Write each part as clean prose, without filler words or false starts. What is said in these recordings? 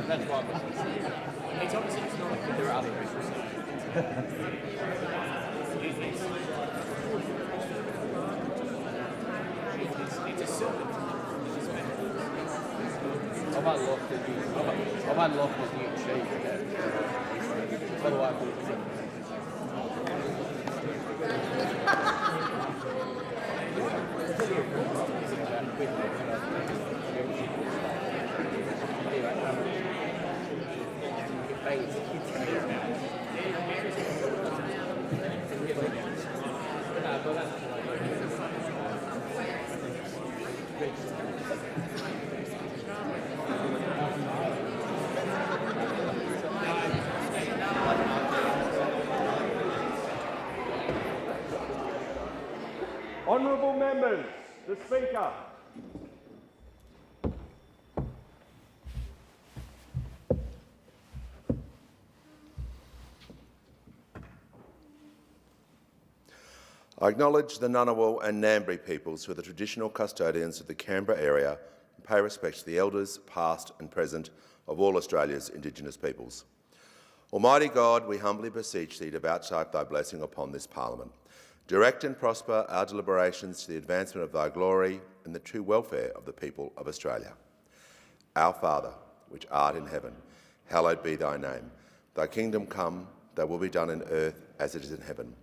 That's why it's obviously it's not, but there are other issues. It's a serpent. I've unlocked the new cheese. Otherwise, Honourable members, the Speaker. I acknowledge the Ngunnawal and Ngambri peoples who are the traditional custodians of the Canberra area and pay respect to the elders, past and present, of all Australia's Indigenous peoples. Almighty God, we humbly beseech thee to vouchsafe thy blessing upon this Parliament. Direct and prosper our deliberations to the advancement of thy glory and the true welfare of the people of Australia. Our Father, which art in heaven, hallowed be thy name. Thy kingdom come, thy will be done on earth as it is in heaven.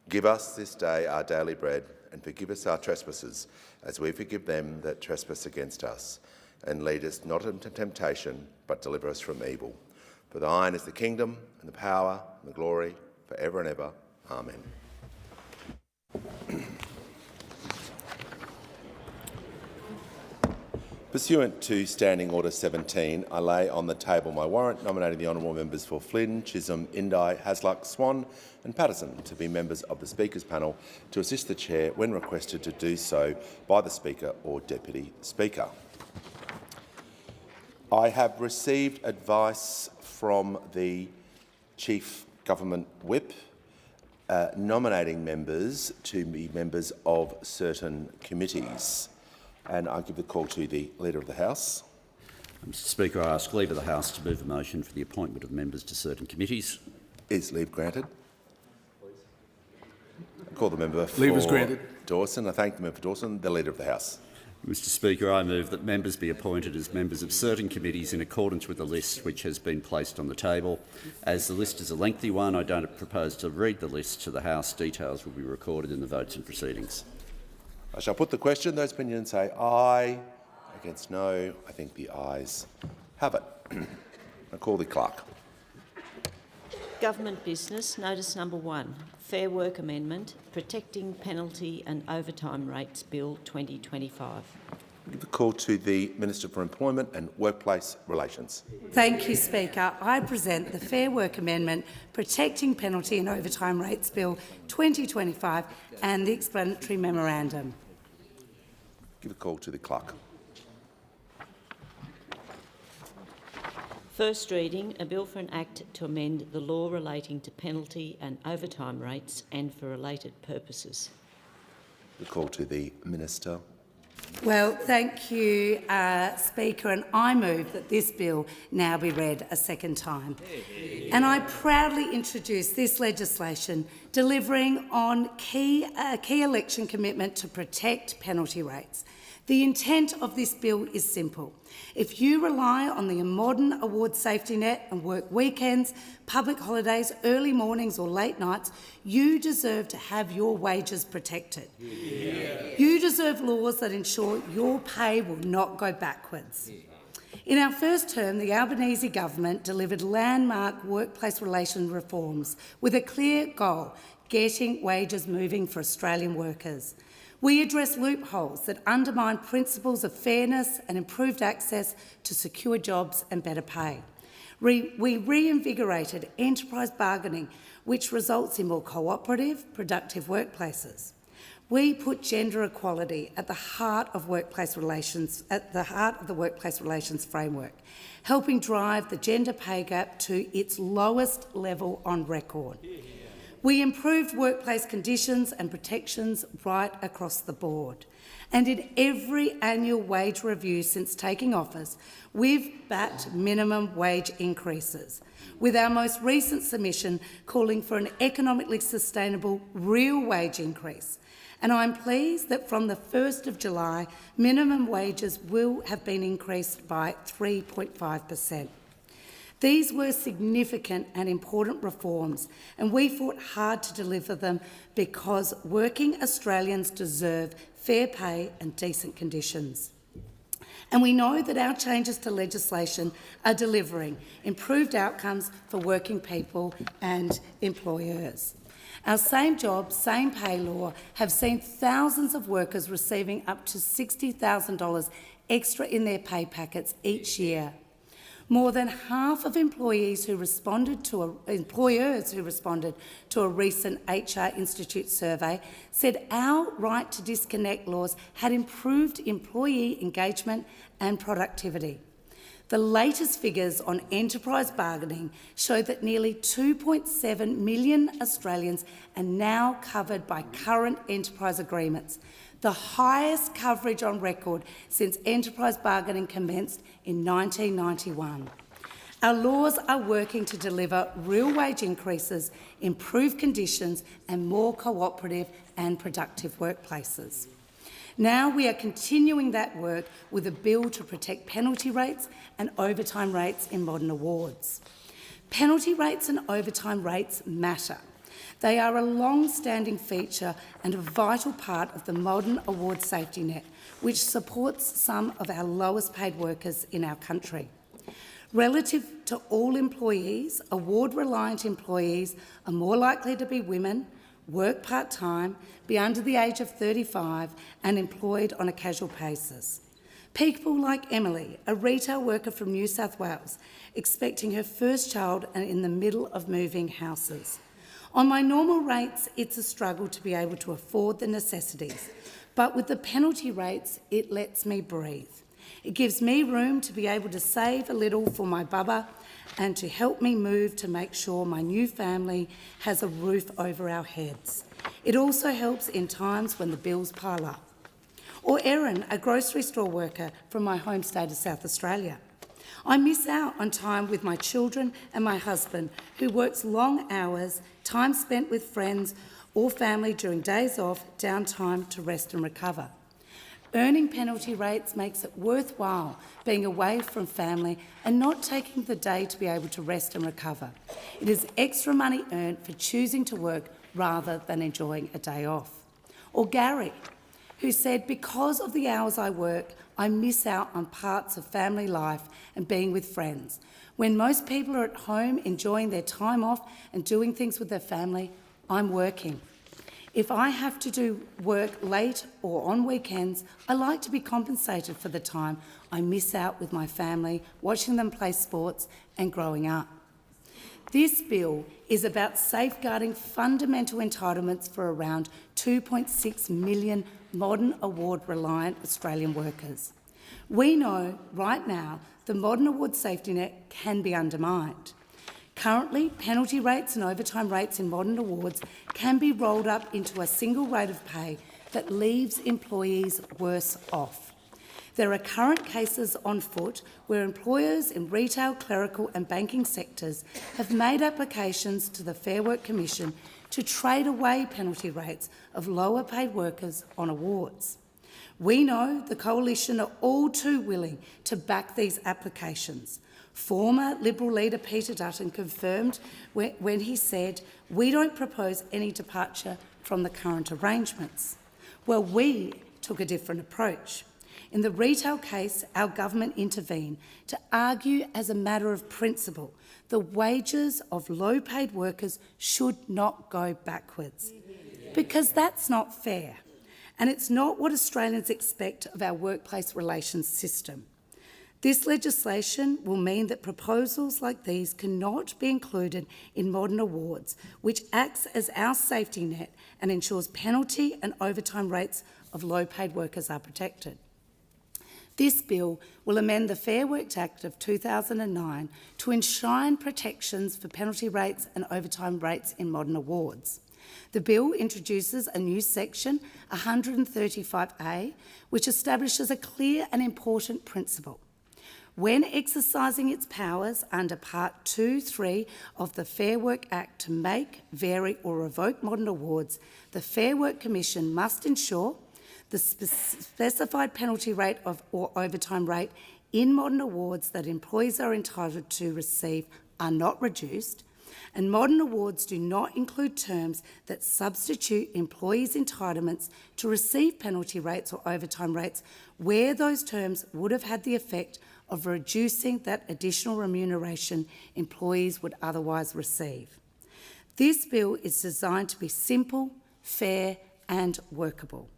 Give us this day our daily bread, and forgive us our trespasses, as we forgive them that trespass against us. And lead us not into temptation, but deliver us from evil. For thine is the kingdom, and the power, and the glory, for ever and ever. Amen. Pursuant to Standing Order 17, I lay on the table my warrant nominating the honourable members for Flynn, Chisholm, Indi, Hasluck, Swan and Patterson to be members of the Speaker's panel to assist the Chair when requested to do so by the Speaker or Deputy Speaker. I have received advice from the Chief Government Whip nominating members to be members of certain committees. And I give the call to the Leader of the House. Mr Speaker, I ask leave of the House to move a motion for the appointment of members to certain committees. Is leave granted? I call the member for leave is granted. Dawson. I thank the member for Dawson, the Leader of the House. Mr Speaker, I move that members be appointed as members of certain committees in accordance with the list which has been placed on the table. As the list is a lengthy one, I don't propose to read the list to the House. Details will be recorded in the votes and proceedings. I shall put the question. Those opinions say aye. Against no. I think the ayes have it. I call the clerk. Government business. Notice number 1. Fair Work Amendment, Protecting Penalty and Overtime Rates Bill 2025. I give the call to the Minister for Employment and Workplace Relations. Thank you, Speaker. I present the Fair Work Amendment, Protecting Penalty and Overtime Rates Bill 2025 and the explanatory memorandum. Give a call to the clerk. First reading, a bill for an act to amend the law relating to penalty and overtime rates and for related purposes. The call to the Minister. Well, thank you, Speaker, and I move that this bill now be read a second time. And I proudly introduce this legislation delivering on key election commitment to protect penalty rates. The intent of this bill is simple. If you rely on the modern award safety net and work weekends, public holidays, early mornings or late nights, you deserve to have your wages protected. Yeah. You deserve laws that ensure your pay will not go backwards. In our first term, the Albanese government delivered landmark workplace relations reforms with a clear goal: getting wages moving for Australian workers. We address loopholes that undermine principles of fairness and improved access to secure jobs and better pay. We reinvigorated enterprise bargaining, which results in more cooperative, productive workplaces. We put gender equality at the heart of workplace relations, the workplace relations framework, helping drive the gender pay gap to its lowest level on record. We improved workplace conditions and protections right across the board. And in every annual wage review since taking office, we've backed minimum wage increases, with our most recent submission calling for an economically sustainable real wage increase. And I'm pleased that from the 1st of July, minimum wages will have been increased by 3.5%. These were significant and important reforms, and we fought hard to deliver them because working Australians deserve fair pay and decent conditions. And we know that our changes to legislation are delivering improved outcomes for working people and employers. Our same job, same pay law have seen thousands of workers receiving up to $60,000 extra in their pay packets each year. More than half of employers who responded to a recent HR Institute survey said our right to disconnect laws had improved employee engagement and productivity. The latest figures on enterprise bargaining show that nearly 2.7 million Australians are now covered by current enterprise agreements, the highest coverage on record since enterprise bargaining commenced in 1991. Our laws are working to deliver real wage increases, improved conditions and more cooperative and productive workplaces. Now we are continuing that work with a bill to protect penalty rates and overtime rates in modern awards. Penalty rates and overtime rates matter. They are a long-standing feature and a vital part of the modern award safety net, which supports some of our lowest paid workers in our country. Relative to all employees, award-reliant employees are more likely to be women, work part-time, be under the age of 35 and employed on a casual basis. People like Emily, a retail worker from New South Wales, expecting her first child and in the middle of moving houses. On my normal rates, it's a struggle to be able to afford the necessities, but with the penalty rates, it lets me breathe. It gives me room to be able to save a little for my bubba and to help me move to make sure my new family has a roof over our heads. It also helps in times when the bills pile up. Or Erin, a grocery store worker from my home state of South Australia. I miss out on time with my children and my husband, who works long hours, time spent with friends or family during days off, downtime to rest and recover. Earning penalty rates makes it worthwhile being away from family and not taking the day to be able to rest and recover. It is extra money earned for choosing to work rather than enjoying a day off. Or Gary, who said, because of the hours I work, I miss out on parts of family life and being with friends. When most people are at home enjoying their time off and doing things with their family, I'm working. If I have to do work late or on weekends, I like to be compensated for the time I miss out with my family, watching them play sports and growing up. This bill is about safeguarding fundamental entitlements for around 2.6 million modern award-reliant Australian workers. We know right now the modern award safety net can be undermined. Currently, penalty rates and overtime rates in modern awards can be rolled up into a single rate of pay that leaves employees worse off. There are current cases on foot where employers in retail, clerical and banking sectors have made applications to the Fair Work Commission to trade away penalty rates of lower paid workers on awards. We know the Coalition are all too willing to back these applications. Former Liberal leader Peter Dutton confirmed when he said, "We don't propose any departure from the current arrangements." Well, we took a different approach. In the retail case, our government intervened to argue as a matter of principle the wages of low-paid workers should not go backwards, because that's not fair, and it's not what Australians expect of our workplace relations system. This legislation will mean that proposals like these cannot be included in modern awards, which acts as our safety net and ensures penalty and overtime rates of low-paid workers are protected. This bill will amend the Fair Work Act of 2009 to enshrine protections for penalty rates and overtime rates in modern awards. The bill introduces a new section, 135A, which establishes a clear and important principle. When exercising its powers under Part 2(3) of the Fair Work Act to make, vary or revoke modern awards, the Fair Work Commission must ensure the specified penalty rate or overtime rate in modern awards that employees are entitled to receive are not reduced, and modern awards do not include terms that substitute employees' entitlements to receive penalty rates or overtime rates where those terms would have had the effect of reducing that additional remuneration employees would otherwise receive. This bill is designed to be simple, fair and workable.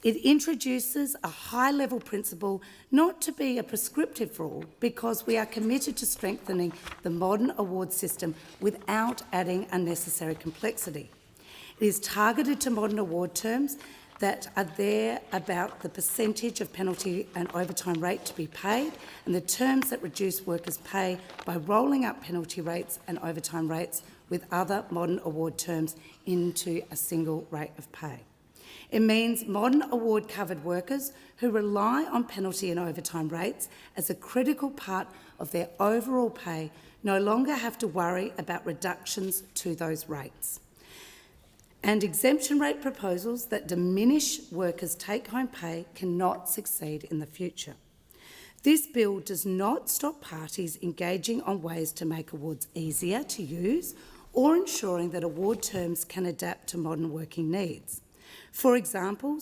It introduces a high-level principle not to be a prescriptive rule because we are committed to strengthening the modern award system without adding unnecessary complexity. It is targeted to modern award terms that are there about the percentage of penalty and overtime rate to be paid and the terms that reduce workers' pay by rolling up penalty rates and overtime rates with other modern award terms into a single rate of pay. It means modern award-covered workers who rely on penalty and overtime rates as a critical part of their overall pay no longer have to worry about reductions to those rates. And exemption rate proposals that diminish workers' take-home pay cannot succeed in the future. This bill does not stop parties engaging on ways to make awards easier to use or ensuring that award terms can adapt to modern working needs. For example,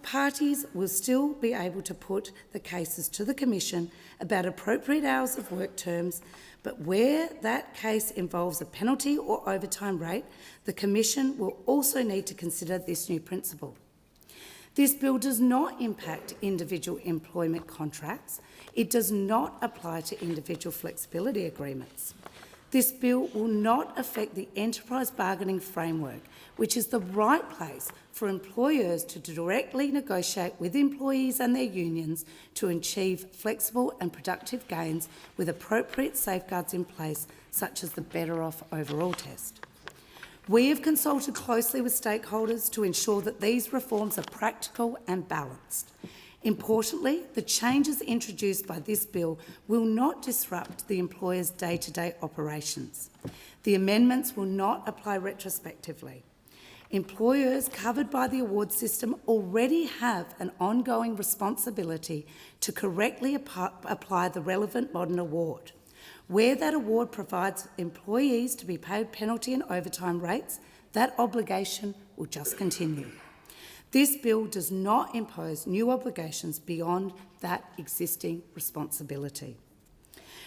parties will still be able to put the cases to the Commission about appropriate hours of work terms, but where that case involves a penalty or overtime rate, the Commission will also need to consider this new principle. This bill does not impact individual employment contracts. It does not apply to individual flexibility agreements. This bill will not affect the enterprise bargaining framework, which is the right place for employers to directly negotiate with employees and their unions to achieve flexible and productive gains with appropriate safeguards in place, such as the Better Off Overall test. We have consulted closely with stakeholders to ensure that these reforms are practical and balanced. Importantly, the changes introduced by this bill will not disrupt the employer's day-to-day operations. The amendments will not apply retrospectively. Employers covered by the award system already have an ongoing responsibility to correctly apply the relevant modern award. Where that award provides employees to be paid penalty and overtime rates, that obligation will just continue. This bill does not impose new obligations beyond that existing responsibility.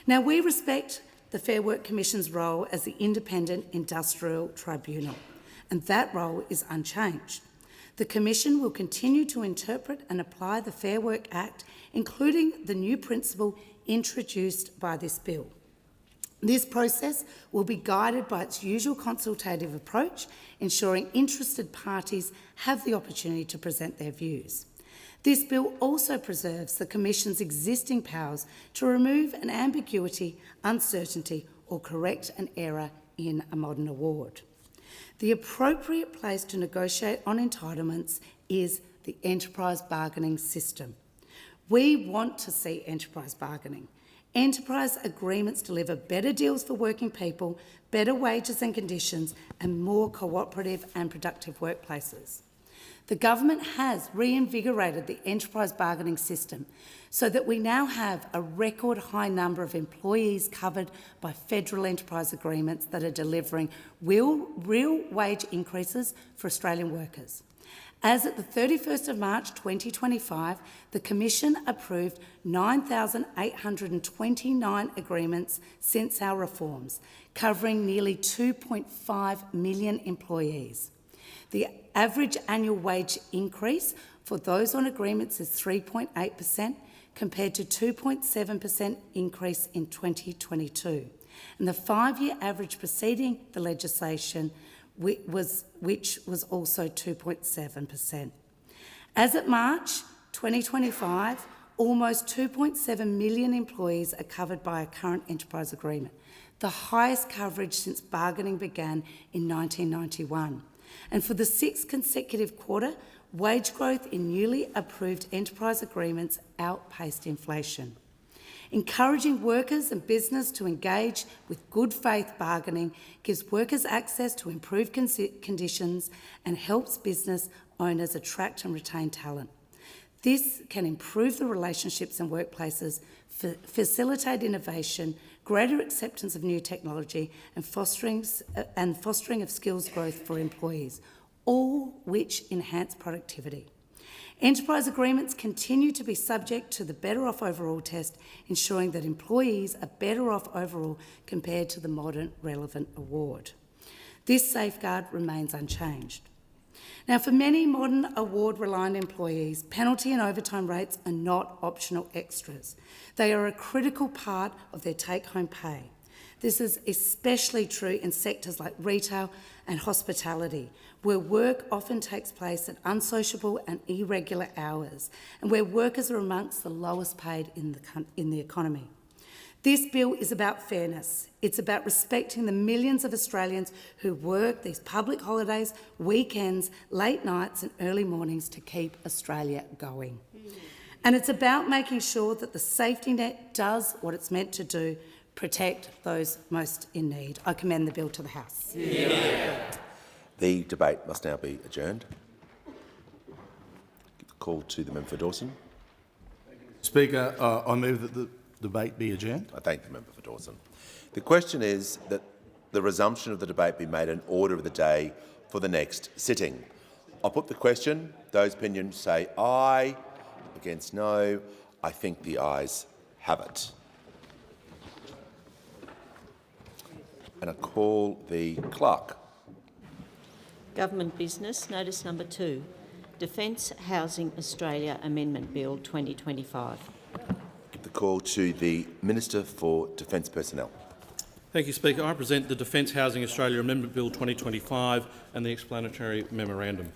Now, we respect the Fair Work Commission's role as the independent industrial tribunal, and that role is unchanged. The Commission will continue to interpret and apply the Fair Work Act, including the new principle introduced by this bill. This process will be guided by its usual consultative approach, ensuring interested parties have the opportunity to present their views. This bill also preserves the Commission's existing powers to remove an ambiguity, uncertainty or correct an error in a modern award. The appropriate place to negotiate on entitlements is the enterprise bargaining system. We want to see enterprise bargaining. Enterprise agreements deliver better deals for working people, better wages and conditions, and more cooperative and productive workplaces. The government has reinvigorated the enterprise bargaining system so that we now have a record high number of employees covered by federal enterprise agreements that are delivering real wage increases for Australian workers. As at the 31st of March 2025, the Commission approved 9,829 agreements since our reforms, covering nearly 2.5 million employees. The average annual wage increase for those on agreements is 3.8%, compared to 2.7% increase in 2022. And the 5-year average preceding the legislation which was also 2.7%. As of March 2025, almost 2.7 million employees are covered by a current enterprise agreement, the highest coverage since bargaining began in 1991. And for the sixth consecutive quarter, wage growth in newly approved enterprise agreements outpaced inflation. Encouraging workers and business to engage with good faith bargaining gives workers access to improved conditions and helps business owners attract and retain talent. This can improve the relationships in workplaces, facilitate innovation, greater acceptance of new technology and fostering of skills growth for employees, all which enhance productivity. Enterprise agreements continue to be subject to the Better Off Overall test, ensuring that employees are better off overall compared to the Modern Relevant Award. This safeguard remains unchanged. Now, for many modern award-reliant employees, penalty and overtime rates are not optional extras. They are a critical part of their take-home pay. This is especially true in sectors like retail and hospitality, where work often takes place at unsociable and irregular hours, and where workers are amongst the lowest paid in the economy. This bill is about fairness. It's about respecting the millions of Australians who work these public holidays, weekends, late nights and early mornings to keep Australia going. And it's about making sure that the safety net does what it's meant to do, protect those most in need. I commend the bill to the House. The debate must now be adjourned. Give the call to the member for Dawson. Speaker, I move that the debate be adjourned. I thank the member for Dawson. The question is that the resumption of the debate be made an order of the day for the next sitting. I'll put the question. Those opinions say aye, against no. I think the ayes have it. And I call the clerk. Government business, notice number 2, Defence Housing Australia Amendment Bill 2025. Give the call to the Minister for Defence Personnel. Thank you, Speaker. I present the Defence Housing Australia Amendment Bill 2025 and the explanatory memorandum.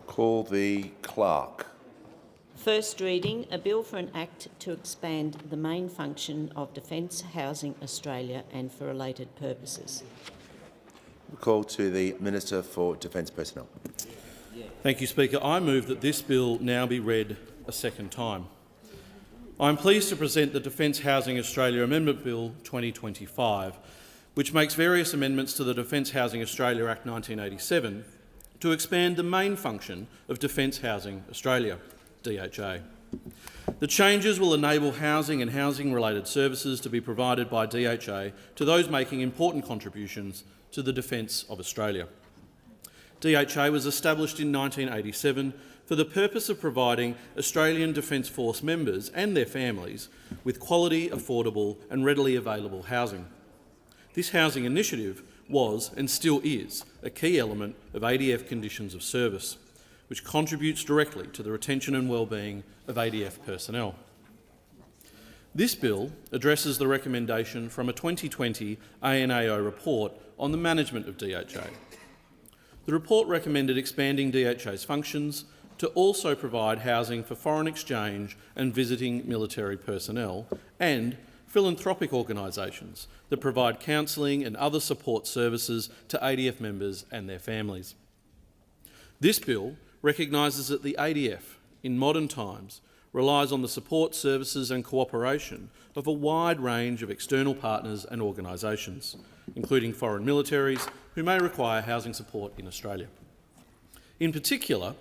Call the clerk. First reading, a bill for an act to expand the main function of Defence Housing Australia and for related purposes. Call to the Minister for Defence Personnel. Thank you, Speaker. I move that this bill now be read a second time. I am pleased to present the Defence Housing Australia Amendment Bill 2025, which makes various amendments to the Defence Housing Australia Act 1987 to expand the main function of Defence Housing Australia, DHA. The changes will enable housing and housing-related services to be provided by DHA to those making important contributions to the defence of Australia. DHA was established in 1987 for the purpose of providing Australian Defence Force members and their families with quality, affordable and readily available housing. This housing initiative was and still is a key element of ADF conditions of service, which contributes directly to the retention and wellbeing of ADF personnel. This bill addresses the recommendation from a 2020 ANAO report on the management of DHA. The report recommended expanding DHA's functions to also provide housing for foreign exchange and visiting military personnel and philanthropic organisations that provide counselling and other support services to ADF members and their families. This bill recognises that the ADF, in modern times, relies on the support, services and cooperation of a wide range of external partners and organisations, including foreign militaries who may require housing support in Australia. In particular,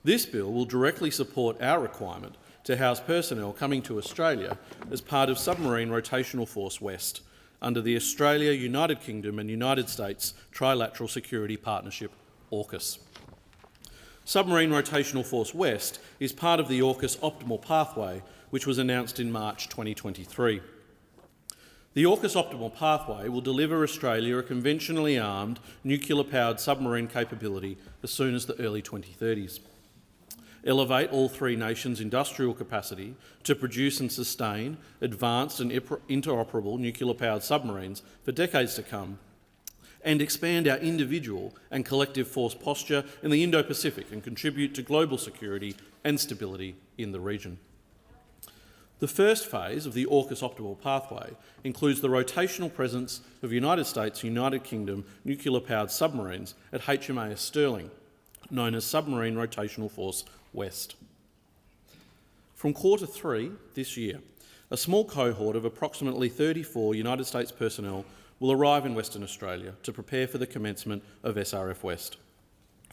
this bill will directly support our requirement to house personnel coming to Australia as part of Submarine Rotational Force West under the Australia, United Kingdom and United States Trilateral Security Partnership, AUKUS. Submarine Rotational Force West is part of the AUKUS Optimal Pathway, which was announced in March 2023. The AUKUS Optimal Pathway will deliver Australia a conventionally armed, nuclear-powered submarine capability as soon as the early 2030s, elevate all three nations' industrial capacity to produce and sustain advanced and interoperable nuclear-powered submarines for decades to come, and expand our individual and collective force posture in the Indo-Pacific and contribute to global security and stability in the region. The first phase of the AUKUS optimal pathway includes the rotational presence of United States, United Kingdom nuclear-powered submarines at HMAS Stirling, known as Submarine Rotational Force West. From Q3 this year, a small cohort of approximately 34 United States personnel will arrive in Western Australia to prepare for the commencement of SRF West.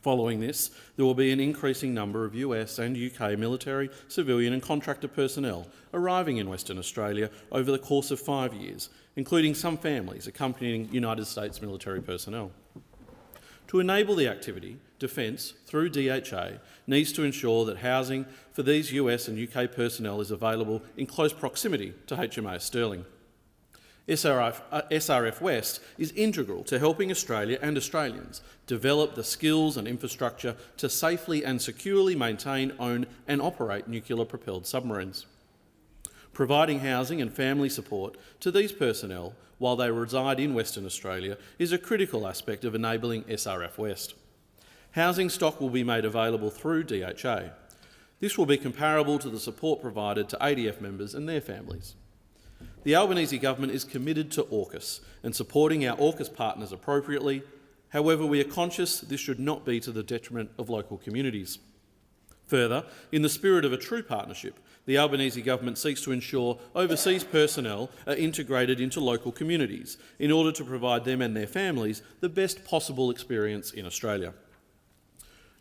Following this, there will be an increasing number of US and UK military, civilian and contractor personnel arriving in Western Australia over the course of 5 years, including some families accompanying United States military personnel. To enable the activity, Defence, through DHA, needs to ensure that housing for these US and UK personnel is available in close proximity to HMAS Stirling. SRF West is integral to helping Australia and Australians develop the skills and infrastructure to safely and securely maintain, own and operate nuclear-propelled submarines. Providing housing and family support to these personnel while they reside in Western Australia is a critical aspect of enabling SRF West. Housing stock will be made available through DHA. This will be comparable to the support provided to ADF members and their families. The Albanese government is committed to AUKUS and supporting our AUKUS partners appropriately. However, we are conscious this should not be to the detriment of local communities. Further, in the spirit of a true partnership, the Albanese government seeks to ensure overseas personnel are integrated into local communities in order to provide them and their families the best possible experience in Australia.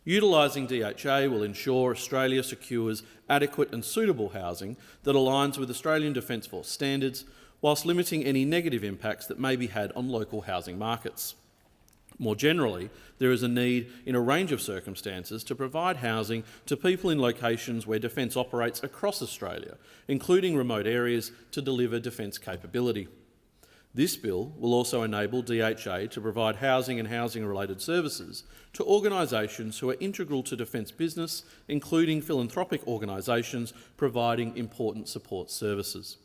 Utilising DHA will ensure Australia secures adequate and suitable housing that aligns with Australian Defence Force standards, whilst limiting any negative impacts that may be had on local housing markets. More generally, there is a need in a range of circumstances to provide housing to people in locations where Defence operates across Australia, including remote areas, to deliver defence capability. This bill will also enable DHA to provide housing and housing-related services to organisations who are integral to defence business, including philanthropic organisations providing important support services.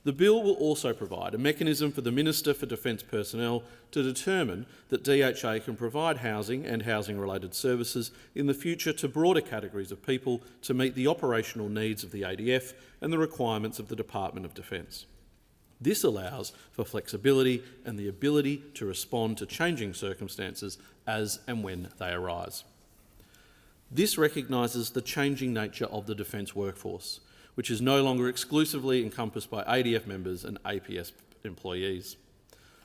The bill will also provide a mechanism for the Minister for Defence Personnel to determine that DHA can provide housing and housing-related services in the future to broader categories of people to meet the operational needs of the ADF and the requirements of the Department of Defence. This allows for flexibility and the ability to respond to changing circumstances as and when they arise. This recognises the changing nature of the defence workforce, which is no longer exclusively encompassed by ADF members and APS employees.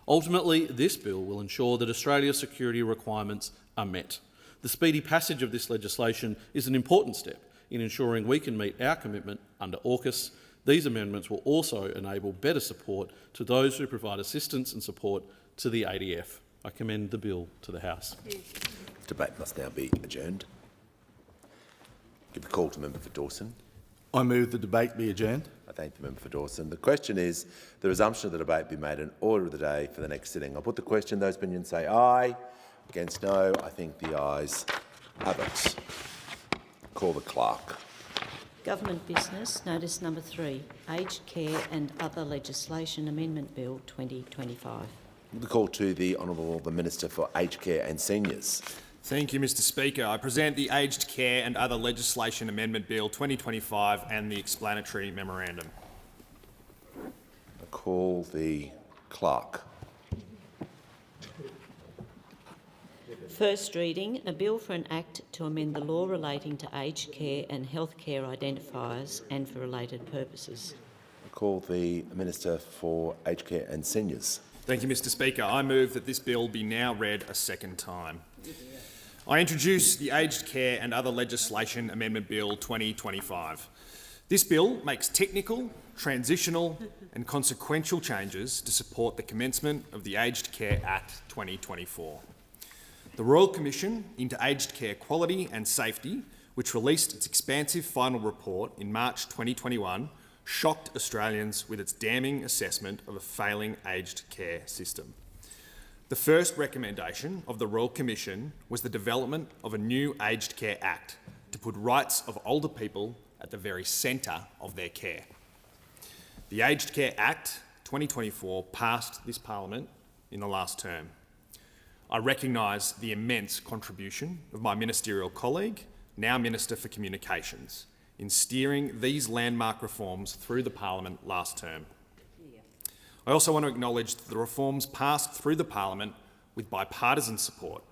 Ultimately, this bill will ensure that Australia's security requirements are met. The speedy passage of this legislation is an important step in ensuring we can meet our commitment under AUKUS. These amendments will also enable better support to those who provide assistance and support to the ADF. I commend the bill to the House. Debate must now be adjourned. Give a call to member for Dawson. I move the debate be adjourned. I thank the member for Dawson. The question is the resumption of the debate be made an order of the day for the next sitting. I'll put the question. Those opinions say aye. Against no. I think the ayes have it. Call the clerk. Government business, notice number 3, Aged Care and Other Legislation Amendment Bill 2025. The call to the Honourable the Minister for Aged Care and Seniors. Thank you, Mr Speaker. I present the Aged Care and Other Legislation Amendment Bill 2025 and the explanatory memorandum. I call the clerk. First reading, a bill for an act to amend the law relating to aged care and healthcare identifiers and for related purposes. I call the Minister for Aged Care and Seniors. Thank you, Mr Speaker. I move that this bill be now read a second time. I introduce the Aged Care and Other Legislation Amendment Bill 2025. This bill makes technical, transitional and consequential changes to support the commencement of the Aged Care Act 2024. The Royal Commission into Aged Care Quality and Safety, which released its expansive final report in March 2021, shocked Australians with its damning assessment of a failing aged care system. The first recommendation of the Royal Commission was the development of a new Aged Care Act to put rights of older people at the very centre of their care. The Aged Care Act 2024 passed this Parliament in the last term. I recognise the immense contribution of my ministerial colleague, now Minister for Communications, in steering these landmark reforms through the Parliament last term. I also want to acknowledge that the reforms passed through the Parliament with bipartisan support,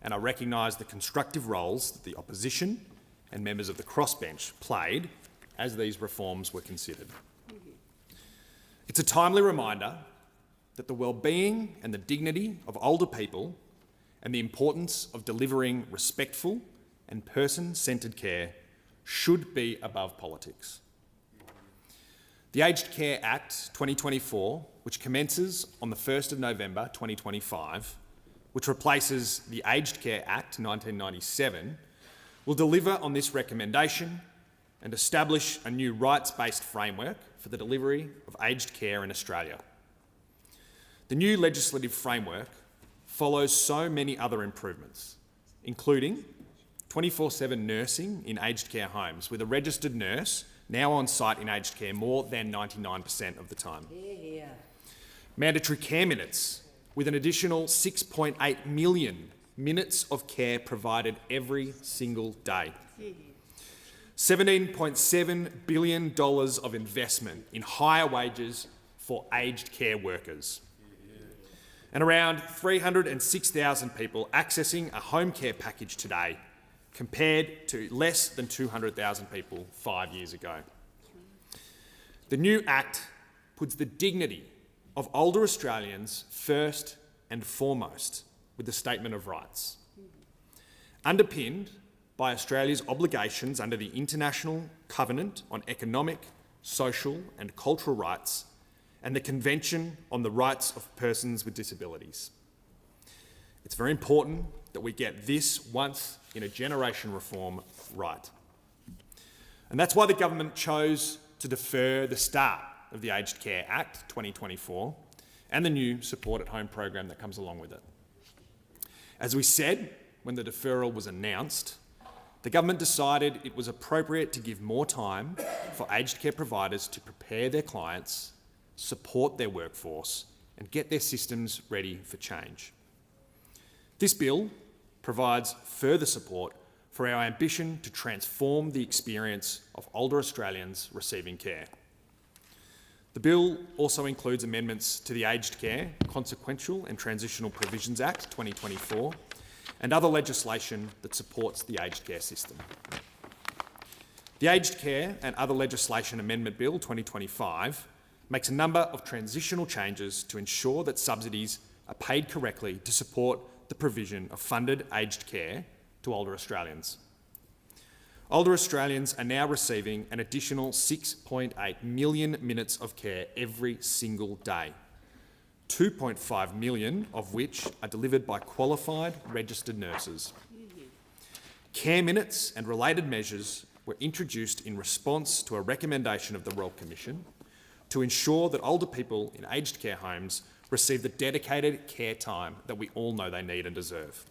and I recognise the constructive roles that the opposition and members of the crossbench played as these reforms were considered. It's a timely reminder that the well-being and the dignity of older people and the importance of delivering respectful and person-centred care should be above politics. The Aged Care Act 2024, which commences on the 1st of November 2025, which replaces the Aged Care Act 1997, will deliver on this recommendation and establish a new rights-based framework for the delivery of aged care in Australia. The new legislative framework follows so many other improvements, including 24/7 nursing in aged care homes, with a registered nurse now on site in aged care more than 99% of the time. Mandatory care minutes, with an additional 6.8 million minutes of care provided every single day. $17.7 billion of investment in higher wages for aged care workers. And around 306,000 people accessing a home care package today, compared to less than 200,000 people 5 years ago. The new Act puts the dignity of older Australians first and foremost with the Statement of Rights. Underpinned by Australia's obligations under the International Covenant on Economic, Social and Cultural Rights and the Convention on the Rights of Persons with Disabilities. It's very important that we get this once-in-a-generation reform right. And that's why the government chose to defer the start of the Aged Care Act 2024 and the new Support at Home program that comes along with it. As we said when the deferral was announced, the government decided it was appropriate to give more time for aged care providers to prepare their clients, support their workforce and get their systems ready for change. This bill provides further support for our ambition to transform the experience of older Australians receiving care. The bill also includes amendments to the Aged Care, Consequential and Transitional Provisions Act 2024 and other legislation that supports the aged care system. The Aged Care and Other Legislation Amendment Bill 2025 makes a number of transitional changes to ensure that subsidies are paid correctly to support the provision of funded aged care to older Australians. Older Australians are now receiving an additional 6.8 million minutes of care every single day, 2.5 million of which are delivered by qualified registered nurses. Care minutes and related measures were introduced in response to a recommendation of the Royal Commission to ensure that older people in aged care homes receive the dedicated care time that we all know they need and deserve.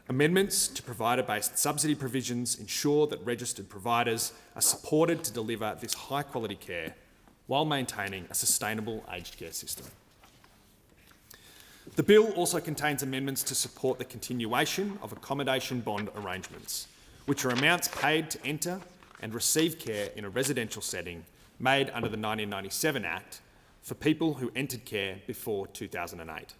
Amendments to provider-based subsidy provisions ensure that registered providers are supported to deliver this high-quality care while maintaining a sustainable aged care system. The bill also contains amendments to support the continuation of accommodation bond arrangements, which are amounts paid to enter and receive care in a residential setting made under the 1997 Act for people who entered care before 2008.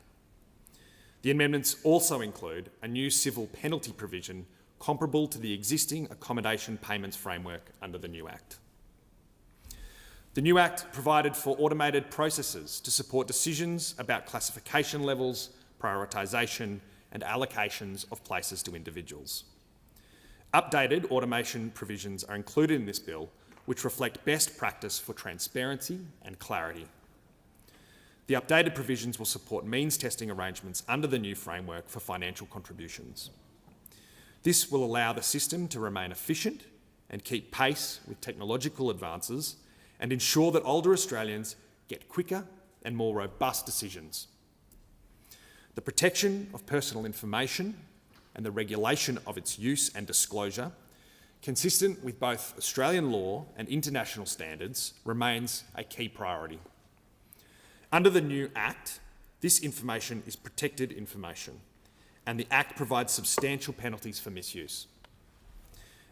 The amendments also include a new civil penalty provision comparable to the existing accommodation payments framework under the new Act. The new Act provided for automated processes to support decisions about classification levels, prioritisation and allocations of places to individuals. Updated automation provisions are included in this bill, which reflect best practice for transparency and clarity. The updated provisions will support means testing arrangements under the new framework for financial contributions. This will allow the system to remain efficient and keep pace with technological advances and ensure that older Australians get quicker and more robust decisions. The protection of personal information and the regulation of its use and disclosure, consistent with both Australian law and international standards, remains a key priority. Under the new Act, This information is protected information, and the Act provides substantial penalties for misuse.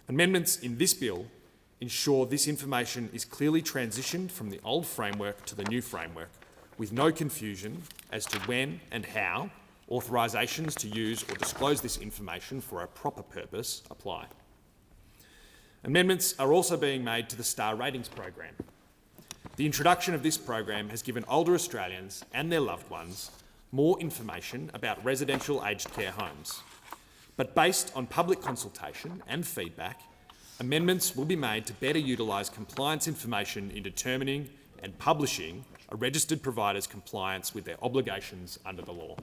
Amendments in this bill ensure this information is clearly transitioned from the old framework to the new framework, with no confusion as to when and how authorisations to use or disclose this information for a proper purpose apply. Amendments are also being made to the Star Ratings program. The introduction of this program has given older Australians and their loved ones more information about residential aged care homes. But based on public consultation and feedback, amendments will be made to better utilise compliance information in determining and publishing a registered provider's compliance with their obligations under the law.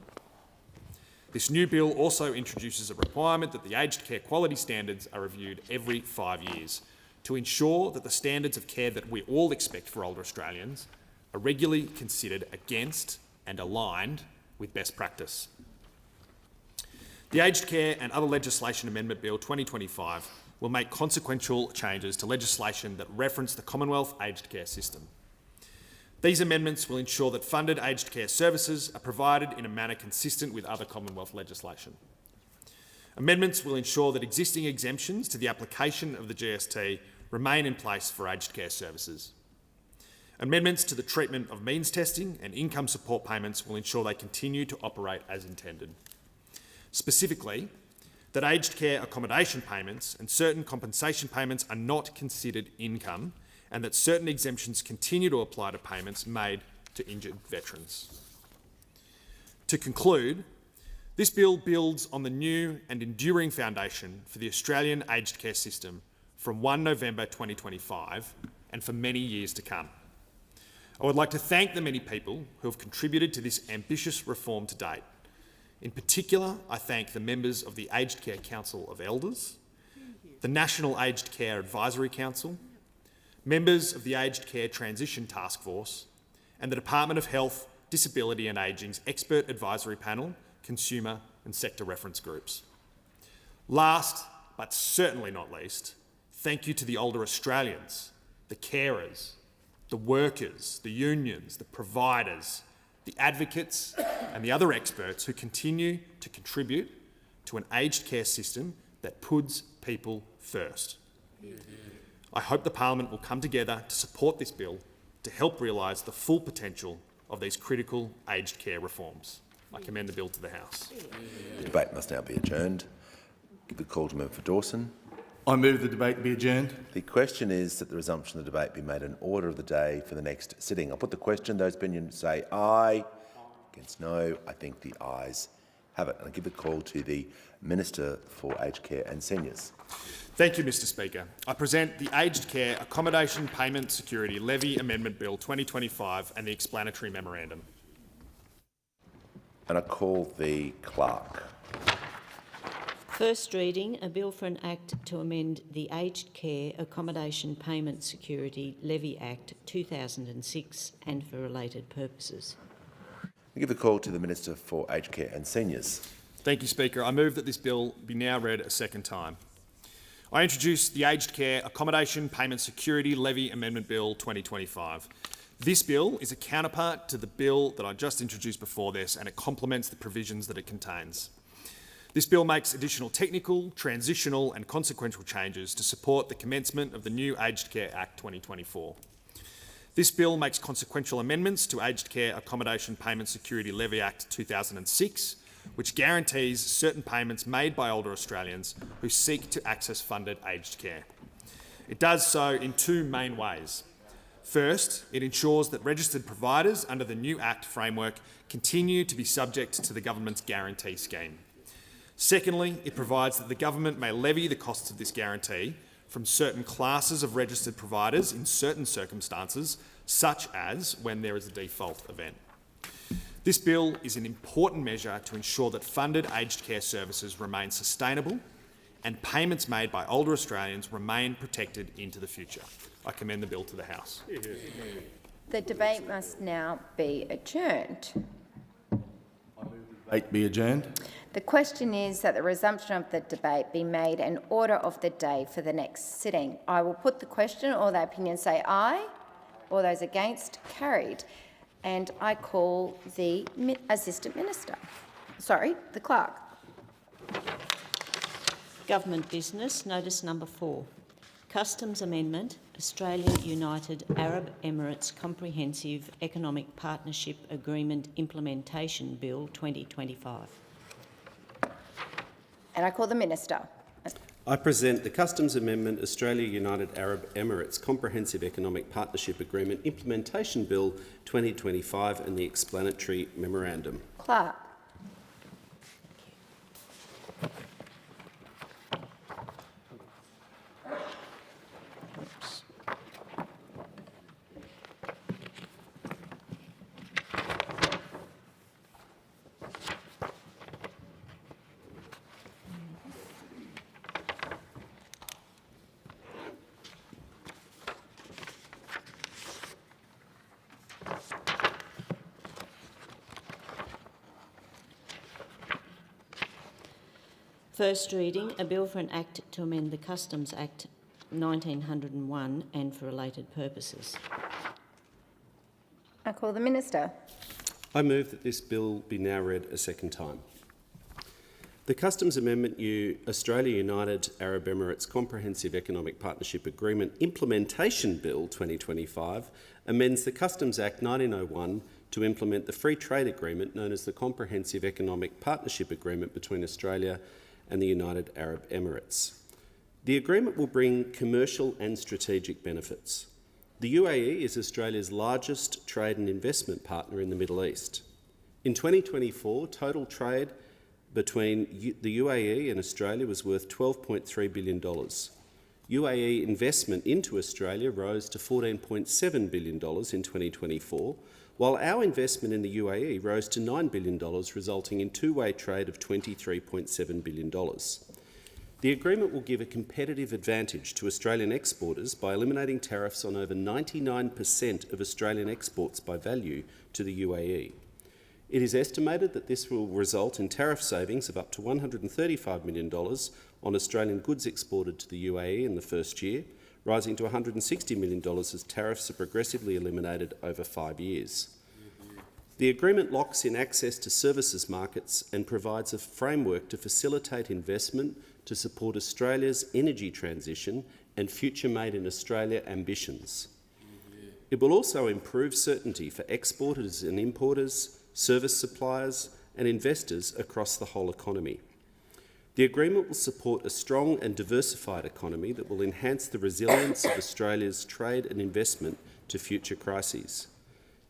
This new bill also introduces a requirement that the aged care quality standards are reviewed every 5 years to ensure that the standards of care that we all expect for older Australians are regularly considered against and aligned with best practice. The Aged Care and Other Legislation Amendment Bill 2025 will make consequential changes to legislation that reference the Commonwealth aged care system. These amendments will ensure that funded aged care services are provided in a manner consistent with other Commonwealth legislation. Amendments will ensure that existing exemptions to the application of the GST remain in place for aged care services. Amendments to the treatment of means testing and income support payments will ensure they continue to operate as intended. Specifically, that aged care accommodation payments and certain compensation payments are not considered income, and that certain exemptions continue to apply to payments made to injured veterans. To conclude, this bill builds on the new and enduring foundation for the Australian aged care system from 1 November 2025 and for many years to come. I would like to thank the many people who have contributed to this ambitious reform to date. In particular, I thank the members of the Aged Care Council of Elders, the National Aged Care Advisory Council, members of the Aged Care Transition Task Force, and the Department of Health, Disability and Ageing's Expert Advisory Panel, consumer and sector reference groups. Last, but certainly not least, thank you to the older Australians, the carers, the workers, the unions, the providers, the advocates and the other experts who continue to contribute to an aged care system that puts people first. I hope the Parliament will come together to support this bill to help realise the full potential of these critical aged care reforms. I commend the bill to the House. The debate must now be adjourned. Give the call to Member for Dawson. I move the debate be adjourned. The question is that the resumption of the debate be made an order of the day for the next sitting. I'll put the question. Those opinions say aye. Against no. I think the ayes have it. And I give the call to the Minister for Aged Care and Seniors. Thank you, Mr Speaker. I present the Aged Care Accommodation Payment Security Levy Amendment Bill 2025 and the explanatory memorandum. And I call the Clerk. First reading, a bill for an act to amend the Aged Care Accommodation Payment Security Levy Act 2006 and for related purposes. I give the call to the Minister for Aged Care and Seniors. Thank you, Speaker. I move that this bill be now read a second time. I introduce the Aged Care Accommodation Payment Security Levy Amendment Bill 2025. This bill is a counterpart to the bill that I just introduced before this, and it complements the provisions that it contains. This bill makes additional technical, transitional and consequential changes to support the commencement of the new Aged Care Act 2024. This bill makes consequential amendments to Aged Care Accommodation Payment Security Levy Act 2006, which guarantees certain payments made by older Australians who seek to access funded aged care. It does so in two main ways. First, it ensures that registered providers under the new Act framework continue to be subject to the government's guarantee scheme. Secondly, it provides that the government may levy the costs of this guarantee from certain classes of registered providers in certain circumstances, such as when there is a default event. This bill is an important measure to ensure that funded aged care services remain sustainable and payments made by older Australians remain protected into the future. I commend the bill to the House. The debate must now be adjourned. Debate be adjourned. The question is that the resumption of the debate be made an order of the day for the next sitting. I will put the question. All the opinions say aye. All those against, carried. And I call the Assistant Minister. Sorry, the Clerk. Government business, notice number 4. Customs Amendment, Australia United Arab Emirates Comprehensive Economic Partnership Agreement Implementation Bill 2025. And I call the Minister. I present the Customs Amendment Australia United Arab Emirates Comprehensive Economic Partnership Agreement Implementation Bill 2025 and the explanatory memorandum. Clerk. Oops. First reading, a bill for an Act to amend the Customs Act 1901 and for related purposes. I call the Minister. I move that this bill be now read a second time. The Customs Amendment Australia United Arab Emirates Comprehensive Economic Partnership Agreement Implementation Bill 2025 amends the Customs Act 1901 to implement the free trade agreement known as the Comprehensive Economic Partnership Agreement between Australia and the United Arab Emirates. The agreement will bring commercial and strategic benefits. The UAE is Australia's largest trade and investment partner in the Middle East. In 2024, total trade between the UAE and Australia was worth $12.3 billion. UAE investment into Australia rose to $14.7 billion in 2024, while our investment in the UAE rose to $9 billion, resulting in two-way trade of $23.7 billion. The agreement will give a competitive advantage to Australian exporters by eliminating tariffs on over 99% of Australian exports by value to the UAE. It is estimated that this will result in tariff savings of up to $135 million on Australian goods exported to the UAE in the first year, rising to $160 million as tariffs are progressively eliminated over 5 years. The agreement locks in access to services markets and provides a framework to facilitate investment to support Australia's energy transition and future Made in Australia ambitions. It will also improve certainty for exporters and importers, service suppliers and investors across the whole economy. The agreement will support a strong and diversified economy that will enhance the resilience of Australia's trade and investment to future crises.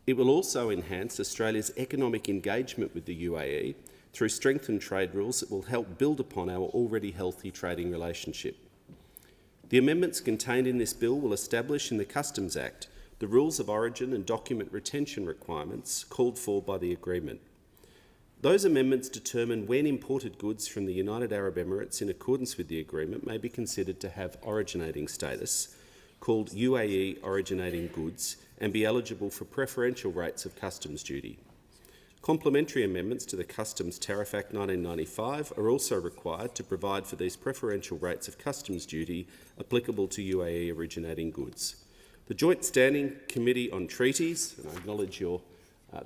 It will also enhance Australia's economic engagement with the UAE through strengthened trade rules that will help build upon our already healthy trading relationship. The amendments contained in this bill will establish in the Customs Act the rules of origin and document retention requirements called for by the agreement. Those amendments determine when imported goods from the United Arab Emirates in accordance with the agreement may be considered to have originating status, called UAE originating goods, and be eligible for preferential rates of customs duty. Complementary amendments to the Customs Tariff Act 1995 are also required to provide for these preferential rates of customs duty applicable to UAE originating goods. The Joint Standing Committee on Treaties, and I acknowledge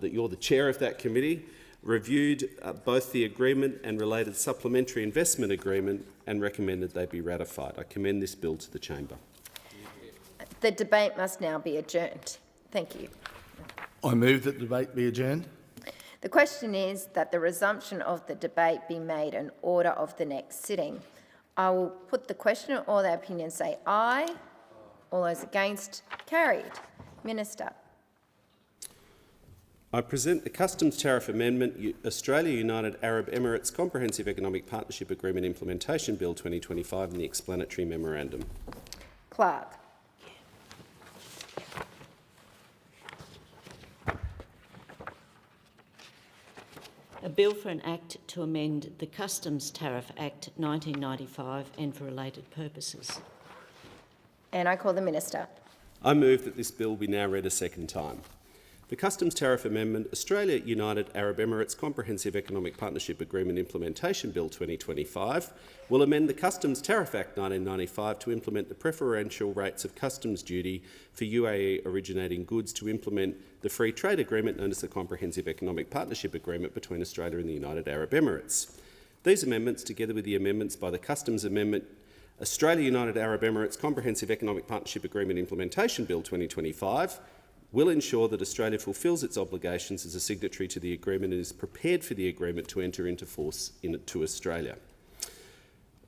that you're the chair of that committee, reviewed both the agreement and related supplementary investment agreement and recommended they be ratified. I commend this bill to the chamber. The debate must now be adjourned. Thank you. I move that the debate be adjourned. The question is that the resumption of the debate be made an order of the next sitting. I will put the question and all their opinions say aye. All those against, carried. Minister. I present the Customs Tariff Amendment Australia United Arab Emirates Comprehensive Economic Partnership Agreement Implementation Bill 2025 and the explanatory memorandum. Clerk. A bill for an Act to amend the Customs Tariff Act 1995 and for related purposes. And I call the Minister. I move that this bill be now read a second time. The Customs Tariff Amendment Australia United Arab Emirates Comprehensive Economic Partnership Agreement Implementation Bill 2025 will amend the Customs Tariff Act 1995 to implement the preferential rates of customs duty for UAE originating goods to implement the Free Trade Agreement known as the Comprehensive Economic Partnership Agreement between Australia and the United Arab Emirates. These amendments, together with the amendments by the Customs Amendment Australia United Arab Emirates Comprehensive Economic Partnership Agreement Implementation Bill 2025, will ensure that Australia fulfils its obligations as a signatory to the agreement and is prepared for the agreement to enter into force to Australia.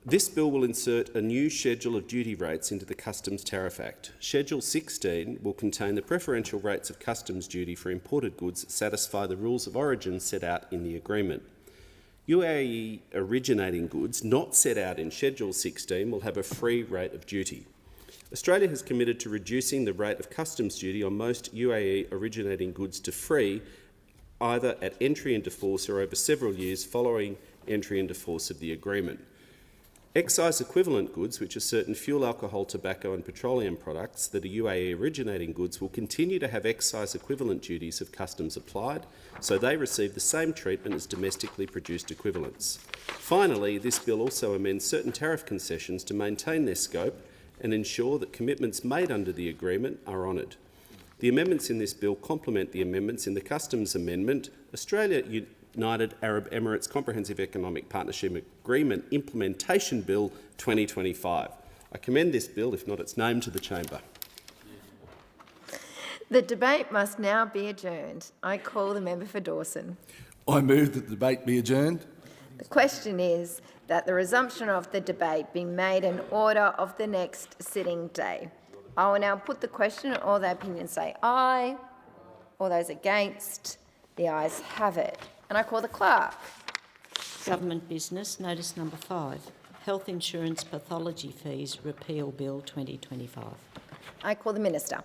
This bill will insert a new schedule of duty rates into the Customs Tariff Act. Schedule 16 will contain the preferential rates of customs duty for imported goods that satisfy the rules of origin set out in the agreement. UAE originating goods not set out in Schedule 16 will have a free rate of duty. Australia has committed to reducing the rate of customs duty on most UAE originating goods to free, either at entry into force or over several years following entry into force of the agreement. Excise equivalent goods, which are certain fuel, alcohol, tobacco and petroleum products that are UAE originating goods, will continue to have excise equivalent duties of customs applied, so they receive the same treatment as domestically produced equivalents. Finally, this bill also amends certain tariff concessions to maintain their scope and ensure that commitments made under the agreement are honoured. The amendments in this bill complement the amendments in the Customs Amendment Australia United Arab Emirates Comprehensive Economic Partnership Agreement Implementation Bill 2025. I commend this bill, if not its name, to the chamber. The debate must now be adjourned. I call the member for Dawson. I move that the debate be adjourned. The question is that the resumption of the debate be made an order of the next sitting day. I will now put the question. All the opinions say aye. All those against, the ayes have it. And I call the clerk. Government business, notice number 5, Health Insurance Pathology Fees Repeal Bill 2025. I call the minister.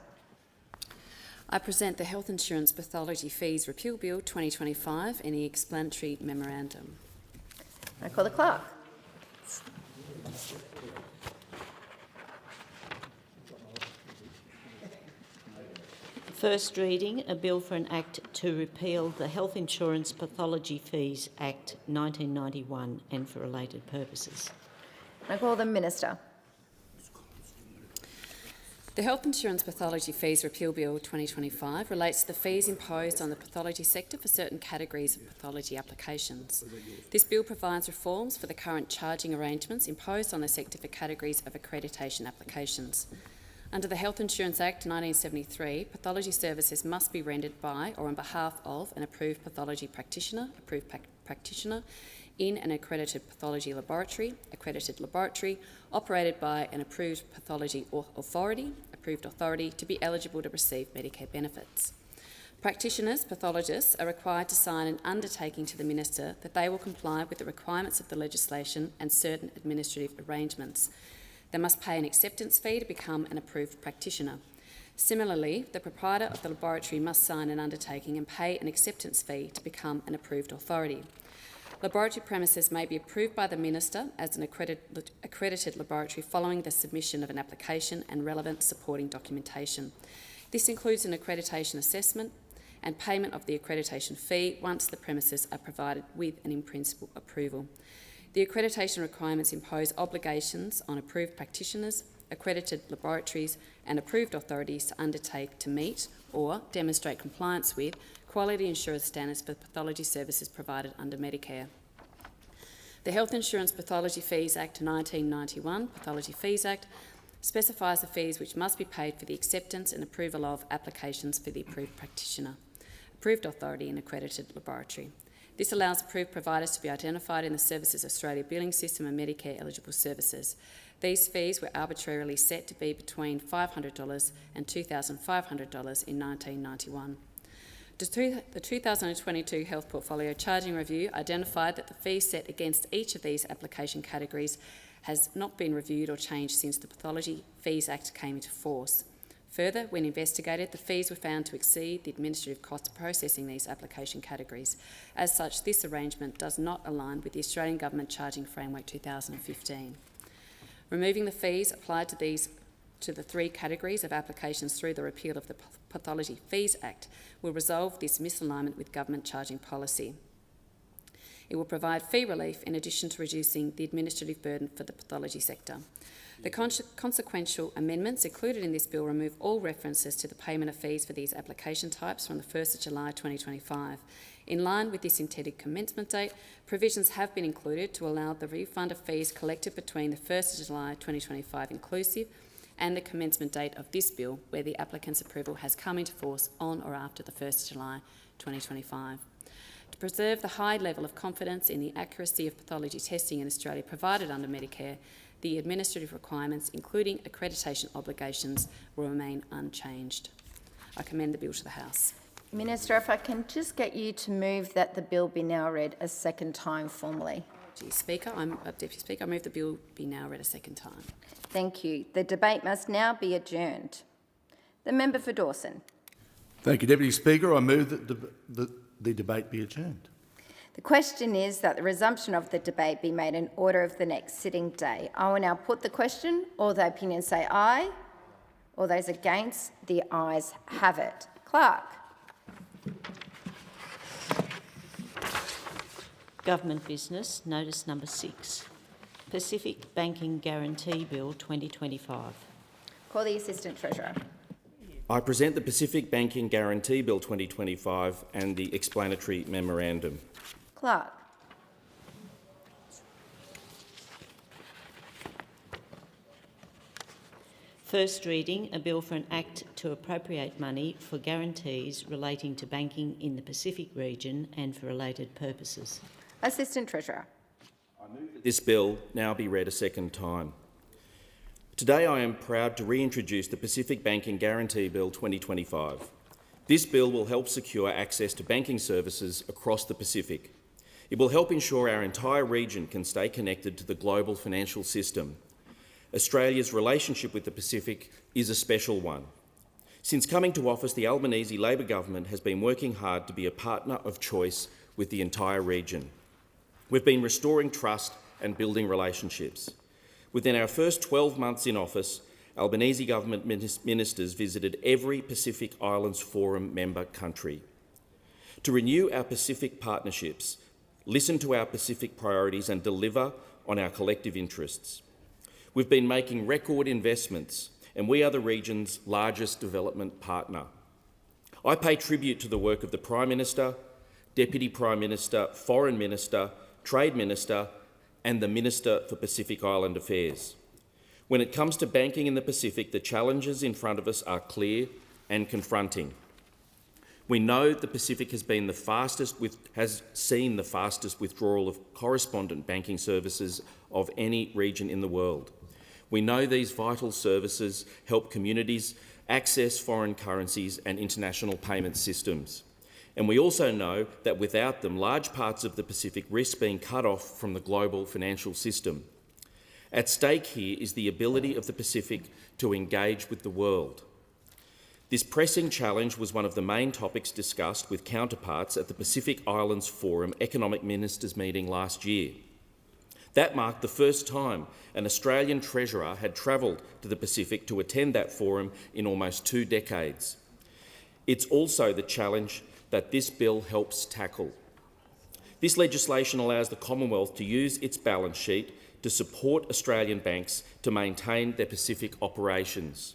I present the Health Insurance Pathology Fees Repeal Bill 2025 and the explanatory memorandum. I call the clerk. First reading, a bill for an act to repeal the Health Insurance Pathology Fees Act 1991 and for related purposes. I call the minister. The Health Insurance Pathology Fees Repeal Bill 2025 relates to the fees imposed on the pathology sector for certain categories of pathology applications. This bill provides reforms for the current charging arrangements imposed on the sector for categories of accreditation applications. Under the Health Insurance Act 1973, pathology services must be rendered by or on behalf of an approved pathology practitioner, in an accredited pathology laboratory, accredited laboratory, operated by an approved pathology approved authority to be eligible to receive Medicare benefits. Practitioners, pathologists, are required to sign an undertaking to the Minister that they will comply with the requirements of the legislation and certain administrative arrangements. They must pay an acceptance fee to become an approved practitioner. Similarly, the proprietor of the laboratory must sign an undertaking and pay an acceptance fee to become an approved authority. Laboratory premises may be approved by the Minister as an accredited laboratory following the submission of an application and relevant supporting documentation. This includes an accreditation assessment and payment of the accreditation fee once the premises are provided with an in-principle approval. The accreditation requirements impose obligations on approved practitioners, accredited laboratories and approved authorities to undertake to meet or demonstrate compliance with quality insurance standards for pathology services provided under Medicare. The Health Insurance Pathology Fees Act 1991, Pathology Fees Act, specifies the fees which must be paid for the acceptance and approval of applications for the approved practitioner, approved authority and accredited laboratory. This allows approved providers to be identified in the Services Australia billing system and Medicare eligible services. These fees were arbitrarily set to be between $500 and $2,500 in 1991. The 2022 Health Portfolio Charging Review identified that the fees set against each of these application categories has not been reviewed or changed since the Pathology Fees Act came into force. Further, when investigated, the fees were found to exceed the administrative cost of processing these application categories. As such, this arrangement does not align with the Australian Government Charging Framework 2015. Removing the fees applied to the three categories of applications through the repeal of the Pathology Fees Act will resolve this misalignment with government charging policy. It will provide fee relief in addition to reducing the administrative burden for the pathology sector. The consequential amendments included in this bill remove all references to the payment of fees for these application types from the 1st of July 2025. In line with this intended commencement date, provisions have been included to allow the refund of fees collected between the 1st of July 2025 inclusive and the commencement date of this bill, where the applicant's approval has come into force on or after the 1st of July 2025. To preserve the high level of confidence in the accuracy of pathology testing in Australia provided under Medicare, the administrative requirements, including accreditation obligations, will remain unchanged. I commend the bill to the House. Minister, if I can just get you to move that the bill be now read a second time formally. Deputy Speaker, I move the bill be now read a second time. Thank you. The debate must now be adjourned. The member for Dawson. Thank you, Deputy Speaker. I move that the debate be adjourned. The question is that the resumption of the debate be made in order of the next sitting day. I will now put the question. All the opinions say aye. All those against, the ayes have it. Clerk. Government business, notice number 6. Pacific Banking Guarantee Bill 2025. Call the Assistant Treasurer. I present the Pacific Banking Guarantee Bill 2025 and the explanatory memorandum. Clerk. First reading, a bill for an act to appropriate money for guarantees relating to banking in the Pacific region and for related purposes. Assistant Treasurer. I move that this bill now be read a second time. Today I am proud to reintroduce the Pacific Banking Guarantee Bill 2025. This bill will help secure access to banking services across the Pacific. It will help ensure our entire region can stay connected to the global financial system. Australia's relationship with the Pacific is a special one. Since coming to office, the Albanese Labor government has been working hard to be a partner of choice with the entire region. We've been restoring trust and building relationships. Within our first 12 months in office, Albanese government ministers visited every Pacific Islands Forum member country. To renew our Pacific partnerships, listen to our Pacific priorities and deliver on our collective interests. We've been making record investments, and we are the region's largest development partner. I pay tribute to the work of the Prime Minister, Deputy Prime Minister, Foreign Minister, Trade Minister, and the Minister for Pacific Island Affairs. When it comes to banking in the Pacific, the challenges in front of us are clear and confronting. We know the Pacific has seen the fastest withdrawal of correspondent banking services of any region in the world. We know these vital services help communities access foreign currencies and international payment systems. And we also know that without them, large parts of the Pacific risk being cut off from the global financial system. At stake here is the ability of the Pacific to engage with the world. This pressing challenge was one of the main topics discussed with counterparts at the Pacific Islands Forum Economic Ministers meeting last year. That marked the first time an Australian Treasurer had travelled to the Pacific to attend that forum in almost 2 decades. It's also the challenge that this bill helps tackle. This legislation allows the Commonwealth to use its balance sheet to support Australian banks to maintain their Pacific operations.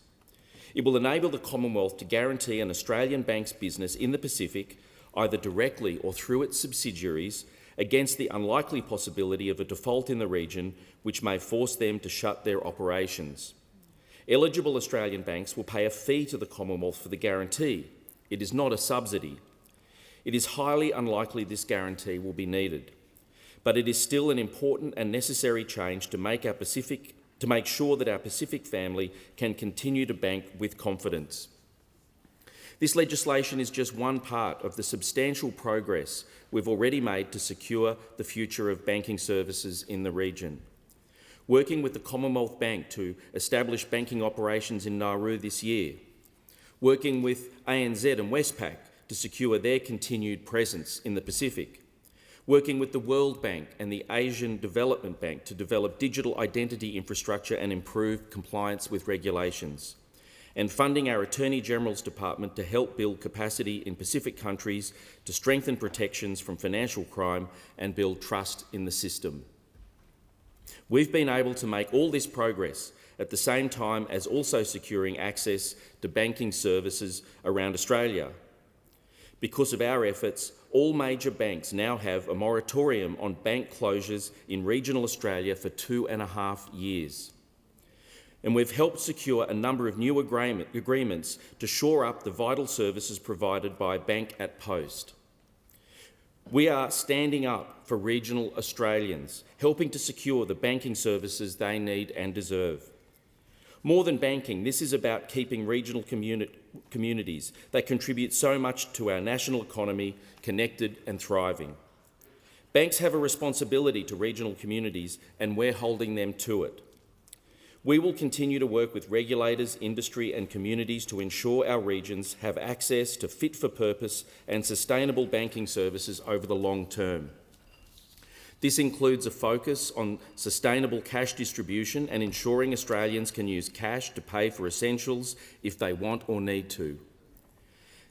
It will enable the Commonwealth to guarantee an Australian bank's business in the Pacific, either directly or through its subsidiaries, against the unlikely possibility of a default in the region which may force them to shut their operations. Eligible Australian banks will pay a fee to the Commonwealth for the guarantee. It is not a subsidy. It is highly unlikely this guarantee will be needed, but it is still an important and necessary change to make sure that our Pacific family can continue to bank with confidence. This legislation is just one part of the substantial progress we've already made to secure the future of banking services in the region. Working with the Commonwealth Bank to establish banking operations in Nauru this year. Working with ANZ and Westpac to secure their continued presence in the Pacific. Working with the World Bank and the Asian Development Bank to develop digital identity infrastructure and improve compliance with regulations. and funding our Attorney General's Department to help build capacity in Pacific countries to strengthen protections from financial crime and build trust in the system. We've been able to make all this progress at the same time as also securing access to banking services around Australia. Because of our efforts, all major banks now have a moratorium on bank closures in regional Australia for 2.5 years. And we've helped secure a number of new agreements to shore up the vital services provided by Bank at Post. We are standing up for regional Australians, helping to secure the banking services they need and deserve. More than banking, this is about keeping regional communities that contribute so much to our national economy connected and thriving. Banks have a responsibility to regional communities, and we're holding them to it. We will continue to work with regulators, industry and communities to ensure our regions have access to fit-for-purpose and sustainable banking services over the long term. This includes a focus on sustainable cash distribution and ensuring Australians can use cash to pay for essentials if they want or need to.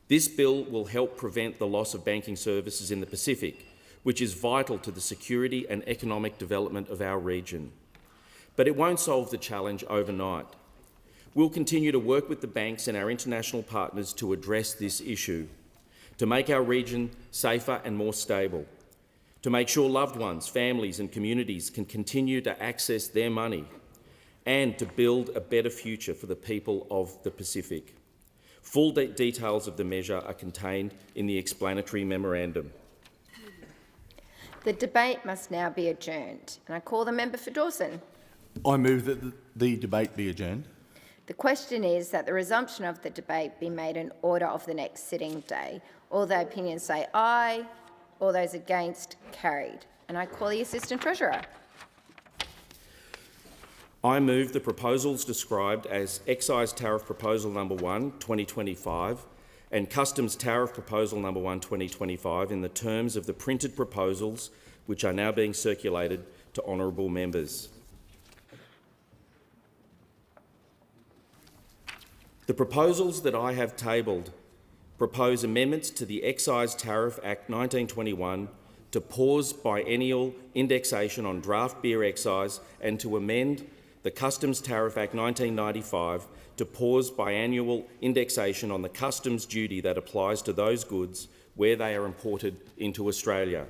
This bill will help prevent the loss of banking services in the Pacific, which is vital to the security and economic development of our region. But it won't solve the challenge overnight. We'll continue to work with the banks and our international partners to address this issue, to make our region safer and more stable, to make sure loved ones, families and communities can continue to access their money, and to build a better future for the people of the Pacific. Full details of the measure are contained in the explanatory memorandum. The debate must now be adjourned, and I call the member for Dawson. I move that the debate be adjourned. The question is that the resumption of the debate be made in order of the next sitting day. All the opinions say aye. All those against, carried. And I call the Assistant Treasurer. I move the proposals described as Excise Tariff Proposal Number 1, 2025 and Customs Tariff Proposal Number 1, 2025 in the terms of the printed proposals which are now being circulated to honourable members. The proposals that I have tabled propose amendments to the Excise Tariff Act 1921 to pause biennial indexation on draft beer excise and to amend the Customs Tariff Act 1995 to pause biannual indexation on the customs duty that applies to those goods where they are imported into Australia.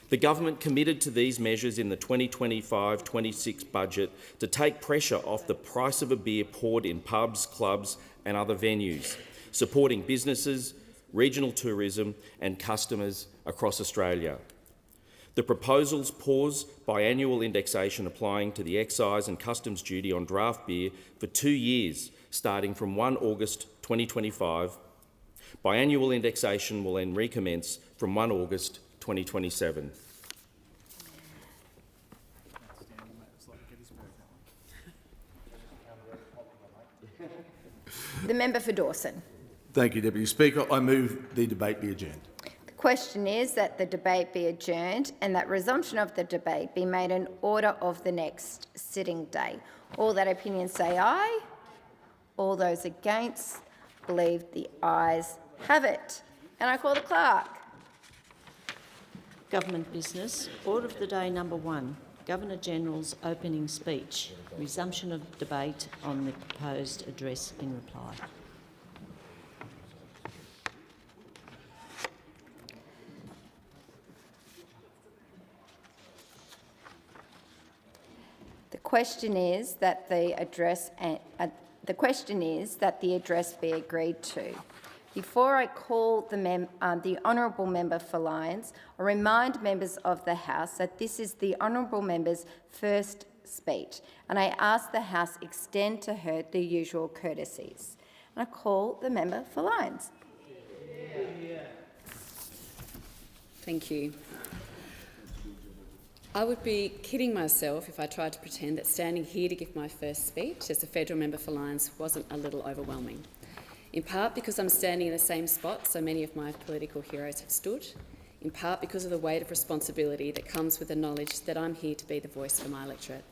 The government committed to these measures in the 2025-26 budget to take pressure off the price of a beer poured in pubs, clubs and other venues, supporting businesses, regional tourism and customers across Australia. The proposals pause biannual indexation applying to the excise and customs duty on draft beer for 2 years, starting from 1 August 2025. Biannual indexation will then recommence from 1 August 2027. The member for Dawson. Thank you, Deputy Speaker. I move the debate be adjourned. The question is that the debate be adjourned and that resumption of the debate be made in order of the next sitting day. All that opinion say aye. All those against believe the ayes have it. And I call the clerk. Government business. Order of the day number 1. Governor-General's opening speech. Resumption of debate on the proposed address in reply. The question is that the address be agreed to. Before I call the honourable member for Lyons, I remind members of the House that this is the honourable member's first speech, and I ask the House extend to her the usual courtesies. And I call the member for Lyons. Thank you. I would be kidding myself if I tried to pretend that standing here to give my first speech as a federal member for Lyons wasn't a little overwhelming. In part because I'm standing in the same spot so many of my political heroes have stood, in part because of the weight of responsibility that comes with the knowledge that I'm here to be the voice for my electorate.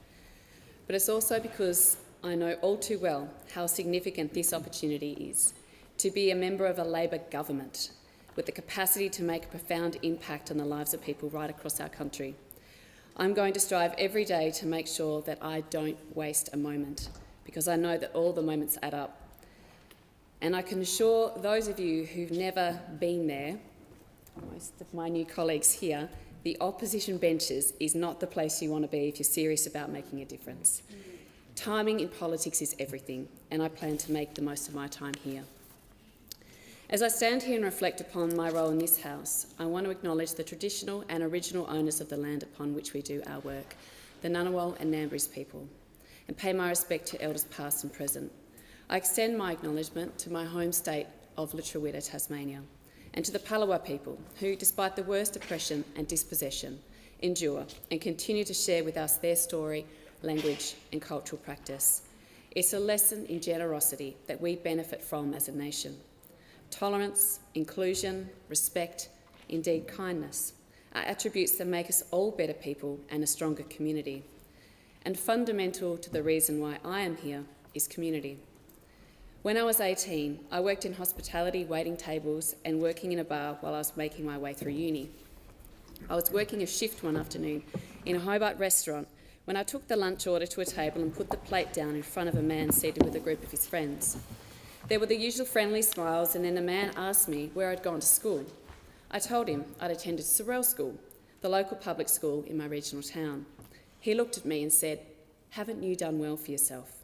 But it's also because I know all too well how significant this opportunity is, to be a member of a Labor government with the capacity to make a profound impact on the lives of people right across our country. I'm going to strive every day to make sure that I don't waste a moment, because I know that all the moments add up. And I can assure those of you who've never been there, most of my new colleagues here, the opposition benches is not the place you want to be if you're serious about making a difference. Timing in politics is everything, and I plan to make the most of my time here. As I stand here and reflect upon my role in this House, I want to acknowledge the traditional and original owners of the land upon which we do our work, the Ngunnawal and Ngambri people, and pay my respect to elders past and present. I extend my acknowledgement to my home state of Lutruwita, Tasmania, and to the Palawa people who, despite the worst oppression and dispossession, endure and continue to share with us their story, language and cultural practice. It's a lesson in generosity that we benefit from as a nation. Tolerance, inclusion, respect, indeed kindness, are attributes that make us all better people and a stronger community. And fundamental to the reason why I am here is community. When I was 18, I worked in hospitality, waiting tables and working in a bar while I was making my way through uni. I was working a shift one afternoon in a Hobart restaurant when I took the lunch order to a table and put the plate down in front of a man seated with a group of his friends. There were the usual friendly smiles, and then the man asked me where I'd gone to school. I told him I'd attended Sorrel School, the local public school in my regional town. He looked at me and said, "Haven't you done well for yourself?"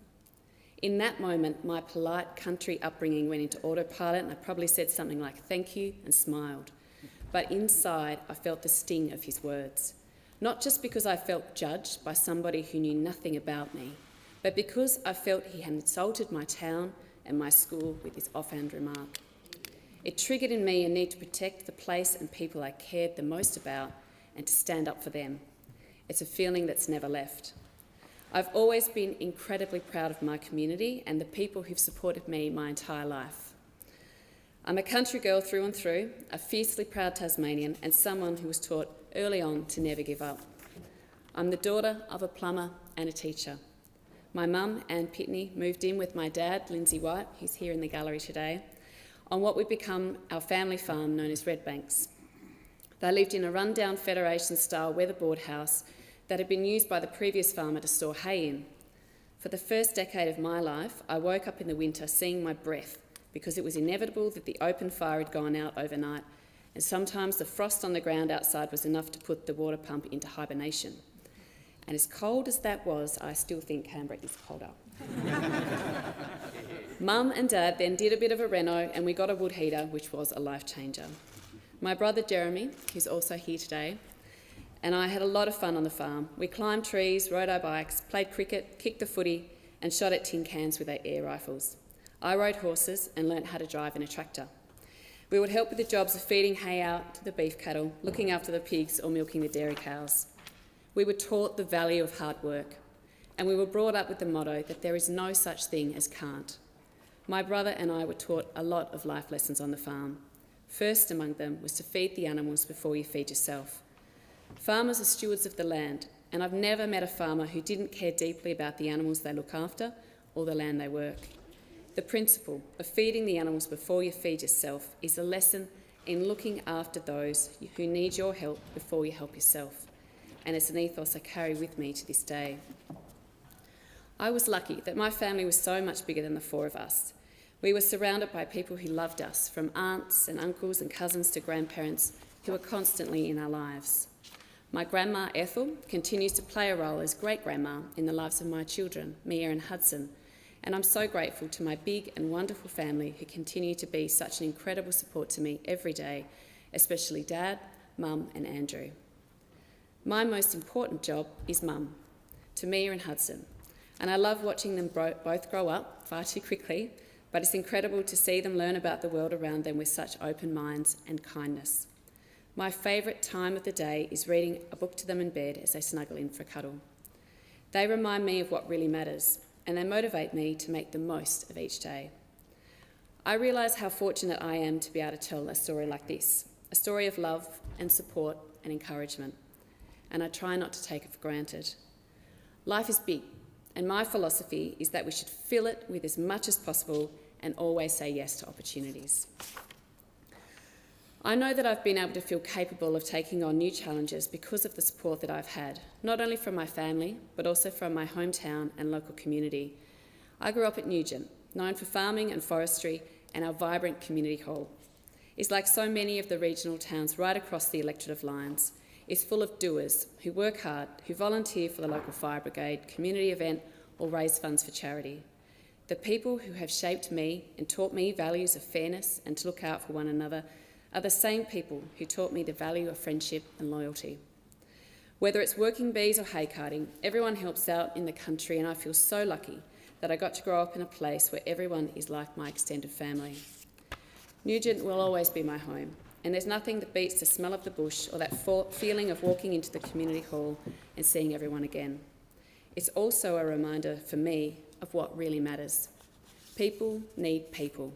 In that moment, my polite country upbringing went into autopilot, and I probably said something like "thank you" and smiled. But inside, I felt the sting of his words. Not just because I felt judged by somebody who knew nothing about me, but because I felt he had insulted my town and my school with his offhand remark. It triggered in me a need to protect the place and people I cared the most about and to stand up for them. It's a feeling that's never left. I've always been incredibly proud of my community and the people who've supported me my entire life. I'm a country girl through and through, a fiercely proud Tasmanian and someone who was taught early on to never give up. I'm the daughter of a plumber and a teacher. My mum, Anne Pitney, moved in with my dad, Lindsay White, who's here in the gallery today, on what would become our family farm known as Redbanks. They lived in a rundown Federation-style weatherboard house that had been used by the previous farmer to store hay in. For the first decade of my life, I woke up in the winter seeing my breath because it was inevitable that the open fire had gone out overnight, and sometimes the frost on the ground outside was enough to put the water pump into hibernation. And as cold as that was, I still think Canberra is colder. Mum and Dad then did a bit of a reno and we got a wood heater, which was a life changer. My brother Jeremy, who's also here today, and I had a lot of fun on the farm. We climbed trees, rode our bikes, played cricket, kicked the footy and shot at tin cans with our air rifles. I rode horses and learnt how to drive in a tractor. We would help with the jobs of feeding hay out to the beef cattle, looking after the pigs or milking the dairy cows. We were taught the value of hard work, and we were brought up with the motto that there is no such thing as can't. My brother and I were taught a lot of life lessons on the farm. First among them was to feed the animals before you feed yourself. Farmers are stewards of the land, and I've never met a farmer who didn't care deeply about the animals they look after or the land they work. The principle of feeding the animals before you feed yourself is a lesson in looking after those who need your help before you help yourself. And it's an ethos I carry with me to this day. I was lucky that my family was so much bigger than the four of us. We were surrounded by people who loved us, from aunts and uncles and cousins to grandparents who were constantly in our lives. My grandma Ethel continues to play a role as great-grandma in the lives of my children, Mia and Hudson, and I'm so grateful to my big and wonderful family who continue to be such an incredible support to me every day, especially Dad, Mum and Andrew. My most important job is Mum, to Mia and Hudson, and I love watching them both grow up far too quickly, but it's incredible to see them learn about the world around them with such open minds and kindness. My favourite time of the day is reading a book to them in bed as they snuggle in for a cuddle. They remind me of what really matters, and they motivate me to make the most of each day. I realise how fortunate I am to be able to tell a story like this, a story of love and support and encouragement, and I try not to take it for granted. Life is big, and my philosophy is that we should fill it with as much as possible and always say yes to opportunities. I know that I've been able to feel capable of taking on new challenges because of the support that I've had, not only from my family, but also from my hometown and local community. I grew up at Nugent, known for farming and forestry and our vibrant community hall. It's like so many of the regional towns right across the electorate of Lyons. It's full of doers who work hard, who volunteer for the local fire brigade, community event, or raise funds for charity. The people who have shaped me and taught me values of fairness and to look out for one another are the same people who taught me the value of friendship and loyalty. Whether it's working bees or hay carting, everyone helps out in the country, and I feel so lucky that I got to grow up in a place where everyone is like my extended family. Nugent will always be my home, and there's nothing that beats the smell of the bush or that feeling of walking into the community hall and seeing everyone again. It's also a reminder for me of what really matters. People need people.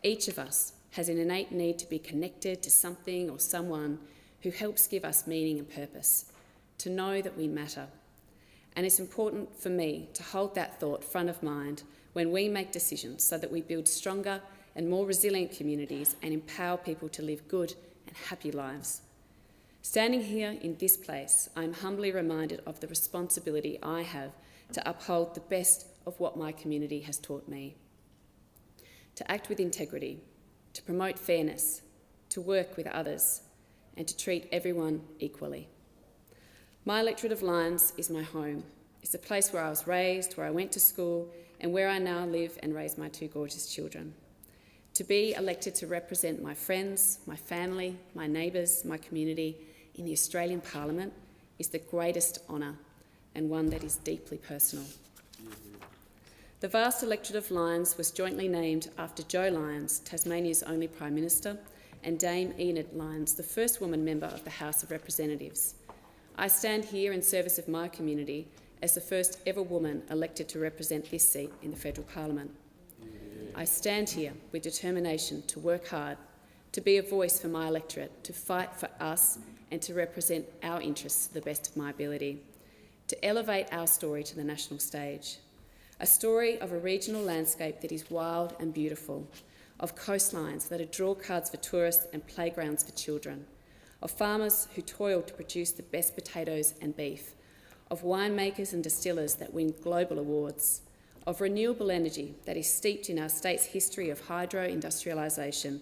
Each of us has an innate need to be connected to something or someone who helps give us meaning and purpose, to know that we matter. And it's important for me to hold that thought front of mind when we make decisions so that we build stronger and more resilient communities and empower people to live good and happy lives. Standing here in this place, I am humbly reminded of the responsibility I have to uphold the best of what my community has taught me. To act with integrity, to promote fairness, to work with others, and to treat everyone equally. My electorate of Lyons is my home. It's the place where I was raised, where I went to school, and where I now live and raise my two gorgeous children. To be elected to represent my friends, my family, my neighbours, my community in the Australian Parliament is the greatest honour, and one that is deeply personal. The vast electorate of Lyons was jointly named after Jo Lyons, Tasmania's only Prime Minister, and Dame Enid Lyons, the first woman member of the House of Representatives. I stand here in service of my community as the first ever woman elected to represent this seat in the Federal Parliament. I stand here with determination to work hard, to be a voice for my electorate, to fight for us and to represent our interests to the best of my ability, to elevate our story to the national stage. A story of a regional landscape that is wild and beautiful, of coastlines that are draw cards for tourists and playgrounds for children, of farmers who toil to produce the best potatoes and beef, of winemakers and distillers that win global awards, of renewable energy that is steeped in our state's history of hydro-industrialisation,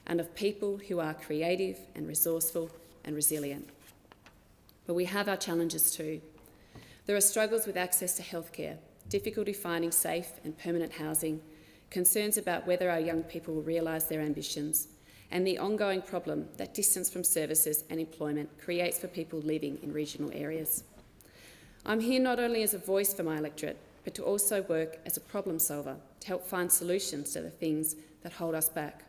and of people who are creative and resourceful and resilient. But we have our challenges too. There are struggles with access to healthcare, difficulty finding safe and permanent housing, concerns about whether our young people will realise their ambitions, and the ongoing problem that distance from services and employment creates for people living in regional areas. I'm here not only as a voice for my electorate, but to also work as a problem solver to help find solutions to the things that hold us back.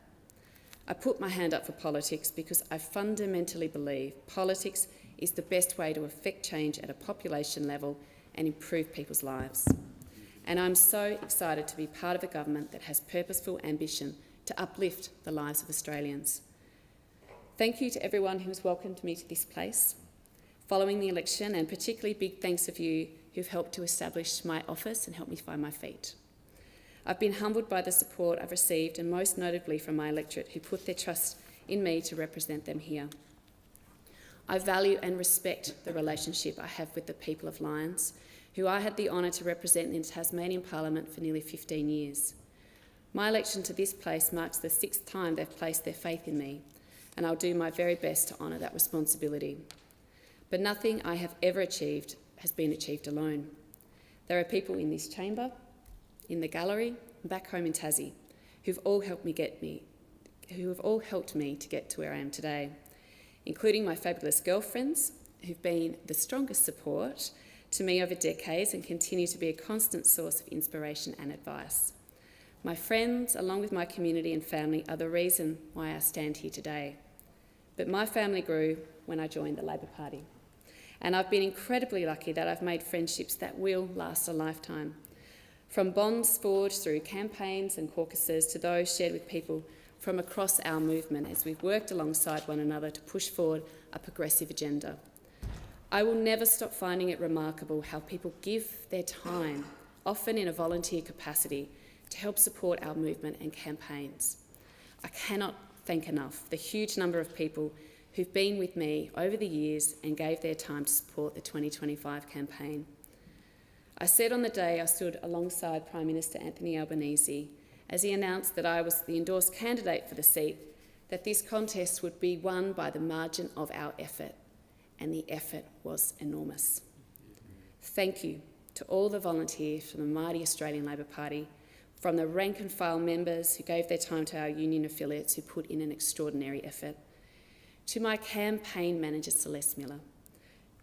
I put my hand up for politics because I fundamentally believe politics is the best way to affect change at a population level and improve people's lives. And I'm so excited to be part of a government that has purposeful ambition to uplift the lives of Australians. Thank you to everyone who has welcomed me to this place following the election, and particularly big thanks of you who've helped to establish my office and helped me find my feet. I've been humbled by the support I've received, and most notably from my electorate who put their trust in me to represent them here. I value and respect the relationship I have with the people of Lyons, who I had the honour to represent in the Tasmanian Parliament for nearly 15 years. My election to this place marks the 6th time they've placed their faith in me, and I'll do my very best to honour that responsibility. But nothing I have ever achieved has been achieved alone. There are people in this chamber, in the gallery, and back home in Tassie, who have all helped me to get to where I am today, including my fabulous girlfriends, who've been the strongest support to me over decades and continue to be a constant source of inspiration and advice. My friends, along with my community and family, are the reason why I stand here today. But my family grew when I joined the Labor Party, and I've been incredibly lucky that I've made friendships that will last a lifetime. From bonds forged through campaigns and caucuses to those shared with people from across our movement as we've worked alongside one another to push forward a progressive agenda. I will never stop finding it remarkable how people give their time, often in a volunteer capacity, to help support our movement and campaigns. I cannot thank enough the huge number of people who've been with me over the years and gave their time to support the 2025 campaign. I said on the day I stood alongside Prime Minister Anthony Albanese as he announced that I was the endorsed candidate for the seat, that this contest would be won by the margin of our effort, and the effort was enormous. Thank you to all the volunteers from the mighty Australian Labor Party, from the rank and file members who gave their time to our union affiliates who put in an extraordinary effort, to my campaign manager Celeste Miller,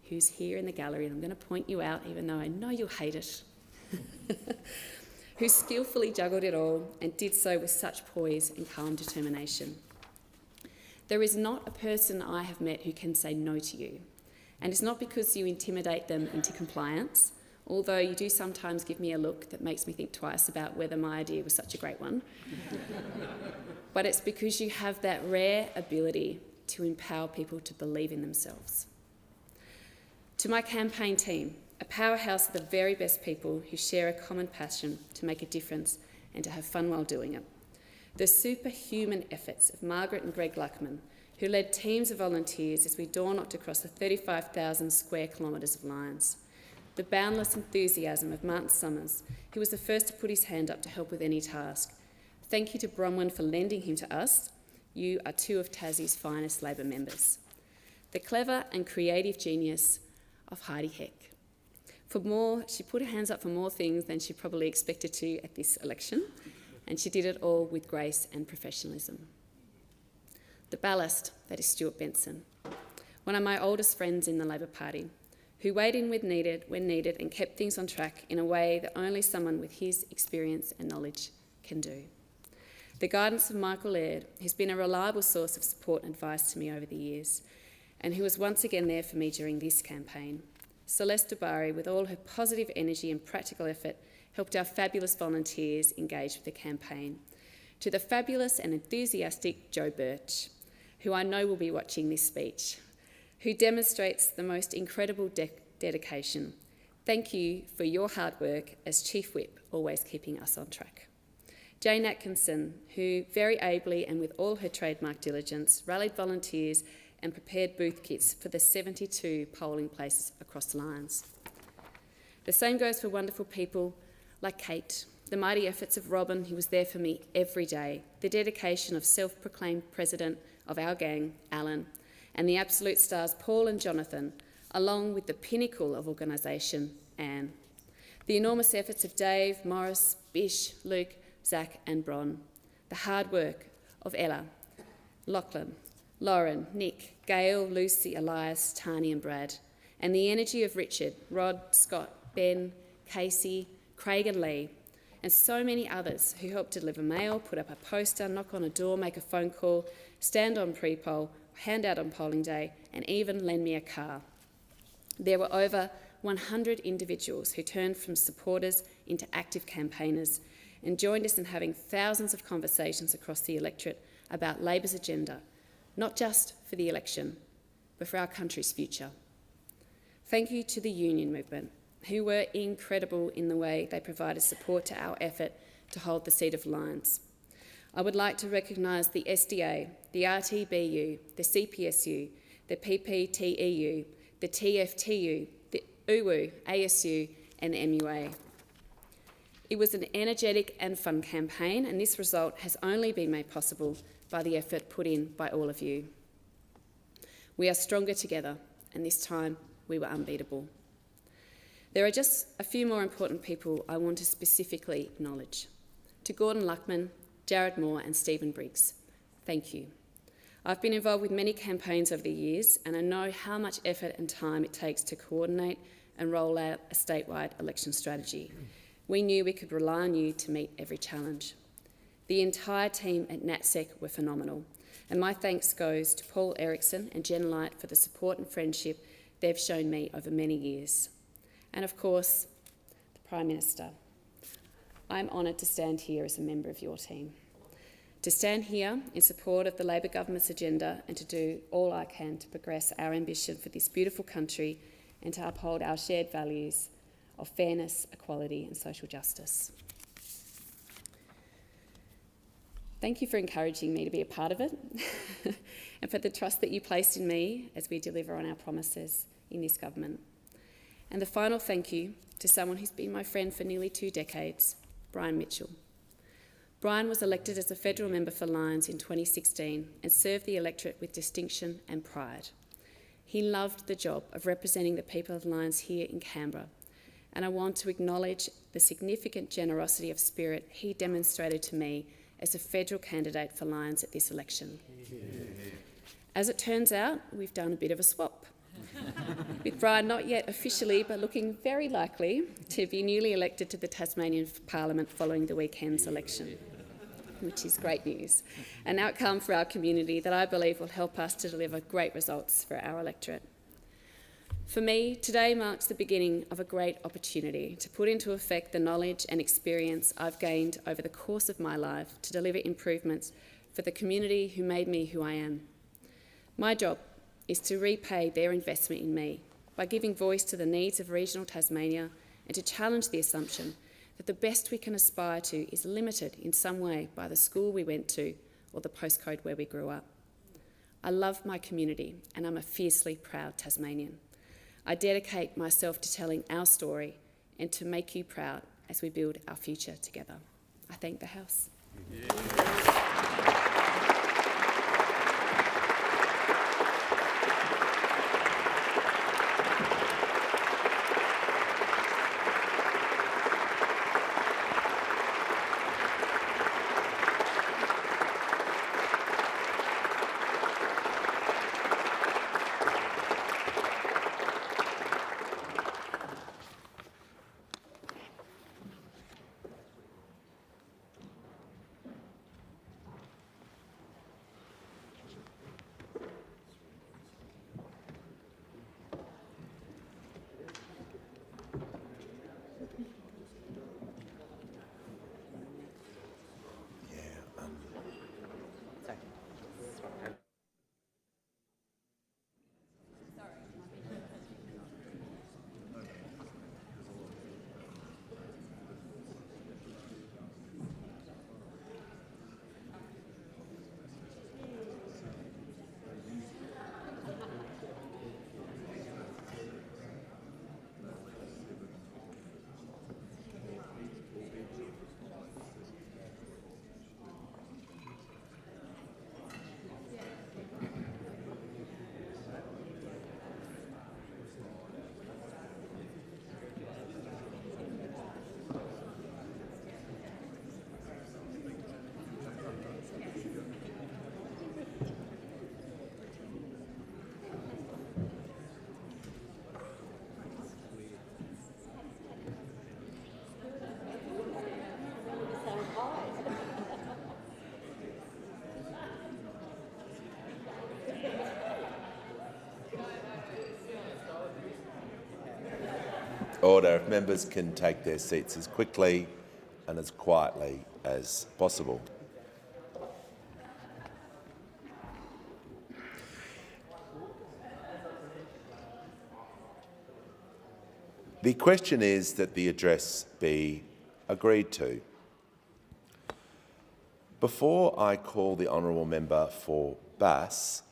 who's here in the gallery, and I'm going to point you out even though I know you'll hate it, who skillfully juggled it all and did so with such poise and calm determination. There is not a person I have met who can say no to you, and it's not because you intimidate them into compliance, although you do sometimes give me a look that makes me think twice about whether my idea was such a great one, but it's because you have that rare ability to empower people to believe in themselves. To my campaign team, a powerhouse of the very best people who share a common passion to make a difference and to have fun while doing it. The superhuman efforts of Margaret and Greg Luckman, who led teams of volunteers as we door-knocked across the 35,000 square kilometres of lines. The boundless enthusiasm of Martin Summers, who was the first to put his hand up to help with any task. Thank you to Bronwyn for lending him to us. You are two of Tassie's finest Labor members. The clever and creative genius of Heidi Heck. She put her hands up for more things than she probably expected to at this election, and she did it all with grace and professionalism. The ballast, that is Stuart Benson, one of my oldest friends in the Labor Party, who weighed in when needed and kept things on track in a way that only someone with his experience and knowledge can do. The guidance of Michael Laird has been a reliable source of support and advice to me over the years, and who was once again there for me during this campaign. Celeste Dubari, with all her positive energy and practical effort, helped our fabulous volunteers engage with the campaign. To the fabulous and enthusiastic Joe Birch, who I know will be watching this speech, who demonstrates the most incredible dedication. Thank you for your hard work as Chief Whip, always keeping us on track. Jane Atkinson, who very ably and with all her trademark diligence rallied volunteers and prepared booth kits for the 72 polling places across the lines. The same goes for wonderful people like Kate, the mighty efforts of Robin, who was there for me every day, the dedication of self-proclaimed president of our gang, Alan, and the absolute stars Paul and Jonathan, along with the pinnacle of organisation, Anne. The enormous efforts of Dave, Morris, Bish, Luke, Zach and Bron. The hard work of Ella, Lachlan, Lauren, Nick, Gail, Lucy, Elias, Tani and Brad. And the energy of Richard, Rod, Scott, Ben, Casey, Craig and Lee, and so many others who helped deliver mail, put up a poster, knock on a door, make a phone call, stand on pre-poll, hand out on polling day, and even lend me a car. There were over 100 individuals who turned from supporters into active campaigners and joined us in having thousands of conversations across the electorate about Labor's agenda, not just for the election, but for our country's future. Thank you to the union movement, who were incredible in the way they provided support to our effort to hold the seat of Lions. I would like to recognise the SDA, the RTBU, the CPSU, the PPTEU, the TFTU, the UWU, ASU and the MUA. It was an energetic and fun campaign, and this result has only been made possible by the effort put in by all of you. We are stronger together, and this time we were unbeatable. There are just a few more important people I want to specifically acknowledge. To Gordon Luckman, Jared Moore and Stephen Briggs, thank you. I've been involved with many campaigns over the years, and I know how much effort and time it takes to coordinate and roll out a statewide election strategy. We knew we could rely on you to meet every challenge. The entire team at NatSec were phenomenal, and my thanks goes to Paul Erickson and Jen Light for the support and friendship they've shown me over many years. And of course, the Prime Minister. I'm honoured to stand here as a member of your team, to stand here in support of the Labor government's agenda and to do all I can to progress our ambition for this beautiful country and to uphold our shared values of fairness, equality and social justice. Thank you for encouraging me to be a part of it and for the trust that you placed in me as we deliver on our promises in this government. And the final thank you to someone who's been my friend for nearly 2 decades, Brian Mitchell. Brian was elected as a federal member for Lyons in 2016 and served the electorate with distinction and pride. He loved the job of representing the people of Lyons here in Canberra, and I want to acknowledge the significant generosity of spirit he demonstrated to me as a federal candidate for Lyons at this election. As it turns out, we've done a bit of a swap, with Brian not yet officially but looking very likely to be newly elected to the Tasmanian Parliament following the weekend's election, which is great news, an outcome for our community that I believe will help us to deliver great results for our electorate. For me, today marks the beginning of a great opportunity to put into effect the knowledge and experience I've gained over the course of my life to deliver improvements for the community who made me who I am. My job is to repay their investment in me by giving voice to the needs of regional Tasmania and to challenge the assumption that the best we can aspire to is limited in some way by the school we went to or the postcode where we grew up. I love my community and I'm a fiercely proud Tasmanian. I dedicate myself to telling our story and to make you proud as we build our future together. I thank the House. Order. If members can take their seats as quickly and as quietly as possible. The question is that the address be agreed to. Before I call the honourable member for Bass,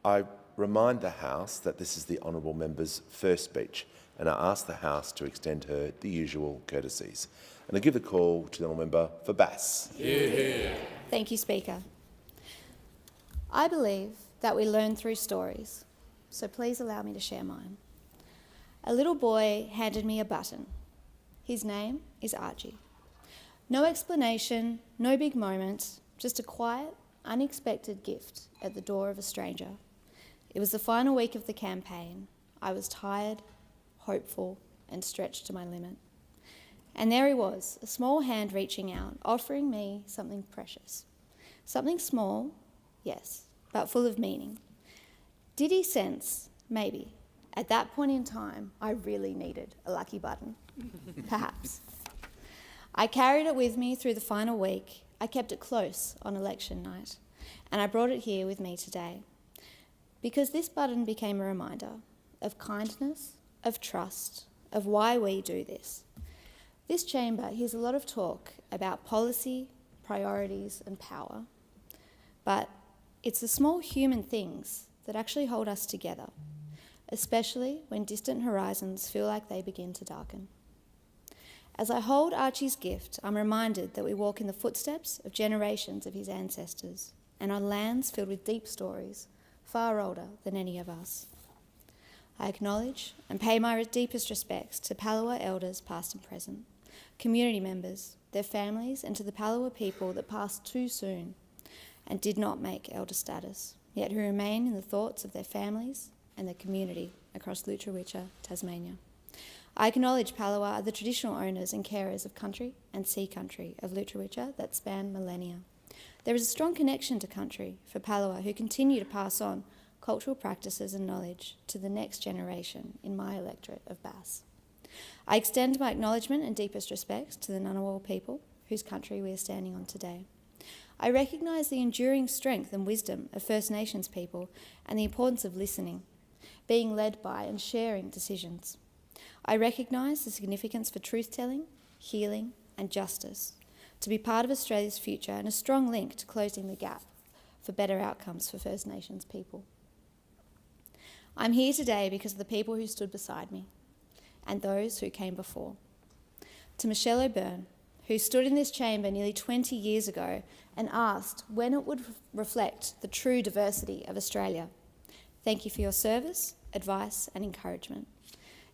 I remind the House that this is the honourable member's first speech, and I ask the House to extend her the usual courtesies. And I give the call to the honourable member for Bass. Thank you, Speaker. I believe that we learn through stories, so please allow me to share mine. A little boy handed me a button. His name is Archie. No explanation, no big moment, just a quiet, unexpected gift at the door of a stranger. It was the final week of the campaign. I was tired, hopeful, and stretched to my limit. And there he was, a small hand reaching out, offering me something precious. Something small, yes, but full of meaning. Did he sense, maybe, at that point in time, I really needed a lucky button? Perhaps. I carried it with me through the final week. I kept it close on election night, and I brought it here with me today. Because this button became a reminder of kindness, of trust, of why we do this. This chamber hears a lot of talk about policy, priorities and power, but it's the small human things that actually hold us together, especially when distant horizons feel like they begin to darken. As I hold Archie's gift, I'm reminded that we walk in the footsteps of generations of his ancestors and on lands filled with deep stories, far older than any of us. I acknowledge and pay my deepest respects to Palawa elders past and present, community members, their families and to the Palawa people that passed too soon and did not make elder status, yet who remain in the thoughts of their families and their community across Lutruwita, Tasmania. I acknowledge Palawa are the traditional owners and carers of country and sea country of Lutruwita that span millennia. There is a strong connection to country for Palawa who continue to pass on cultural practices and knowledge to the next generation in my electorate of Bass. I extend my acknowledgement and deepest respects to the Ngunnawal people whose country we are standing on today. I recognise the enduring strength and wisdom of First Nations people and the importance of listening, being led by and sharing decisions. I recognise the significance for truth-telling, healing and justice to be part of Australia's future and a strong link to closing the gap for better outcomes for First Nations people. I'm here today because of the people who stood beside me and those who came before. To Michelle O'Byrne, who stood in this chamber nearly 20 years ago and asked when it would reflect the true diversity of Australia. Thank you for your service, advice and encouragement.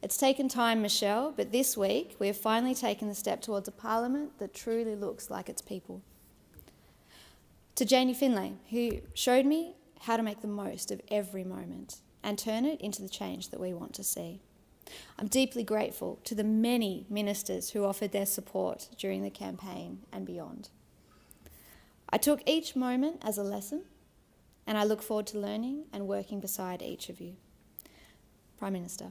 It's taken time, Michelle, but this week we have finally taken the step towards a parliament that truly looks like its people. To Janie Finlay, who showed me how to make the most of every moment and turn it into the change that we want to see. I'm deeply grateful to the many ministers who offered their support during the campaign and beyond. I took each moment as a lesson, and I look forward to learning and working beside each of you. Prime Minister,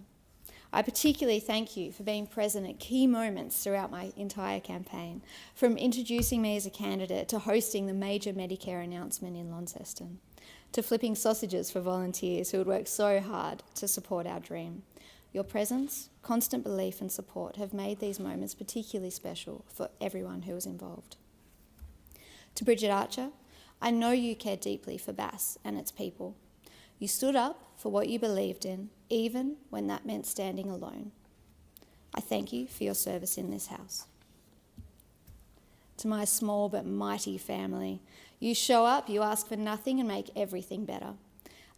I particularly thank you for being present at key moments throughout my entire campaign, from introducing me as a candidate to hosting the major Medicare announcement in Launceston, to flipping sausages for volunteers who would work so hard to support our dream. Your presence, constant belief and support have made these moments particularly special for everyone who was involved. To Bridget Archer, I know you care deeply for Bass and its people. You stood up for what you believed in, even when that meant standing alone. I thank you for your service in this House. To my small but mighty family, you show up, you ask for nothing and make everything better.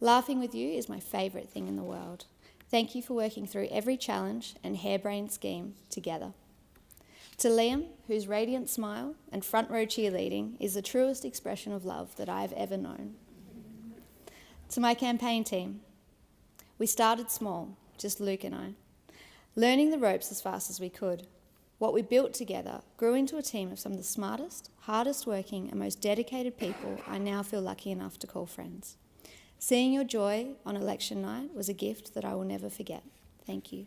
Laughing with you is my favourite thing in the world. Thank you for working through every challenge and harebrained scheme together. To Liam, whose radiant smile and front row cheerleading is the truest expression of love that I have ever known. To my campaign team, we started small, just Luke and I, learning the ropes as fast as we could. What we built together grew into a team of some of the smartest, hardest working and most dedicated people I now feel lucky enough to call friends. Seeing your joy on election night was a gift that I will never forget. Thank you.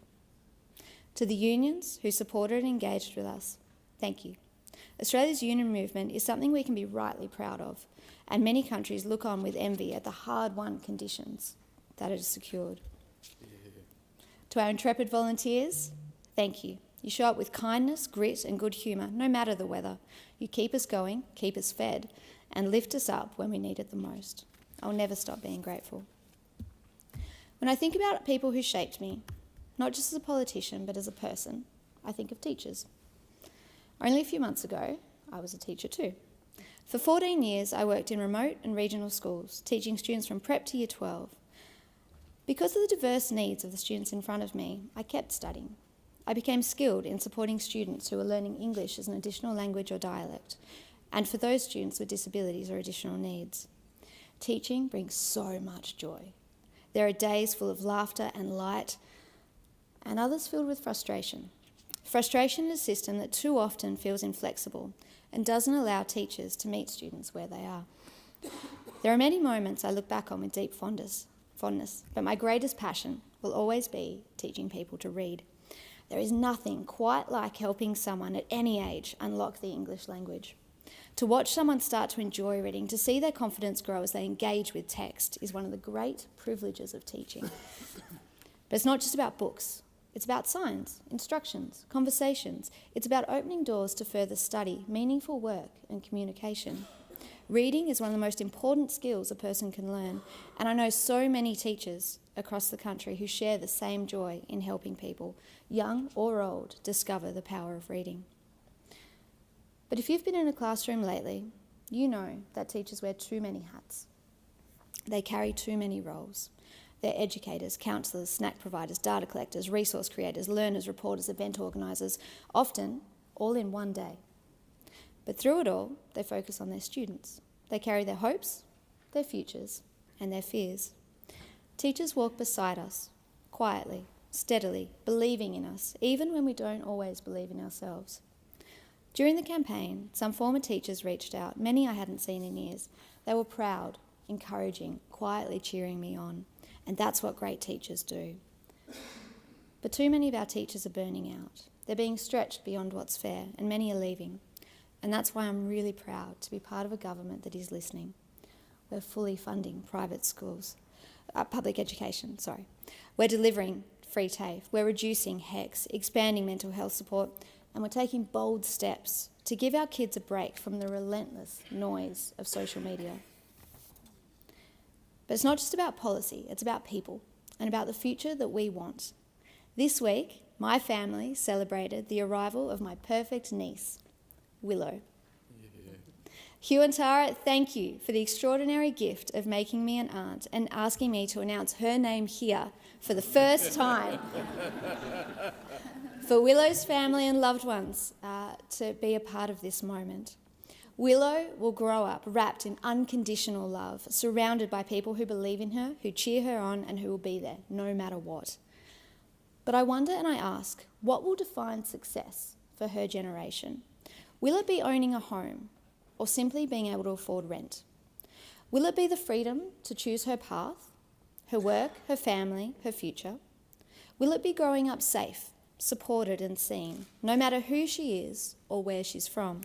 To the unions who supported and engaged with us, thank you. Australia's union movement is something we can be rightly proud of, and many countries look on with envy at the hard-won conditions that it has secured. To our intrepid volunteers, thank you. You show up with kindness, grit and good humour, no matter the weather. You keep us going, keep us fed, and lift us up when we need it the most. I'll never stop being grateful. When I think about people who shaped me, not just as a politician, but as a person, I think of teachers. Only a few months ago, I was a teacher too. For 14 years, I worked in remote and regional schools, teaching students from prep to year 12. Because of the diverse needs of the students in front of me, I kept studying. I became skilled in supporting students who were learning English as an additional language or dialect, and for those students with disabilities or additional needs. Teaching brings so much joy. There are days full of laughter and light, and others filled with frustration. Frustration is a system that too often feels inflexible and doesn't allow teachers to meet students where they are. There are many moments I look back on with deep fondness, but my greatest passion will always be teaching people to read. There is nothing quite like helping someone at any age unlock the English language. To watch someone start to enjoy reading, to see their confidence grow as they engage with text is one of the great privileges of teaching. But it's not just about books. It's about signs, instructions, conversations. It's about opening doors to further study, meaningful work and communication. Reading is one of the most important skills a person can learn, and I know so many teachers across the country who share the same joy in helping people, young or old, discover the power of reading. But if you've been in a classroom lately, you know that teachers wear too many hats. They carry too many roles. They're educators, counsellors, snack providers, data collectors, resource creators, learners, reporters, event organisers, often all in one day. But through it all, they focus on their students. They carry their hopes, their futures, and their fears. Teachers walk beside us, quietly, steadily, believing in us, even when we don't always believe in ourselves. During the campaign, some former teachers reached out, many I hadn't seen in years. They were proud, encouraging, quietly cheering me on, and that's what great teachers do. But too many of our teachers are burning out. They're being stretched beyond what's fair, and many are leaving. And that's why I'm really proud to be part of a government that is listening. We're fully funding private schools, public education, sorry. We're delivering free TAFE, we're reducing HECS, expanding mental health support, and we're taking bold steps to give our kids a break from the relentless noise of social media. But it's not just about policy, it's about people and about the future that we want. This week, my family celebrated the arrival of my perfect niece, Willow. Hugh and Tara, thank you for the extraordinary gift of making me an aunt and asking me to announce her name here for the first time. For Willow's family and loved ones to be a part of this moment. Willow will grow up wrapped in unconditional love, surrounded by people who believe in her, who cheer her on, and who will be there no matter what. But I wonder and I ask, what will define success for her generation? Will it be owning a home or simply being able to afford rent? Will it be the freedom to choose her path, her work, her family, her future? Will it be growing up safe, supported and seen, no matter who she is or where she's from?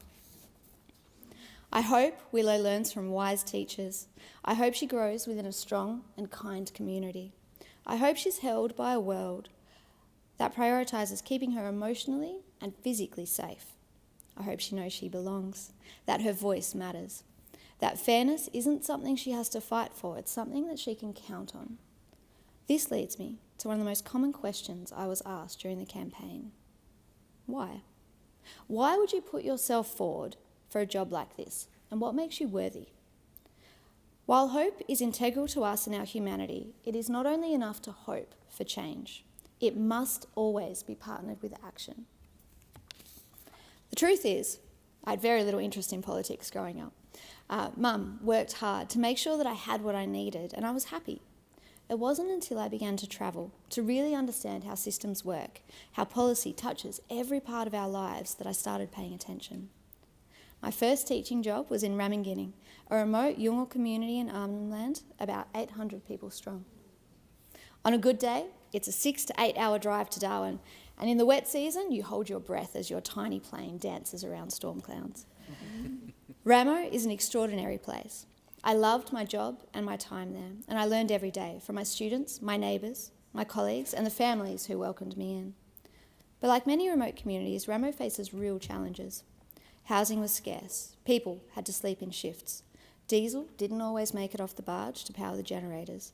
I hope Willow learns from wise teachers. I hope she grows within a strong and kind community. I hope she's held by a world that prioritises keeping her emotionally and physically safe. I hope she knows she belongs, that her voice matters, that fairness isn't something she has to fight for, it's something that she can count on. This leads me to one of the most common questions I was asked during the campaign. Why? Why would you put yourself forward for a job like this, and what makes you worthy? While hope is integral to us and our humanity, it is not only enough to hope for change, it must always be partnered with action. The truth is, I had very little interest in politics growing up. Mum worked hard to make sure that I had what I needed, and I was happy. It wasn't until I began to travel, to really understand how systems work, how policy touches every part of our lives, that I started paying attention. My first teaching job was in Ramingining, a remote Yolngu community in Arnhem, about 800 people strong. On a good day, it's a 6 to 8 hour drive to Darwin, and in the wet season, you hold your breath as your tiny plane dances around storm clouds. Ramo is an extraordinary place. I loved my job and my time there, and I learned every day from my students, my neighbours, my colleagues, and the families who welcomed me in. But like many remote communities, Ramo faces real challenges. Housing was scarce. People had to sleep in shifts. Diesel didn't always make it off the barge to power the generators.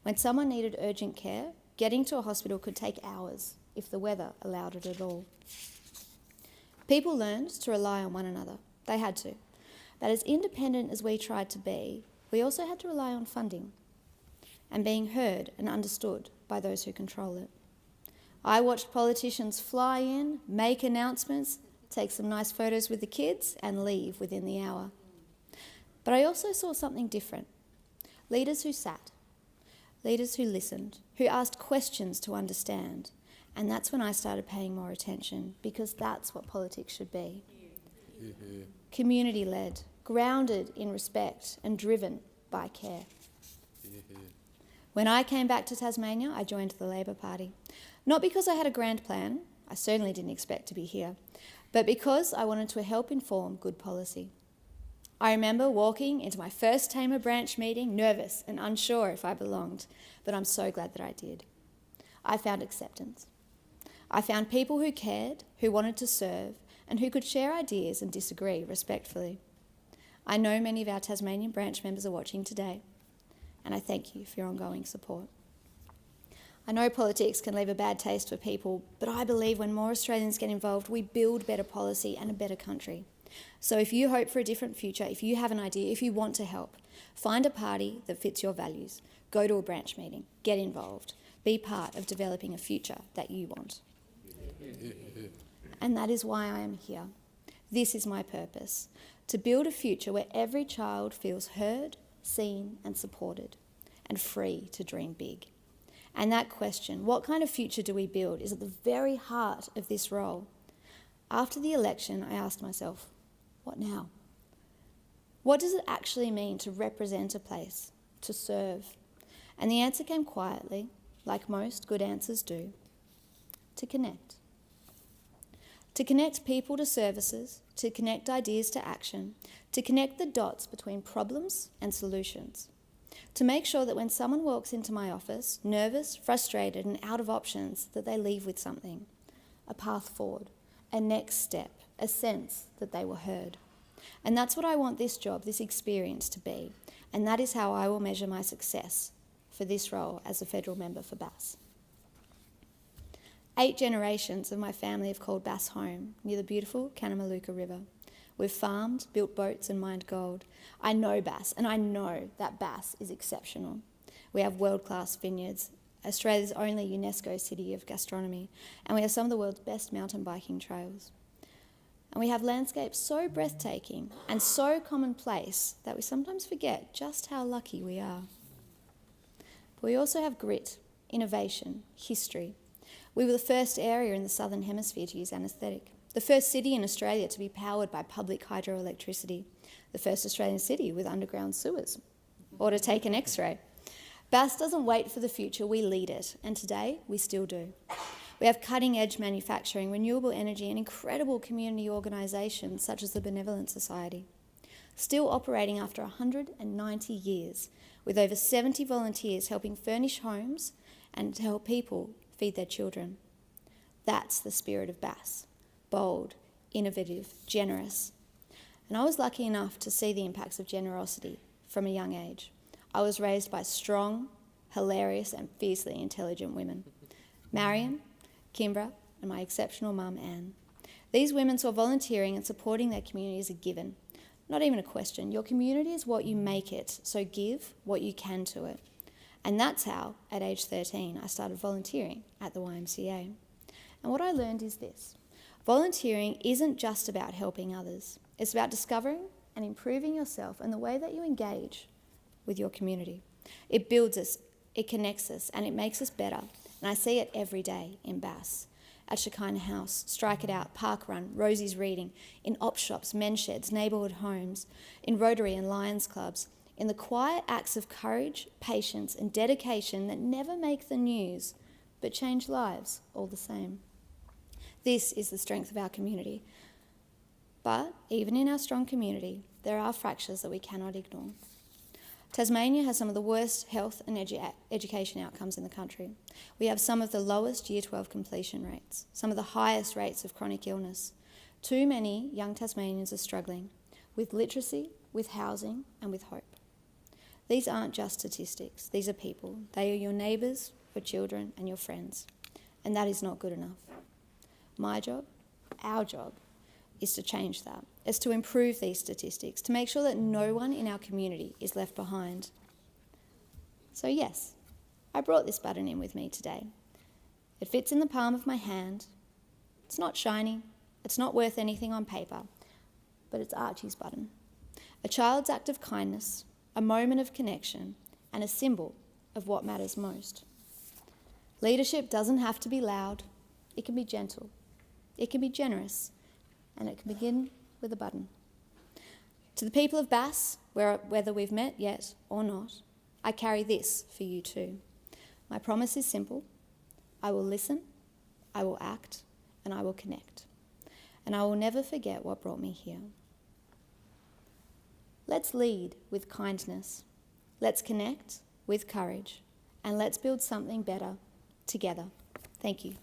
When someone needed urgent care, getting to a hospital could take hours if the weather allowed it at all. People learned to rely on one another. They had to. But as independent as we tried to be, we also had to rely on funding and being heard and understood by those who control it. I watched politicians fly in, make announcements, take some nice photos with the kids and leave within the hour. But I also saw something different. Leaders who sat, leaders who listened, who asked questions to understand. And that's when I started paying more attention, because that's what politics should be. Community-led, grounded in respect and driven by care. When I came back to Tasmania, I joined the Labor Party. Not because I had a grand plan, I certainly didn't expect to be here, but because I wanted to help inform good policy. I remember walking into my first Tamer branch meeting, nervous and unsure if I belonged, but I'm so glad that I did. I found acceptance. I found people who cared, who wanted to serve, and who could share ideas and disagree respectfully. I know many of our Tasmanian branch members are watching today, and I thank you for your ongoing support. I know politics can leave a bad taste for people, but I believe when more Australians get involved, we build better policy and a better country. So if you hope for a different future, if you have an idea, if you want to help, find a party that fits your values. Go to a branch meeting, get involved, be part of developing a future that you want. And that is why I am here. This is my purpose, to build a future where every child feels heard, seen and supported, and free to dream big. And that question, what kind of future do we build, is at the very heart of this role. After the election, I asked myself, what now? What does it actually mean to represent a place, to serve? And the answer came quietly, like most good answers do, to connect. To connect people to services, to connect ideas to action, to connect the dots between problems and solutions. To make sure that when someone walks into my office, nervous, frustrated and out of options, that they leave with something, a path forward, a next step, a sense that they were heard. And that's what I want this job, this experience to be, and that is how I will measure my success for this role as a federal member for Bass. 8 generations of my family have called Bass home, near the beautiful Kanamaluka River. We've farmed, built boats and mined gold. I know Bass, and I know that Bass is exceptional. We have world-class vineyards, Australia's only UNESCO city of gastronomy, and we have some of the world's best mountain biking trails. And we have landscapes so breathtaking and so commonplace that we sometimes forget just how lucky we are. But we also have grit, innovation, history. We were the first area in the Southern Hemisphere to use anaesthetic, the first city in Australia to be powered by public hydroelectricity, the first Australian city with underground sewers, or to take an X-ray. Bass doesn't wait for the future, we lead it, and today we still do. We have cutting-edge manufacturing, renewable energy and incredible community organisations such as the Benevolent Society, still operating after 190 years, with over 70 volunteers helping furnish homes and to help people feed their children. That's the spirit of Bass. Bold, innovative, generous. And I was lucky enough to see the impacts of generosity from a young age. I was raised by strong, hilarious and fiercely intelligent women. Marion, Kimbra and my exceptional mum, Anne. These women saw volunteering and supporting their community as a given, not even a question. Your community is what you make it, so give what you can to it. And that's how, at age 13, I started volunteering at the YMCA. And what I learned is this. Volunteering isn't just about helping others. It's about discovering and improving yourself and the way that you engage with your community. It builds us, it connects us, and it makes us better. And I see it every day in Bass. At Shekinah House, Strike It Out, Park Run, Rosie's Reading, in op shops, men's sheds, neighbourhood homes, in Rotary and Lions clubs, in the quiet acts of courage, patience and dedication that never make the news, but change lives all the same. This is the strength of our community. But even in our strong community, there are fractures that we cannot ignore. Tasmania has some of the worst health and education outcomes in the country. We have some of the lowest Year 12 completion rates, some of the highest rates of chronic illness. Too many young Tasmanians are struggling with literacy, with housing and with hope. These aren't just statistics, these are people. They are your neighbours, your children and your friends. And that is not good enough. My job, our job, is to change that, is to improve these statistics, to make sure that no one in our community is left behind. So yes, I brought this button in with me today. It fits in the palm of my hand. It's not shiny, it's not worth anything on paper, but it's Archie's button. A child's act of kindness, a moment of connection, and a symbol of what matters most. Leadership doesn't have to be loud, it can be gentle. It can be generous, and it can begin with a button. To the people of Bass, whether we've met yet or not, I carry this for you too. My promise is simple. I will listen, I will act, and I will connect. And I will never forget what brought me here. Let's lead with kindness. Let's connect with courage. And let's build something better together. Thank you.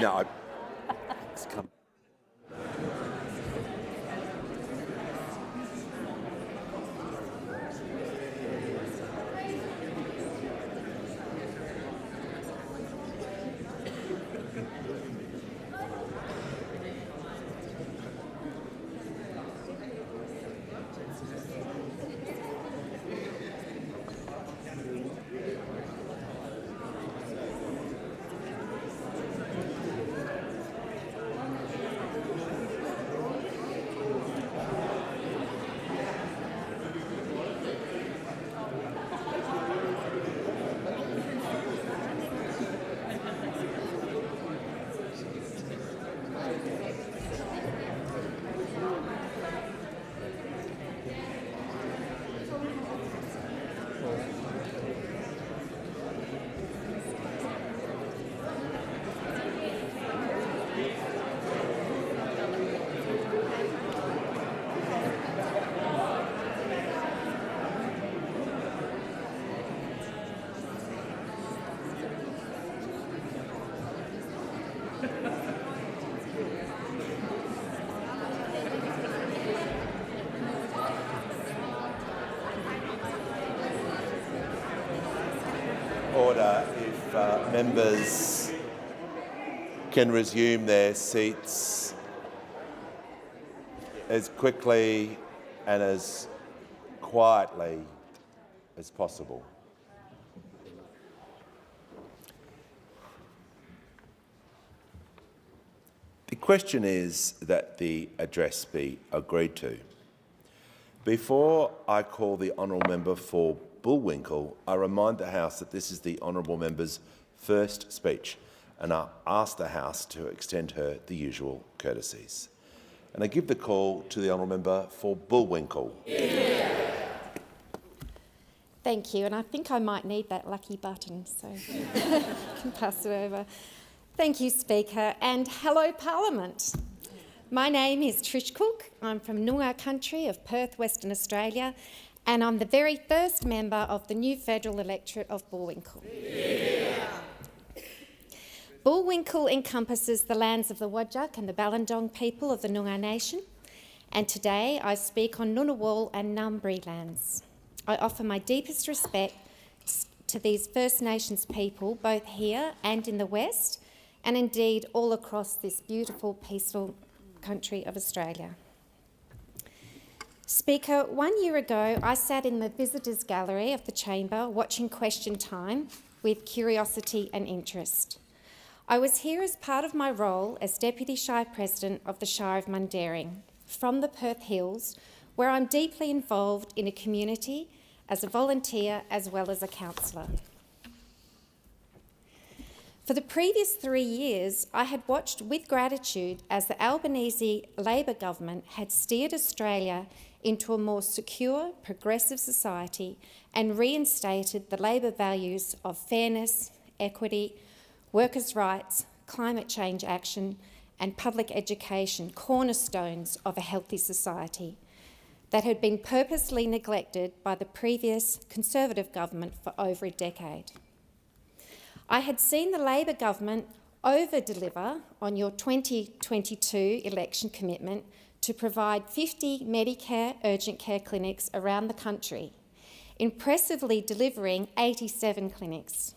No, it's come. Order. If members can resume their seats as quickly and as quietly as possible. The question is that the address be agreed to. Before I call the honourable member for Bullwinkle, I remind the House that this is the honourable member's first speech, and I ask the House to extend her the usual courtesies. And I give the call to the honourable member for Bullwinkle. Yeah. Thank you, and I think I might need that lucky button, so I can pass it over. Thank you, Speaker, and hello, Parliament. My name is Trish Cook. I'm from Noongar country of Perth, Western Australia, and I'm the very first member of the new federal electorate of Bullwinkle. Yeah. Bullwinkle encompasses the lands of the Wadjuk and the Balindong people of the Noongar Nation, and today I speak on Ngunnawal and Ngambri lands. I offer my deepest respect to these First Nations people, both here and in the West, and indeed all across this beautiful, peaceful country of Australia. Speaker, 1 year ago I sat in the visitors' gallery of the chamber watching Question Time with curiosity and interest. I was here as part of my role as Deputy Shire President of the Shire of Mundaring, from the Perth Hills, where I'm deeply involved in a community as a volunteer as well as a councillor. For the previous 3 years, I had watched with gratitude as the Albanese Labor government had steered Australia into a more secure, progressive society and reinstated the Labor values of fairness, equity, workers' rights, climate change action and public education, cornerstones of a healthy society that had been purposely neglected by the previous Conservative government for over a decade. I had seen the Labor government over-deliver on your 2022 election commitment to provide 50 Medicare urgent care clinics around the country, impressively delivering 87 clinics.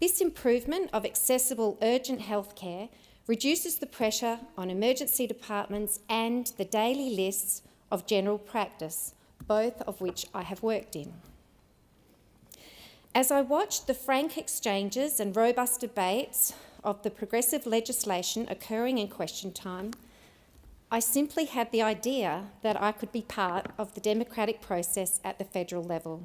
This improvement of accessible urgent health care reduces the pressure on emergency departments and the daily lists of general practice, both of which I have worked in. As I watched the frank exchanges and robust debates of the progressive legislation occurring in question time, I simply had the idea that I could be part of the democratic process at the federal level,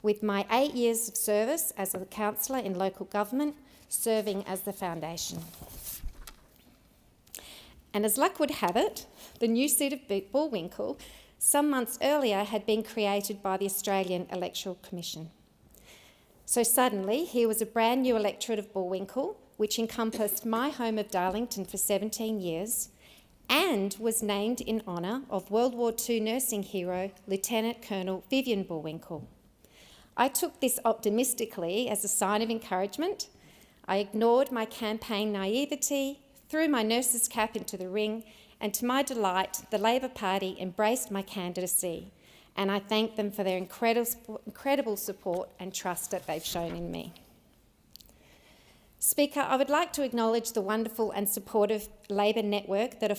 with my 8 years of service as a councillor in local government serving as the foundation. And as luck would have it, the new seat of Bullwinkle some months earlier had been created by the Australian Electoral Commission. So suddenly, here was a brand new electorate of Bullwinkle, which encompassed my home of Darlington for 17 years and was named in honour of World War II nursing hero Lieutenant Colonel Vivian Bullwinkle. I took this optimistically as a sign of encouragement. I ignored my campaign naivety, threw my nurse's cap into the ring, and to my delight, the Labor Party embraced my candidacy, and I thank them for their incredible support and trust that they've shown in me. Speaker, I would like to acknowledge the wonderful and supportive Labor network that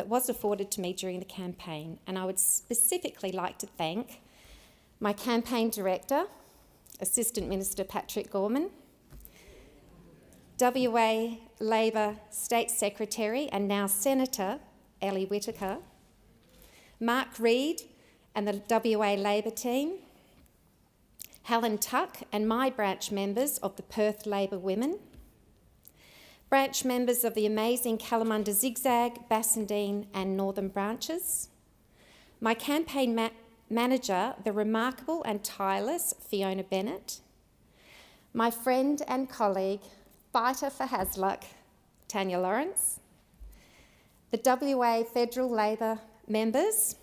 was afforded to me during the campaign, and I would specifically like to thank my campaign director, Assistant Minister Patrick Gorman, WA Labor State Secretary and now Senator Ellie Whittaker, Mark Reid and the WA Labor team, Helen Tuck and my branch members of the Perth Labor Women, branch members of the amazing Kalamunda Zigzag, Bassendean and Northern branches, my campaign manager, the remarkable and tireless Fiona Bennett, my friend and colleague, fighter for Hasluck, Tanya Lawrence, the WA Federal Labor members,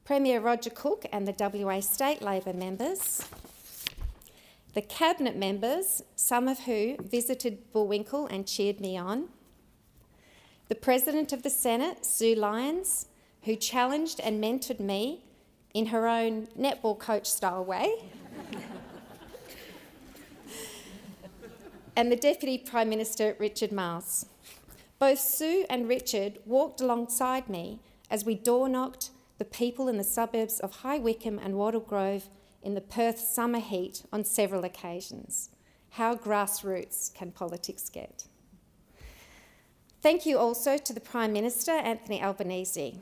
Premier Roger Cook and the WA State Labor members, the Cabinet members, some of who visited Bullwinkle and cheered me on, the President of the Senate, Sue Lyons, who challenged and mentored me in her own netball coach-style way, and the Deputy Prime Minister, Richard Marles. Both Sue and Richard walked alongside me as we door-knocked the people in the suburbs of High Wycombe and Wattle Grove in the Perth summer heat on several occasions. How grassroots can politics get? Thank you also to the Prime Minister, Anthony Albanese,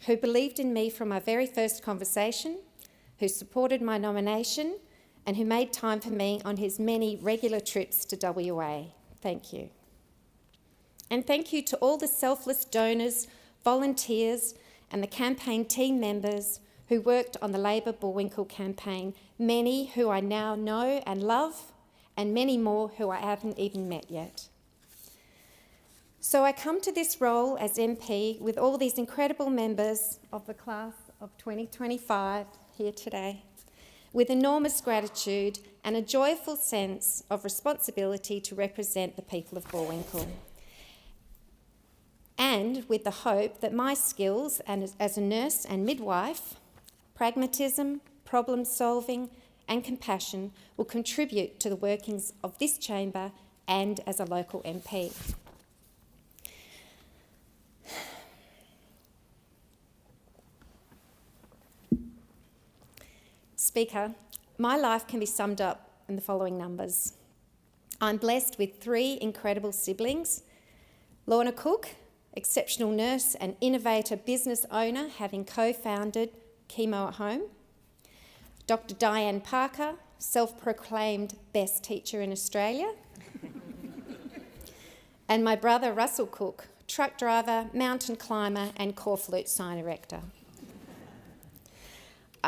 who believed in me from our very first conversation, who supported my nomination, and who made time for me on his many regular trips to WA. Thank you. And thank you to all the selfless donors, volunteers, and the campaign team members who worked on the Labor Bullwinkle campaign, many who I now know and love, and many more who I haven't even met yet. So I come to this role as MP with all these incredible members of the class of 2025 here today, with enormous gratitude and a joyful sense of responsibility to represent the people of Bullwinkle. And with the hope that my skills as a nurse and midwife, pragmatism, problem solving and compassion will contribute to the workings of this chamber and as a local MP. Speaker, my life can be summed up in the following numbers. I'm blessed with 3 incredible siblings: Lorna Cook, exceptional nurse and innovator business owner, having co-founded Chemo at Home; Dr. Diane Parker, self-proclaimed best teacher in Australia; and my brother Russell Cook, truck driver, mountain climber and corflute sign erector.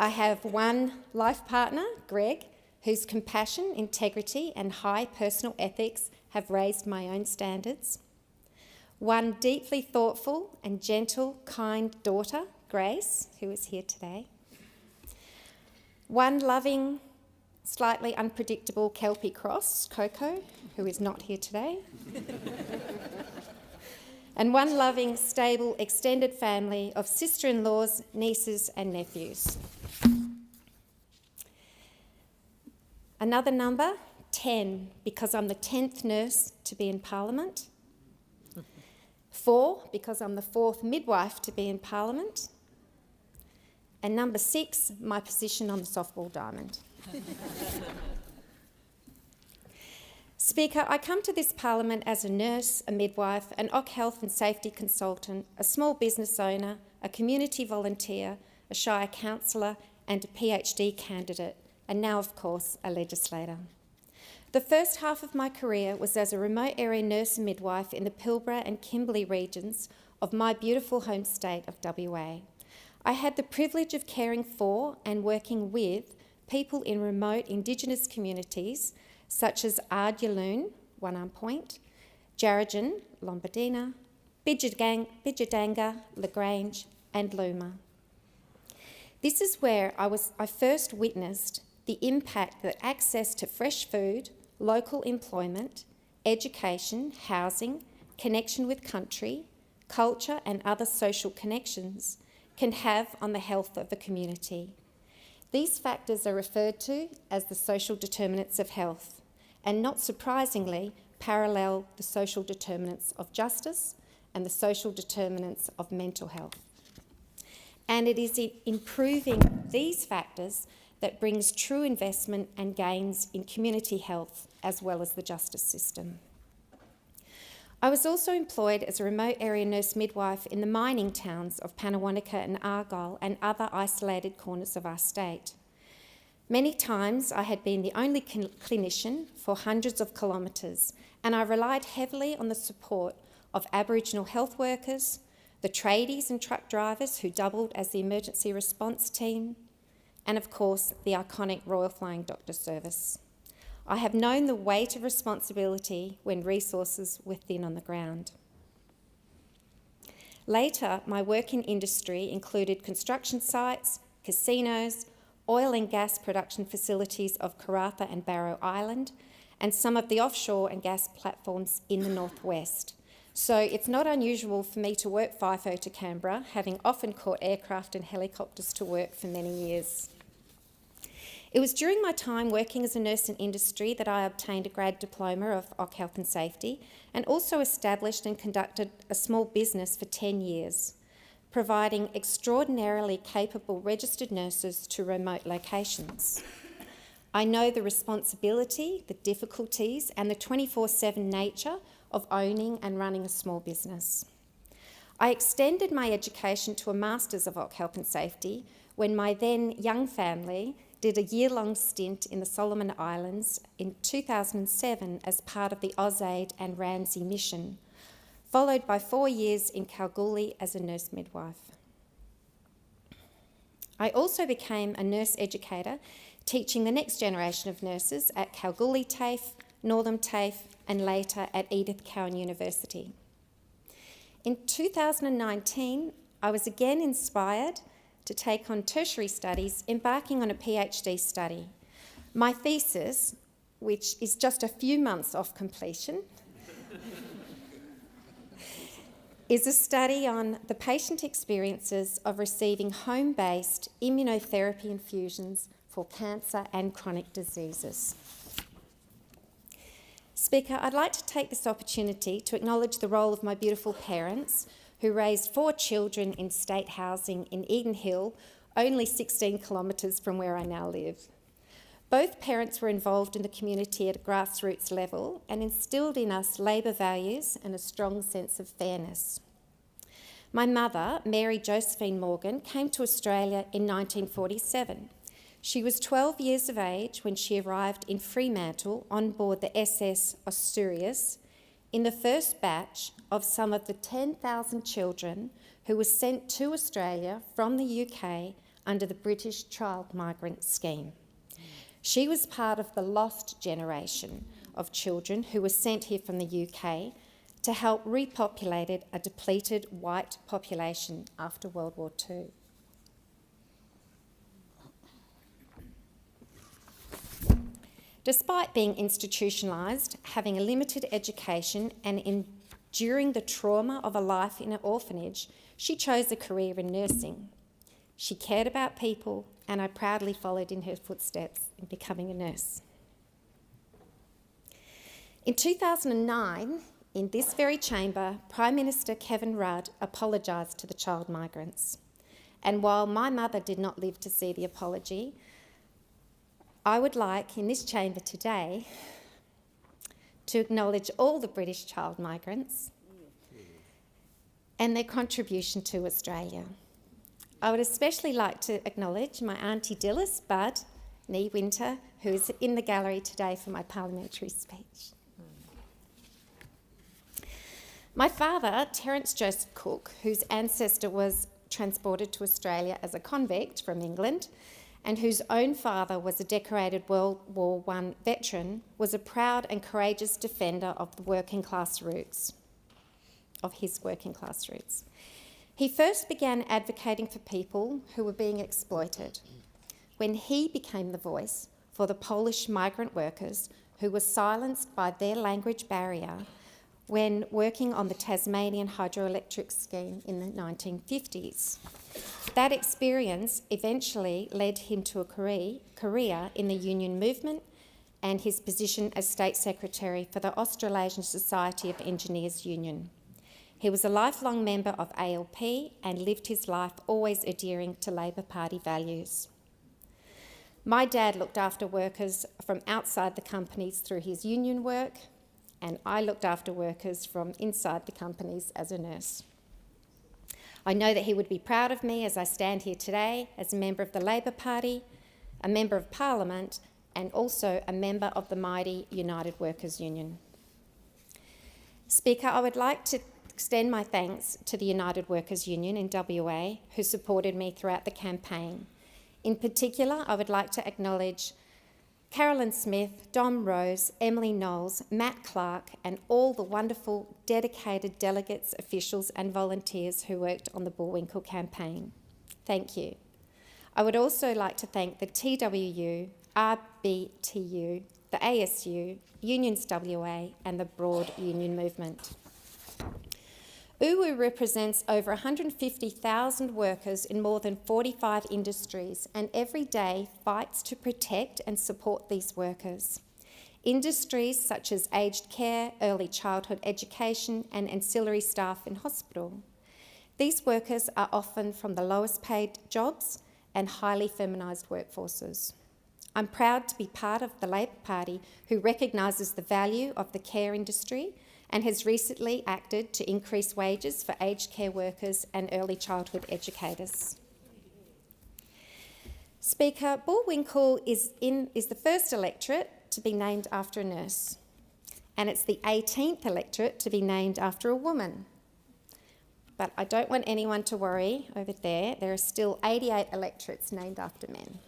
I have one life partner, Greg, whose compassion, integrity and high personal ethics have raised my own standards. One deeply thoughtful and gentle, kind daughter, Grace, who is here today. One loving, slightly unpredictable Kelpie cross, Coco, who is not here today. And one loving, stable, extended family of sister-in-laws, nieces and nephews. Another number, 10 because I'm the 10th nurse to be in Parliament. 4 because I'm the 4th midwife to be in Parliament. And number 6, my position on the softball diamond. Speaker, I come to this Parliament as a nurse, a midwife, an OC health and safety consultant, a small business owner, a community volunteer, a Shire councillor and a PhD candidate, and now, of course, a legislator. The first half of my career was as a remote area nurse and midwife in the Pilbara and Kimberley regions of my beautiful home state of WA. I had the privilege of caring for and working with people in remote Indigenous communities such as Ardjaloon, One Arm Point, Jarrajan, Lombardina, Bidjadanga, Lagrange and Luma. This is where I first witnessed the impact that access to fresh food, local employment, education, housing, connection with country, culture and other social connections can have on the health of a community. These factors are referred to as the social determinants of health, and not surprisingly, parallel the social determinants of justice and the social determinants of mental health. And it is in improving these factors that brings true investment and gains in community health as well as the justice system. I was also employed as a remote area nurse midwife in the mining towns of Pannawonica and Argyle and other isolated corners of our state. Many times I had been the only clinician for hundreds of kilometres, and I relied heavily on the support of Aboriginal health workers, the tradies and truck drivers who doubled as the emergency response team, and of course the iconic Royal Flying Doctor Service. I have known the weight of responsibility when resources were thin on the ground. Later, my work in industry included construction sites, casinos, oil and gas production facilities of Karratha and Barrow Island, and some of the offshore and gas platforms in the northwest. So it's not unusual for me to work FIFO to Canberra, having often caught aircraft and helicopters to work for many years. It was during my time working as a nurse in industry that I obtained a grad diploma of OC Health and Safety, and also established and conducted a small business for 10 years, providing extraordinarily capable registered nurses to remote locations. I know the responsibility, the difficulties, and the 24/7 nature of owning and running a small business. I extended my education to a Masters of OC Health and Safety when my then young family did a year-long stint in the Solomon Islands in 2007 as part of the AusAid and Ramsay mission, followed by 4 years in Kalgoorlie as a nurse midwife. I also became a nurse educator, teaching the next generation of nurses at Kalgoorlie TAFE, Northam TAFE, and later at Edith Cowan University. In 2019, I was again inspired to take on tertiary studies, embarking on a PhD study. My thesis, which is just a few months off completion, is a study on the patient experiences of receiving home-based immunotherapy infusions for cancer and chronic diseases. Speaker, I'd like to take this opportunity to acknowledge the role of my beautiful parents, who raised 4 children in state housing in Eden Hill, only 16 kilometres from where I now live. Both parents were involved in the community at a grassroots level and instilled in us labour values and a strong sense of fairness. My mother, Mary Josephine Morgan, came to Australia in 1947. She was 12 years of age when she arrived in Fremantle on board the SS Asturias, in the first batch of some of the 10,000 children who were sent to Australia from the UK under the British Child Migrant Scheme. She was part of the lost generation of children who were sent here from the UK to help repopulate a depleted white population after World War II. Despite being institutionalised, having a limited education and enduring the trauma of a life in an orphanage, she chose a career in nursing. She cared about people, and I proudly followed in her footsteps in becoming a nurse. In 2009, in this very chamber, Prime Minister Kevin Rudd apologised to the child migrants. And while my mother did not live to see the apology, I would like, in this chamber today, to acknowledge all the British child migrants and their contribution to Australia. I would especially like to acknowledge my Auntie Dillis, Bud, Nee Winter, who is in the gallery today for my parliamentary speech. My father, Terence Joseph Cook, whose ancestor was transported to Australia as a convict from England and whose own father was a decorated World War I veteran, was a proud and courageous defender of the working class roots, of his working class roots. He first began advocating for people who were being exploited when he became the voice for the Polish migrant workers who were silenced by their language barrier when working on the Tasmanian hydroelectric scheme in the 1950s. That experience eventually led him to a career in the union movement and his position as State Secretary for the Australasian Society of Engineers Union. He was a lifelong member of ALP and lived his life always adhering to Labor Party values. My dad looked after workers from outside the companies through his union work, and I looked after workers from inside the companies as a nurse. I know that he would be proud of me as I stand here today as a member of the Labor Party, a member of Parliament, and also a member of the mighty United Workers' Union. Speaker, I would like to extend my thanks to the United Workers' Union in WA, who supported me throughout the campaign. In particular, I would like to acknowledge Carolyn Smith, Dom Rose, Emily Knowles, Matt Clark, and all the wonderful, dedicated delegates, officials and volunteers who worked on the Bullwinkle campaign. Thank you. I would also like to thank the TWU, RBTU, the ASU, Unions WA and the broad union movement. UWU represents over 150,000 workers in more than 45 industries and every day fights to protect and support these workers. Industries such as aged care, early childhood education and ancillary staff in hospital. These workers are often from the lowest paid jobs and highly feminised workforces. I'm proud to be part of the Labor Party who recognises the value of the care industry and has recently acted to increase wages for aged care workers and early childhood educators. Speaker, Bullwinkle is the first electorate to be named after a nurse, and it's the 18th electorate to be named after a woman. But I don't want anyone to worry over there. There are still 88 electorates named after men.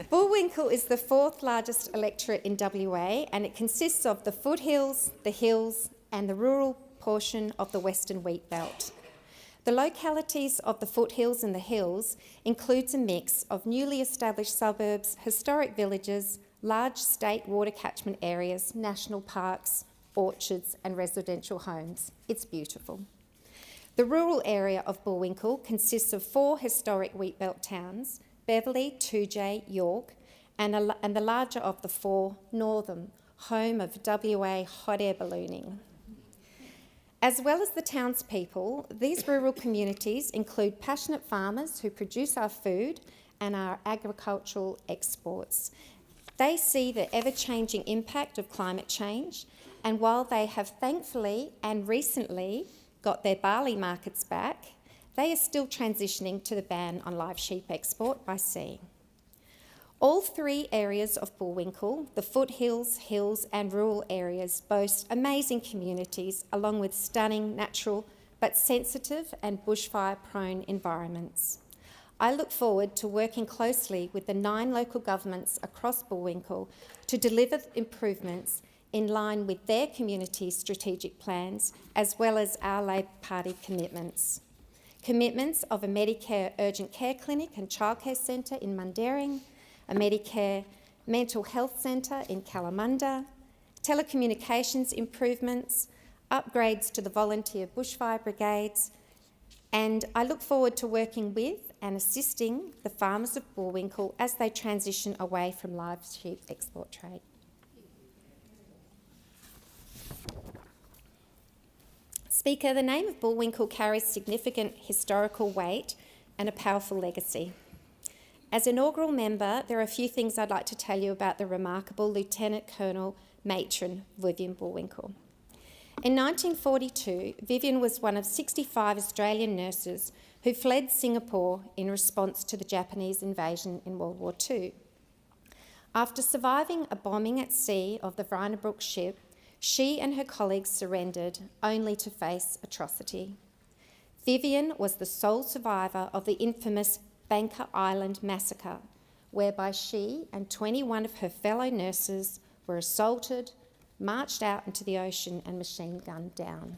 Bullwinkle is the fourth largest electorate in WA and it consists of the foothills, the hills and the rural portion of the Western Wheat Belt. The localities of the foothills and the hills includes a mix of newly established suburbs, historic villages, large state water catchment areas, national parks, orchards and residential homes. It's beautiful. The rural area of Bullwinkle consists of 4 historic wheatbelt towns, Beverley, Toojay, York, and the larger of the 4, Northam, home of WA hot air ballooning. As well as the townspeople, these rural communities include passionate farmers who produce our food and our agricultural exports. They see the ever-changing impact of climate change, and while they have thankfully and recently got their barley markets back, they are still transitioning to the ban on live sheep export by sea. All 3 areas of Bullwinkle, the foothills, hills and rural areas, boast amazing communities along with stunning natural but sensitive and bushfire-prone environments. I look forward to working closely with the 9 local governments across Bullwinkle to deliver improvements in line with their community's strategic plans as well as our Labor Party commitments. Commitments of a Medicare urgent care clinic and childcare centre in Mundaring, a Medicare mental health centre in Kalamunda, telecommunications improvements, upgrades to the volunteer bushfire brigades, and I look forward to working with and assisting the farmers of Bullwinkle as they transition away from live sheep export trade. Speaker, the name of Bullwinkle carries significant historical weight and a powerful legacy. As inaugural member, there are a few things I'd like to tell you about the remarkable Lieutenant Colonel Matron Vivian Bullwinkle. In 1942, Vivian was one of 65 Australian nurses who fled Singapore in response to the Japanese invasion in World War II. After surviving a bombing at sea of the Vinebrook ship, she and her colleagues surrendered only to face atrocity. Vivian was the sole survivor of the infamous Banker Island massacre, whereby she and 21 of her fellow nurses were assaulted, marched out into the ocean and machine-gunned down.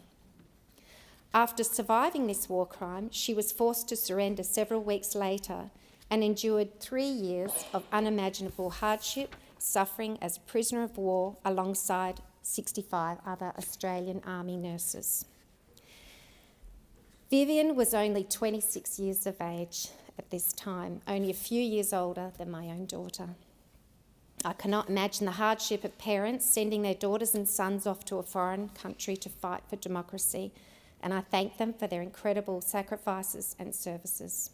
After surviving this war crime, she was forced to surrender several weeks later and endured 3 years of unimaginable hardship, suffering as a prisoner of war alongside 65 other Australian Army nurses. Vivian was only 26 years of age at this time, only a few years older than my own daughter. I cannot imagine the hardship of parents sending their daughters and sons off to a foreign country to fight for democracy, and I thank them for their incredible sacrifices and services.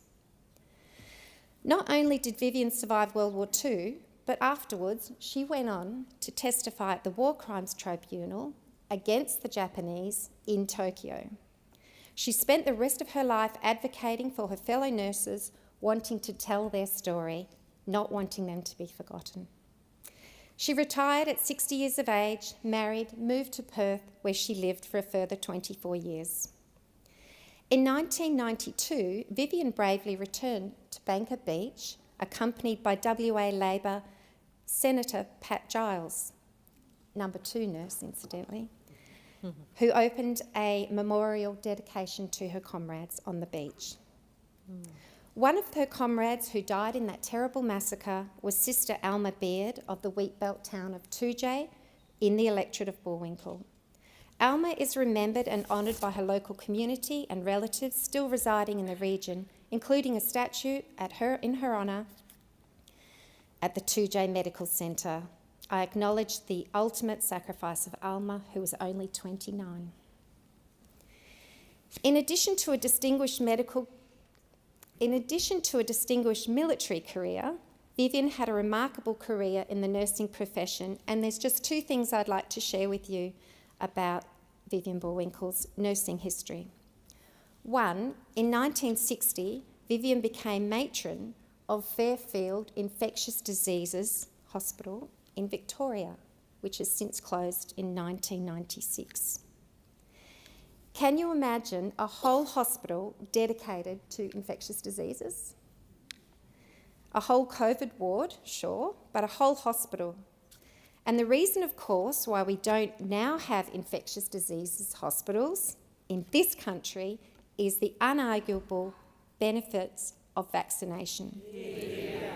Not only did Vivian survive World War II, but afterwards she went on to testify at the War Crimes Tribunal against the Japanese in Tokyo. She spent the rest of her life advocating for her fellow nurses, wanting to tell their story, not wanting them to be forgotten. She retired at 60 years of age, married, moved to Perth, where she lived for a further 24 years. In 1992, Vivian bravely returned to Banker Beach, accompanied by WA Labor Senator Pat Giles, number 2 nurse, incidentally, who opened a memorial dedication to her comrades on the beach. One of her comrades who died in that terrible massacre was Sister Alma Beard of the wheatbelt town of Toojay in the electorate of Bullwinkle. Alma is remembered and honoured by her local community and relatives still residing in the region, including a statue in her honour at the Toojay Medical Centre. I acknowledge the ultimate sacrifice of Alma, who was only 29. In addition to a distinguished military career, Vivian had a remarkable career in the nursing profession, and there's just 2 things I'd like to share with you about Vivian Bullwinkle's nursing history. One, in 1960, Vivian became matron of Fairfield Infectious Diseases Hospital in Victoria, which has since closed in 1996. Can you imagine a whole hospital dedicated to infectious diseases? A whole COVID ward, sure, but a whole hospital. And the reason, of course, why we don't now have infectious diseases hospitals in this country is the unarguable benefits of vaccination. Yeah.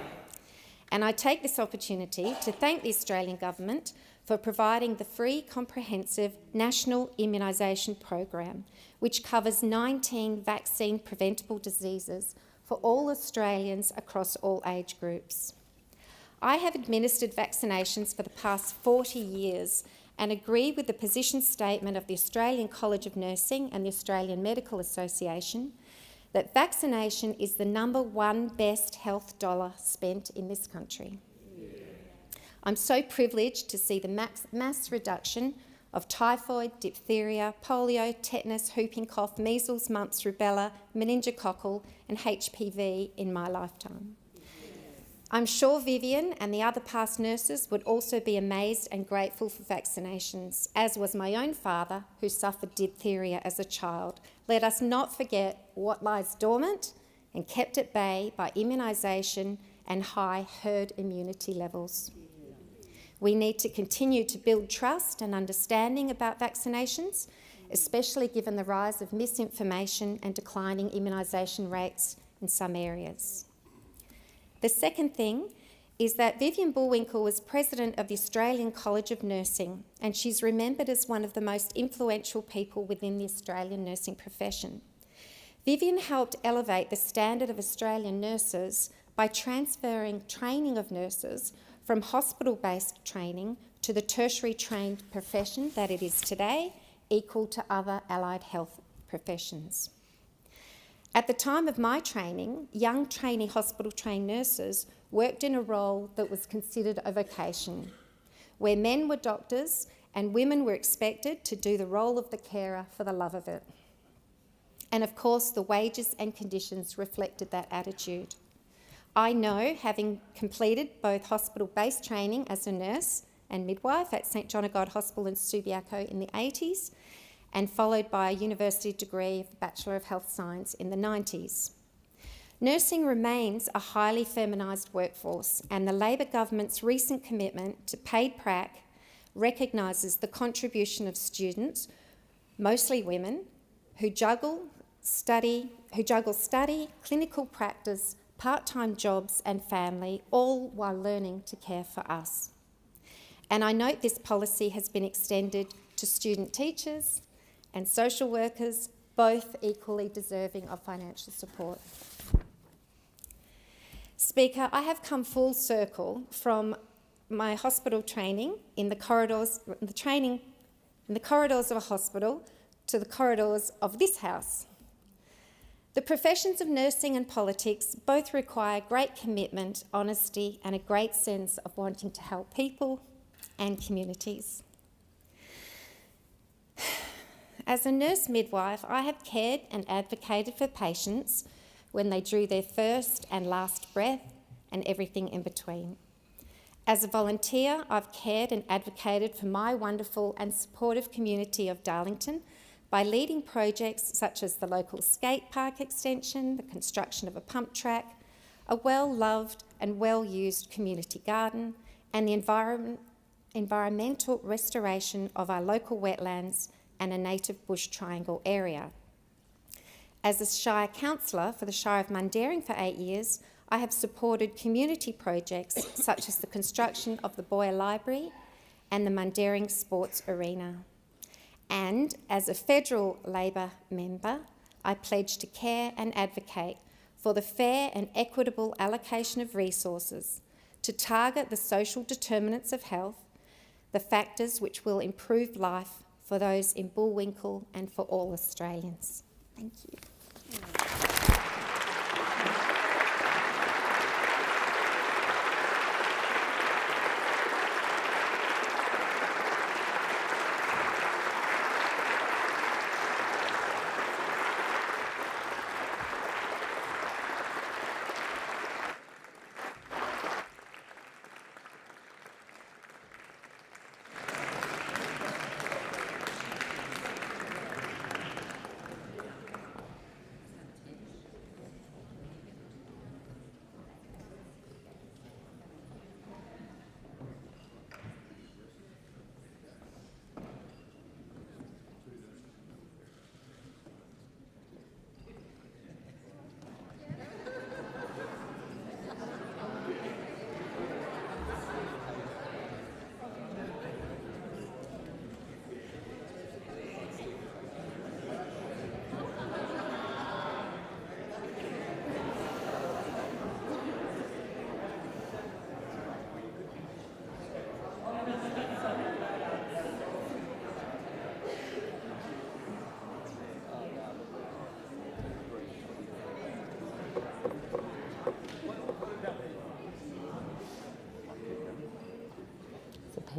And I take this opportunity to thank the Australian Government for providing the free comprehensive national immunisation program, which covers 19 vaccine preventable diseases for all Australians across all age groups. I have administered vaccinations for the past 40 years and agree with the position statement of the Australian College of Nursing and the Australian Medical Association that vaccination is the #1 best health dollar spent in this country. I'm so privileged to see the mass reduction of typhoid, diphtheria, polio, tetanus, whooping cough, measles, mumps, rubella, meningococcal and HPV in my lifetime. I'm sure Vivian and the other past nurses would also be amazed and grateful for vaccinations, as was my own father, who suffered diphtheria as a child. Let us not forget what lies dormant and kept at bay by immunisation and high herd immunity levels. We need to continue to build trust and understanding about vaccinations, especially given the rise of misinformation and declining immunisation rates in some areas. The second thing is that Vivian Bullwinkle was president of the Australian College of Nursing, and she's remembered as one of the most influential people within the Australian nursing profession. Vivian helped elevate the standard of Australian nurses by transferring training of nurses from hospital-based training to the tertiary trained profession that it is today, equal to other allied health professions. At the time of my training, young trainee hospital-trained nurses worked in a role that was considered a vocation, where men were doctors and women were expected to do the role of the carer for the love of it. And of course, the wages and conditions reflected that attitude. I know, having completed both hospital-based training as a nurse and midwife at St John of God Hospital in Subiaco in the 80s, and followed by a university degree of Bachelor of Health Science in the 90s. Nursing remains a highly feminised workforce, and the Labor government's recent commitment to paid prac recognises the contribution of students, mostly women, who juggle study, clinical practice, part-time jobs and family, all while learning to care for us. And I note this policy has been extended to student teachers and social workers, both equally deserving of financial support. Speaker, I have come full circle from my hospital training in the corridors of a hospital to the corridors of this House. The professions of nursing and politics both require great commitment, honesty, and a great sense of wanting to help people and communities. As a nurse midwife, I have cared and advocated for patients when they drew their first and last breath and everything in between. As a volunteer, I've cared and advocated for my wonderful and supportive community of Darlington by leading projects such as the local skate park extension, the construction of a pump track, a well-loved and well-used community garden, and the environmental restoration of our local wetlands and a native bush triangle area. As a Shire Councillor for the Shire of Mundaring for 8 years, I have supported community projects such as the construction of the Boyer Library and the Mundaring Sports Arena. And as a federal Labor member, I pledge to care and advocate for the fair and equitable allocation of resources to target the social determinants of health, the factors which will improve life for those in Bullwinkle and for all Australians. Thank you.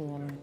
PM.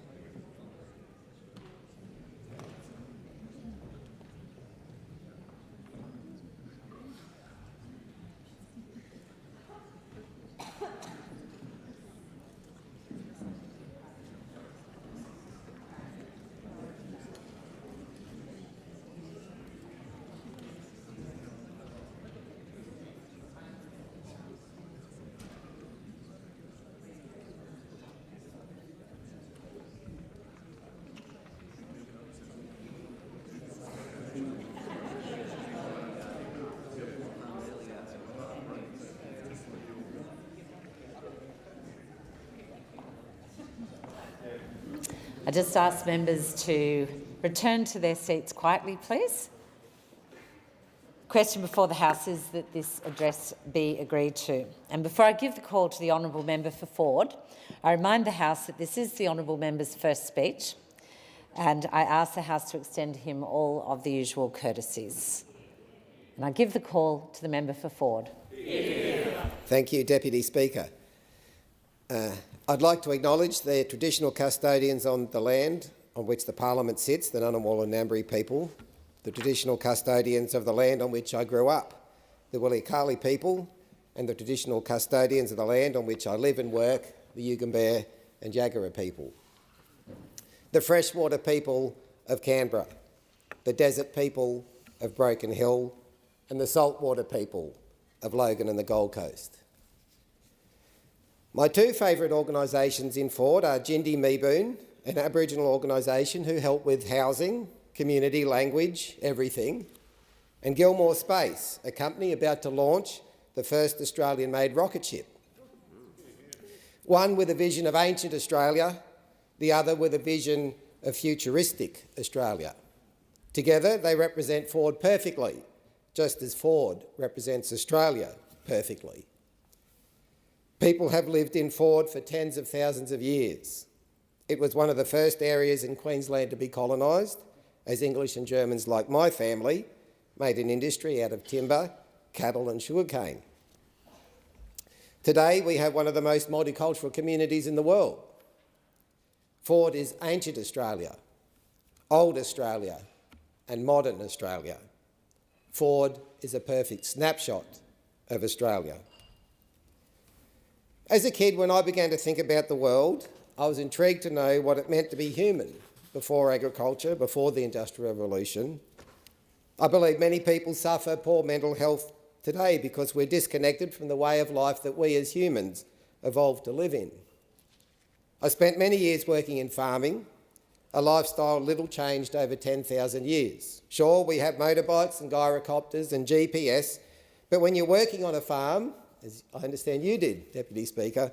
I just ask members to return to their seats quietly, please. Question before the House is that this address be agreed to. And before I give the call to the honourable member for Ford, I remind the House that this is the honourable member's first speech, and I ask the House to extend to him all of the usual courtesies. And I give the call to the member for Ford. Thank you, Deputy Speaker. I'd like to acknowledge the traditional custodians on the land on which the Parliament sits, the Ngunnawal and Ngambri people, the traditional custodians of the land on which I grew up, the Wulikali people, and the traditional custodians of the land on which I live and work, the Yugambeh and Jagera people, the freshwater people of Canberra, the desert people of Broken Hill, and the saltwater people of Logan and the Gold Coast. My two favourite organisations in Ford are Jindi Meeboon, an Aboriginal organisation who help with housing, community, language, everything, and Gilmore Space, a company about to launch the first Australian-made rocket ship. One with a vision of ancient Australia, the other with a vision of futuristic Australia. Together they represent Ford perfectly, just as Ford represents Australia perfectly. People have lived in Ford for tens of thousands of years. It was one of the first areas in Queensland to be colonised, as English and Germans like my family made an industry out of timber, cattle and sugarcane. Today we have one of the most multicultural communities in the world. Ford is ancient Australia, old Australia and modern Australia. Ford is a perfect snapshot of Australia. As a kid, when I began to think about the world, I was intrigued to know what it meant to be human before agriculture, before the Industrial Revolution. I believe many people suffer poor mental health today because we're disconnected from the way of life that we as humans evolved to live in. I spent many years working in farming, a lifestyle little changed over 10,000 years. Sure, we have motorbikes and gyrocopters and GPS, but when you're working on a farm, as I understand you did, Deputy Speaker,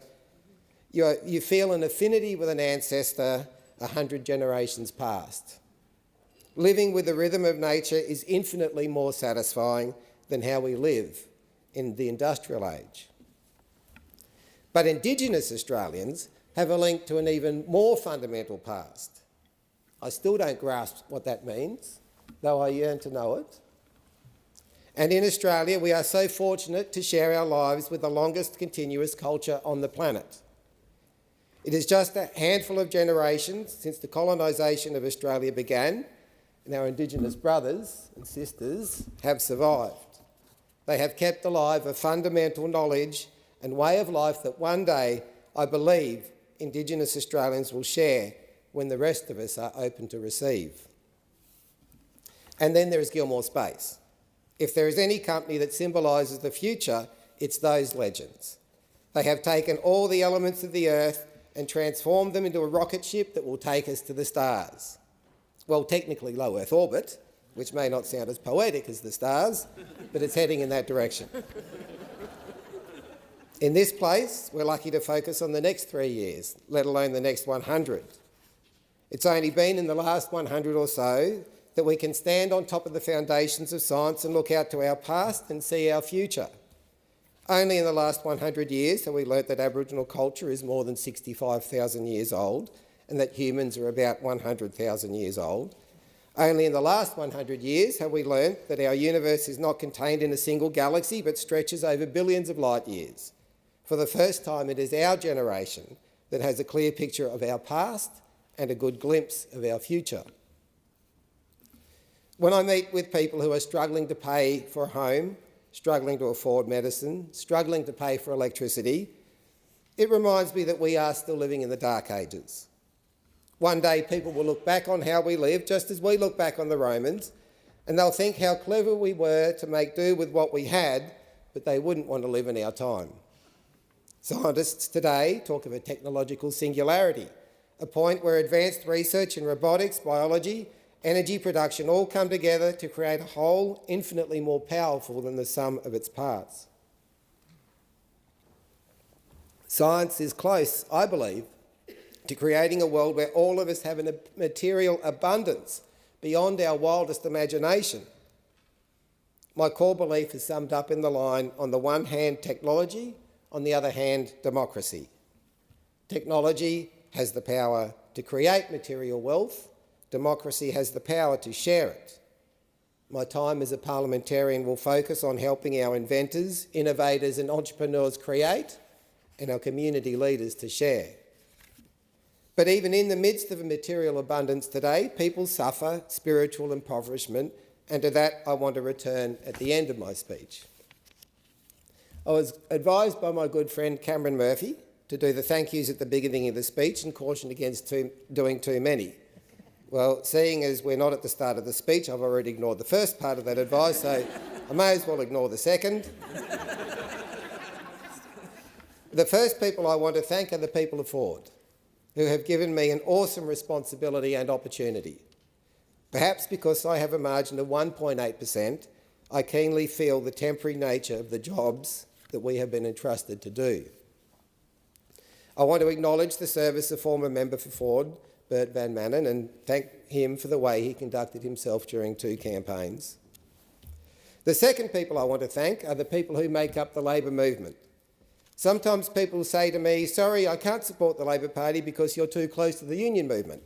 you feel an affinity with an ancestor 100 generations past. Living with the rhythm of nature is infinitely more satisfying than how we live in the industrial age. But Indigenous Australians have a link to an even more fundamental past. I still don't grasp what that means, though I yearn to know it. And in Australia, we are so fortunate to share our lives with the longest continuous culture on the planet. It is just a handful of generations since the colonisation of Australia began, and our Indigenous brothers and sisters have survived. They have kept alive a fundamental knowledge and way of life that one day, I believe, Indigenous Australians will share when the rest of us are open to receive. And then there is Gilmore Space. If there is any company that symbolises the future, it's those legends. They have taken all the elements of the Earth and transformed them into a rocket ship that will take us to the stars. Well, technically low Earth orbit, which may not sound as poetic as the stars, but it's heading in that direction. In this place, we're lucky to focus on the next 3 years, let alone the next 100. It's only been in the last 100 or so that we can stand on top of the foundations of science and look out to our past and see our future. Only in the last 100 years have we learnt that Aboriginal culture is more than 65,000 years old and that humans are about 100,000 years old. Only in the last 100 years have we learnt that our universe is not contained in a single galaxy but stretches over billions of light years. For the first time, it is our generation that has a clear picture of our past and a good glimpse of our future. When I meet with people who are struggling to pay for a home, struggling to afford medicine, struggling to pay for electricity, it reminds me that we are still living in the dark ages. One day people will look back on how we lived, just as we look back on the Romans, and they'll think how clever we were to make do with what we had, but they wouldn't want to live in our time. Scientists today talk of a technological singularity, a point where advanced research in robotics, biology, energy production all come together to create a whole infinitely more powerful than the sum of its parts. Science is close, I believe, to creating a world where all of us have a material abundance beyond our wildest imagination. My core belief is summed up in the line, on the one hand technology, on the other hand democracy. Technology has the power to create material wealth. Democracy has the power to share it. My time as a parliamentarian will focus on helping our inventors, innovators and entrepreneurs create, and our community leaders to share. But even in the midst of a material abundance today, people suffer spiritual impoverishment, and to that I want to return at the end of my speech. I was advised by my good friend Cameron Murphy to do the thank yous at the beginning of the speech and caution against doing too many. Well, seeing as we're not at the start of the speech, I've already ignored the first part of that advice, so I may as well ignore the second. The first people I want to thank are the people of Ford, who have given me an awesome responsibility and opportunity. Perhaps because I have a margin of 1.8%, I keenly feel the temporary nature of the jobs that we have been entrusted to do. I want to acknowledge the service of former member for Ford, Bert Van Manen, and thank him for the way he conducted himself during 2 campaigns. The second people I want to thank are the people who make up the Labor movement. Sometimes people say to me, sorry, I can't support the Labor Party because you're too close to the union movement.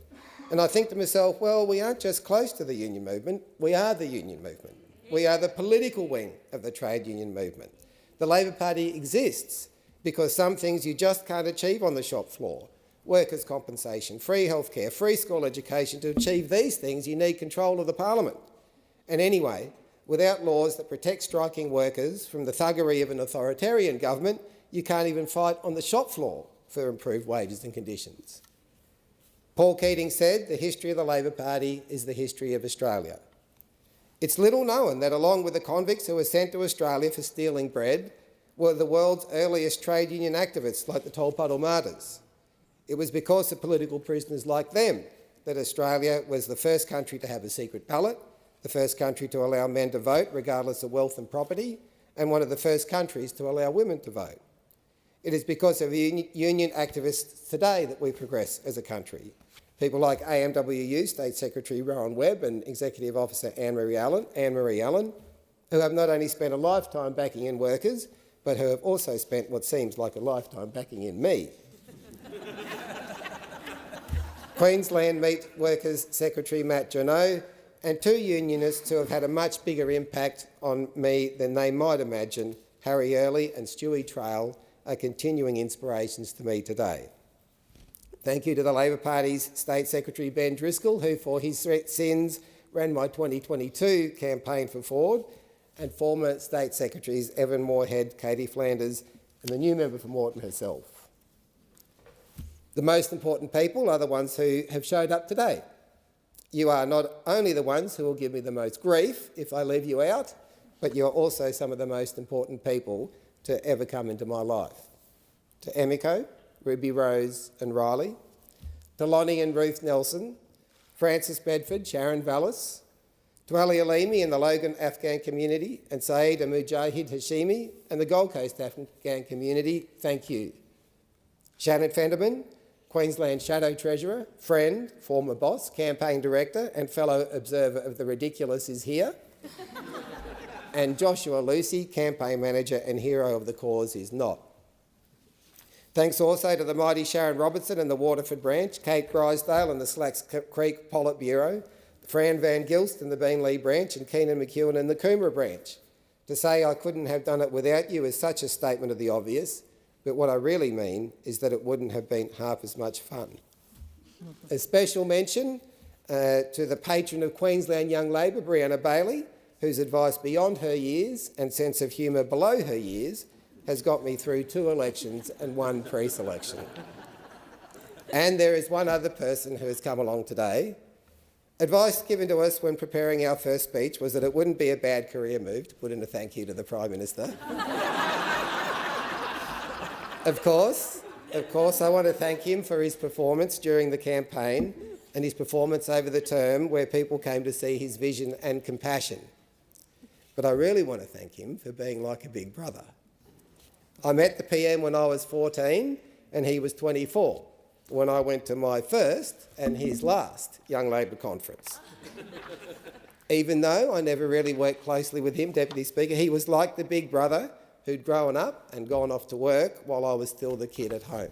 And I think to myself, well, we aren't just close to the union movement, we are the union movement. We are the political wing of the trade union movement. The Labor Party exists because some things you just can't achieve on the shop floor. Workers' compensation, free healthcare, free school education. To achieve these things, you need control of the parliament. And anyway, without laws that protect striking workers from the thuggery of an authoritarian government, you can't even fight on the shop floor for improved wages and conditions. Paul Keating said, the history of the Labor Party is the history of Australia. It's little known that along with the convicts who were sent to Australia for stealing bread were the world's earliest trade union activists like the Tolpuddle Martyrs. It was because of political prisoners like them that Australia was the first country to have a secret ballot, the first country to allow men to vote regardless of wealth and property, and one of the first countries to allow women to vote. It is because of union activists today that we progress as a country. People like AMWU State Secretary Rowan Webb and Executive Officer Anne-Marie Allen, who have not only spent a lifetime backing in workers, but who have also spent what seems like a lifetime backing in me. Queensland Meat Workers Secretary Matt Journeau, and 2 unionists who have had a much bigger impact on me than they might imagine, Harry Earley and Stewie Trail, are continuing inspirations to me today. Thank you to the Labor Party's State Secretary Ben Driscoll, who for his sins ran my 2022 campaign for Ford, and former State Secretaries Evan Moorhead, Katie Flanders and the new member for Moreton herself. The most important people are the ones who have showed up today. You are not only the ones who will give me the most grief if I leave you out, but you are also some of the most important people to ever come into my life. To Emiko, Ruby Rose and Riley, to Lonnie and Ruth Nelson, Francis Bedford, Sharon Vallis, to Ali Alimi and the Logan Afghan community, and Saeed and Mujahid Hashimi and the Gold Coast Afghan community, thank you. Shannon Fenderman, Queensland Shadow Treasurer, friend, former boss, campaign director and fellow observer of the ridiculous is here. And Joshua Lucy, campaign manager and hero of the cause is not. Thanks also to the mighty Sharon Robertson and the Waterford branch, Kate Grisdale and the Slacks Creek Politburo, Fran Van Gilst and the Beenleigh branch and Keenan McEwen and the Coomera branch. To say I couldn't have done it without you is such a statement of the obvious, but what I really mean is that it wouldn't have been half as much fun. A special mention to the patron of Queensland Young Labor, Brianna Bailey, whose advice beyond her years and sense of humour below her years has got me through 2 elections and 1 pre-selection. And there is one other person who has come along today. Advice given to us when preparing our first speech was that it wouldn't be a bad career move to put in a thank you to the Prime Minister. Of course, I want to thank him for his performance during the campaign and his performance over the term where people came to see his vision and compassion. But I really want to thank him for being like a big brother. I met the PM when I was 14 and he was 24 when I went to my first and his last Young Labor conference. Even though I never really worked closely with him, Deputy Speaker, he was like the big brother who'd grown up and gone off to work while I was still the kid at home.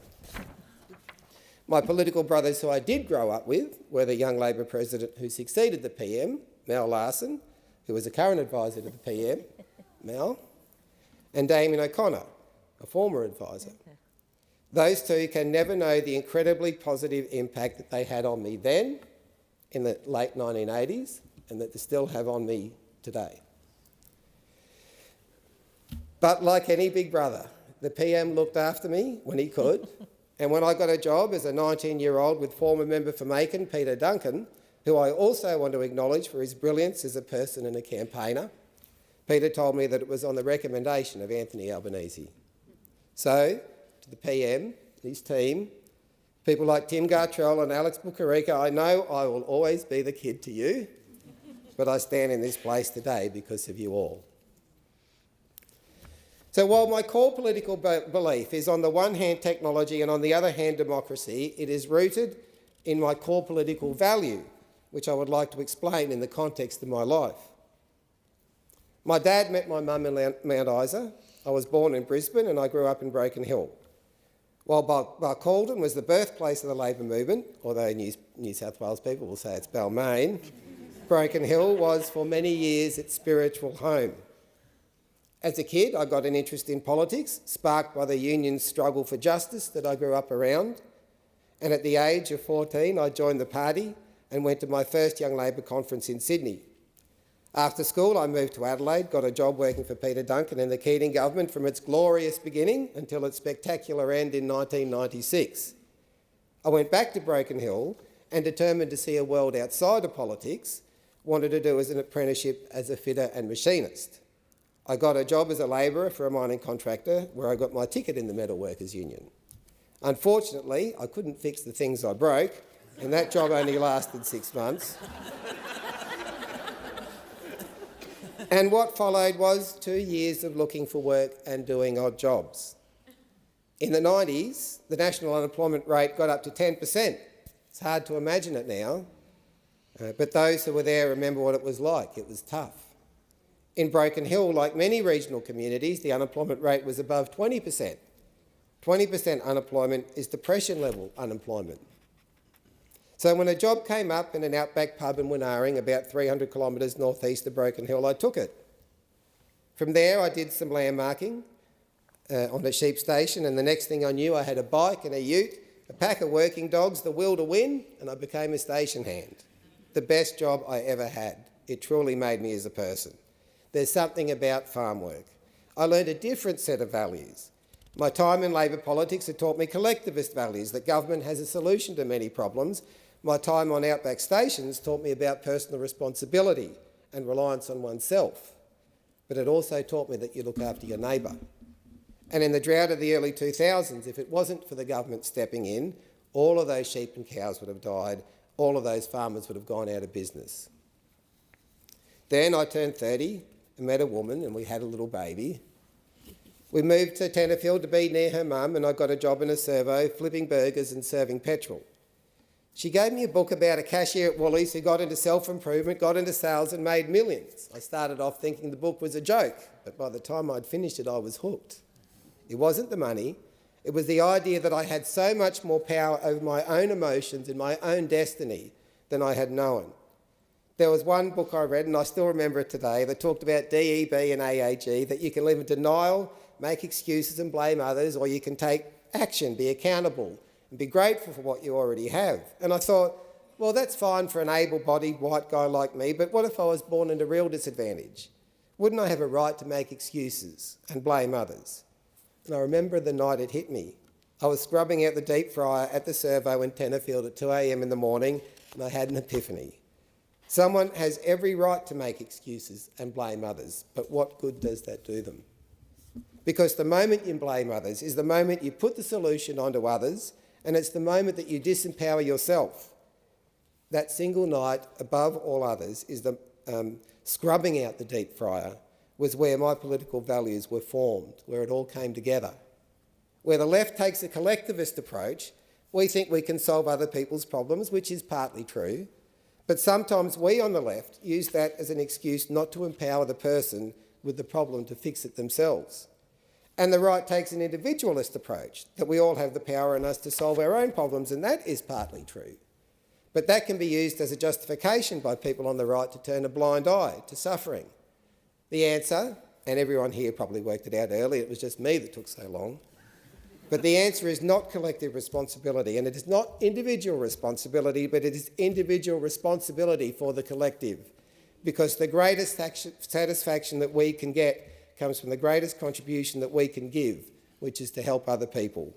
My political brothers who I did grow up with were the young Labor president who succeeded the PM, Mel Larson, who was a current advisor to the PM, Mel, and Damien O'Connor, a former advisor. Those two can never know the incredibly positive impact that they had on me then, in the late 1980s, and that they still have on me today. But like any big brother, the PM looked after me when he could, and when I got a job as a 19-year-old with former member for Macon, Peter Duncan, who I also want to acknowledge for his brilliance as a person and a campaigner, Peter told me that it was on the recommendation of Anthony Albanese. So, to the PM, his team, people like Tim Gartrell and Alex Bukarika, I know I will always be the kid to you, but I stand in this place today because of you all. So while my core political belief is on the one hand technology and on the other hand democracy, it is rooted in my core political value, which I would like to explain in the context of my life. My dad met my mum in Mount Isa. I was born in Brisbane and I grew up in Broken Hill. While Barcaldine was the birthplace of the Labor movement, although New South Wales people will say it's Balmain, Broken Hill was for many years its spiritual home. As a kid, I got an interest in politics, sparked by the union's struggle for justice that I grew up around. And at the age of 14, I joined the party and went to my first Young Labor conference in Sydney. After school, I moved to Adelaide, got a job working for Peter Duncan and the Keating government from its glorious beginning until its spectacular end in 1996. I went back to Broken Hill and, determined to see a world outside of politics, wanted to do as an apprenticeship as a fitter and machinist. I got a job as a labourer for a mining contractor where I got my ticket in the Metal Workers Union. Unfortunately, I couldn't fix the things I broke, and that job only lasted 6 months. And what followed was 2 years of looking for work and doing odd jobs. In the 90s, the national unemployment rate got up to 10%. It's hard to imagine it now, but those who were there remember what it was like. It was tough. In Broken Hill, like many regional communities, the unemployment rate was above 20%. 20% unemployment is depression-level unemployment. So when a job came up in an outback pub in Winaring, about 300 kilometres northeast of Broken Hill, I took it. From there, I did some landmarking on a sheep station, and the next thing I knew, I had a bike and a ute, a pack of working dogs, the will to win, and I became a station hand. The best job I ever had. It truly made me as a person. There's something about farm work. I learned a different set of values. My time in Labor politics had taught me collectivist values, that government has a solution to many problems. My time on outback stations taught me about personal responsibility and reliance on oneself. But it also taught me that you look after your neighbour. And in the drought of the early 2000s, if it wasn't for the government stepping in, all of those sheep and cows would have died, all of those farmers would have gone out of business. Then I turned 30 and met a woman and we had a little baby. We moved to Tenterfield to be near her mum and I got a job in a servo, flipping burgers and serving petrol. She gave me a book about a cashier at Woolies who got into self-improvement, got into sales and made millions. I started off thinking the book was a joke, but by the time I'd finished it, I was hooked. It wasn't the money, it was the idea that I had so much more power over my own emotions and my own destiny than I had known. There was one book I read, and I still remember it today, that talked about DEB and AAG, that you can live in denial, make excuses and blame others, or you can take action, be accountable, and be grateful for what you already have. And I thought, well, that's fine for an able-bodied white guy like me, but what if I was born into real disadvantage? Wouldn't I have a right to make excuses and blame others? And I remember the night it hit me. I was scrubbing out the deep fryer at the servo in Tenterfield at 2 a.m. in the morning, and I had an epiphany. Someone has every right to make excuses and blame others, but what good does that do them? Because the moment you blame others is the moment you put the solution onto others, and it's the moment that you disempower yourself. That single night, above all others, is the scrubbing out the deep fryer, was where my political values were formed, where it all came together. Where the left takes a collectivist approach, we think we can solve other people's problems, which is partly true, But sometimes we on the left use that as an excuse not to empower the person with the problem to fix it themselves. And the right takes an individualist approach, that we all have the power in us to solve our own problems, and that is partly true. But that can be used as a justification by people on the right to turn a blind eye to suffering. The answer, and everyone here probably worked it out early, it was just me that took so long, but the answer is not collective responsibility, and it is not individual responsibility, but it is individual responsibility for the collective, because the greatest satisfaction that we can get comes from the greatest contribution that we can give, which is to help other people.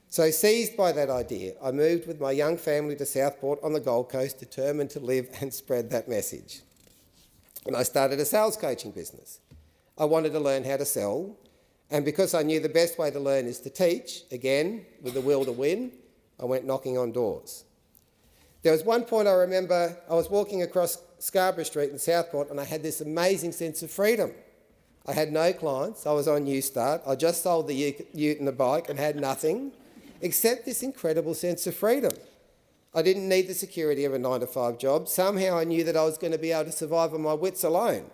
So, seized by that idea, I moved with my young family to Southport on the Gold Coast, determined to live and spread that message. And I started a sales coaching business. I wanted to learn how to sell, and because I knew the best way to learn is to teach, again, with the will to win, I went knocking on doors. There was one point I remember, I was walking across Scarborough Street in Southport and I had this amazing sense of freedom. I had no clients, I was on Newstart, I just sold the ute and the bike and had nothing, except this incredible sense of freedom. I didn't need the security of a 9-to-5 job. Somehow I knew that I was going to be able to survive on my wits alone.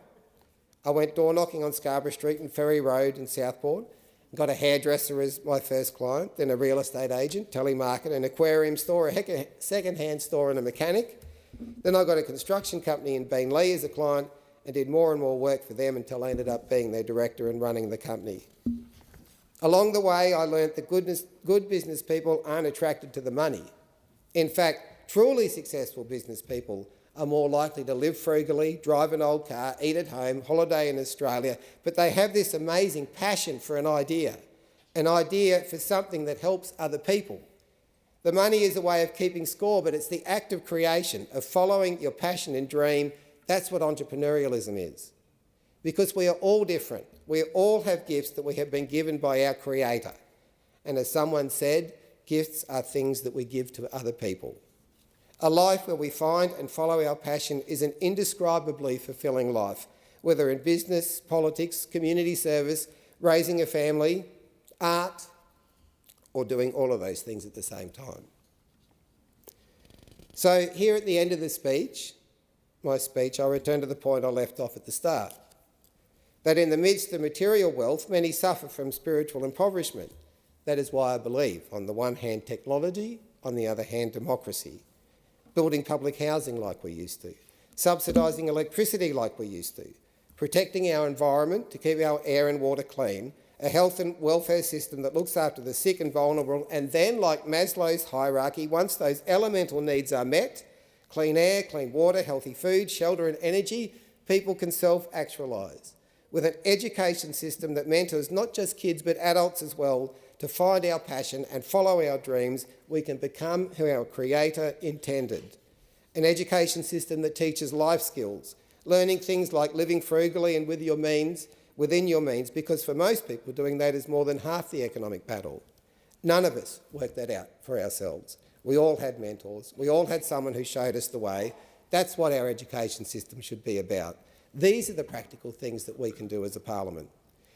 I went door knocking on Scarborough Street and Ferry Road in Southport, got a hairdresser as my first client, then a real estate agent, telemarketer, an aquarium store, a second-hand store and a mechanic. Then I got a construction company in Beenleigh as a client and did more and more work for them until I ended up being their director and running the company. Along the way, I learnt that good business people aren't attracted to the money. In fact, truly successful business people are more likely to live frugally, drive an old car, eat at home, holiday in Australia, but they have this amazing passion for an idea for something that helps other people. The money is a way of keeping score, but it's the act of creation, of following your passion and dream. That's what entrepreneurialism is. Because we are all different. We all have gifts that we have been given by our Creator. And as someone said, gifts are things that we give to other people. A life where we find and follow our passion is an indescribably fulfilling life, whether in business, politics, community service, raising a family, art, or doing all of those things at the same time. So here at the end of my speech, I'll return to the point I left off at the start, that in the midst of material wealth, many suffer from spiritual impoverishment. That is why I believe, on the one hand, technology, on the other hand, democracy. Building public housing like we used to, subsidising electricity like we used to, protecting our environment to keep our air and water clean, a health and welfare system that looks after the sick and vulnerable, and then, like Maslow's hierarchy, once those elemental needs are met, clean air, clean water, healthy food, shelter and energy, people can self-actualise. With an education system that mentors not just kids but adults as well, to find our passion and follow our dreams, we can become who our Creator intended. An education system that teaches life skills, learning things like living frugally and within your means, because for most people doing that is more than half the economic battle. None of us worked that out for ourselves. We all had mentors. We all had someone who showed us the way. That's what our education system should be about. These are the practical things that we can do as a parliament.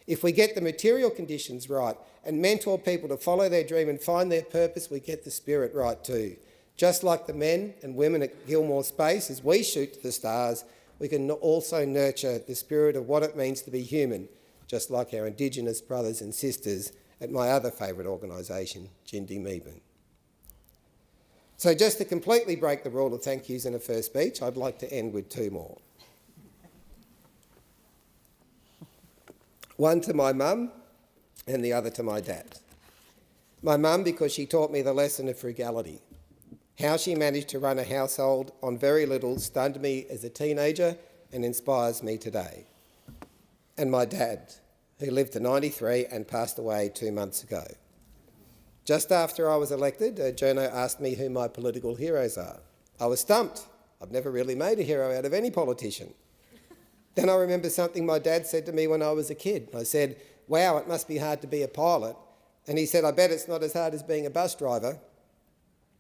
If we get the material conditions right and mentor people to follow their dream and find their purpose, we get the spirit right too. Just like the men and women at Gilmore Space, as we shoot to the stars, we can also nurture the spirit of what it means to be human, just like our Indigenous brothers and sisters at my other favourite organisation, Jindi Meebin. So just to completely break the rule of thank yous in a first speech, I'd like to end with two more. One to my mum and the other to my dad. My mum, because she taught me the lesson of frugality. How she managed to run a household on very little stunned me as a teenager and inspires me today. And my dad, who lived to 93 and passed away 2 months ago. Just after I was elected, a journo asked me who my political heroes are. I was stumped. I've never really made a hero out of any politician. Then I remember something my dad said to me when I was a kid. I said, "Wow, it must be hard to be a pilot." And he said, "I bet it's not as hard as being a bus driver."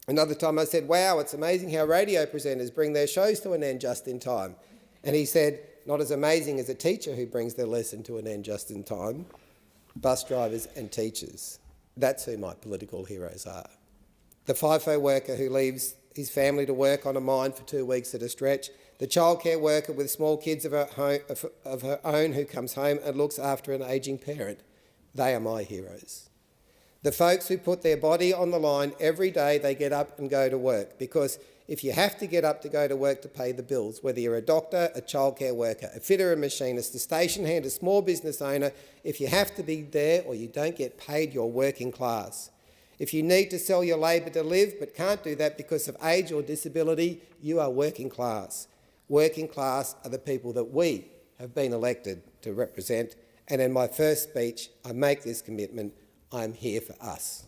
Another time I said, "Wow, it's amazing how radio presenters bring their shows to an end just in time." And he said, "Not as amazing as a teacher who brings their lesson to an end just in time. Bus drivers and teachers. That's who my political heroes are. The FIFO worker who leaves his family to work on a mine for 2 weeks at a stretch, the childcare worker with small kids of her own who comes home and looks after an ageing parent. They are my heroes. The folks who put their body on the line every day they get up and go to work, because if you have to get up to go to work to pay the bills, whether you're a doctor, a childcare worker, a fitter, a machinist, a station hand, a small business owner, if you have to be there or you don't get paid, you're working class. If you need to sell your labour to live but can't do that because of age or disability, you are working class. Working class are the people that we have been elected to represent, and in my first speech I make this commitment: I'm here for us.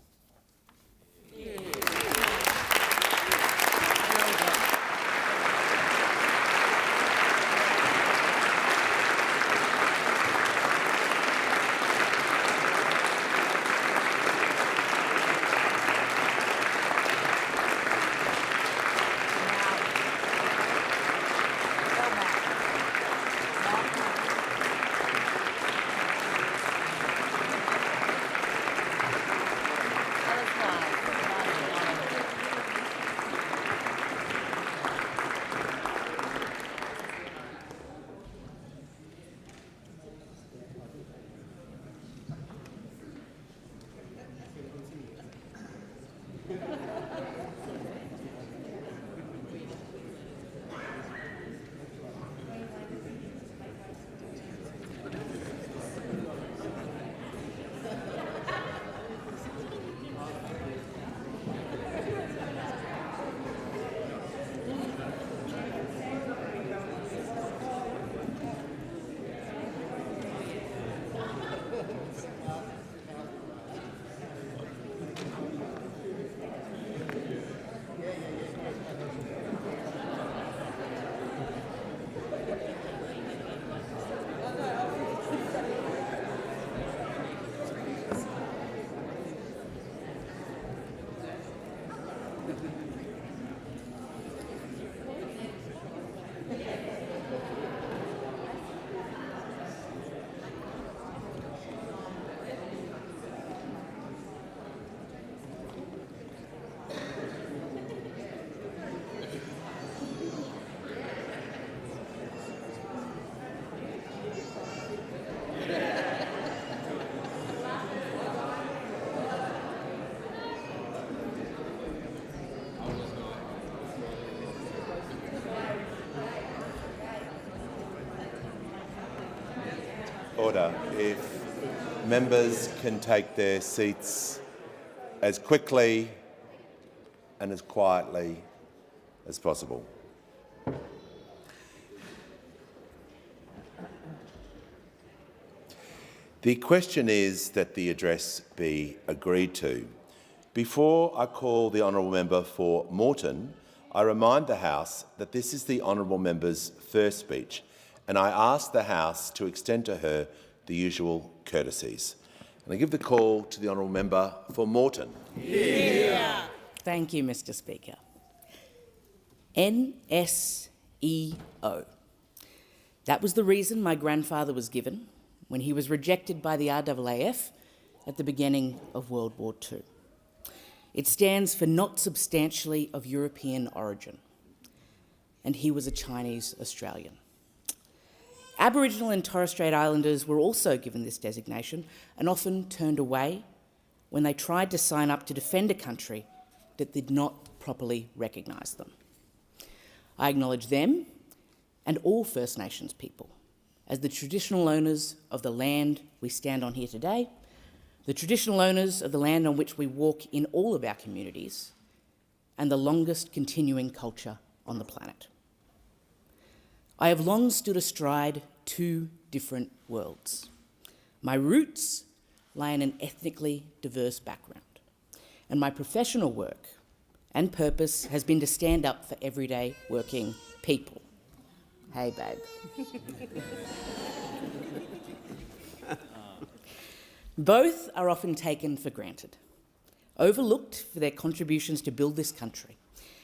Order. If members can take their seats as quickly and as quietly as possible. The question is that the address be agreed to. Before I call the honourable member for Moreton, I remind the House that this is the honourable member's first speech, and I ask the House to extend to her the usual courtesies. And I give the call to the honourable member for Moreton. Yeah. Thank you, Mr. Speaker. NSEO. That was the reason my grandfather was given when he was rejected by the RAAF at the beginning of World War II. It stands for not substantially of European origin, and he was a Chinese Australian. Aboriginal and Torres Strait Islanders were also given this designation and often turned away when they tried to sign up to defend a country that did not properly recognise them. I acknowledge them and all First Nations people as the traditional owners of the land we stand on here today, the traditional owners of the land on which we walk in all of our communities, and the longest continuing culture on the planet. I have long stood astride two different worlds. My roots lie in an ethnically diverse background, and my professional work and purpose has been to stand up for everyday working people. Hey, babe. Both are often taken for granted, overlooked for their contributions to build this country,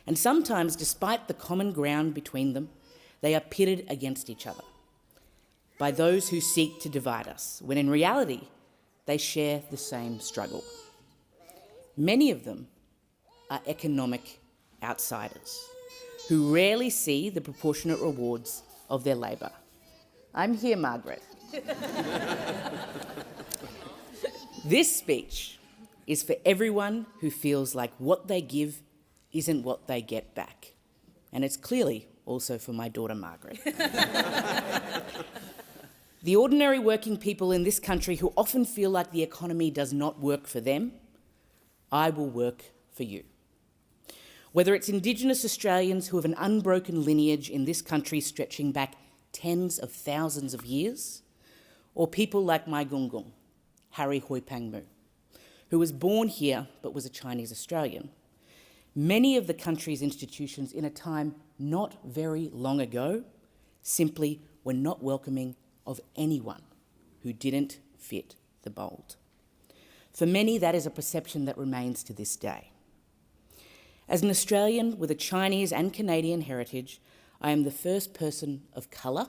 and sometimes, despite the common ground between them, they are pitted against each other by those who seek to divide us, when in reality they share the same struggle. Many of them are economic outsiders who rarely see the proportionate rewards of their labour. I'm here, Margaret. This speech is for everyone who feels like what they give isn't what they get back. And it's clearly also for my daughter, Margaret. The ordinary working people in this country who often feel like the economy does not work for them, I will work for you. Whether it's Indigenous Australians who have an unbroken lineage in this country stretching back tens of thousands of years, or people like my Gungung, Harry Hoipang Mu, who was born here but was a Chinese Australian, many of the country's institutions in a time not very long ago simply were not welcoming of anyone who didn't fit the mould. For many, that is a perception that remains to this day. As an Australian with a Chinese and Canadian heritage, I am the first person of colour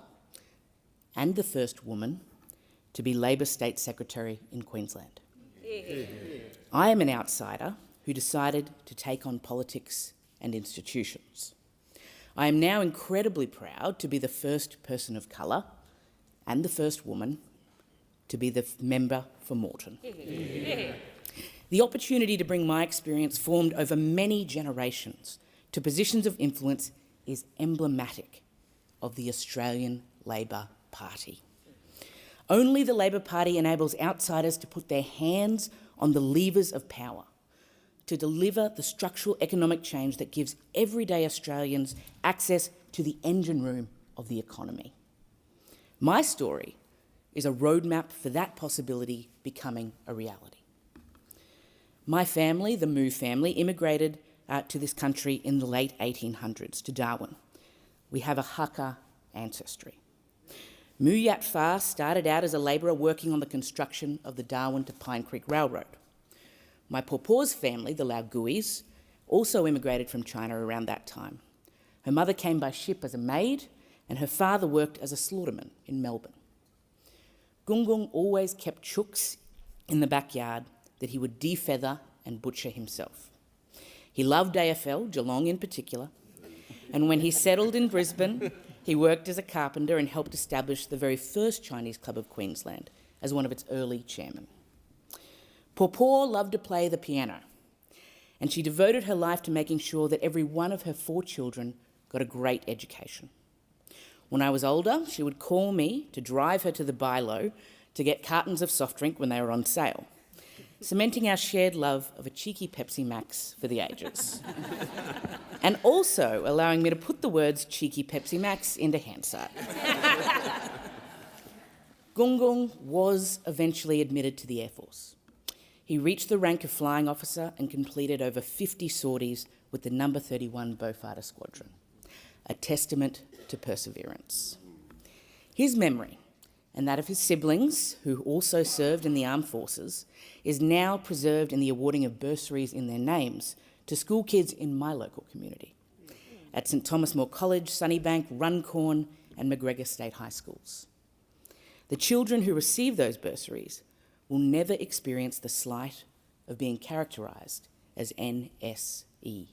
and the first woman to be Labor State Secretary in Queensland. I am an outsider who decided to take on politics and institutions. I am now incredibly proud to be the first person of colour and the first woman to be the member for Moreton. The opportunity to bring my experience formed over many generations to positions of influence is emblematic of the Australian Labor Party. Only the Labor Party enables outsiders to put their hands on the levers of power to deliver the structural economic change that gives everyday Australians access to the engine room of the economy. My story is a roadmap for that possibility becoming a reality. My family, the Mu family, immigrated to this country in the late 1800s to Darwin. We have a Hakka ancestry. Mu Yat Fa started out as a labourer working on the construction of the Darwin to Pine Creek Railroad. My Pawpaw's family, the Lauguis, also immigrated from China around that time. Her mother came by ship as a maid, and her father worked as a slaughterman in Melbourne. Gungung always kept chooks in the backyard that he would defeather and butcher himself. He loved AFL, Geelong in particular, and when he settled in Brisbane, he worked as a carpenter and helped establish the very first Chinese Club of Queensland as one of its early chairmen. Pawpaw loved to play the piano, and she devoted her life to making sure that every one of her 4 children got a great education. When I was older, she would call me to drive her to the Bilo to get cartons of soft drink when they were on sale, cementing our shared love of a cheeky Pepsi Max for the ages, and also allowing me to put the words cheeky Pepsi Max into Hansard. Gungung was eventually admitted to the Air Force. He reached the rank of flying officer and completed over 50 sorties with the No. 31 Beaufighter Squadron, a testament to perseverance. His memory, and that of his siblings, who also served in the armed forces, is now preserved in the awarding of bursaries in their names to school kids in my local community, at St Thomas More College, Sunnybank, Runcorn and McGregor State High Schools. The children who receive those bursaries will never experience the slight of being characterised as NSEO.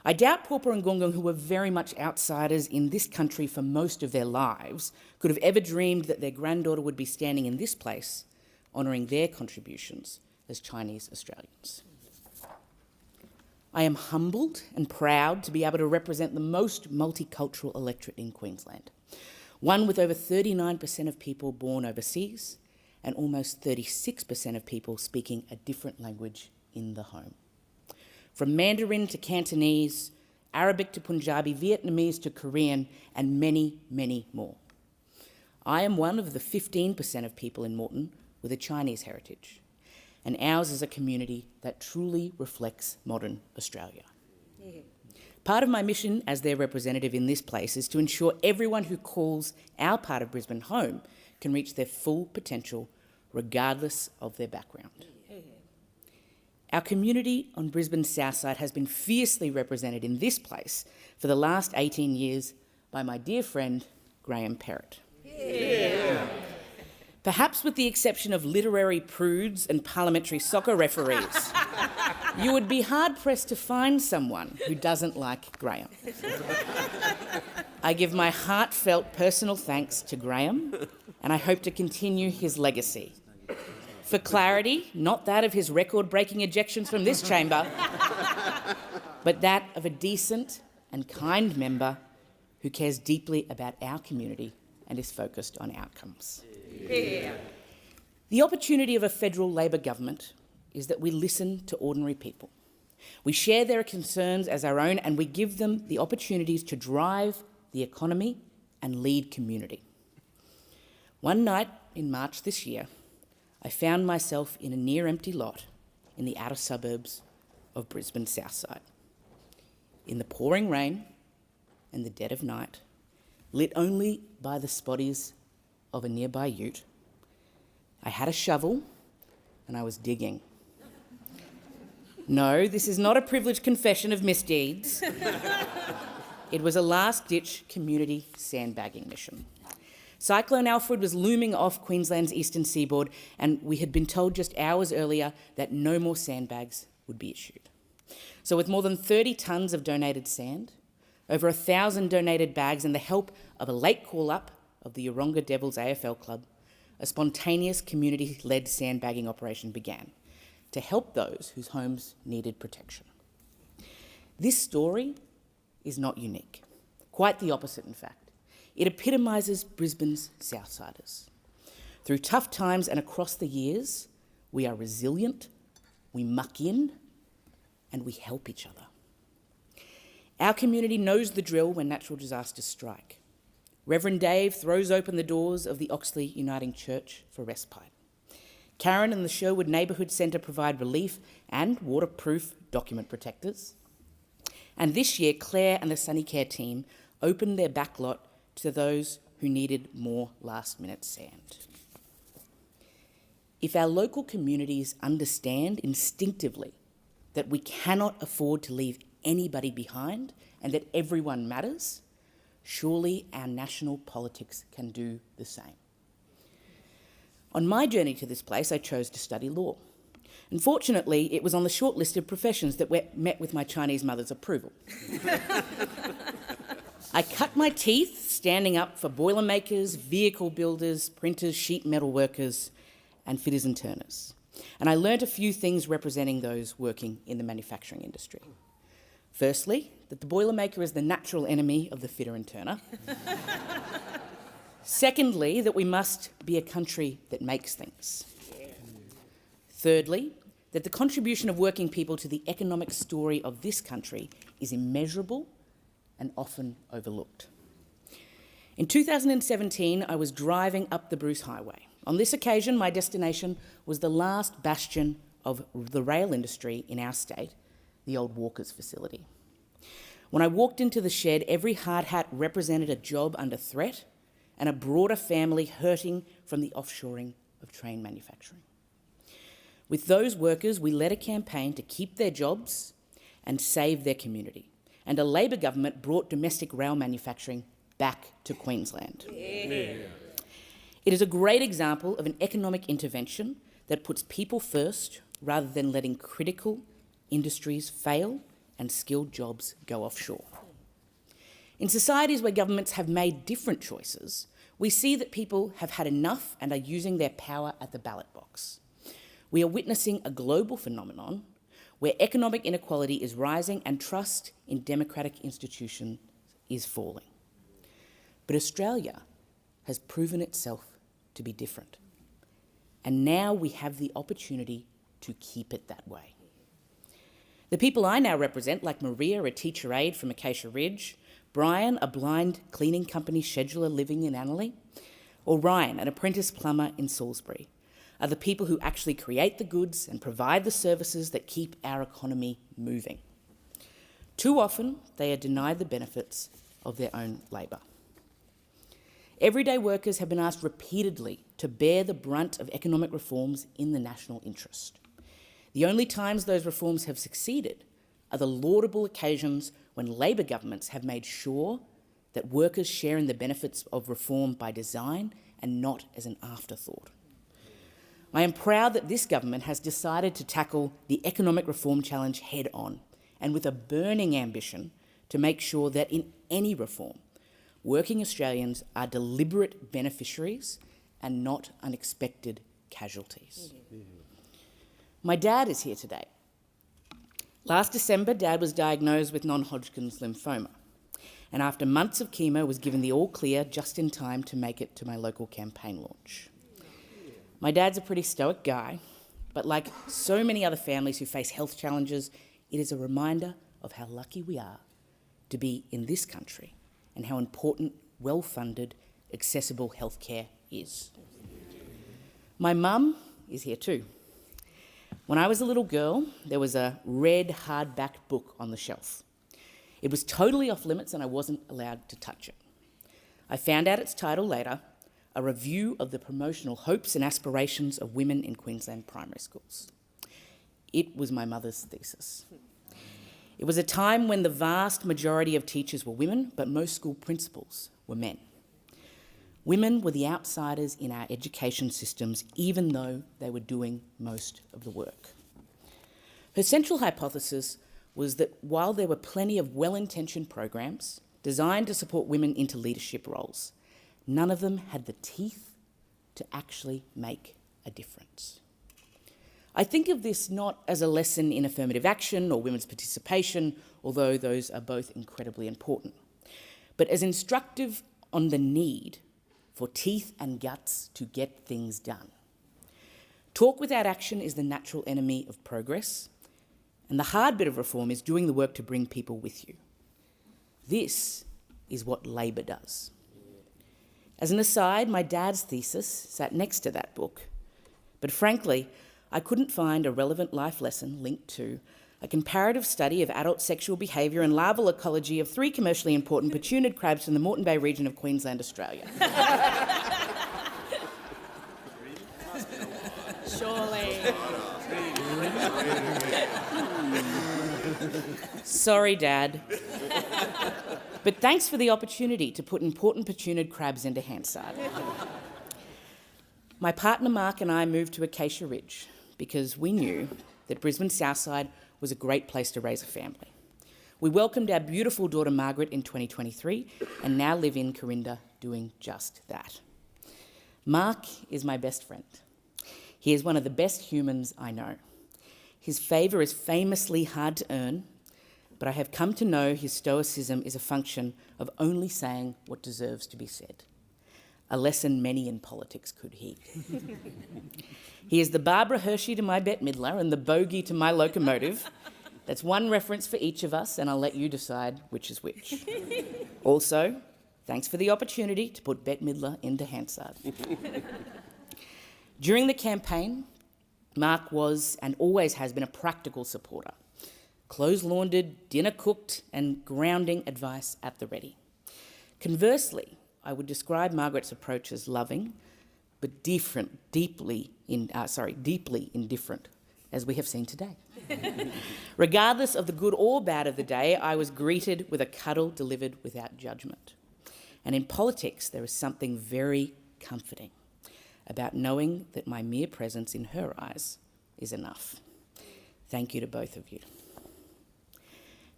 I doubt Pawpaw and Gungung, who were very much outsiders in this country for most of their lives, could have ever dreamed that their granddaughter would be standing in this place honouring their contributions as Chinese Australians. I am humbled and proud to be able to represent the most multicultural electorate in Queensland, one with over 39% of people born overseas and almost 36% of people speaking a different language in the home. From Mandarin to Cantonese, Arabic to Punjabi, Vietnamese to Korean, and many, many more. I am one of the 15% of people in Moreton with a Chinese heritage, and ours is a community that truly reflects modern Australia. Yeah. Part of my mission as their representative in this place is to ensure everyone who calls our part of Brisbane home can reach their full potential regardless of their background. Our community on Brisbane's south side has been fiercely represented in this place for the last 18 years by my dear friend, Graham Perrott. Yeah. Perhaps with the exception of literary prudes and parliamentary soccer referees, You would be hard-pressed to find someone who doesn't like Graham. I give my heartfelt personal thanks to Graham, and I hope to continue his legacy. For clarity, not that of his record-breaking ejections from this chamber, but that of a decent and kind member who cares deeply about our community and is focused on outcomes. Yeah. The opportunity of a federal Labor government is that we listen to ordinary people. We share their concerns as our own, and we give them the opportunities to drive the economy and lead community. One night in March this year, I found myself in a near-empty lot in the outer suburbs of Brisbane's south side. In the pouring rain and the dead of night, lit only by the spotties of a nearby ute, I had a shovel and I was digging. No, this is not a privileged confession of misdeeds. It was a last-ditch community sandbagging mission. Cyclone Alfred was looming off Queensland's eastern seaboard, and we had been told just hours earlier that no more sandbags would be issued. So with more than 30 tonnes of donated sand, over 1,000 donated bags and the help of a late call-up of the Yeronga Devils AFL Club, a spontaneous community-led sandbagging operation began to help those whose homes needed protection. This story is not unique. Quite the opposite, in fact. It epitomises Brisbane's Southsiders. Through tough times and across the years, we are resilient, we muck in, and we help each other. Our community knows the drill when natural disasters strike. Reverend Dave throws open the doors of the Oxley Uniting Church for respite. Karen and the Sherwood Neighbourhood Centre provide relief and waterproof document protectors. And this year, Claire and the Sunnycare team opened their backlot to those who needed more last-minute sand. If our local communities understand instinctively that we cannot afford to leave anybody behind and that everyone matters, surely our national politics can do the same. On my journey to this place, I chose to study law. Unfortunately, it was on the short list of professions that met with my Chinese mother's approval. I cut my teeth standing up for boilermakers, vehicle builders, printers, sheet metal workers, and fitters and turners. And I learnt a few things representing those working in the manufacturing industry. Firstly, that the boilermaker is the natural enemy of the fitter and turner. Secondly, that we must be a country that makes things. Thirdly, that the contribution of working people to the economic story of this country is immeasurable and often overlooked. In 2017, I was driving up the Bruce Highway. On this occasion, my destination was the last bastion of the rail industry in our state, the old Walkers facility. When I walked into the shed, every hard hat represented a job under threat and a broader family hurting from the offshoring of train manufacturing. With those workers, we led a campaign to keep their jobs and save their community. And a Labor government brought domestic rail manufacturing back to Queensland. Yeah. It is a great example of an economic intervention that puts people first rather than letting critical industries fail and skilled jobs go offshore. In societies where governments have made different choices, we see that people have had enough and are using their power at the ballot box. We are witnessing a global phenomenon where economic inequality is rising and trust in democratic institutions is falling. But Australia has proven itself to be different. And now we have the opportunity to keep it that way. The people I now represent, like Maria, a teacher aide from Acacia Ridge, Brian, a blind cleaning company scheduler living in Annerley, or Ryan, an apprentice plumber in Salisbury, are the people who actually create the goods and provide the services that keep our economy moving. Too often, they are denied the benefits of their own labour. Everyday workers have been asked repeatedly to bear the brunt of economic reforms in the national interest. The only times those reforms have succeeded are the laudable occasions when Labor governments have made sure that workers share in the benefits of reform by design and not as an afterthought. I am proud that this government has decided to tackle the economic reform challenge head on and with a burning ambition to make sure that in any reform, working Australians are deliberate beneficiaries and not unexpected casualties. My dad is here today. Last December, Dad was diagnosed with non-Hodgkin's lymphoma, and after months of chemo was given the all clear just in time to make it to my local campaign launch. My dad's a pretty stoic guy, but like so many other families who face health challenges, it is a reminder of how lucky we are to be in this country and how important, well-funded, accessible healthcare is. My mum is here too. When I was a little girl, there was a red hardback book on the shelf. It was totally off limits and I wasn't allowed to touch it. I found out its title later, A Review of the Promotional Hopes and Aspirations of Women in Queensland Primary Schools. It was my mother's thesis. It was a time when the vast majority of teachers were women, but most school principals were men. Women were the outsiders in our education systems, even though they were doing most of the work. Her central hypothesis was that while there were plenty of well-intentioned programs designed to support women into leadership roles, none of them had the teeth to actually make a difference. I think of this not as a lesson in affirmative action or women's participation, although those are both incredibly important, but as instructive on the need for teeth and guts to get things done. Talk without action is the natural enemy of progress, and the hard bit of reform is doing the work to bring people with you. This is what Labor does. As an aside, my dad's thesis sat next to that book, but frankly, I couldn't find a relevant life lesson linked to a comparative study of adult sexual behaviour and larval ecology of 3 commercially important petunid crabs in the Moreton Bay region of Queensland, Australia. Surely. Sorry, Dad. But thanks for the opportunity to put important petunid crabs into Hansard. My partner Mark and I moved to Acacia Ridge because we knew that Brisbane Southside was a great place to raise a family. We welcomed our beautiful daughter Margaret in 2023 and now live in Corinda doing just that. Mark is my best friend. He is one of the best humans I know. His favour is famously hard to earn, but I have come to know his stoicism is a function of only saying what deserves to be said, a lesson many in politics could heed. He is the Barbara Hershey to my Bette Midler and the bogey to my locomotive. That's one reference for each of us, and I'll let you decide which is which. Also, thanks for the opportunity to put Bette Midler into Hansard. During the campaign, Mark was and always has been a practical supporter. Clothes laundered, dinner cooked, and grounding advice at the ready. Conversely, I would describe Margaret's approach as loving, but deeply indifferent, as we have seen today. Regardless of the good or bad of the day, I was greeted with a cuddle delivered without judgment. And in politics, there is something very comforting about knowing that my mere presence in her eyes is enough. Thank you to both of you.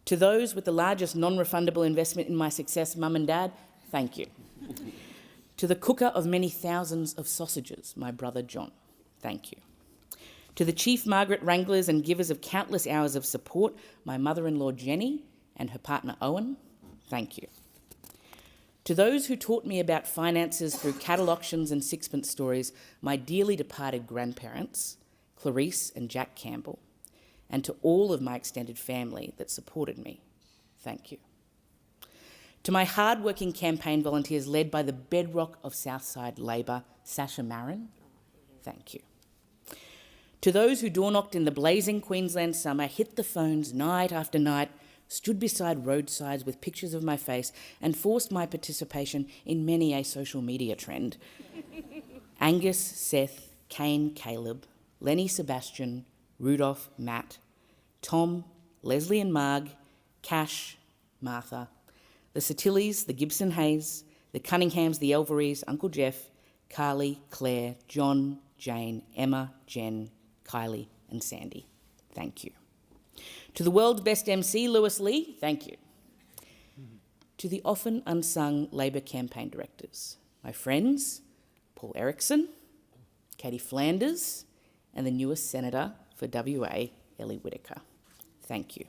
To those with the largest non-refundable investment in my success, Mum and Dad, thank you. To the cooker of many thousands of sausages, my brother John, thank you. To the chief Margaret wranglers and givers of countless hours of support, my mother-in-law Jenny and her partner Owen, thank you. To those who taught me about finances through cattle auctions and sixpence stories, my dearly departed grandparents, Clarice and Jack Campbell, and to all of my extended family that supported me, thank you. To my hard-working campaign volunteers led by the bedrock of Southside Labor, Sasha Marin, thank you. To those who door-knocked in the blazing Queensland summer, hit the phones night after night, stood beside roadsides with pictures of my face and forced my participation in many a social media trend. Angus, Seth, Kane, Caleb, Lenny, Sebastian, Rudolph, Matt, Tom, Leslie and Marg, Cash, Martha, the Satillis, the Gibson Hayes, the Cunninghams, the Elveries, Uncle Jeff, Carly, Claire, John, Jane, Emma, Jen, Kylie and Sandy, thank you. To the world's best MC, Lewis Lee, thank you. To the often unsung Labor campaign directors, my friends, Paul Erickson, Katie Flanders, and the newest Senator for WA, Ellie Whittaker, thank you.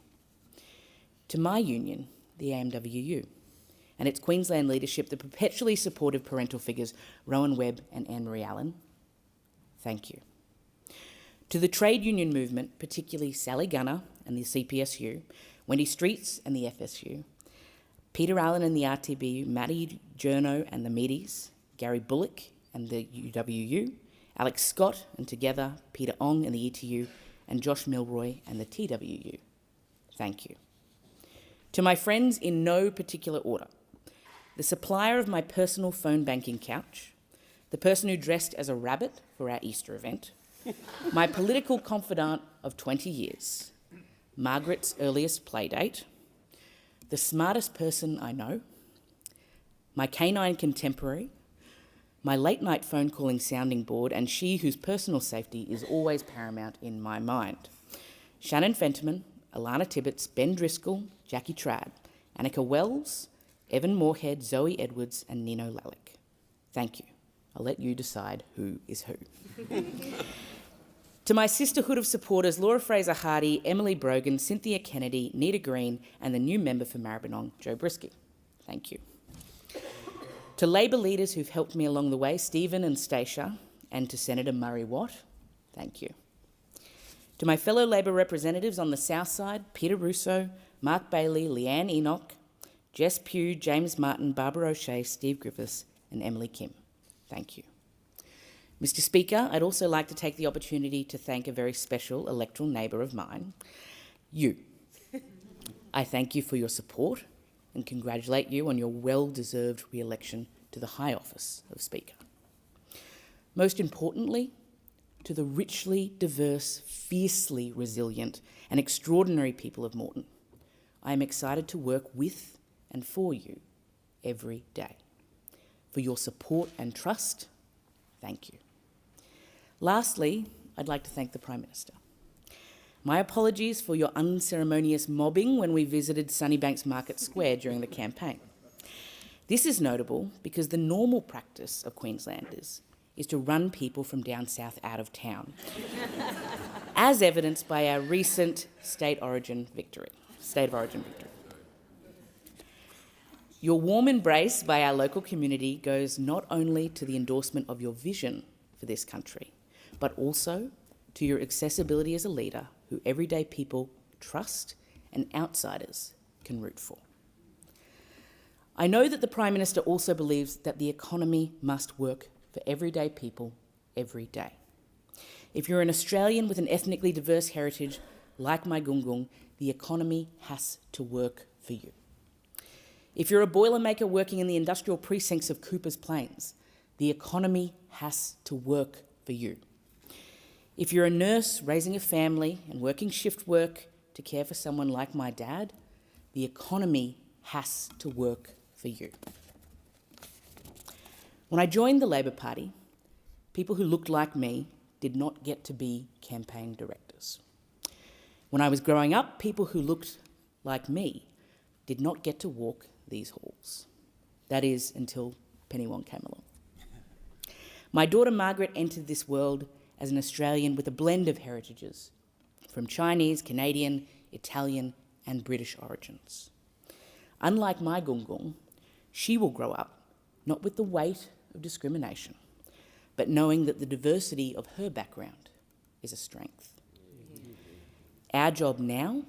To my union, the AMWU, and its Queensland leadership, the perpetually supportive parental figures, Rowan Webb and Anne-Marie Allen, thank you. To the trade union movement, particularly Sally Gunner and the CPSU, Wendy Streets and the FSU, Peter Allen and the RTBU, Matty Journo and the Medes, Gary Bullock and the UWU, Alex Scott and Together, Peter Ong and the ETU, and Josh Milroy and the TWU, thank you. To my friends in no particular order, the supplier of my personal phone banking couch, the person who dressed as a rabbit for our Easter event, my political confidant of 20 years, Margaret's earliest playdate, the smartest person I know, my canine contemporary, my late-night phone calling sounding board, and she whose personal safety is always paramount in my mind, Shannon Fentiman, Alana Tibbetts, Ben Driscoll, Jackie Tradd, Annika Wells, Evan Moorhead, Zoe Edwards and Nino Lalick. Thank you. I'll let you decide who is who. To my sisterhood of supporters, Laura Fraser-Hardy, Emily Brogan, Cynthia Kennedy, Nita Green and the new member for Maribyrnong, Joe Brisky. Thank you. To Labor leaders who've helped me along the way, Stephen and Stacia, and to Senator Murray Watt, thank you. To my fellow Labor representatives on the South Side, Peter Russo, Mark Bailey, Leanne Enoch, Jess Pugh, James Martin, Barbara O'Shea, Steve Griffiths and Emily Kim, thank you. Mr Speaker, I'd also like to take the opportunity to thank a very special electoral neighbour of mine, you. I thank you for your support and congratulate you on your well-deserved re-election to the high office of Speaker. Most importantly, to the richly diverse, fiercely resilient and extraordinary people of Moreton, I am excited to work with and for you every day. For your support and trust, thank you. Lastly, I'd like to thank the Prime Minister. My apologies for your unceremonious mobbing when we visited Sunnybanks Market Square during the campaign. This is notable because the normal practice of Queenslanders is to run people from down south out of town, as evidenced by our recent State of Origin victory. Your warm embrace by our local community goes not only to the endorsement of your vision for this country, but also to your accessibility as a leader who everyday people trust and outsiders can root for. I know that the Prime Minister also believes that the economy must work for everyday people every day. If you're an Australian with an ethnically diverse heritage like my Gungung, the economy has to work for you. If you're a boilermaker working in the industrial precincts of Cooper's Plains, the economy has to work for you. If you're a nurse raising a family and working shift work to care for someone like my dad, the economy has to work for you. When I joined the Labor Party, people who looked like me did not get to be campaign directors. When I was growing up, people who looked like me did not get to walk these halls. That is, until Penny Wong came along. My daughter Margaret entered this world as an Australian with a blend of heritages, from Chinese, Canadian, Italian and British origins. Unlike my Gungung, she will grow up not with the weight of discrimination, but knowing that the diversity of her background is a strength. Our job now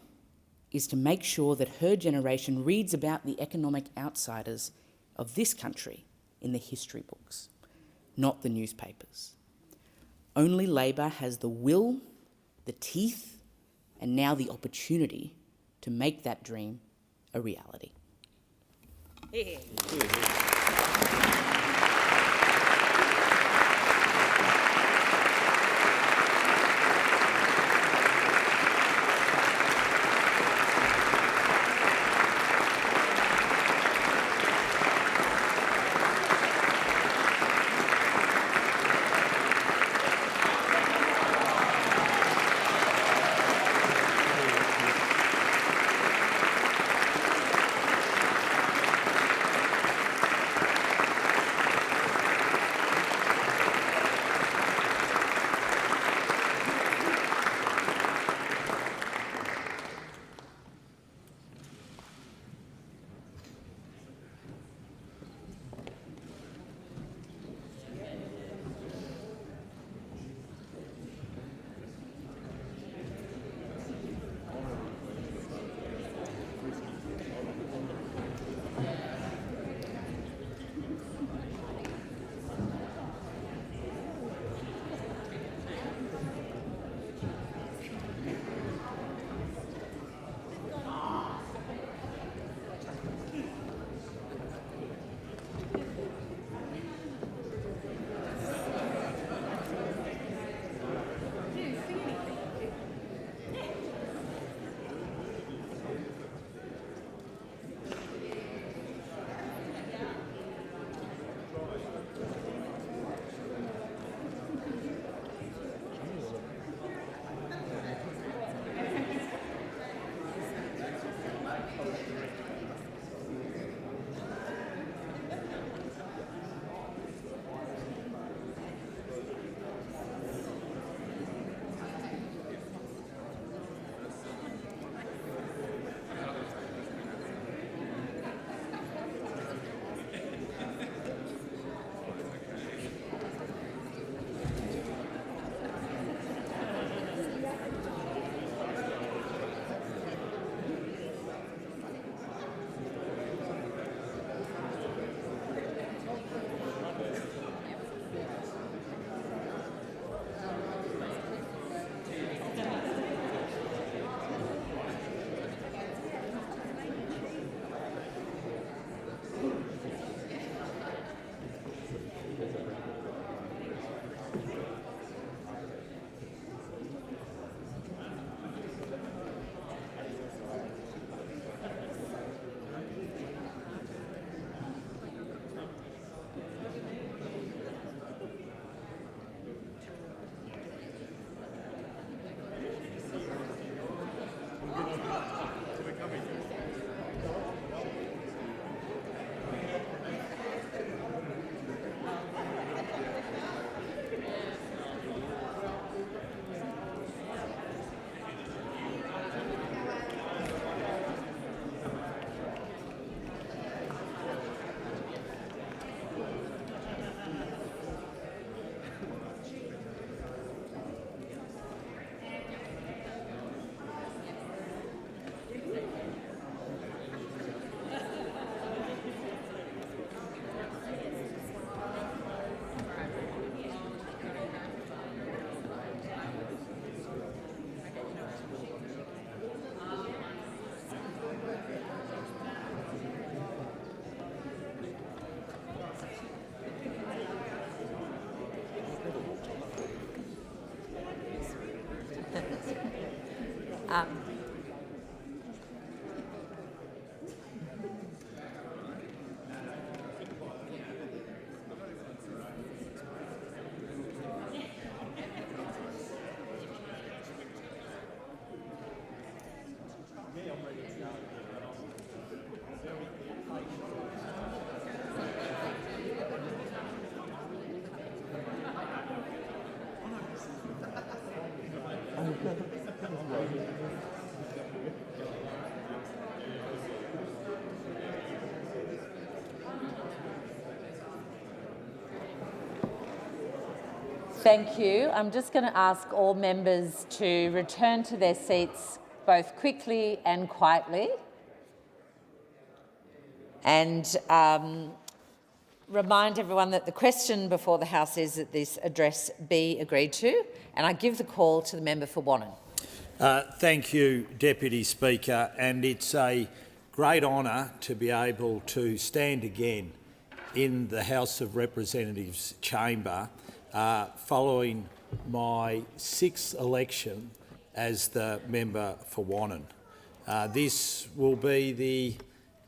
is to make sure that her generation reads about the economic outsiders of this country in the history books, not the newspapers. Only Labor has the will, the teeth, and now the opportunity to make that dream a reality. Thank you. I'm just going to ask all members to return to their seats both quickly and quietly. And remind everyone that the question before the House is that this address be agreed to. And I give the call to the member for Wannon. Thank you, Deputy Speaker, and it's a great honour to be able to stand again in the House of Representatives chamber following my 6th election as the member for Wannon. This will be the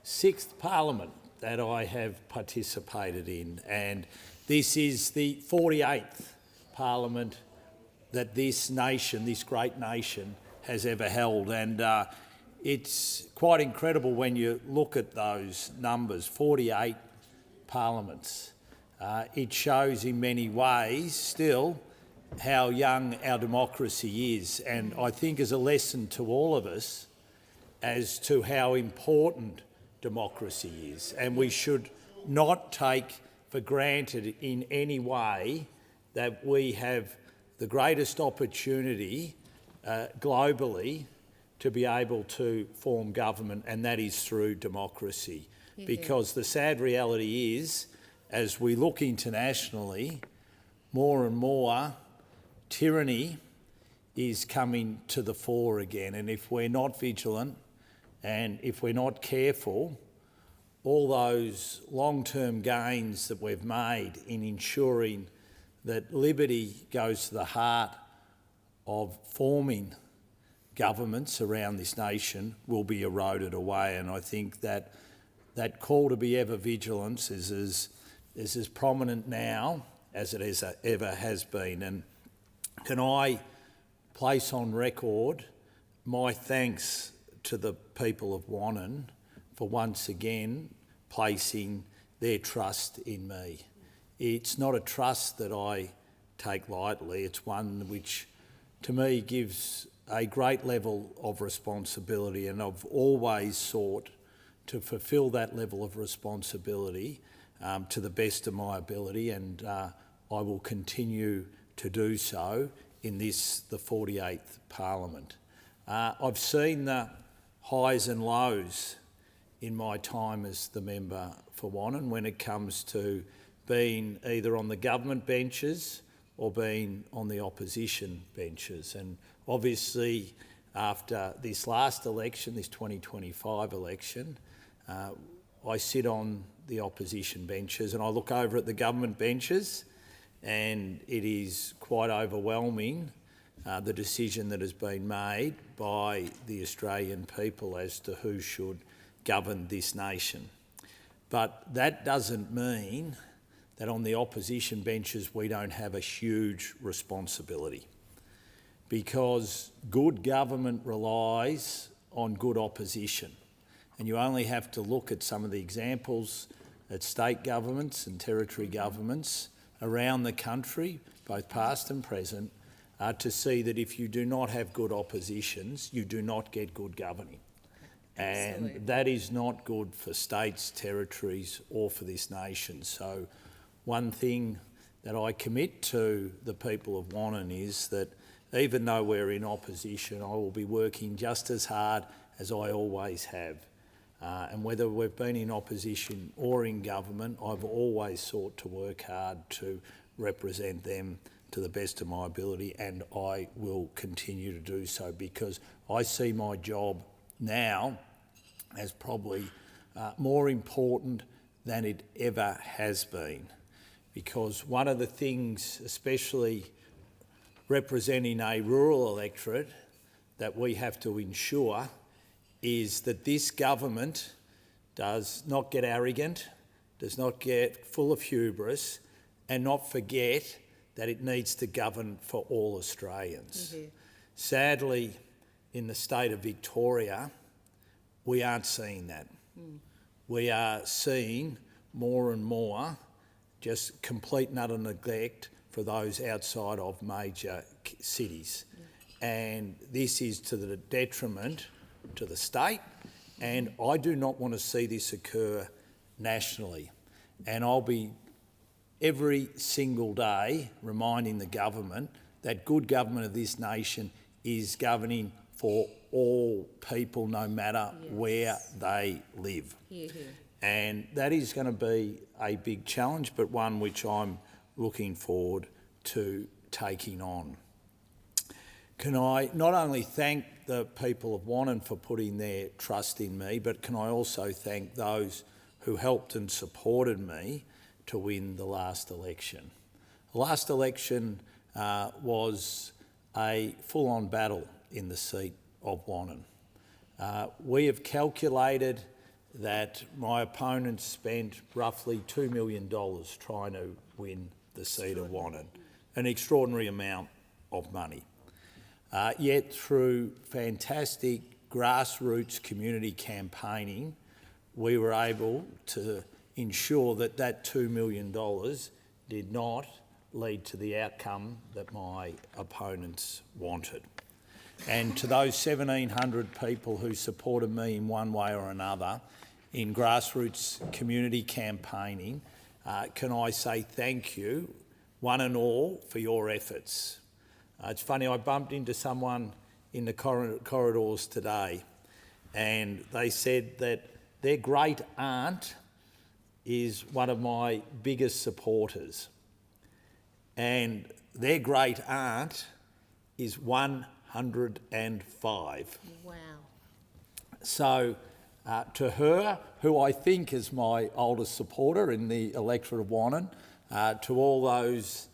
6th Parliament that I have participated in, and this is the 48th Parliament that this nation, this great nation, has ever held. And it's quite incredible when you look at those numbers, 48 parliaments. It shows in many ways still how young our democracy is, and I think is a lesson to all of us as to how important democracy is. And we should not take for granted in any way that we have the greatest opportunity globally to be able to form government, and that is through democracy. Because the sad reality is, as we look internationally, more and more tyranny is coming to the fore again. And if we're not vigilant and if we're not careful, all those long-term gains that we've made in ensuring that liberty goes to the heart of forming governments around this nation will be eroded away. And I think that that call to be ever vigilant is as prominent now as it ever has been. And can I place on record my thanks to the people of Wannon for once again placing their trust in me. It's not a trust that I take lightly, it's one which to me gives a great level of responsibility, and I've always sought to fulfil that level of responsibility to the best of my ability, and I will continue to do so in the 48th Parliament. I've seen the highs and lows in my time as the member for Wannon when it comes to being either on the government benches or being on the opposition benches. And obviously after this last election, this 2025 election, I sit on the opposition benches and I look over at the government benches, and it is quite overwhelming the decision that has been made by the Australian people as to who should govern this nation. But that doesn't mean that on the opposition benches we don't have a huge responsibility, because good government relies on good opposition. And you only have to look at some of the examples at state governments and territory governments around the country, both past and present, to see that if you do not have good oppositions, you do not get good governing. Absolutely. And that is not good for states, territories, or for this nation. So one thing that I commit to the people of Wannon is that even though we're in opposition, I will be working just as hard as I always have. And whether we've been in opposition or in government, I've always sought to work hard to represent them to the best of my ability, and I will continue to do so, because I see my job now as probably more important than it ever has been. Because one of the things, especially representing a rural electorate, that we have to ensure is that this government does not get arrogant, does not get full of hubris, and not forget that it needs to govern for all Australians. Mm-hmm. Sadly, in the state of Victoria, we aren't seeing that. Mm. We are seeing more and more just complete and utter neglect for those outside of major cities. Yeah. And this is to the detriment to the state, and I do not want to see this occur nationally. And I'll be every single day reminding the government that good government of this nation is governing for all people, no matter where they live. And that is going to be a big challenge, but one which I'm looking forward to taking on. Can I not only thank the people of Wannon for putting their trust in me, but can I also thank those who helped and supported me to win the last election. The last election was a full-on battle in the seat of Wannon. We have calculated that my opponents spent roughly $2 million trying to win the seat of Wannon, an extraordinary amount of money. Yet through fantastic grassroots community campaigning, we were able to ensure that that $2 million did not lead to the outcome that my opponents wanted. And to those 1,700 people who supported me in one way or another in grassroots community campaigning, can I say thank you, one and all, for your efforts. It's funny, I bumped into someone in the corridors today and they said that their great aunt is one of my biggest supporters, and their great aunt is 105. Wow. So to her, who I think is my oldest supporter in the electorate of Wannon, to all those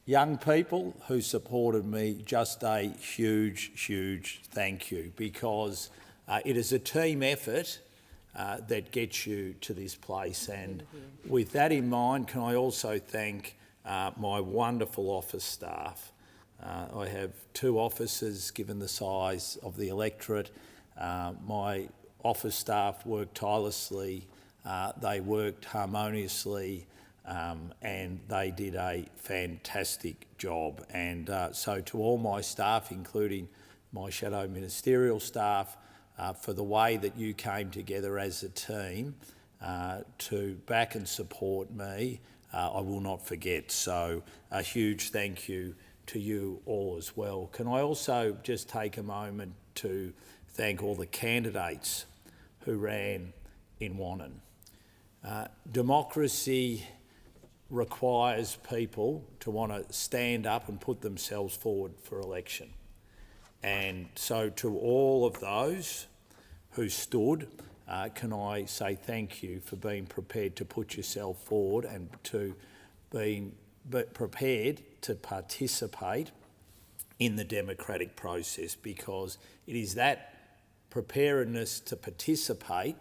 young people who supported me, just a huge, huge thank you, because it is a team effort that gets you to this place. And with that in mind, can I also thank my wonderful office staff. I have 2 offices given the size of the electorate. My office staff worked tirelessly, they worked harmoniously, and they did a fantastic job. And so to all my staff, including my shadow ministerial staff, for the way that you came together as a team to back and support me, I will not forget. So a huge thank you to you all as well. Can I also just take a moment to thank all the candidates who ran in Wannon. Democracy requires people to want to stand up and put themselves forward for election. And so to all of those who stood, can I say thank you for being prepared to put yourself forward and to being prepared to participate in the democratic process, because it is that preparedness to participate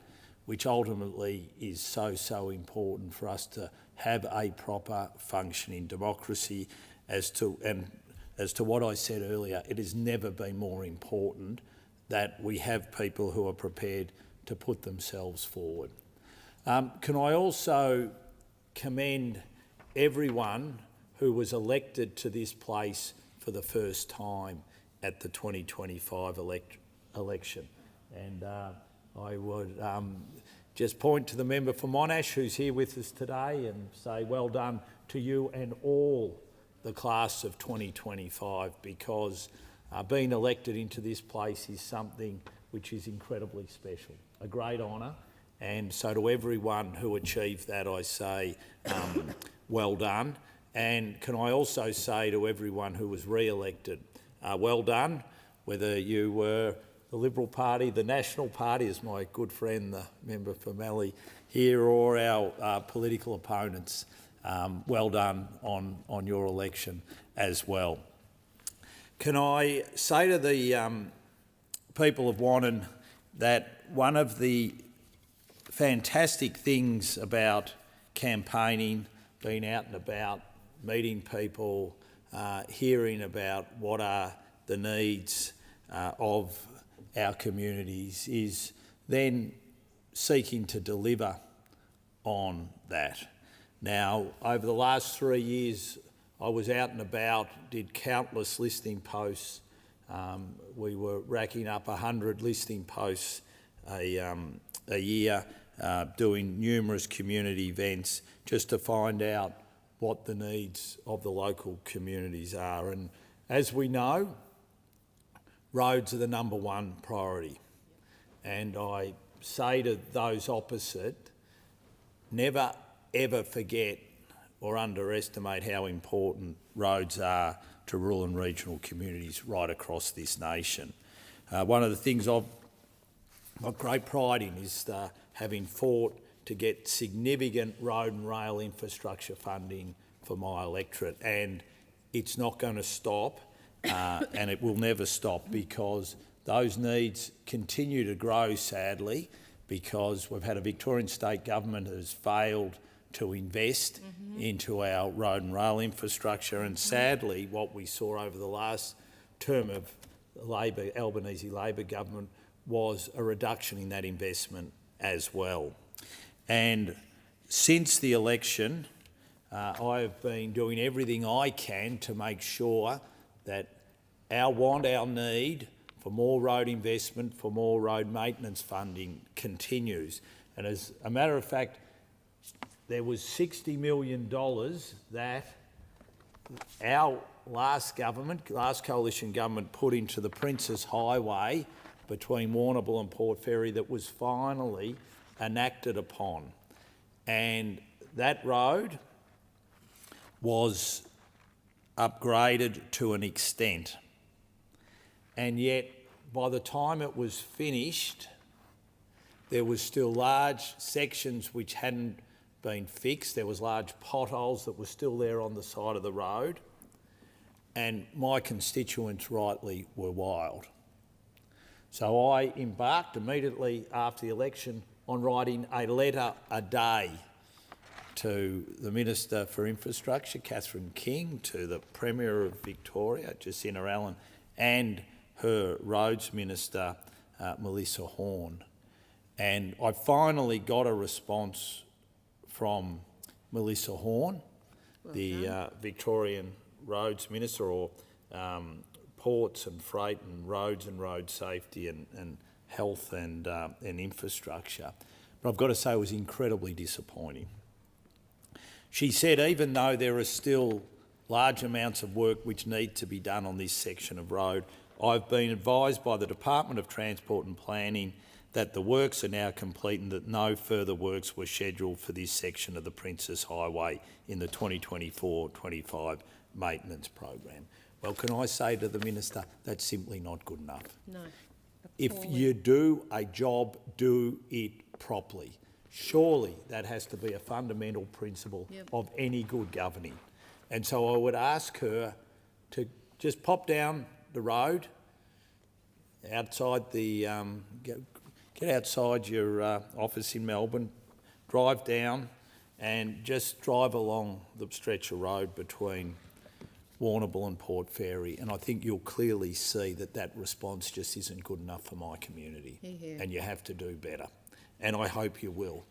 which ultimately is so important for us to have a proper functioning democracy. As to what I said earlier, it has never been more important that we have people who are prepared to put themselves forward. Can I also commend everyone who was elected to this place for the first time at the 2025 election. And I would just point to the member for Monash who's here with us today and say well done to you and all the class of 2025, because being elected into this place is something which is incredibly special, a great honour. And so to everyone who achieved that, I say well done. And can I also say to everyone who was re-elected, well done, whether you were the Liberal Party, the National Party, as my good friend, the member for Mallee here, or our political opponents. Well done on your election as well. Can I say to the people of Wannon that one of the fantastic things about campaigning, being out and about, meeting people, hearing about what are the needs of our communities, is then seeking to deliver on that. Now, over the last 3 years, I was out and about, did countless listing posts. We were racking up 100 listing posts a year, doing numerous community events just to find out what the needs of the local communities are. And as we know, roads are the #1 priority. And I say to those opposite, never ever forget or underestimate how important roads are to rural and regional communities right across this nation. One of the things I've got great pride in is having fought to get significant road and rail infrastructure funding for my electorate, and it's not going to stop and it will never stop, because those needs continue to grow, sadly, because we've had a Victorian state government that has failed to invest into our road and rail infrastructure, and sadly what we saw over the last term of the Albanese Labor government was a reduction in that investment as well. And since the election, I have been doing everything I can to make sure that our need for more road investment, for more road maintenance funding continues. And as a matter of fact, there was $60 million that our last coalition government put into the Princes Highway between Warrnambool and Port Fairy that was finally enacted upon. And that road was upgraded to an extent. And yet, by the time it was finished, there was still large sections which hadn't been fixed. There was large potholes that were still there on the side of the road. And my constituents rightly were wild. So I embarked immediately after the election on writing a letter a day to the Minister for Infrastructure, Catherine King, to the Premier of Victoria, Jacinta Allen, and her Roads Minister, Melissa Horne. And I finally got a response from Melissa Horne, the Victorian Roads Minister, or ports and freight and roads and road safety and health and infrastructure. But I've got to say it was incredibly disappointing. She said even though there are still large amounts of work which need to be done on this section of road, I've been advised by the Department of Transport and Planning that the works are now complete and that no further works were scheduled for this section of the Princes Highway in the 2024-25 maintenance program. Well, can I say to the Minister, that's simply not good enough. No. If you do a job, do it properly. Surely that has to be a fundamental principle of any good governing. And so I would ask her to just pop down the road, outside the get outside your office in Melbourne, drive down and just drive along the stretch of road between Warrnambool and Port Fairy, and I think you'll clearly see that that response just isn't good enough for my community. And you have to do better. And I hope you will,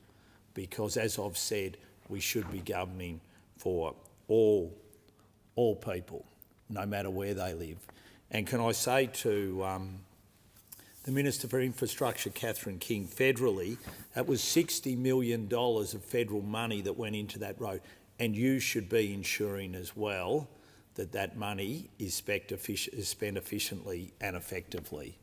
because as I've said, we should be governing for all people, no matter where they live. And can I say to the Minister for Infrastructure, Catherine King, federally, that was $60 million of federal money that went into that road, and you should be ensuring as well that that money is spent efficiently and effectively.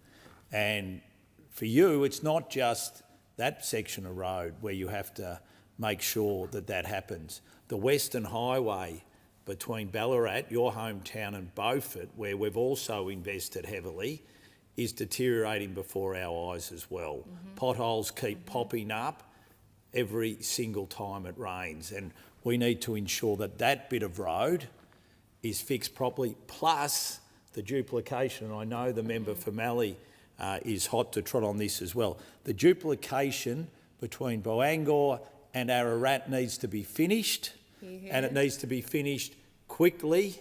And for you, it's not just that section of road where you have to make sure that that happens. The Western Highway between Ballarat, your hometown, and Beaufort, where we've also invested heavily, is deteriorating before our eyes as well. Potholes keep popping up every single time it rains, and we need to ensure that that bit of road is fixed properly, plus the duplication. And I know the member for Mallee is hot to trot on this as well. The duplication between Boangor and Ararat needs to be finished, and it needs to be finished quickly,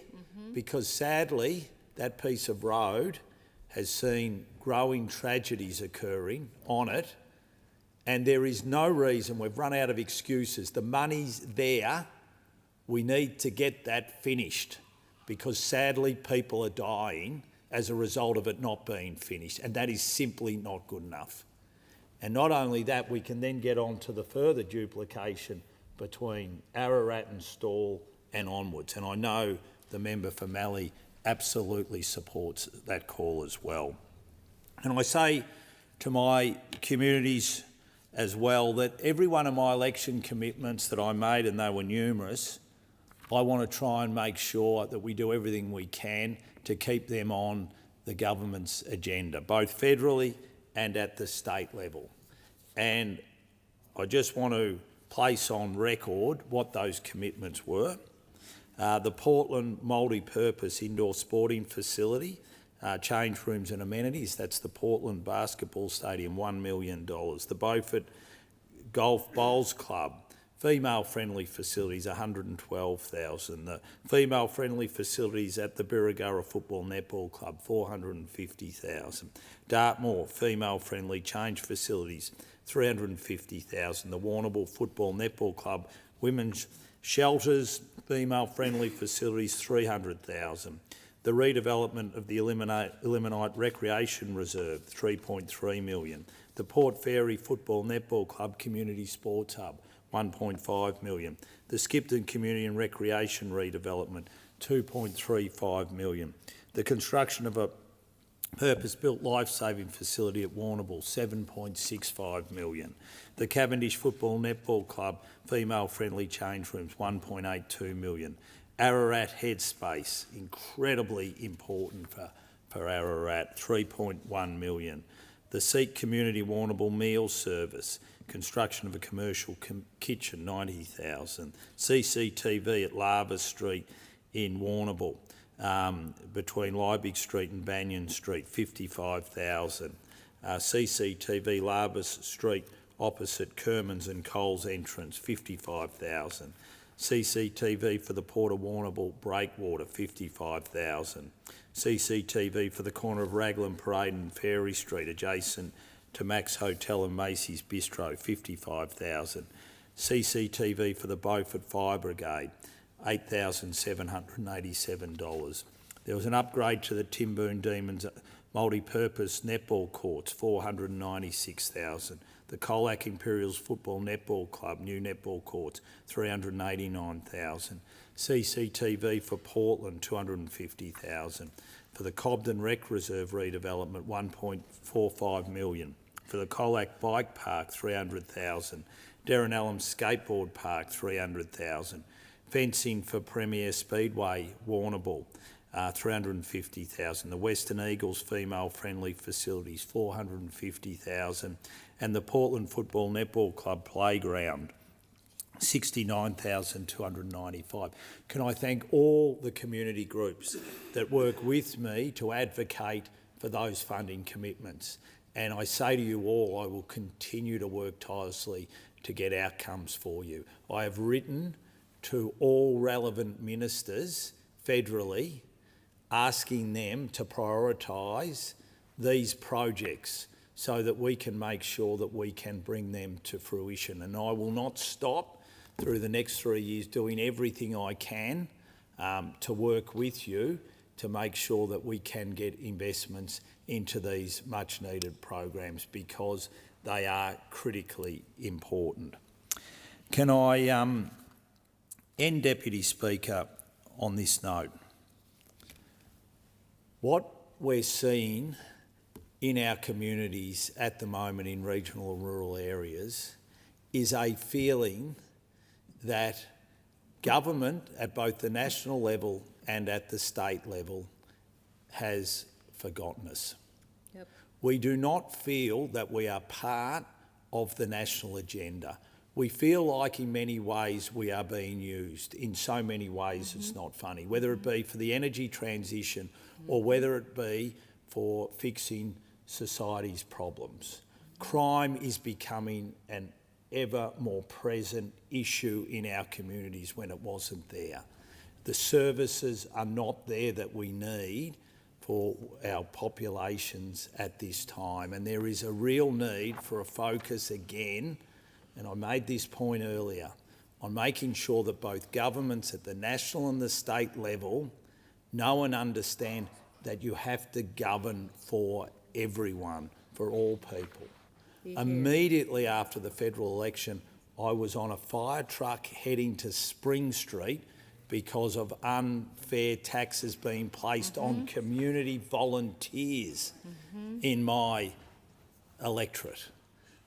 because sadly that piece of road has seen growing tragedies occurring on it, and there is no reason. We've run out of excuses. The money's there. We need to get that finished, because sadly people are dying as a result of it not being finished, and that is simply not good enough. And not only that, we can then get on to the further duplication between Ararat and Stawell and onwards. And I know the member for Mallee absolutely supports that call as well. And I say to my communities as well that every one of my election commitments that I made, and they were numerous, I want to try and make sure that we do everything we can to keep them on the government's agenda, both federally and at the state level. And I just want to place on record what those commitments were. The Portland multi-purpose indoor sporting facility, change rooms and amenities, that's the Portland Basketball Stadium, $1 million. The Beaufort Golf Bowls Club, female-friendly facilities, $112,000. The female-friendly facilities at the Birregurra Football Netball Club, $450,000. Dartmoor, female-friendly change facilities, $350,000. The Warrnambool Football Netball Club, women's shelters, female-friendly facilities, $300,000. The redevelopment of the Eliminate Recreation Reserve, $3.3 million. The Port Fairy Football Netball Club Community Sports Hub, $1.5 million. The Skipton Community and Recreation redevelopment, $2.35 million. The construction of a purpose-built life-saving facility at Warrnambool, $7.65 million. The Cavendish Football Netball Club female-friendly change rooms, $1.82 million. Ararat Headspace, incredibly important for Ararat, $3.1 million. The Sikh Community Warrnambool Meal Service, construction of a commercial kitchen, $90,000. CCTV at Lava Street in Warrnambool, between Liebig Street and Banyan Street, $55,000. CCTV Lava Street opposite Kermans and Coles entrance, $55,000. CCTV for the Port of Warrnambool breakwater, $55,000. CCTV for the corner of Raglan Parade and Fairy Street adjacent to Max Hotel and Macy's Bistro, $55,000. CCTV for the Beaufort Fire Brigade, $8,787. There was an upgrade to the Timboon Demons multi-purpose netball courts, $496,000. The Colac Imperials Football Netball Club, new netball courts, $389,000. CCTV for Portland, $250,000. For the Cobden Rec Reserve redevelopment, $1.45 million. For the Colac Bike Park, $300,000. Derrenallum Skateboard Park, $300,000. Fencing for Premier Speedway, Warrnambool, $350,000. The Western Eagles female-friendly facilities, $450,000. And the Portland Football Netball Club Playground, $69,295. Can I thank all the community groups that work with me to advocate for those funding commitments. And I say to you all, I will continue to work tirelessly to get outcomes for you. I have written to all relevant ministers federally asking them to prioritise these projects so that we can make sure that we can bring them to fruition. And I will not stop through the next 3 years doing everything I can to work with you to make sure that we can get investments into these much needed programs because they are critically important. Can I end, Deputy Speaker, on this note? What we're seeing in our communities at the moment in regional and rural areas is a feeling that government at both the national level and at the state level has forgotten us. Yep. We do not feel that we are part of the national agenda. We feel like in many ways we are being used. In so many ways it's not funny, whether it be for the energy transition or whether it be for fixing society's problems. Crime is becoming an ever more present issue in our communities when it wasn't there. The services are not there that we need for our populations at this time, and there is a real need for a focus again, and I made this point earlier, on making sure that both governments at the national and the state level know and understand that you have to govern for everyone, for all people. Immediately after the federal election, I was on a fire truck heading to Spring Street because of unfair taxes being placed on community volunteers in my electorate.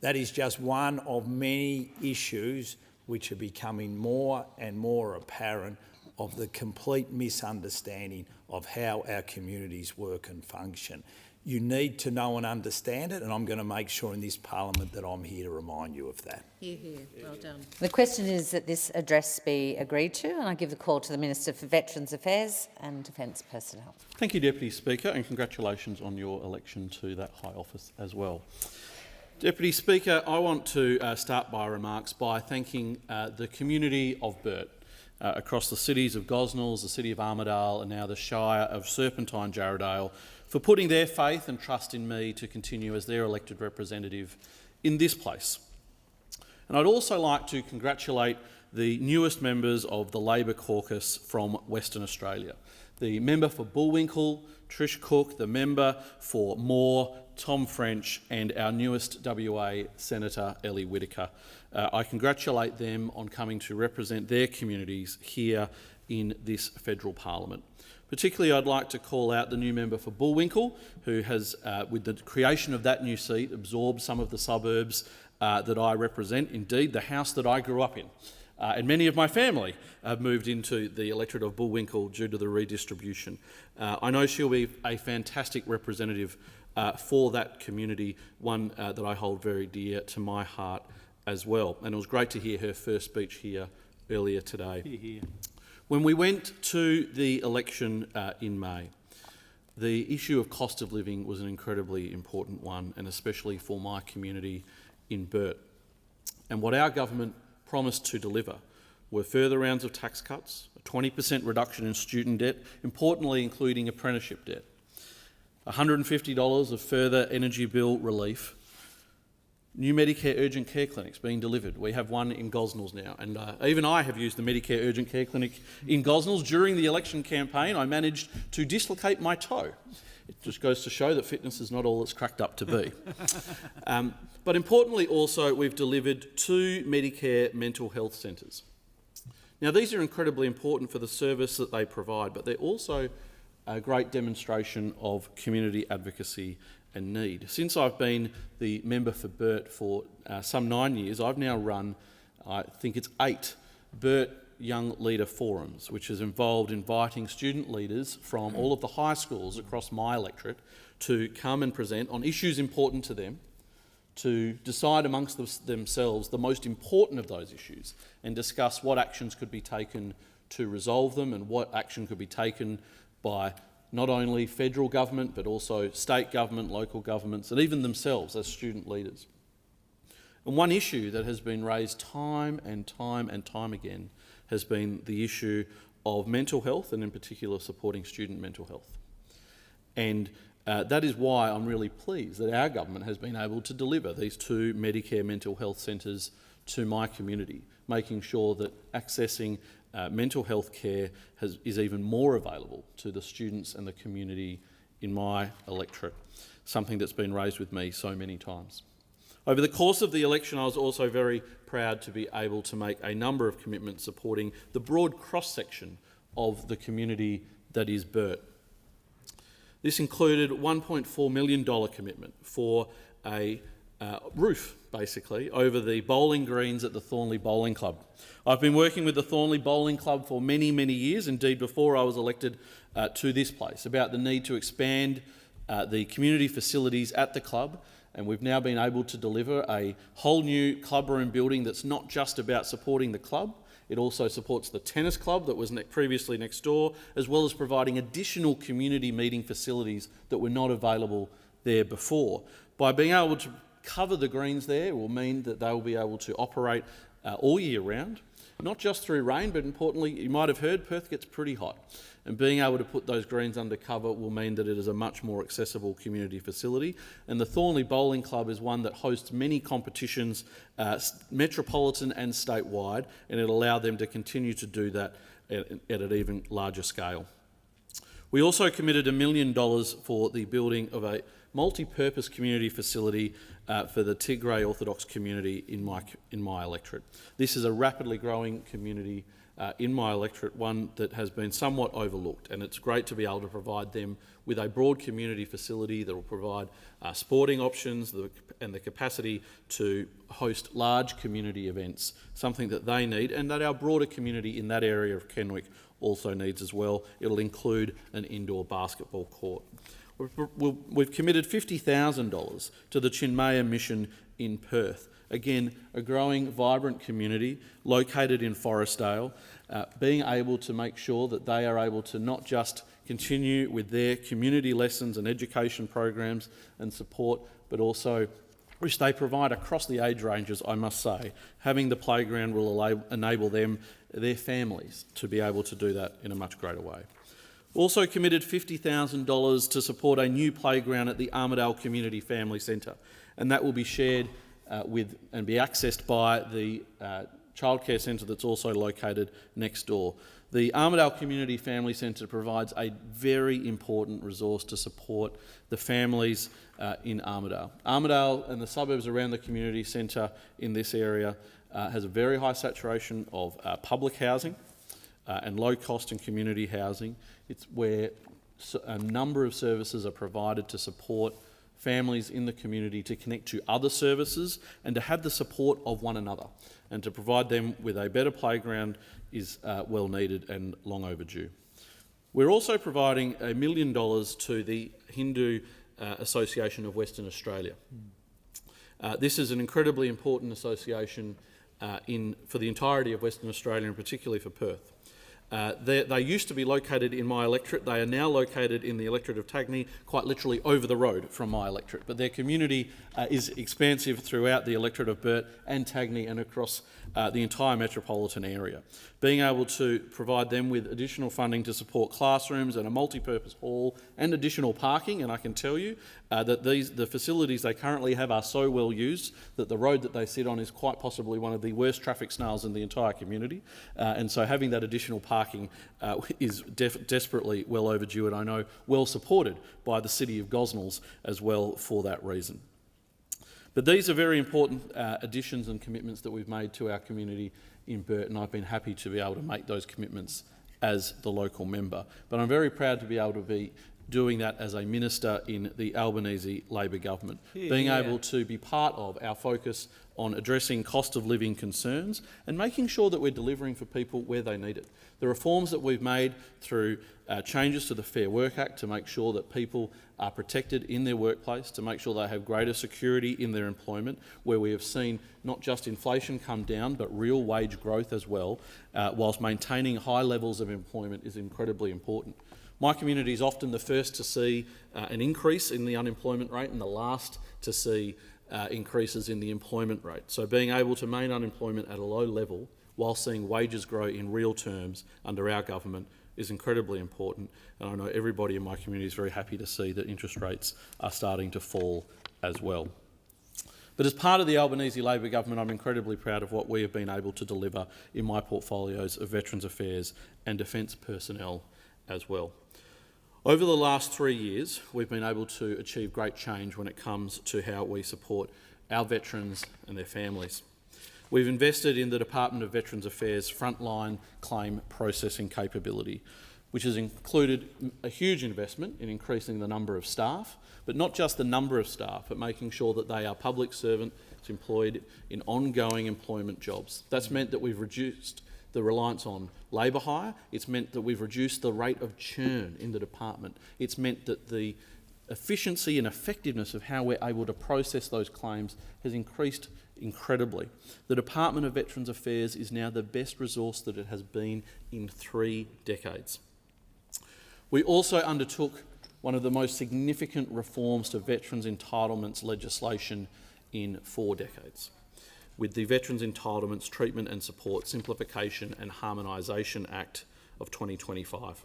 That is just one of many issues which are becoming more and more apparent of the complete misunderstanding of how our communities work and function. You need to know and understand it, and I'm going to make sure in this parliament that I'm here to remind you of that. Hear, hear. Well done. The question is that this address be agreed to, and I give the call to the Minister for Veterans Affairs and Defence Personnel. Thank you, Deputy Speaker, and congratulations on your election to that high office as well. Deputy Speaker, I want to start my remarks by thanking the community of Burt across the cities of Gosnells, the City of Armidale and now the Shire of Serpentine Jarrahdale for putting their faith and trust in me to continue as their elected representative in this place. And I'd also like to congratulate the newest members of the Labor caucus from Western Australia. The member for Bullwinkle, Trish Cook, the member for Moore, Tom French, and our newest WA Senator, Ellie Whittaker. I congratulate them on coming to represent their communities here in this federal parliament. Particularly, I'd like to call out the new member for Bullwinkle, who has, with the creation of that new seat, absorbed some of the suburbs that I represent, indeed the house that I grew up in. And many of my family have moved into the electorate of Bullwinkle due to the redistribution. I know she'll be a fantastic representative for that community, one that I hold very dear to my heart as well. And it was great to hear her first speech here earlier today. Hear. When we went to the election in May, the issue of cost of living was an incredibly important one, and especially for my community in Burt. And what our government promised to deliver were further rounds of tax cuts, a 20% reduction in student debt, importantly including apprenticeship debt, $150 of further energy bill relief, new Medicare urgent care clinics being delivered. We have one in Gosnells now, and even I have used the Medicare urgent care clinic in Gosnells. During the election campaign, I managed to dislocate my toe. It just goes to show that fitness is not all it's cracked up to be. But importantly also, we've delivered 2 Medicare mental health centres. Now, these are incredibly important for the service that they provide, but they're also a great demonstration of community advocacy and need. Since I've been the member for Burt for some 9 years, I've now run, I think it's 8 Burt Young Leader Forums, which has involved inviting student leaders from all of the high schools across my electorate to come and present on issues important to them, to decide amongst themselves the most important of those issues and discuss what actions could be taken to resolve them and what action could be taken by not only federal government but also state government, local governments and even themselves as student leaders. And one issue that has been raised time and time again has been the issue of mental health and in particular supporting student mental health. And that is why I'm really pleased that our government has been able to deliver these 2 Medicare mental health centres to my community, making sure that accessing mental health care is even more available to the students and the community in my electorate, something that's been raised with me so many times. Over the course of the election, I was also very proud to be able to make a number of commitments supporting the broad cross-section of the community that is Burt. This included a $1.4 million commitment for a roof, basically, over the bowling greens at the Thornley Bowling Club. I've been working with the Thornley Bowling Club for many, many years, indeed before I was elected to this place, about the need to expand the community facilities at the club, and we've now been able to deliver a whole new clubroom building that's not just about supporting the club. It also supports the tennis club that was previously next door, as well as providing additional community meeting facilities that were not available there before. By being able to cover the greens there will mean that they will be able to operate all year round, not just through rain, but importantly, you might have heard, Perth gets pretty hot. And being able to put those greens under cover will mean that it is a much more accessible community facility. And the Thornley Bowling Club is one that hosts many competitions, metropolitan and statewide, and it'll allow them to continue to do that at an even larger scale. We also committed $1 million for the building of a multi-purpose community facility for the Tigray Orthodox community in my electorate. This is a rapidly growing community in my electorate, one that has been somewhat overlooked, and it's great to be able to provide them with a broad community facility that will provide sporting options and the capacity to host large community events, something that they need and that our broader community in that area of Kenwick also needs as well. It'll include an indoor basketball court. We've committed $50,000 to the Chinmaya mission in Perth. Again, a growing, vibrant community located in Forestdale, being able to make sure that they are able to not just continue with their community lessons and education programs and support, but also which they provide across the age ranges, I must say. Having the playground will enable them, their families, to be able to do that in a much greater way. Also committed $50,000 to support a new playground at the Armidale Community Family Centre, and that will be shared with and be accessed by the childcare centre that's also located next door. The Armidale Community Family Centre provides a very important resource to support the families in Armidale. Armidale and the suburbs around the community centre in this area has a very high saturation of public housing and low cost and community housing. It's where a number of services are provided to support families in the community to connect to other services and to have the support of one another. And to provide them with a better playground is well needed and long overdue. We're also providing $1 million to the Hindu Association of Western Australia. This is an incredibly important association for the entirety of Western Australia and particularly for Perth. They used to be located in my electorate. They are now located in the electorate of Tagney, quite literally over the road from my electorate. But their community is expansive throughout the electorate of Burt and Tagney and across the entire metropolitan area. Being able to provide them with additional funding to support classrooms and a multi-purpose hall and additional parking, and I can tell you that the facilities they currently have are so well used that the road that they sit on is quite possibly one of the worst traffic snails in the entire community, and so having that additional parking is desperately well overdue, and I know well supported by the City of Gosnells as well for that reason. But these are very important additions and commitments that we've made to our community in Burt, and I've been happy to be able to make those commitments as the local member. But I'm very proud to be able to be doing that as a minister in the Albanese Labor government, being able to be part of our focus on addressing cost of living concerns and making sure that we're delivering for people where they need it. The reforms that we've made through changes to the Fair Work Act to make sure that people are protected in their workplace, to make sure they have greater security in their employment, where we have seen not just inflation come down but real wage growth as well, whilst maintaining high levels of employment is incredibly important. My community is often the first to see an increase in the unemployment rate and the last to see increases in the employment rate. So being able to maintain unemployment at a low level while seeing wages grow in real terms under our government is incredibly important, and I know everybody in my community is very happy to see that interest rates are starting to fall as well. But as part of the Albanese Labor government, I'm incredibly proud of what we have been able to deliver in my portfolios of Veterans Affairs and Defence personnel as well. Over the last 3 years, we've been able to achieve great change when it comes to how we support our veterans and their families. We've invested in the Department of Veterans Affairs frontline claim processing capability, which has included a huge investment in increasing the number of staff, but not just the number of staff, but making sure that they are public servants employed in ongoing employment jobs. That's meant that we've reduced the reliance on labour hire. It's meant that we've reduced the rate of churn in the department. It's meant that the efficiency and effectiveness of how we're able to process those claims has increased incredibly. The Department of Veterans Affairs is now the best resource that it has been in 3 decades. We also undertook one of the most significant reforms to veterans' entitlements legislation in 4 decades, with the Veterans Entitlements Treatment and Support Simplification and Harmonisation Act of 2025.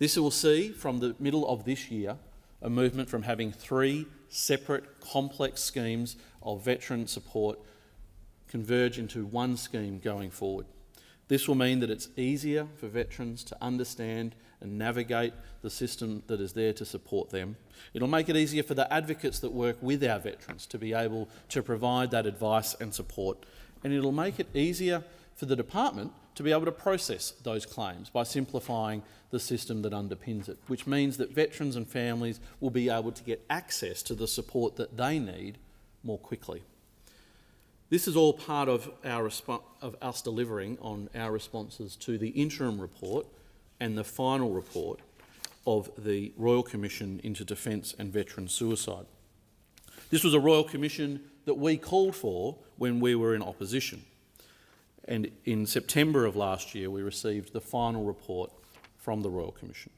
This will see, from the middle of this year, a movement from having 3 separate complex schemes of veteran support converge into one scheme going forward. This will mean that it's easier for veterans to understand and navigate the system that is there to support them. It'll make it easier for the advocates that work with our veterans to be able to provide that advice and support. And it'll make it easier for the department to be able to process those claims by simplifying the system that underpins it, which means that veterans and families will be able to get access to the support that they need more quickly. This is all part of us delivering on our responses to the interim report and the final report of the Royal Commission into Defence and Veteran Suicide. This was a Royal Commission that we called for when we were in opposition. And in September of last year, we received the final report from the Royal Commission.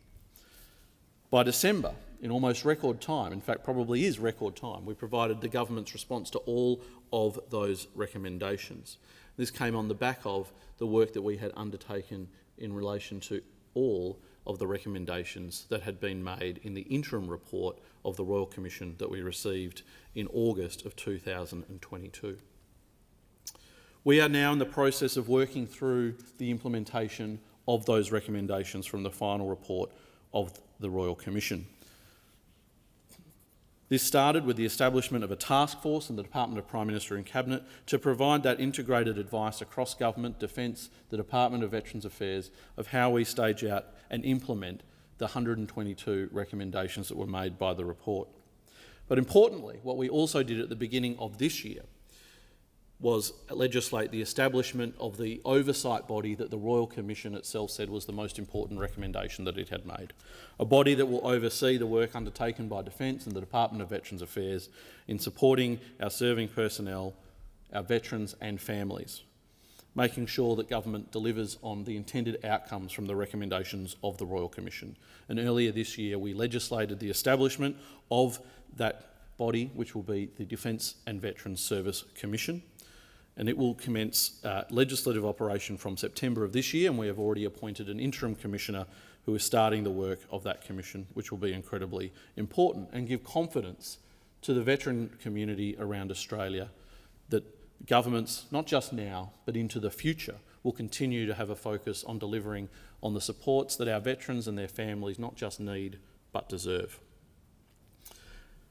By December, in almost record time, in fact probably is record time, we provided the government's response to all of those recommendations. This came on the back of the work that we had undertaken in relation to all of the recommendations that had been made in the interim report of the Royal Commission that we received in August of 2022. We are now in the process of working through the implementation of those recommendations from the final report of the Royal Commission. This started with the establishment of a task force in the Department of Prime Minister and Cabinet to provide that integrated advice across government, defence, the Department of Veterans Affairs, of how we stage out and implement the 122 recommendations that were made by the report. But importantly, what we also did at the beginning of this year was legislate the establishment of the oversight body that the Royal Commission itself said was the most important recommendation that it had made. A body that will oversee the work undertaken by Defence and the Department of Veterans Affairs in supporting our serving personnel, our veterans and families, making sure that government delivers on the intended outcomes from the recommendations of the Royal Commission. And earlier this year we legislated the establishment of that body, which will be the Defence and Veterans Service Commission, and it will commence legislative operation from September of this year, and we have already appointed an interim commissioner who is starting the work of that commission, which will be incredibly important and give confidence to the veteran community around Australia that governments, not just now, but into the future, will continue to have a focus on delivering on the supports that our veterans and their families not just need, but deserve.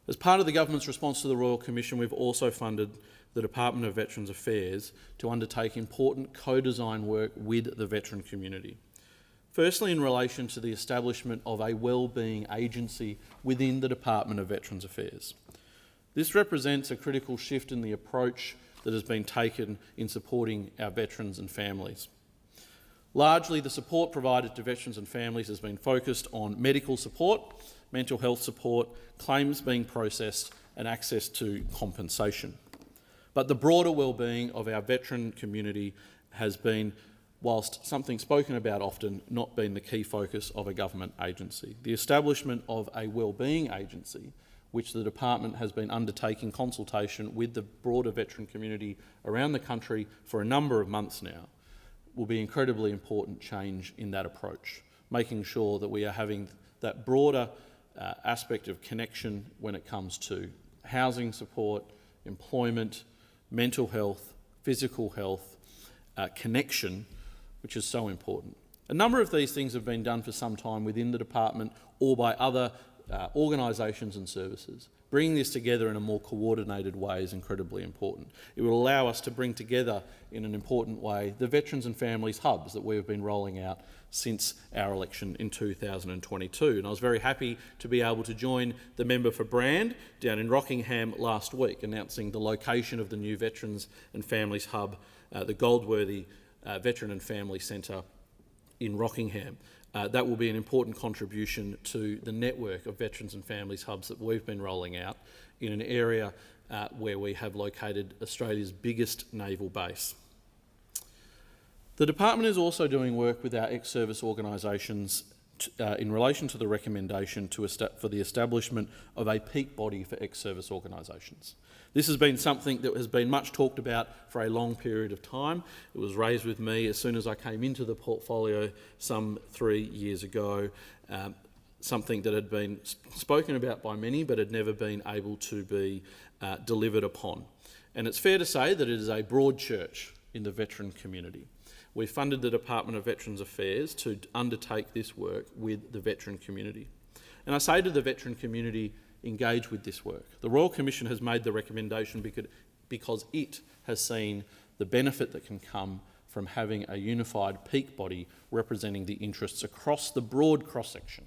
As part of the government's response to the Royal Commission, we've also funded the Department of Veterans Affairs to undertake important co-design work with the veteran community. Firstly, in relation to the establishment of a wellbeing agency within the Department of Veterans Affairs. This represents a critical shift in the approach that has been taken in supporting our veterans and families. Largely, the support provided to veterans and families has been focused on medical support, mental health support, claims being processed and access to compensation. But the broader wellbeing of our veteran community has been, whilst something spoken about often, not been the key focus of a government agency. The establishment of a wellbeing agency, which the department has been undertaking consultation with the broader veteran community around the country for a number of months now, will be incredibly important change in that approach, making sure that we are having that broader aspect of connection when it comes to housing support, employment, mental health, physical health, connection, which is so important. A number of these things have been done for some time within the department or by other organisations and services. Bringing this together in a more coordinated way is incredibly important. It will allow us to bring together in an important way the Veterans and Families hubs that we have been rolling out since our election in 2022. And I was very happy to be able to join the member for Brand down in Rockingham last week, announcing the location of the new Veterans and Families hub, the Goldworthy Veteran and Family Centre in Rockingham. That will be an important contribution to the network of Veterans and Families hubs that we've been rolling out in an area where we have located Australia's biggest naval base. The department is also doing work with our ex-service organisations in relation to the recommendation for the establishment of a peak body for ex-service organisations. This has been something that has been much talked about for a long period of time. It was raised with me as soon as I came into the portfolio some 3 years ago, something that had been spoken about by many but had never been able to be delivered upon. And it's fair to say that it is a broad church in the veteran community. we funded the Department of Veterans Affairs to undertake this work with the veteran community. And I say to the veteran community, engage with this work. The Royal Commission has made the recommendation because it has seen the benefit that can come from having a unified peak body representing the interests across the broad cross-section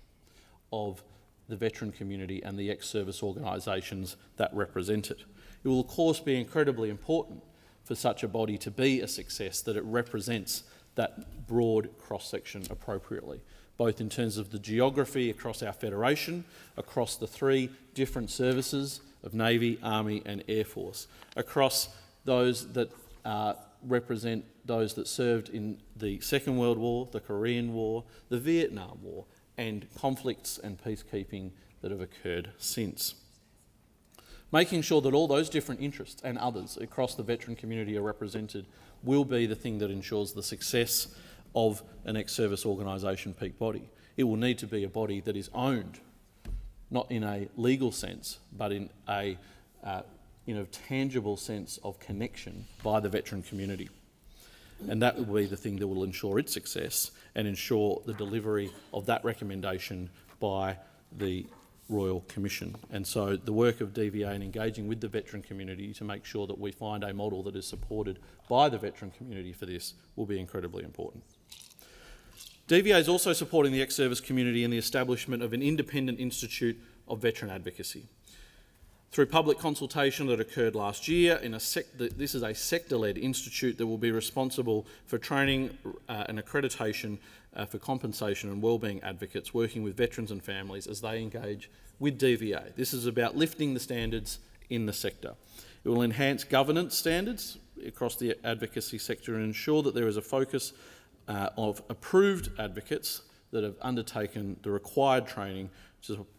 of the veteran community and the ex-service organisations that represent it. It will of course be incredibly important for such a body to be a success that it represents that broad cross-section appropriately, both in terms of the geography across our federation, across the 3 different services of Navy, Army and Air Force, across those that represent those that served in the Second World War, the Korean War, the Vietnam War, and conflicts and peacekeeping that have occurred since. Making sure that all those different interests and others across the veteran community are represented will be the thing that ensures the success of an ex-service organisation peak body. It will need to be a body that is owned, not in a legal sense, but in a tangible sense of connection by the veteran community. And that will be the thing that will ensure its success and ensure the delivery of that recommendation by the Royal Commission. And so the work of DVA in engaging with the veteran community to make sure that we find a model that is supported by the veteran community for this will be incredibly important. DVA is also supporting the ex-service community in the establishment of an independent institute of veteran advocacy. Through public consultation that occurred last year, this is a sector-led institute that will be responsible for training and accreditation for compensation and wellbeing advocates working with veterans and families as they engage with DVA. This is about lifting the standards in the sector. It will enhance governance standards across the advocacy sector and ensure that there is a focus of approved advocates that have undertaken the required training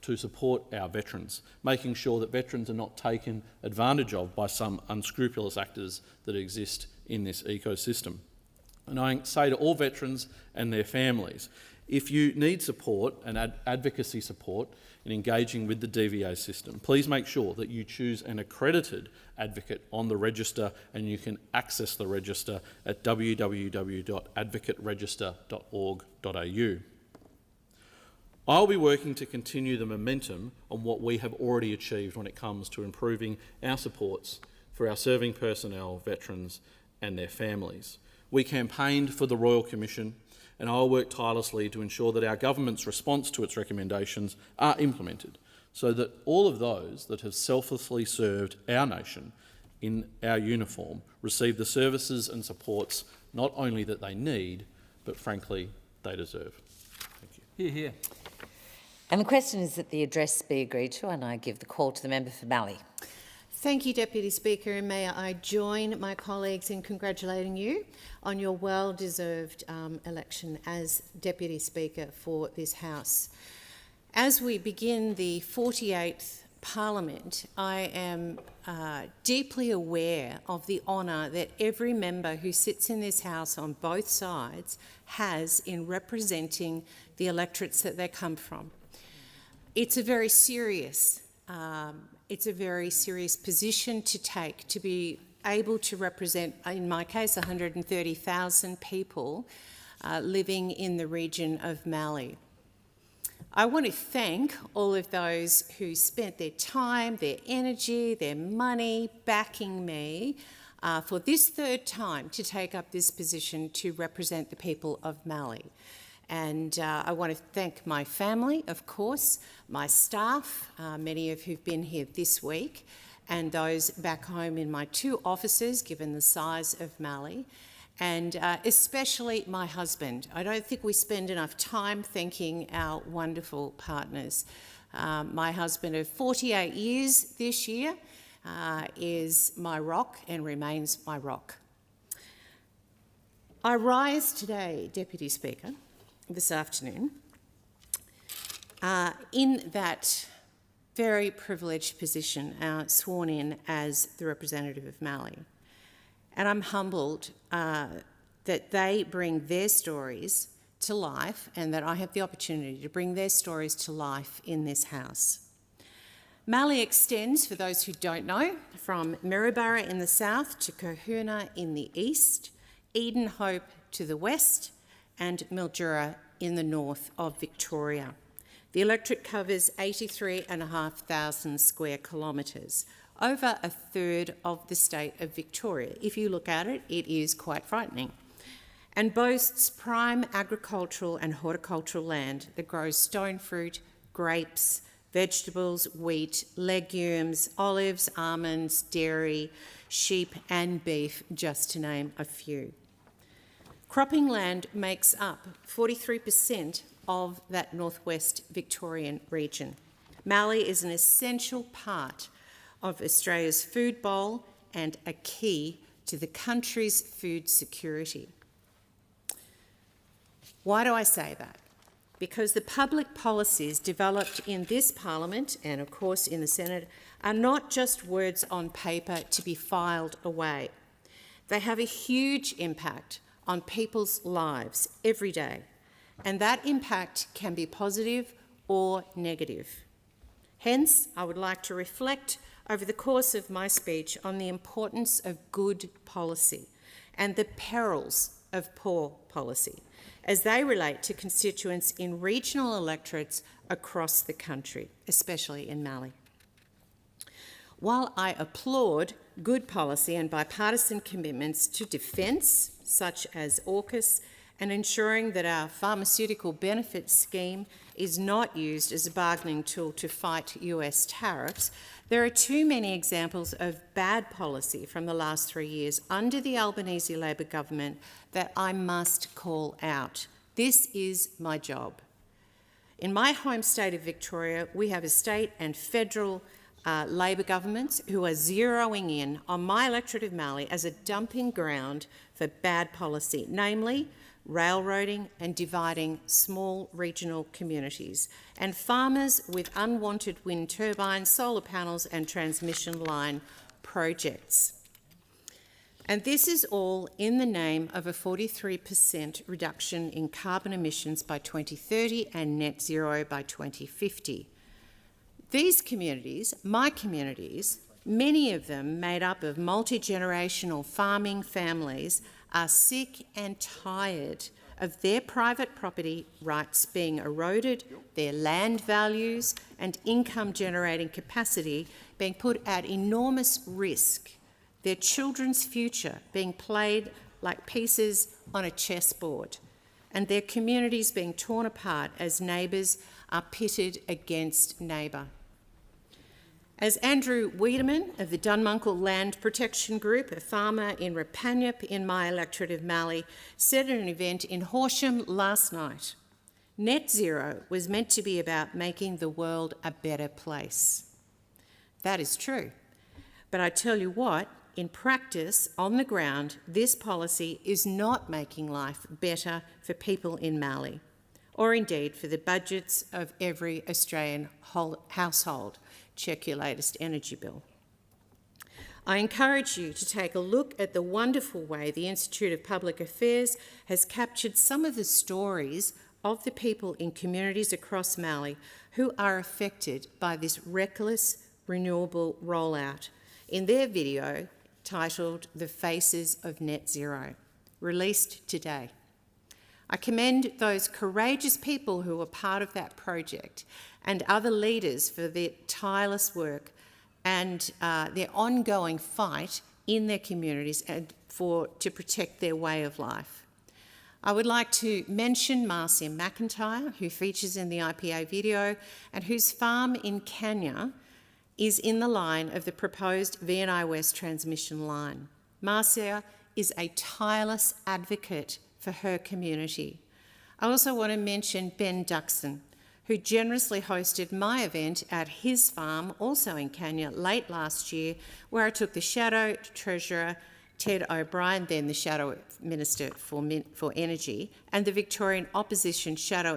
to support our veterans, making sure that veterans are not taken advantage of by some unscrupulous actors that exist in this ecosystem. And I say to all veterans and their families, if you need support and advocacy support in engaging with the DVA system, please make sure that you choose an accredited advocate on the register, and you can access the register at www.advocateregister.org.au. I'll be working to continue the momentum on what we have already achieved when it comes to improving our supports for our serving personnel, veterans and their families. We campaigned for the Royal Commission, and I'll work tirelessly to ensure that our government's response to its recommendations are implemented so that all of those that have selflessly served our nation in our uniform receive the services and supports not only that they need, but frankly, they deserve. Thank you. Hear, hear. And the question is that the address be agreed to, and I give the call to the member for Mallee. Thank you, Deputy Speaker, and may I join my colleagues in congratulating you on your well-deserved election as Deputy Speaker for this House. As we begin the 48th Parliament, I am deeply aware of the honour that every member who sits in this House on both sides has in representing the electorates that they come from. It's a very serious position to take, to be able to represent, in my case, 130,000 people living in the region of Mallee. I want to thank all of those who spent their time, their energy, their money backing me for this third time to take up this position to represent the people of Mallee. And I want to thank my family, of course, my staff, many of who've been here this week, and those back home in my 2 offices, given the size of Mallee, and especially my husband. I don't think we spend enough time thanking our wonderful partners. My husband of 48 years this year is my rock and remains my rock. I rise today, Deputy Speaker, this afternoon, in that very privileged position, sworn in as the representative of Mallee. And I'm humbled that they bring their stories to life and that I have the opportunity to bring their stories to life in this House. Mallee extends, for those who don't know, from Maryborough in the south to Cohuna in the east, Eden Hope to the west, and Mildura in the north of Victoria. The electorate covers 83,500 square kilometres, over a third of the state of Victoria. If you look at it, it is quite frightening, and boasts prime agricultural and horticultural land that grows stone fruit, grapes, vegetables, wheat, legumes, olives, almonds, dairy, sheep and beef, just to name a few. Cropping land makes up 43% of that northwest Victorian region. Mallee is an essential part of Australia's food bowl and a key to the country's food security. Why do I say that? Because the public policies developed in this Parliament and, of course, in the Senate are not just words on paper to be filed away. They have a huge impact on people's lives every day, and that impact can be positive or negative. Hence, I would like to reflect over the course of my speech on the importance of good policy and the perils of poor policy, as they relate to constituents in regional electorates across the country, especially in Mallee. While I applaud good policy and bipartisan commitments to defence, such as AUKUS, and ensuring that our pharmaceutical benefits scheme is not used as a bargaining tool to fight US tariffs, there are too many examples of bad policy from the last 3 years under the Albanese Labor government that I must call out. This is my job. In my home state of Victoria, we have a state and federal Labor governments who are zeroing in on my electorate of Mallee as a dumping ground for bad policy, namely railroading and dividing small regional communities, and farmers with unwanted wind turbines, solar panels and transmission line projects. And this is all in the name of a 43% reduction in carbon emissions by 2030 and net zero by 2050. These communities, my communities, many of them made up of multi-generational farming families, are sick and tired of their private property rights being eroded, their land values and income-generating capacity being put at enormous risk, their children's future being played like pieces on a chessboard, and their communities being torn apart as neighbours are pitted against neighbour. As Andrew Wiedemann of the Dunmunkle Land Protection Group, a farmer in Rapanyup in my electorate of Mallee, said at an event in Horsham last night, net zero was meant to be about making the world a better place. That is true. But I tell you what, in practice, on the ground, this policy is not making life better for people in Mallee, or indeed for the budgets of every Australian household. Check your latest energy bill. I encourage you to take a look at the wonderful way the Institute of Public Affairs has captured some of the stories of the people in communities across Mallee who are affected by this reckless renewable rollout in their video titled "The Faces of Net Zero," released today. I commend those courageous people who were part of that project and other leaders for their tireless work and their ongoing fight in their communities and to protect their way of life. I would like to mention Marcia McIntyre, who features in the IPA video and whose farm in Kenya is in the line of the proposed VNI West transmission line. Marcia is a tireless advocate for her community. I also want to mention Ben Duxon, who generously hosted my event at his farm, also in Kenya, late last year, where I took the Shadow Treasurer, Ted O'Brien, then the Shadow Minister for Energy, and the Victorian Opposition Shadow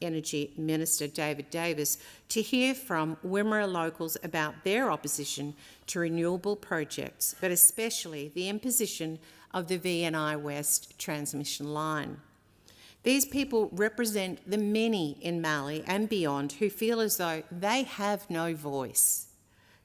Energy Minister, David Davis, to hear from Wimmera locals about their opposition to renewable projects, but especially the imposition of the VNI West transmission line. These people represent the many in Mallee and beyond who feel as though they have no voice.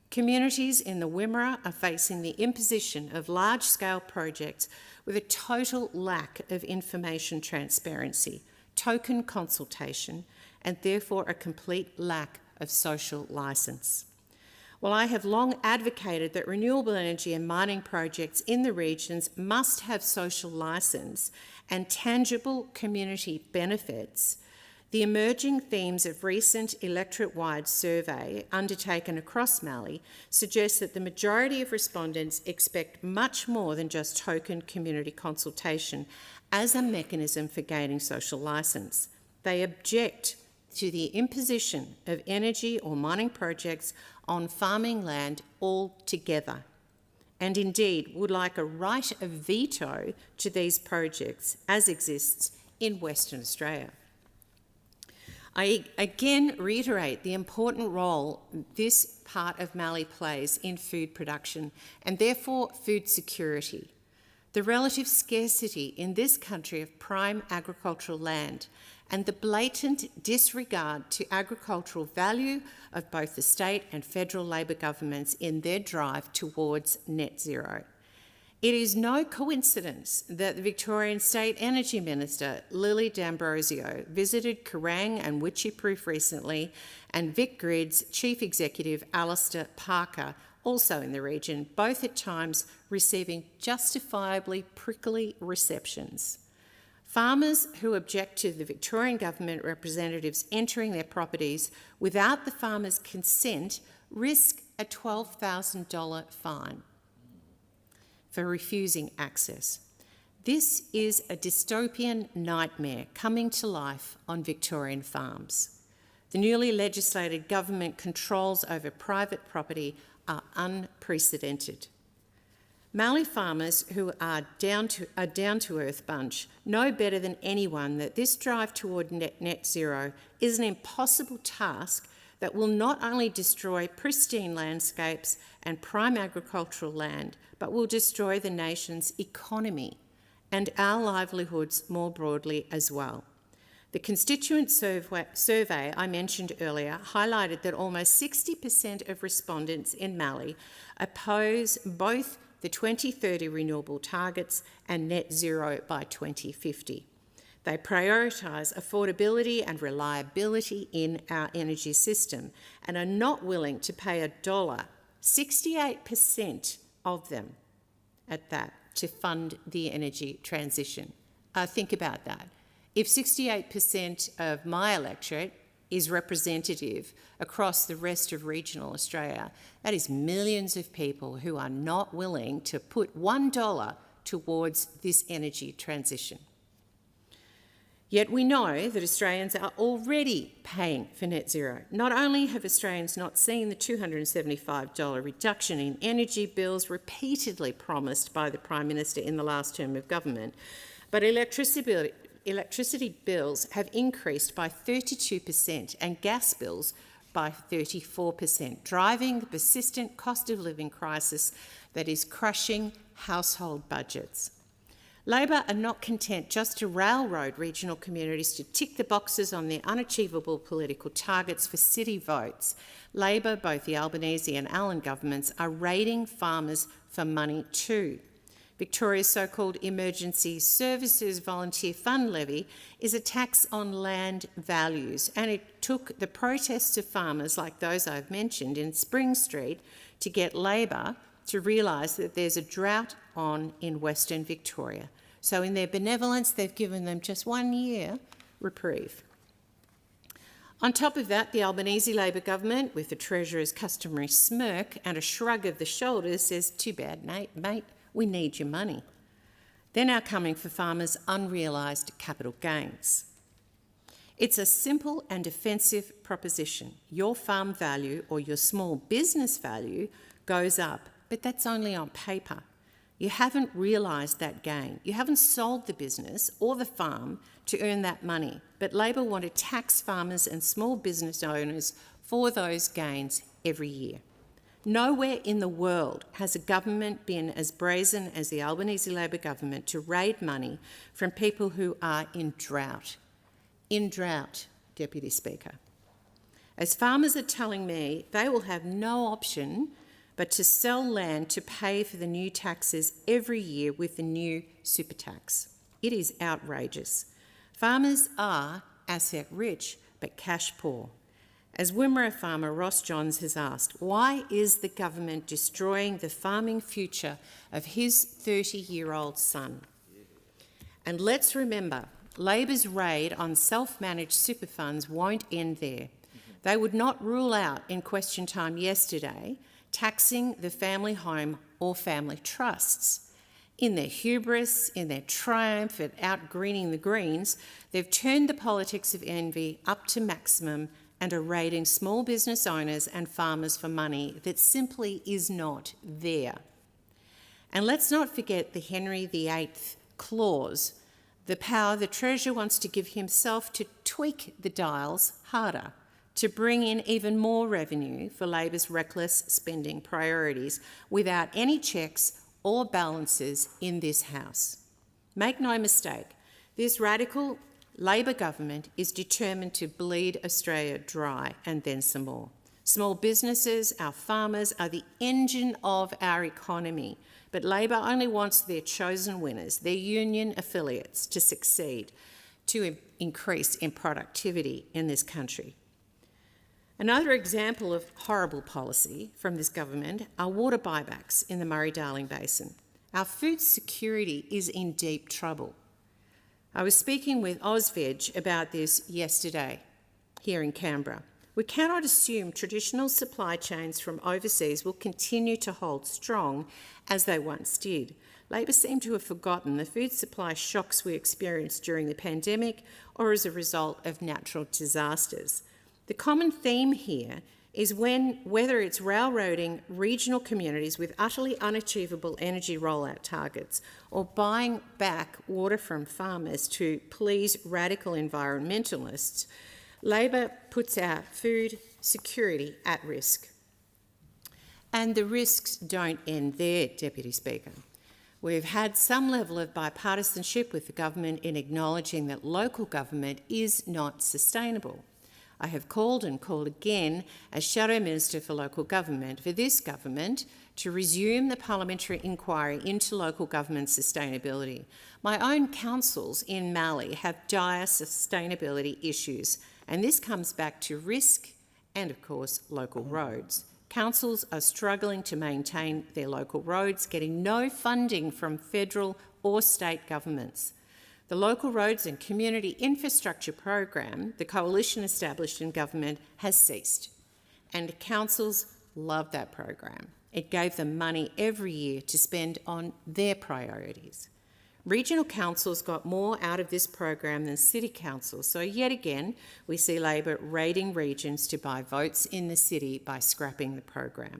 Communities in the Wimmera are facing the imposition of large-scale projects with a total lack of information transparency, token consultation, and therefore a complete lack of social licence. While I have long advocated that renewable energy and mining projects in the regions must have social licence and tangible community benefits, the emerging themes of recent electorate-wide survey undertaken across Mallee suggest that the majority of respondents expect much more than just token community consultation as a mechanism for gaining social licence. They object to the imposition of energy or mining projects on farming land altogether, and indeed would like a right of veto to these projects as exists in Western Australia. I again reiterate the important role this part of Mallee plays in food production and therefore food security. The relative scarcity in this country of prime agricultural land and the blatant disregard to agricultural value of both the state and federal Labor governments in their drive towards net zero. It is no coincidence that the Victorian State Energy Minister, Lily D'Ambrosio, visited Kerrang and Witchyproof recently, and VicGrid's Chief Executive, Alistair Parker, also in the region, both at times receiving justifiably prickly receptions. Farmers who object to the Victorian Government representatives entering their properties without the farmer's consent risk a $12,000 fine for refusing access. This is a dystopian nightmare coming to life on Victorian farms. The newly legislated government controls over private property are unprecedented. Mallee farmers, who are a down-to-earth bunch, know better than anyone that this drive toward net zero is an impossible task that will not only destroy pristine landscapes and prime agricultural land, but will destroy the nation's economy and our livelihoods more broadly as well. The constituent survey I mentioned earlier highlighted that almost 60% of respondents in Mallee oppose both the 2030 renewable targets and net zero by 2050. They prioritise affordability and reliability in our energy system and are not willing to pay $1, 68% of them at that, to fund the energy transition. Think about that. If 68% of my electorate is representative across the rest of regional Australia, that is millions of people who are not willing to put $1 towards this energy transition. Yet we know that Australians are already paying for net zero. Not only have Australians not seen the $275 reduction in energy bills repeatedly promised by the Prime Minister in the last term of government, but electricity bills have increased by 32% and gas bills by 34%, driving the persistent cost of living crisis that is crushing household budgets. Labor are not content just to railroad regional communities to tick the boxes on their unachievable political targets for city votes. Labor, both the Albanese and Allan governments, are raiding farmers for money too. Victoria's so-called Emergency Services Volunteer Fund levy is a tax on land values, and it took the protests of farmers like those I've mentioned in Spring Street to get Labor to realise that there's a drought on in Western Victoria. So in their benevolence, they've given them just 1 year reprieve. On top of that, the Albanese Labor government, with the Treasurer's customary smirk and a shrug of the shoulders, says, "Too bad, mate, we need your money." They're now coming for farmers' unrealised capital gains. It's a simple and offensive proposition. Your farm value or your small business value goes up, but that's only on paper. You haven't realised that gain. You haven't sold the business or the farm to earn that money, but Labor want to tax farmers and small business owners for those gains every year. Nowhere in the world has a government been as brazen as the Albanese Labor government to raid money from people who are in drought. In drought, Deputy Speaker. as farmers are telling me they will have no option but to sell land to pay for the new taxes every year with the new super tax. It is outrageous. Farmers are asset rich but cash poor. As Wimmera farmer Ross Johns has asked, why is the government destroying the farming future of his 30-year-old son? And let's remember, Labor's raid on self-managed super funds won't end there. They would not rule out in question time yesterday taxing the family home or family trusts. In their hubris, in their triumph at out-greening the Greens, they've turned the politics of envy up to maximum and are raiding small business owners and farmers for money that simply is not there. And let's not forget the Henry VIII clause, the power the Treasurer wants to give himself to tweak the dials harder, to bring in even more revenue for Labor's reckless spending priorities without any checks or balances in this House. Make no mistake, this radical Labor government is determined to bleed Australia dry and then some more. Small businesses, our farmers, are the engine of our economy, but Labor only wants their chosen winners, their union affiliates, to succeed, to increase in productivity in this country. Another example of horrible policy from this government are water buybacks in the Murray-Darling Basin. Our food security is in deep trouble. I was speaking with AUSVEG about this yesterday here in Canberra. We cannot assume traditional supply chains from overseas will continue to hold strong as they once did. Labor seem to have forgotten the food supply shocks we experienced during the pandemic or as a result of natural disasters. The common theme here is whether it's railroading regional communities with utterly unachievable energy rollout targets or buying back water from farmers to please radical environmentalists, Labor puts our food security at risk. And the risks don't end there, Deputy Speaker. We've had some level of bipartisanship with the government in acknowledging that local government is not sustainable. I have called and called again as Shadow Minister for Local Government for this government to resume the parliamentary inquiry into local government sustainability. My own councils in Mallee have dire sustainability issues, and this comes back to risk and, of course, local roads. Councils are struggling to maintain their local roads, getting no funding from federal or state governments. The Local Roads and Community Infrastructure Program, the coalition established in government, has ceased, and councils love that program. It gave them money every year to spend on their priorities. Regional councils got more out of this program than city councils, so yet again we see Labor raiding regions to buy votes in the city by scrapping the program.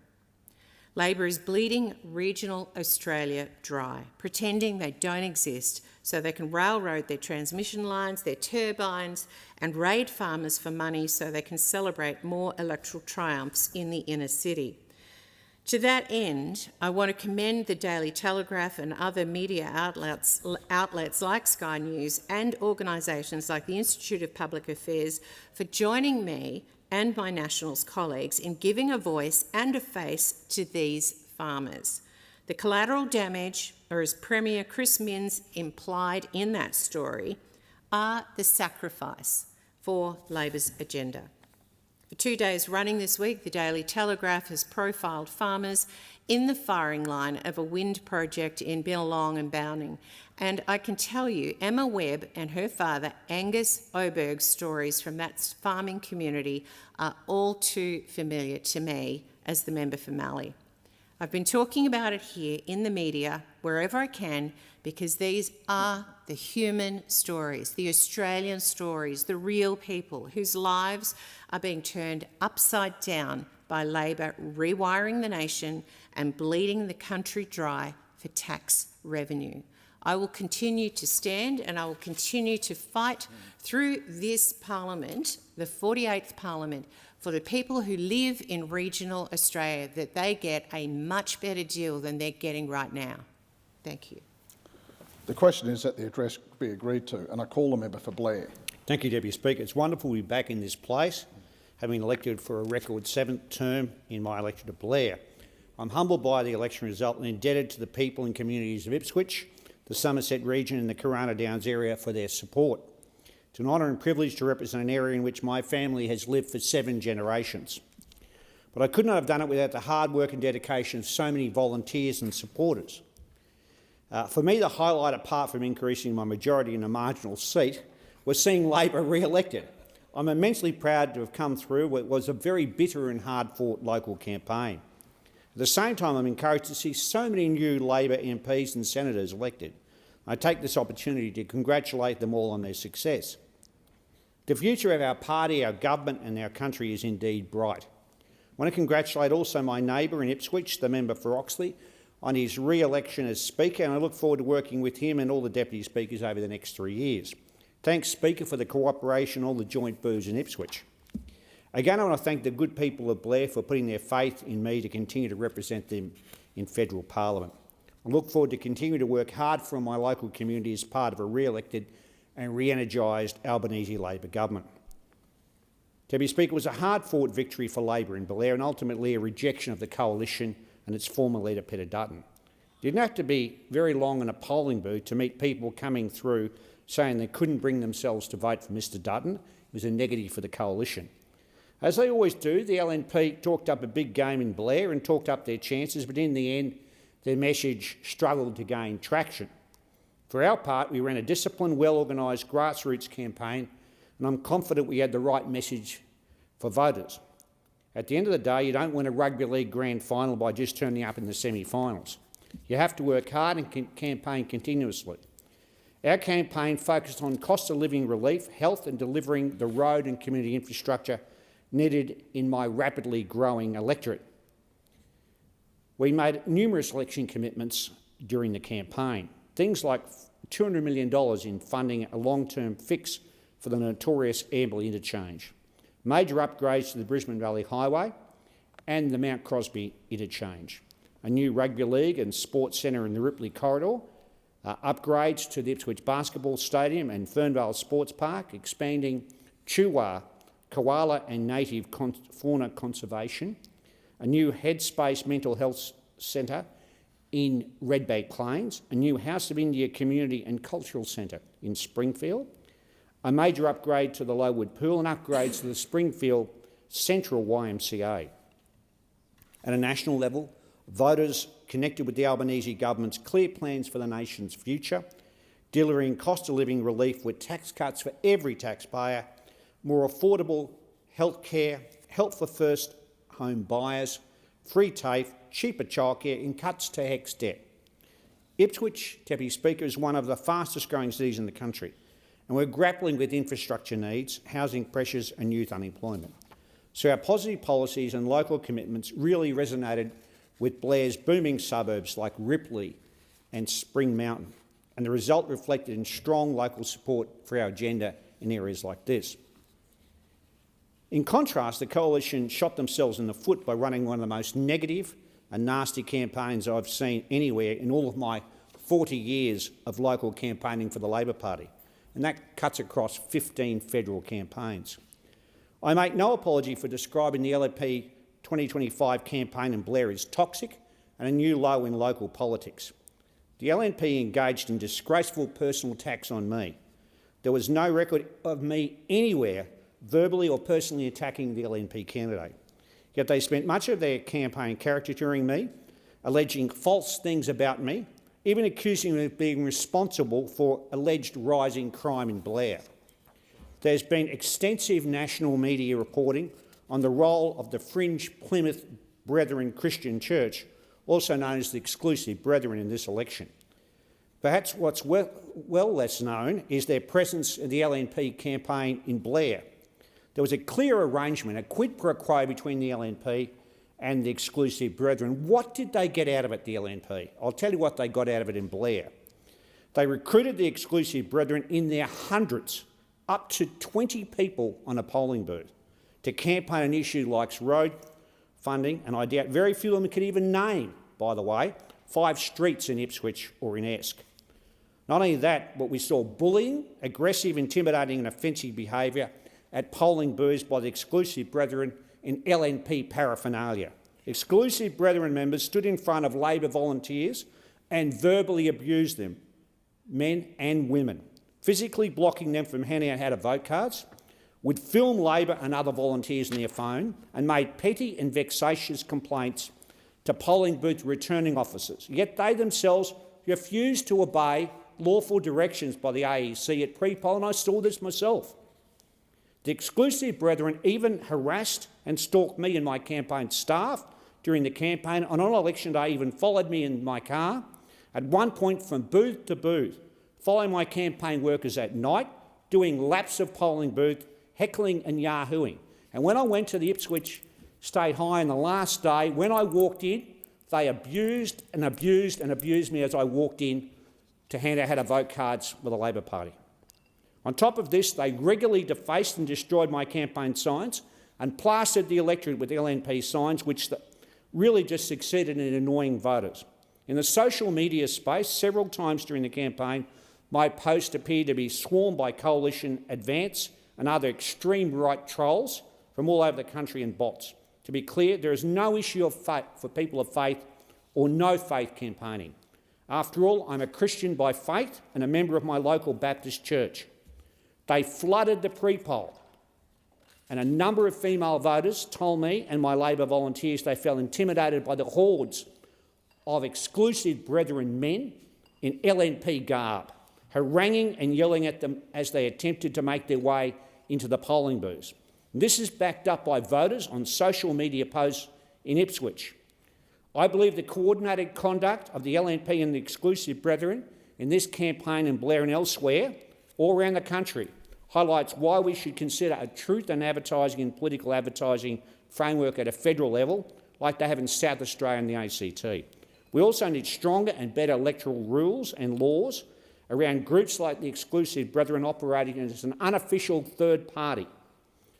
Labor is bleeding regional Australia dry, pretending they don't exist so they can railroad their transmission lines, their turbines, and raid farmers for money so they can celebrate more electoral triumphs in the inner city. To that end, I want to commend the Daily Telegraph and other media outlets like Sky News and organisations like the Institute of Public Affairs for joining me and my Nationals colleagues in giving a voice and a face to these farmers. The collateral damage, or as Premier Chris Minns implied in that story, are the sacrifice for Labor's agenda. For 2 days running this week, the Daily Telegraph has profiled farmers in the firing line of a wind project in Billabong and Bowning. And I can tell you, Emma Webb and her father, Angus Oberg's stories from that farming community are all too familiar to me as the member for Mallee. I've been talking about it here in the media, wherever I can, because these are the human stories, the Australian stories, the real people whose lives are being turned upside down by Labor rewiring the nation and bleeding the country dry for tax revenue. I will continue to stand and I will continue to fight through this Parliament, the 48th Parliament, for the people who live in regional Australia, that they get a much better deal than they're getting right now. Thank you. The question is that the address be agreed to, and I call the member for Blair. Thank you, Deputy Speaker. It's wonderful to be back in this place. having been elected for a record 7th term in my electorate of Blair. I'm humbled by the election result and indebted to the people and communities of Ipswich, the Somerset region and the Corona Downs area for their support. It's an honour and privilege to represent an area in which my family has lived for 7 generations. But I could not have done it without the hard work and dedication of so many volunteers and supporters. For me, the highlight, apart from increasing my majority in a marginal seat, was seeing Labor re-elected. I'm immensely proud to have come through what was a very bitter and hard-fought local campaign. At the same time, I'm encouraged to see so many new Labor MPs and senators elected. I take this opportunity to congratulate them all on their success. The future of our party, our government and our country is indeed bright. I want to congratulate also my neighbour in Ipswich, the member for Oxley, on his re-election as Speaker, and I look forward to working with him and all the Deputy Speakers over the next 3 years. Thanks, Speaker, for the cooperation, all the joint boos in Ipswich. Again, I want to thank the good people of Blair for putting their faith in me to continue to represent them in federal parliament. I look forward to continuing to work hard for my local community as part of a re-elected and re-energised Albanese Labor government. Deputy Speaker, it was a hard-fought victory for Labor in Blair and ultimately a rejection of the coalition and its former leader, Peter Dutton. You didn't have to be very long in a polling booth to meet people coming through saying they couldn't bring themselves to vote for Mr Dutton. It was a negative for the coalition. As they always do, the LNP talked up a big game in Blair and talked up their chances, but in the end, their message struggled to gain traction. For our part, we ran a disciplined, well-organised grassroots campaign, and I'm confident we had the right message for voters. At the end of the day, you don't win a rugby league grand final by just turning up in the semi-finals. You have to work hard and campaign continuously. Our campaign focused on cost of living relief, health and delivering the road and community infrastructure needed in my rapidly growing electorate. We made numerous election commitments during the campaign, things like $200 million in funding a long-term fix for the notorious Amberley interchange, major upgrades to the Brisbane Valley Highway and the Mount Crosby interchange, a new rugby league and sports centre in the Ripley corridor, upgrades to the Ipswich Basketball Stadium and Fernvale Sports Park, expanding Chuwa, koala and native fauna conservation, a new Headspace mental health centre in Redbank Plains, a new House of India Community and Cultural Centre in Springfield, a major upgrade to the Lowood Pool and upgrades to the Springfield Central YMCA. At a national level, voters connected with the Albanese government's clear plans for the nation's future, delivering cost of living relief with tax cuts for every taxpayer, more affordable health care, help for first home buyers, free TAFE, cheaper childcare and cuts to HECS debt. Ipswich, Deputy Speaker, is one of the fastest growing cities in the country, and we're grappling with infrastructure needs, housing pressures and youth unemployment. So our positive policies and local commitments really resonated with Blair's booming suburbs like Ripley and Spring Mountain, and the result reflected in strong local support for our agenda in areas like this. In contrast, the coalition shot themselves in the foot by running one of the most negative and nasty campaigns I've seen anywhere in all of my 40 years of local campaigning for the Labor Party, and that cuts across 15 federal campaigns. I make no apology for describing the LNP 2025 campaign in Blair as toxic and a new low in local politics. The LNP engaged in disgraceful personal attacks on me. There was no record of me anywhere verbally or personally attacking the LNP candidate. Yet they spent much of their campaign caricaturing me, alleging false things about me, even accusing me of being responsible for alleged rising crime in Blair. There's been extensive national media reporting on the role of the fringe Plymouth Brethren Christian Church, also known as the Exclusive Brethren, in this election. Perhaps what's well less known is their presence in the LNP campaign in Blair. There was a clear arrangement, a quid pro quo between the LNP and the Exclusive Brethren. What did they get out of it, the LNP? I'll tell you what they got out of it in Blair. They recruited the Exclusive Brethren in their hundreds, up to 20 people on a polling booth, to campaign an issue like road funding, and I doubt very few of them could even name, by the way, 5 streets in Ipswich or in Esk. Not only that, but we saw bullying, aggressive, intimidating and offensive behaviour at polling booths by the exclusive brethren in LNP paraphernalia. Exclusive brethren members stood in front of Labor volunteers and verbally abused them, men and women, physically blocking them from handing out how to vote cards, would film Labor and other volunteers on their phone and made petty and vexatious complaints to polling booth returning officers. Yet they themselves refused to obey lawful directions by the AEC at pre-poll, and I saw this myself. The exclusive brethren even harassed and stalked me and my campaign staff during the campaign, and on election day even followed me in my car, at one point from booth to booth, following my campaign workers at night, doing laps of polling booth, heckling and yahooing. And when I went to the Ipswich State High on the last day, when I walked in, they abused and abused and abused me as I walked in to hand out how to vote cards with the Labor Party. On top of this, they regularly defaced and destroyed my campaign signs and plastered the electorate with LNP signs, which really just succeeded in annoying voters. In the social media space, several times during the campaign, my posts appeared to be swarmed by Coalition Advance and other extreme right trolls from all over the country and bots. To be clear, there is no issue of faith for people of faith or no faith campaigning. After all, I'm a Christian by faith and a member of my local Baptist church. They flooded the pre-poll, and a number of female voters told me and my Labor volunteers they felt intimidated by the hordes of exclusive brethren men in LNP garb, haranguing and yelling at them as they attempted to make their way into the polling booths. And this is backed up by voters on social media posts in Ipswich. I believe the coordinated conduct of the LNP and the exclusive brethren in this campaign in Blair and elsewhere, all around the country, highlights why we should consider a truth and advertising and political advertising framework at a federal level, like they have in South Australia and the ACT. We also need stronger and better electoral rules and laws around groups like the exclusive brethren operating as an unofficial third party.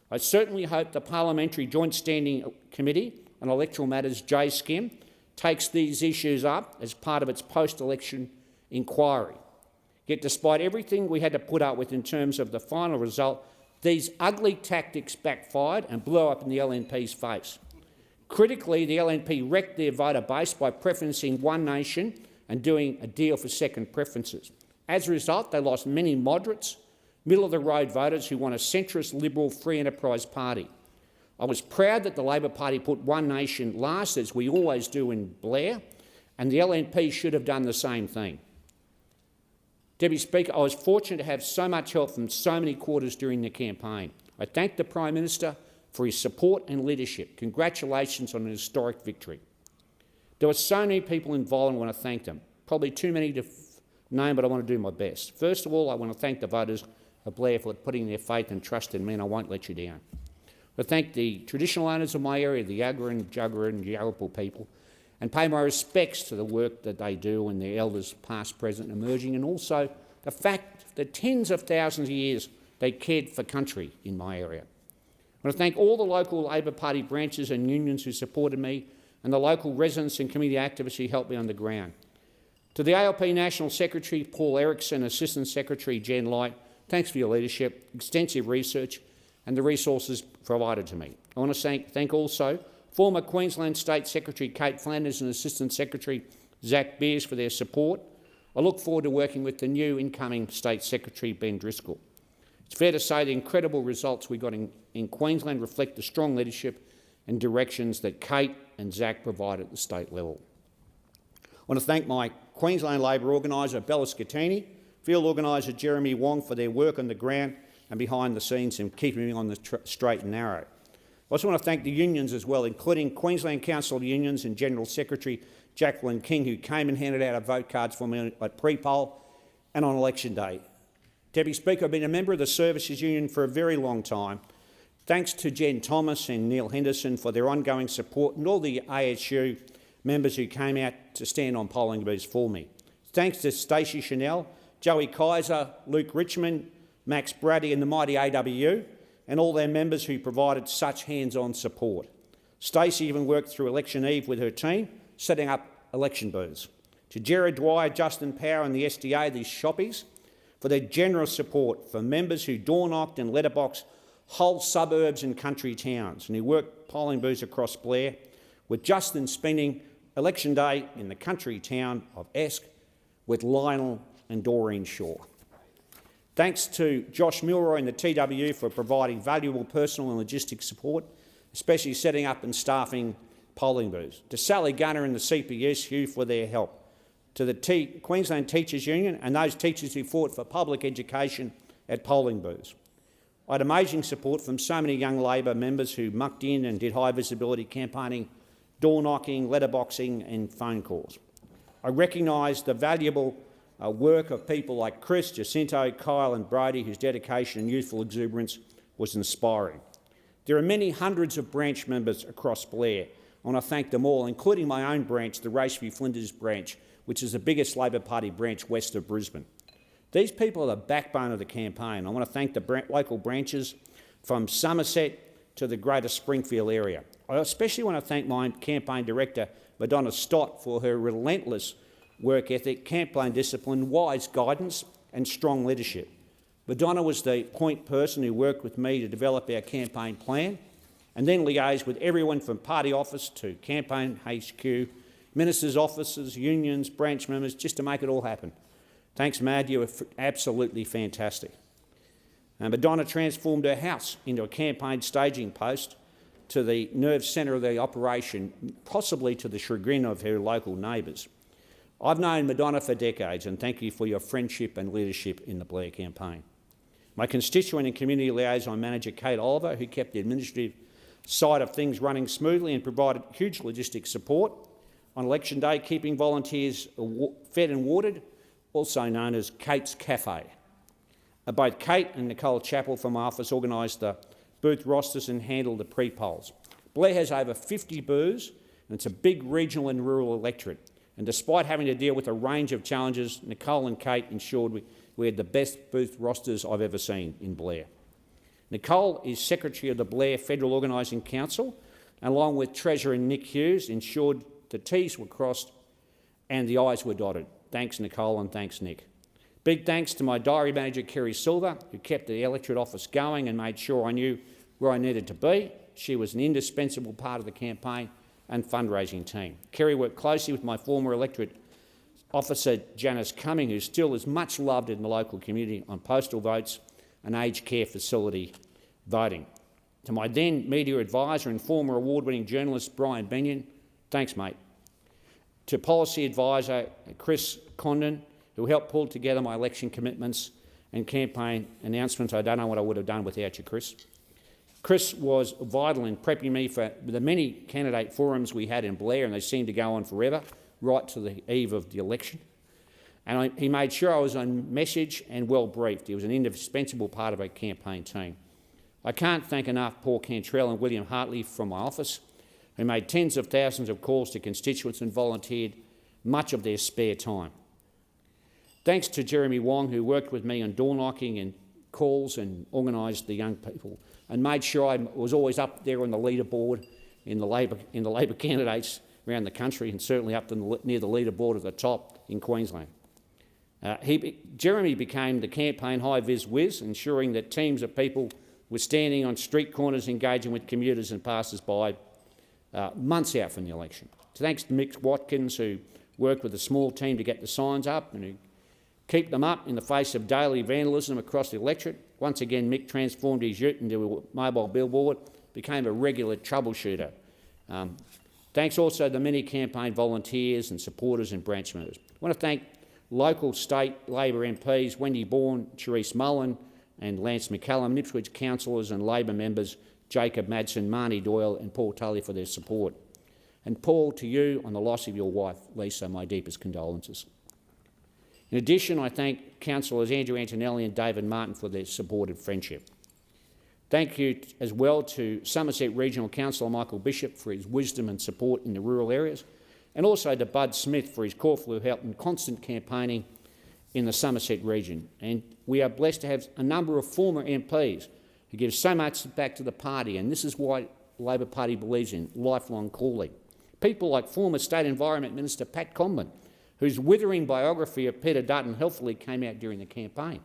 I certainly hope the Parliamentary Joint Standing Committee on Electoral Matters, JSCIM, takes these issues up as part of its post-election inquiry. Yet despite everything we had to put up with in terms of the final result, these ugly tactics backfired and blew up in the LNP's face. Critically, the LNP wrecked their voter base by preferencing one nation and doing a deal for second preferences. As a result, they lost many moderates, middle-of-the-road voters who want a centrist, liberal, free enterprise party. I was proud that the Labor Party put one nation last, as we always do in Blair, and the LNP should have done the same thing. Deputy Speaker, I was fortunate to have so much help from so many quarters during the campaign. I thank the Prime Minister for his support and leadership. Congratulations on an historic victory. There were so many people involved and I want to thank them. Probably too many to name, but I want to do my best. First of all, I want to thank the voters of Blair for putting their faith and trust in me, and I won't let you down. I thank the traditional owners of my area, the Yagara, Juggerah and Yarrapul people, and pay my respects to the work that they do and their elders past, present and emerging, and also the fact that tens of thousands of years they cared for country in my area. I want to thank all the local Labor Party branches and unions who supported me and the local residents and community activists who helped me on the ground. To the ALP National Secretary Paul Erickson, Assistant Secretary Jen Light, thanks for your leadership, extensive research and the resources provided to me. I want to thank also former Queensland State Secretary Kate Flanders and Assistant Secretary Zach Beers for their support. I look forward to working with the new incoming State Secretary Ben Driscoll. It's fair to say the incredible results we got in Queensland reflect the strong leadership and directions that Kate and Zach provide at the state level. I want to thank my Queensland Labor organiser Bella Scattini, field organiser Jeremy Wong for their work on the ground and behind the scenes in keeping me on the straight and narrow. I also want to thank the unions as well, including Queensland Council of Unions and General Secretary Jacqueline King, who came and handed out our vote cards for me at pre-poll and on election day. Deputy Speaker, I've been a member of the Services Union for a very long time. Thanks to Jen Thomas and Neil Henderson for their ongoing support and all the ASU members who came out to stand on polling booths for me. Thanks to Stacey Chanel, Joey Kaiser, Luke Richmond, Max Brady and the mighty AWU and all their members who provided such hands-on support. Stacey even worked through election eve with her team, setting up election booths. To Gerard Dwyer, Justin Power and the SDA, these shoppies, for their generous support, for members who door-knocked and letterboxed whole suburbs and country towns, and who worked polling booths across Blair, with Justin spending election day in the country town of Esk with Lionel and Doreen Shaw. Thanks to Josh Milroy and the TWU for providing valuable personal and logistic support, especially setting up and staffing polling booths. To Sally Gunner and the CPSU for their help. To the Queensland Teachers Union and those teachers who fought for public education at polling booths. I had amazing support from so many young Labor members who mucked in and did high visibility campaigning, door knocking, letterboxing and phone calls. I recognise the valuable work of people like Chris, Jacinto, Kyle and Brody, whose dedication and youthful exuberance was inspiring. There are many hundreds of branch members across Blair. I want to thank them all, including my own branch, the Raceview Flinders branch, which is the biggest Labor Party branch west of Brisbane. These people are the backbone of the campaign. I want to thank the local branches from Somerset to the greater Springfield area. I especially want to thank my campaign director, Madonna Stott, for her relentless work ethic, campaign discipline, wise guidance and strong leadership. Madonna was the point person who worked with me to develop our campaign plan and then liaised with everyone from party office to campaign HQ, ministers' offices, unions, branch members, just to make it all happen. Thanks, Mad, you were absolutely fantastic. Madonna transformed her house into a campaign staging post to the nerve centre of the operation, possibly to the chagrin of her local neighbours. I've known Madonna for decades, and thank you for your friendship and leadership in the Blair campaign. My constituent and community liaison manager, Kate Oliver, who kept the administrative side of things running smoothly and provided huge logistic support on election day, keeping volunteers fed and watered, also known as Kate's Cafe. Both Kate and Nicole Chappell from my office organised the booth rosters and handled the pre-polls. Blair has over 50 booths, and it's a big regional and rural electorate. And despite having to deal with a range of challenges, Nicole and Kate ensured we had the best booth rosters I've ever seen in Blair. Nicole is Secretary of the Blair Federal Organising Council, and along with Treasurer Nick Hughes, ensured the T's were crossed and the I's were dotted. Thanks, Nicole, and thanks, Nick. Big thanks to my diary manager, Kerry Silver, who kept the electorate office going and made sure I knew where I needed to be. She was an indispensable part of the campaign and fundraising team. Kerry worked closely with my former electorate officer, Janice Cumming, who still is much loved in the local community on postal votes and aged care facility voting. To my then media advisor and former award-winning journalist, Brian Benyon, thanks, mate. To policy advisor, Chris Condon, who helped pull together my election commitments and campaign announcements. I don't know what I would have done without you, Chris. Chris was vital in prepping me for the many candidate forums we had in Blair, and they seemed to go on forever, right to the eve of the election. And he made sure I was on message and well briefed. He was an indispensable part of our campaign team. I can't thank enough Paul Cantrell and William Hartley from my office, who made tens of thousands of calls to constituents and volunteered much of their spare time. Thanks to Jeremy Wong, who worked with me on door knocking and calls and organised the young people and made sure I was always up there on the leaderboard in the Labor candidates around the country, and certainly up to near the leaderboard at the top in Queensland. Jeremy became the campaign high-vis whiz, ensuring that teams of people were standing on street corners engaging with commuters and passers-by months out from the election. Thanks to Mick Watkins, who worked with a small team to get the signs up and who keep them up in the face of daily vandalism across the electorate. Once again, Mick transformed his ute into a mobile billboard, became a regular troubleshooter. Thanks also to the many campaign volunteers and supporters and branch members. I want to thank local state Labor MPs Wendy Bourne, Therese Mullen and Lance McCallum, Ipswich councillors and Labor members Jacob Madsen, Marnie Doyle and Paul Tully for their support. And Paul, to you on the loss of your wife, Lisa, my deepest condolences. In addition, I thank councillors Andrew Antonelli and David Martin for their supportive friendship. Thank you as well to Somerset Regional Councillor Michael Bishop for his wisdom and support in the rural areas, and also to Bud Smith for his call for help and constant campaigning in the Somerset region. And we are blessed to have a number of former MPs who give so much back to the party, and this is why the Labor Party believes in lifelong calling. People like former State Environment Minister Pat Comben, whose withering biography of Peter Dutton helpfully came out during the campaign.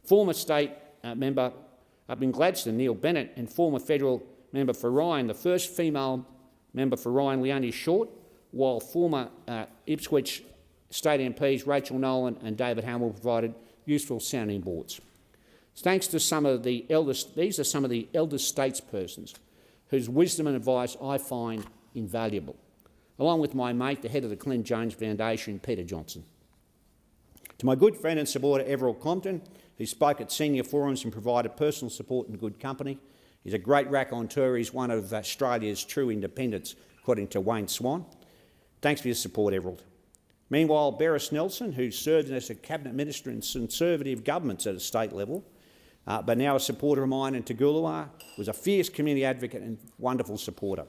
Former State member up in Gladstone, Neil Bennett, and former federal member for Ryan, the first female member for Ryan, Leonie Short, while former Ipswich State MPs Rachel Nolan and David Hamill provided useful sounding boards. Thanks to some of the eldest, these are some of the eldest statespersons whose wisdom and advice I find invaluable, along with my mate, the head of the Clint Jones Foundation, Peter Johnson. To my good friend and supporter Everell Compton, who spoke at senior forums and provided personal support and good company. He's a great raconteur. He's one of Australia's true independents, according to Wayne Swan. Thanks for your support, Everell. Meanwhile, Beres Nelson, who served as a cabinet minister in conservative governments at a state level, but now a supporter of mine in Toogoolawah, was a fierce community advocate and wonderful supporter.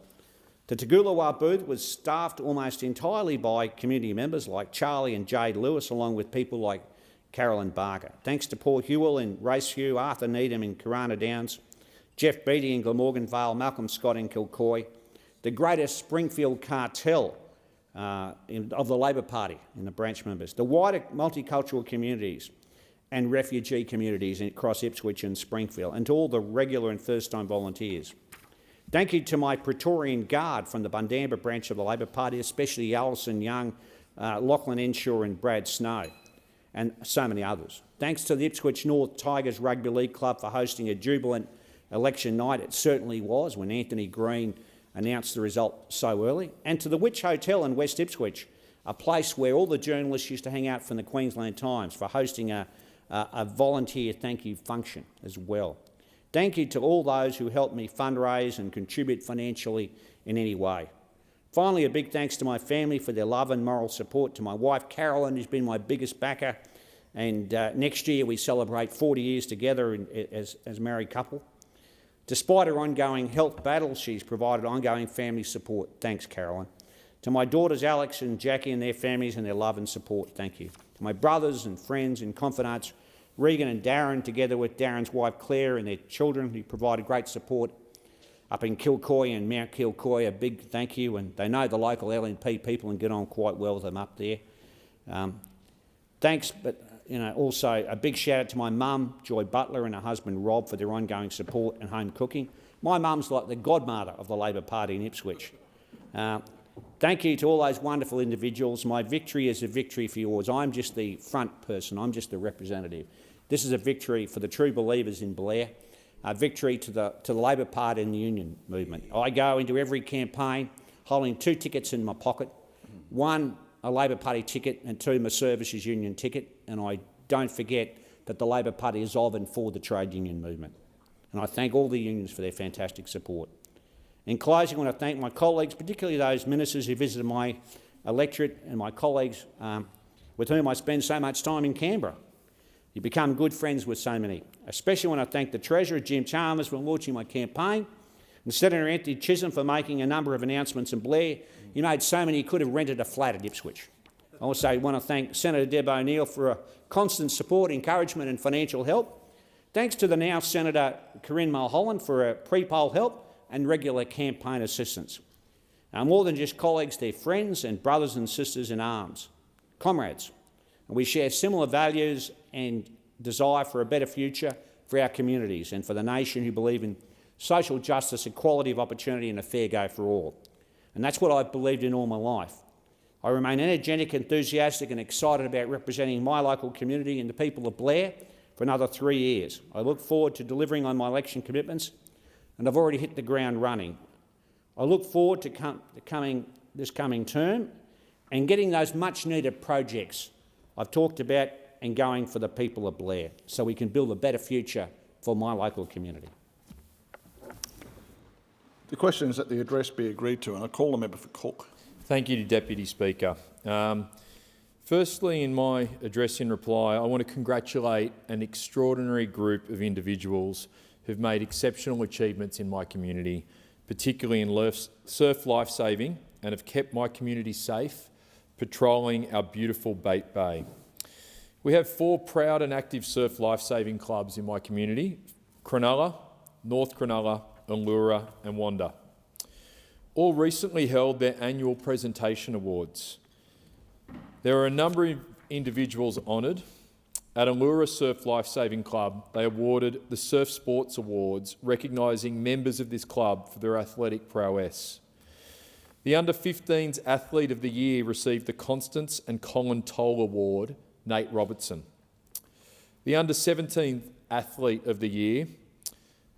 The Toogoolawah booth was staffed almost entirely by community members like Charlie and Jade Lewis, along with people like Carolyn Barker. Thanks to Paul Hewell in Raceview, Arthur Needham in Corona Downs, Jeff Beattie in Glamorgan Vale, Malcolm Scott in Kilcoy, the greatest Springfield cartel of the Labor Party in the branch members, the wider multicultural communities and refugee communities across Ipswich and Springfield, and to all the regular and first-time volunteers. Thank you to my Praetorian Guard from the Bundamba branch of the Labor Party, especially Alison Young, Lachlan Enshaw and Brad Snow, and so many others. Thanks to the Ipswich North Tigers Rugby League Club for hosting a jubilant election night. It certainly was, when Anthony Green announced the result so early. And to the Witch Hotel in West Ipswich, a place where all the journalists used to hang out from the Queensland Times, for hosting a volunteer thank you function as well. Thank you to all those who helped me fundraise and contribute financially in any way. Finally, a big thanks to my family for their love and moral support, to my wife Carolyn, who's been my biggest backer, and next year we celebrate 40 years together as a married couple. Despite her ongoing health battles, she's provided ongoing family support. Thanks, Carolyn. To my daughters Alex and Jackie and their families and their love and support, thank you. To my brothers and friends and confidants, Regan and Darren, together with Darren's wife Claire and their children, who provided great support up in Kilcoy and Mount Kilcoy, a big thank you, and they know the local LNP people and get on quite well with them up there. Thanks, but also a big shout out to my mum, Joy Butler, and her husband Rob for their ongoing support and home cooking. My mum's like the godmother of the Labor Party in Ipswich. Thank you to all those wonderful individuals. My victory is a victory for yours. I'm just the front person. I'm just the representative. This is a victory for the true believers in Blair, a victory to the Labor Party and the union movement. I go into every campaign holding 2 tickets in my pocket, 1 a Labor Party ticket and 2 my services union ticket, and I don't forget that the Labor Party is of and for the trade union movement. And I thank all the unions for their fantastic support. In closing, I want to thank my colleagues, particularly those ministers who visited my electorate, and my colleagues with whom I spend so much time in Canberra. You become good friends with so many. Especially when I thank the Treasurer, Jim Chalmers, for launching my campaign, and Senator Anthony Chisholm for making a number of announcements in Blair. He made so many he could have rented a flat at Ipswich. I also want to thank Senator Deb O'Neill for her constant support, encouragement and financial help. Thanks to the now Senator Corinne Mulholland for her pre-poll help and regular campaign assistance. More than just colleagues, they're friends and brothers and sisters in arms, comrades. And we share similar values and desire for a better future for our communities and for the nation, who believe in social justice, equality of opportunity and a fair go for all. And that's what I've believed in all my life. I remain energetic, enthusiastic and excited about representing my local community and the people of Blair for another 3 years. I look forward to delivering on my election commitments, and I've already hit the ground running. I look forward to this coming term and getting those much-needed projects I've talked about and going for the people of Blair, so we can build a better future for my local community. The question is that the address be agreed to, and I call the member for Cook. Thank you, Deputy Speaker. Firstly, in my address in reply, I want to congratulate an extraordinary group of individuals who've made exceptional achievements in my community, particularly in surf lifesaving, and have kept my community safe, patrolling our beautiful Bait Bay. We have 4 proud and active surf lifesaving clubs in my community: Cronulla, North Cronulla, Allura and Wanda. All recently held their annual presentation awards. There are a number of individuals honoured, at Allura Surf Lifesaving Club, they awarded the Surf Sports Awards, recognising members of this club for their athletic prowess. The Under-15s Athlete of the Year received the Constance and Colin Toll Award, Nate Robertson. The Under-17 Athlete of the Year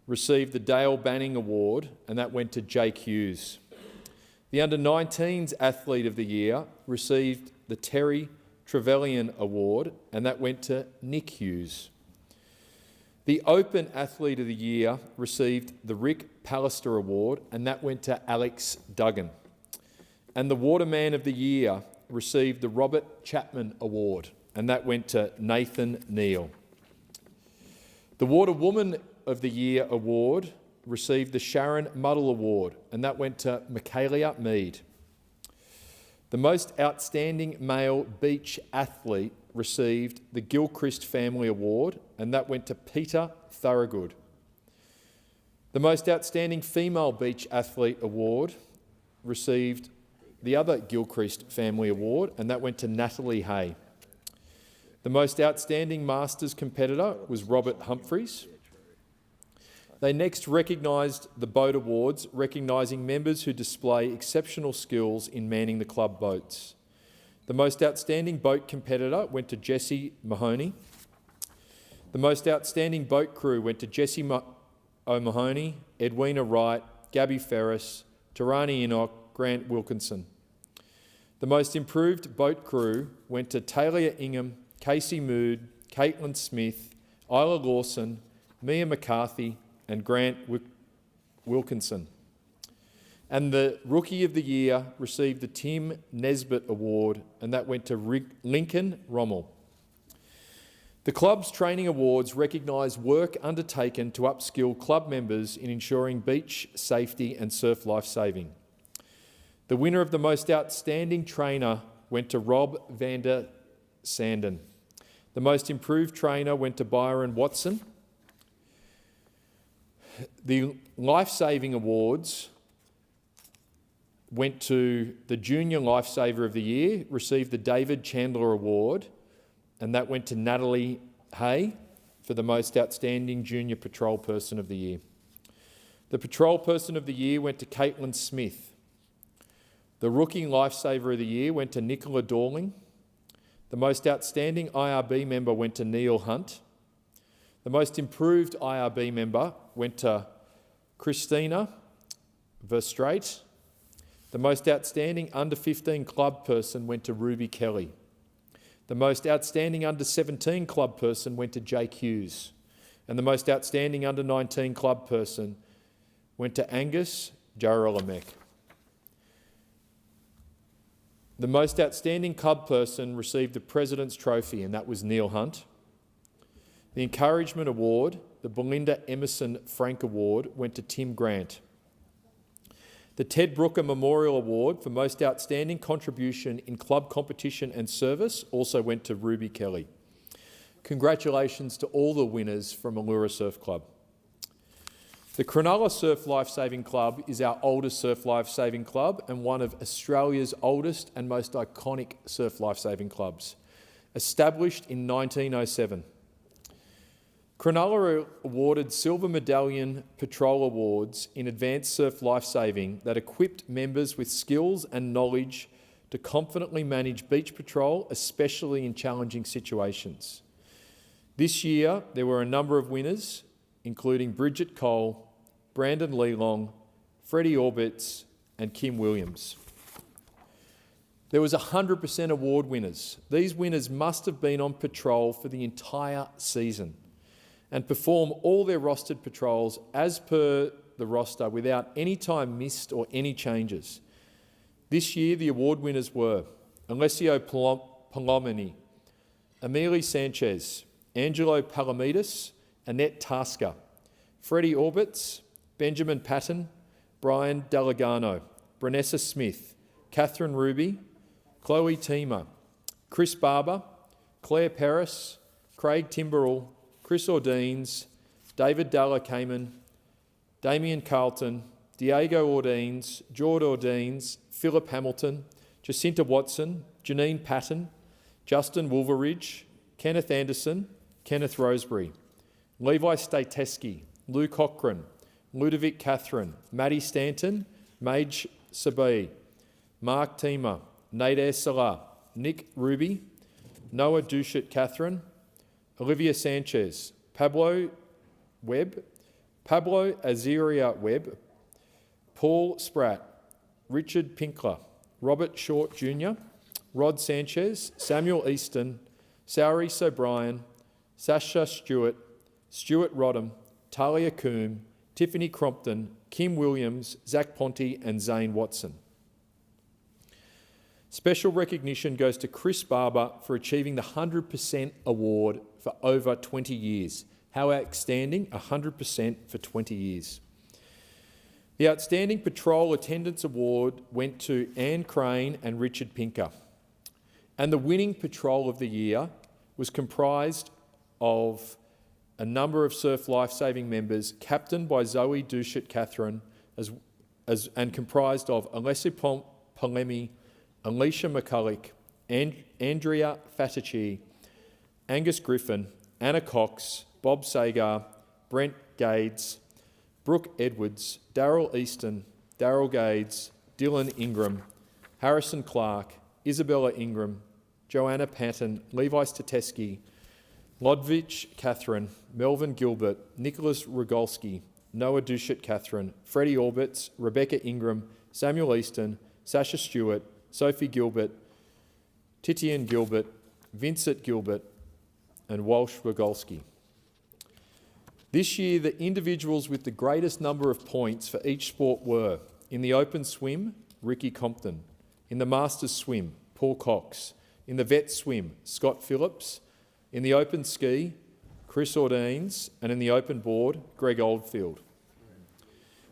received the Dale Banning Award, and that went to Jake Hughes. The Under-19s Athlete of the Year received the Terry Trevelyan Award, and that went to Nick Hughes. The Open Athlete of the Year received the Rick Pallister Award, and that went to Alex Duggan. And the Waterman of the Year received the Robert Chapman Award, and that went to Nathan Neal. The Waterwoman of the Year Award received the Sharon Muddle Award, and that went to Michaelia Mead. The Most Outstanding Male Beach Athlete received the Gilchrist Family Award, and that went to Peter Thorogood. The Most Outstanding Female Beach Athlete Award received the other Gilchrist Family Award, and that went to Natalie Hay. The Most Outstanding Masters Competitor was Robert Humphreys. They next recognised the Boat Awards, recognising members who display exceptional skills in manning the club boats. The Most Outstanding Boat Competitor went to Jesse Mahoney. The Most Outstanding Boat Crew went to Jesse O'Mahony, Edwina Wright, Gabby Ferris, Tarani Enoch, Grant Wilkinson. The Most Improved Boat Crew went to Talia Ingham, Casey Mood, Caitlin Smith, Isla Lawson, Mia McCarthy, and Grant Wilkinson. And the Rookie of the Year received the Tim Nesbitt Award, and that went to Lincoln Rommel. The club's training awards recognise work undertaken to upskill club members in ensuring beach safety and surf lifesaving. The winner of the Most Outstanding Trainer went to Rob Vander Sanden. The Most Improved Trainer went to Byron Watson. The Lifesaving Awards went to the Junior Lifesaver of the Year, received the David Chandler Award, and that went to Natalie Hay for the Most Outstanding Junior Patrol Person of the Year. The Patrol Person of the Year went to Caitlin Smith. The Rookie Lifesaver of the Year went to Nicola Dorling. The Most Outstanding IRB Member went to Neil Hunt. The Most Improved IRB Member went to Christina Verstraete. The Most Outstanding Under-15 Club Person went to Ruby Kelly. The Most Outstanding Under-17 Club Person went to Jake Hughes. And the Most Outstanding Under-19 Club Person went to Angus Jaralamek. The Most Outstanding Club Person received the President's Trophy, and that was Neil Hunt. The Encouragement Award, the Belinda Emerson Frank Award, went to Tim Grant. The Ted Brooker Memorial Award for Most Outstanding Contribution in Club Competition and Service also went to Ruby Kelly. Congratulations to all the winners from Allura Surf Club. The Cronulla Surf Lifesaving Club is our oldest surf lifesaving club and one of Australia's oldest and most iconic surf lifesaving clubs. Established in 1907. Cronulla are awarded Silver Medallion Patrol Awards in advanced surf lifesaving that equipped members with skills and knowledge to confidently manage beach patrol, especially in challenging situations. This year, there were a number of winners, including Bridget Cole, Brandon Leelong, Freddie Orbitz, and Kim Williams. There was 100% award winners. These winners must have been on patrol for the entire season and perform all their rostered patrols as per the roster without any time missed or any changes. This year, the award winners were Alessio Palomini, Emily Sanchez, Angelo Palamides, Annette Tasker, Freddie Orbitz, Benjamin Patton, Brian Dalagano, Brunessa Smith, Catherine Ruby, Chloe Teemer, Chris Barber, Claire Paris, Craig Timberall, Chris Ordines, David Dalla Cayman, Damien Carlton, Diego Ordines, Jord Ordines, Philip Hamilton, Jacinta Watson, Janine Patton, Justin Wolveridge, Kenneth Anderson, Kenneth Roseberry, Levi Stateski, Lou Cochrane, Ludovic Catherine, Maddie Stanton, Mage Sabi, Mark Teemer, Nader Salah, Nick Ruby, Noah Dushett Catherine, Olivia Sanchez, Pablo Webb, Pablo Aziria Webb, Paul Spratt, Richard Pinkler, Robert Short Jr., Rod Sanchez, Samuel Easton, Saurice O'Brien, Sasha Stewart, Stuart Rodham, Talia Coombe, Tiffany Crompton, Kim Williams, Zach Ponte and Zane Watson. Special recognition goes to Chris Barber for achieving the 100% award for over 20 years. How outstanding, 100% for 20 years. The Outstanding Patrol Attendance Award went to Anne Crane and Richard Pinker. And the winning Patrol of the Year was comprised of a number of Surf Lifesaving members, captained by Zoe Dushett Catherine, and comprised of Alessia Polemi, Alicia McCulloch, Andrea Fatici, Angus Griffin, Anna Cox, Bob Sagar, Brent Gades, Brooke Edwards, Daryl Easton, Daryl Gades, Dylan Ingram, Harrison Clark, Isabella Ingram, Joanna Patton, Levi Stateski, Lodvich Catherine, Melvin Gilbert, Nicholas Rogolski, Noah Dushett Catherine, Freddie Orbitz, Rebecca Ingram, Samuel Easton, Sasha Stewart, Sophie Gilbert, Titian Gilbert, Vincent Gilbert and Walsh Rogolski. This year, the individuals with the greatest number of points for each sport were: in the open swim, Ricky Compton; in the masters swim, Paul Cox; in the vet swim, Scott Phillips; in the open ski, Chris Ordains; and in the open board, Greg Oldfield.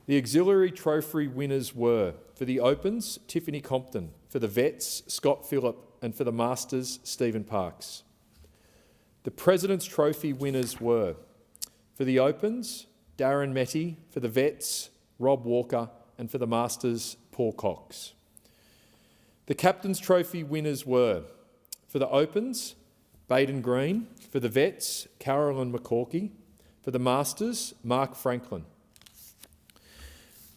The auxiliary trophy winners were: for the opens, Tiffany Compton; for the vets, Scott Phillip; and for the masters, Stephen Parks. The President's Trophy winners were: for the opens, Darren Metty; for the vets, Rob Walker; and for the masters, Paul Cox. The Captain's Trophy winners were: for the opens, Baden Green; for the vets, Carolyn McCorkey; for the masters, Mark Franklin.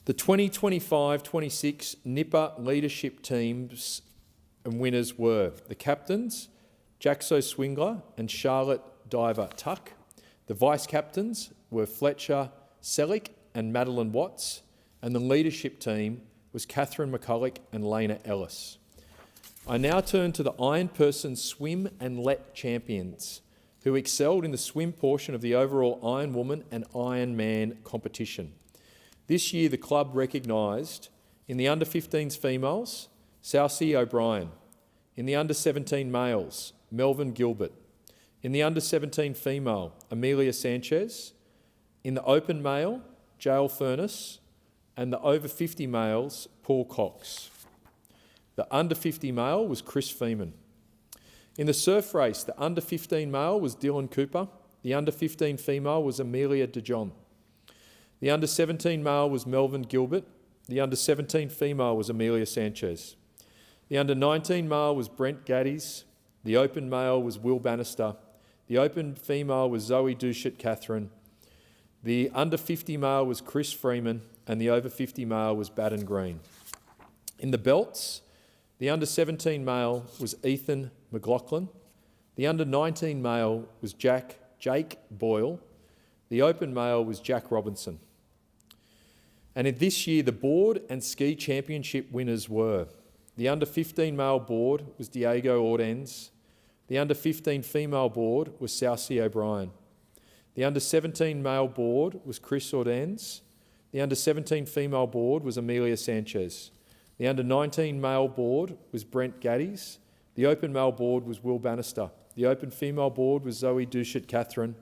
The 2025-26 Nipper leadership teams and winners were: the captains, Jaxo Swingler and Charlotte Diver Tuck. The vice-captains were Fletcher Selick and Madeline Watts, and the leadership team was Catherine McCulloch and Lena Ellis. I now turn to the Iron Person Swim and Let champions, who excelled in the swim portion of the overall Iron Woman and Iron Man competition. This year, the club recognised in the under-15s females, Saucy O'Brien; in the under-17 males, Melvin Gilbert; in the under-17 female, Amelia Sanchez; in the open male, Jael Furness; and the over-50 males, Paul Cox. The under-50 male was Chris Feeman. In the surf race, the under-15 male was Dylan Cooper; the under-15 female was Amelia DeJohn; the under-17 male was Melvin Gilbert; the under-17 female was Amelia Sanchez; the under-19 male was Brent Gaddies; the open male was Will Bannister; the open female was Zoe Dushett Catherine; the under-50 male was Chris Freeman; and the over-50 male was Baden Green. In the belts, the under-17 male was Ethan McLaughlin; the under-19 male was Jake Boyle; the open male was Jack Robinson. And in this year, the board and ski championship winners were: the under-15 male board was Diego Ordens; the under-15 female board was Saucy O'Brien; the under-17 male board was Chris Ordens; the under-17 female board was Amelia Sanchez; the under-19 male board was Brent Gaddies; the open male board was Will Bannister; the open female board was Zoe Dushett Catherine;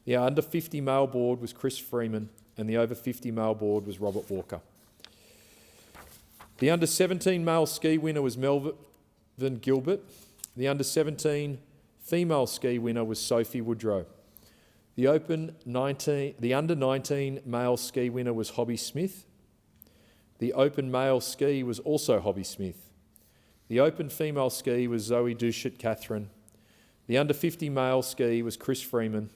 the under-50 male board was Chris Freeman; and the over-50 male board was Robert Walker. The under-17 male ski winner was Melvin Gilbert; the under-17 female ski winner was Sophie Woodrow; the under-19 male ski winner was Hobby Smith; the open male ski was also Hobby Smith; the open female ski was Zoe Dushett Catherine; The under 50 male ski was Chris Freeman.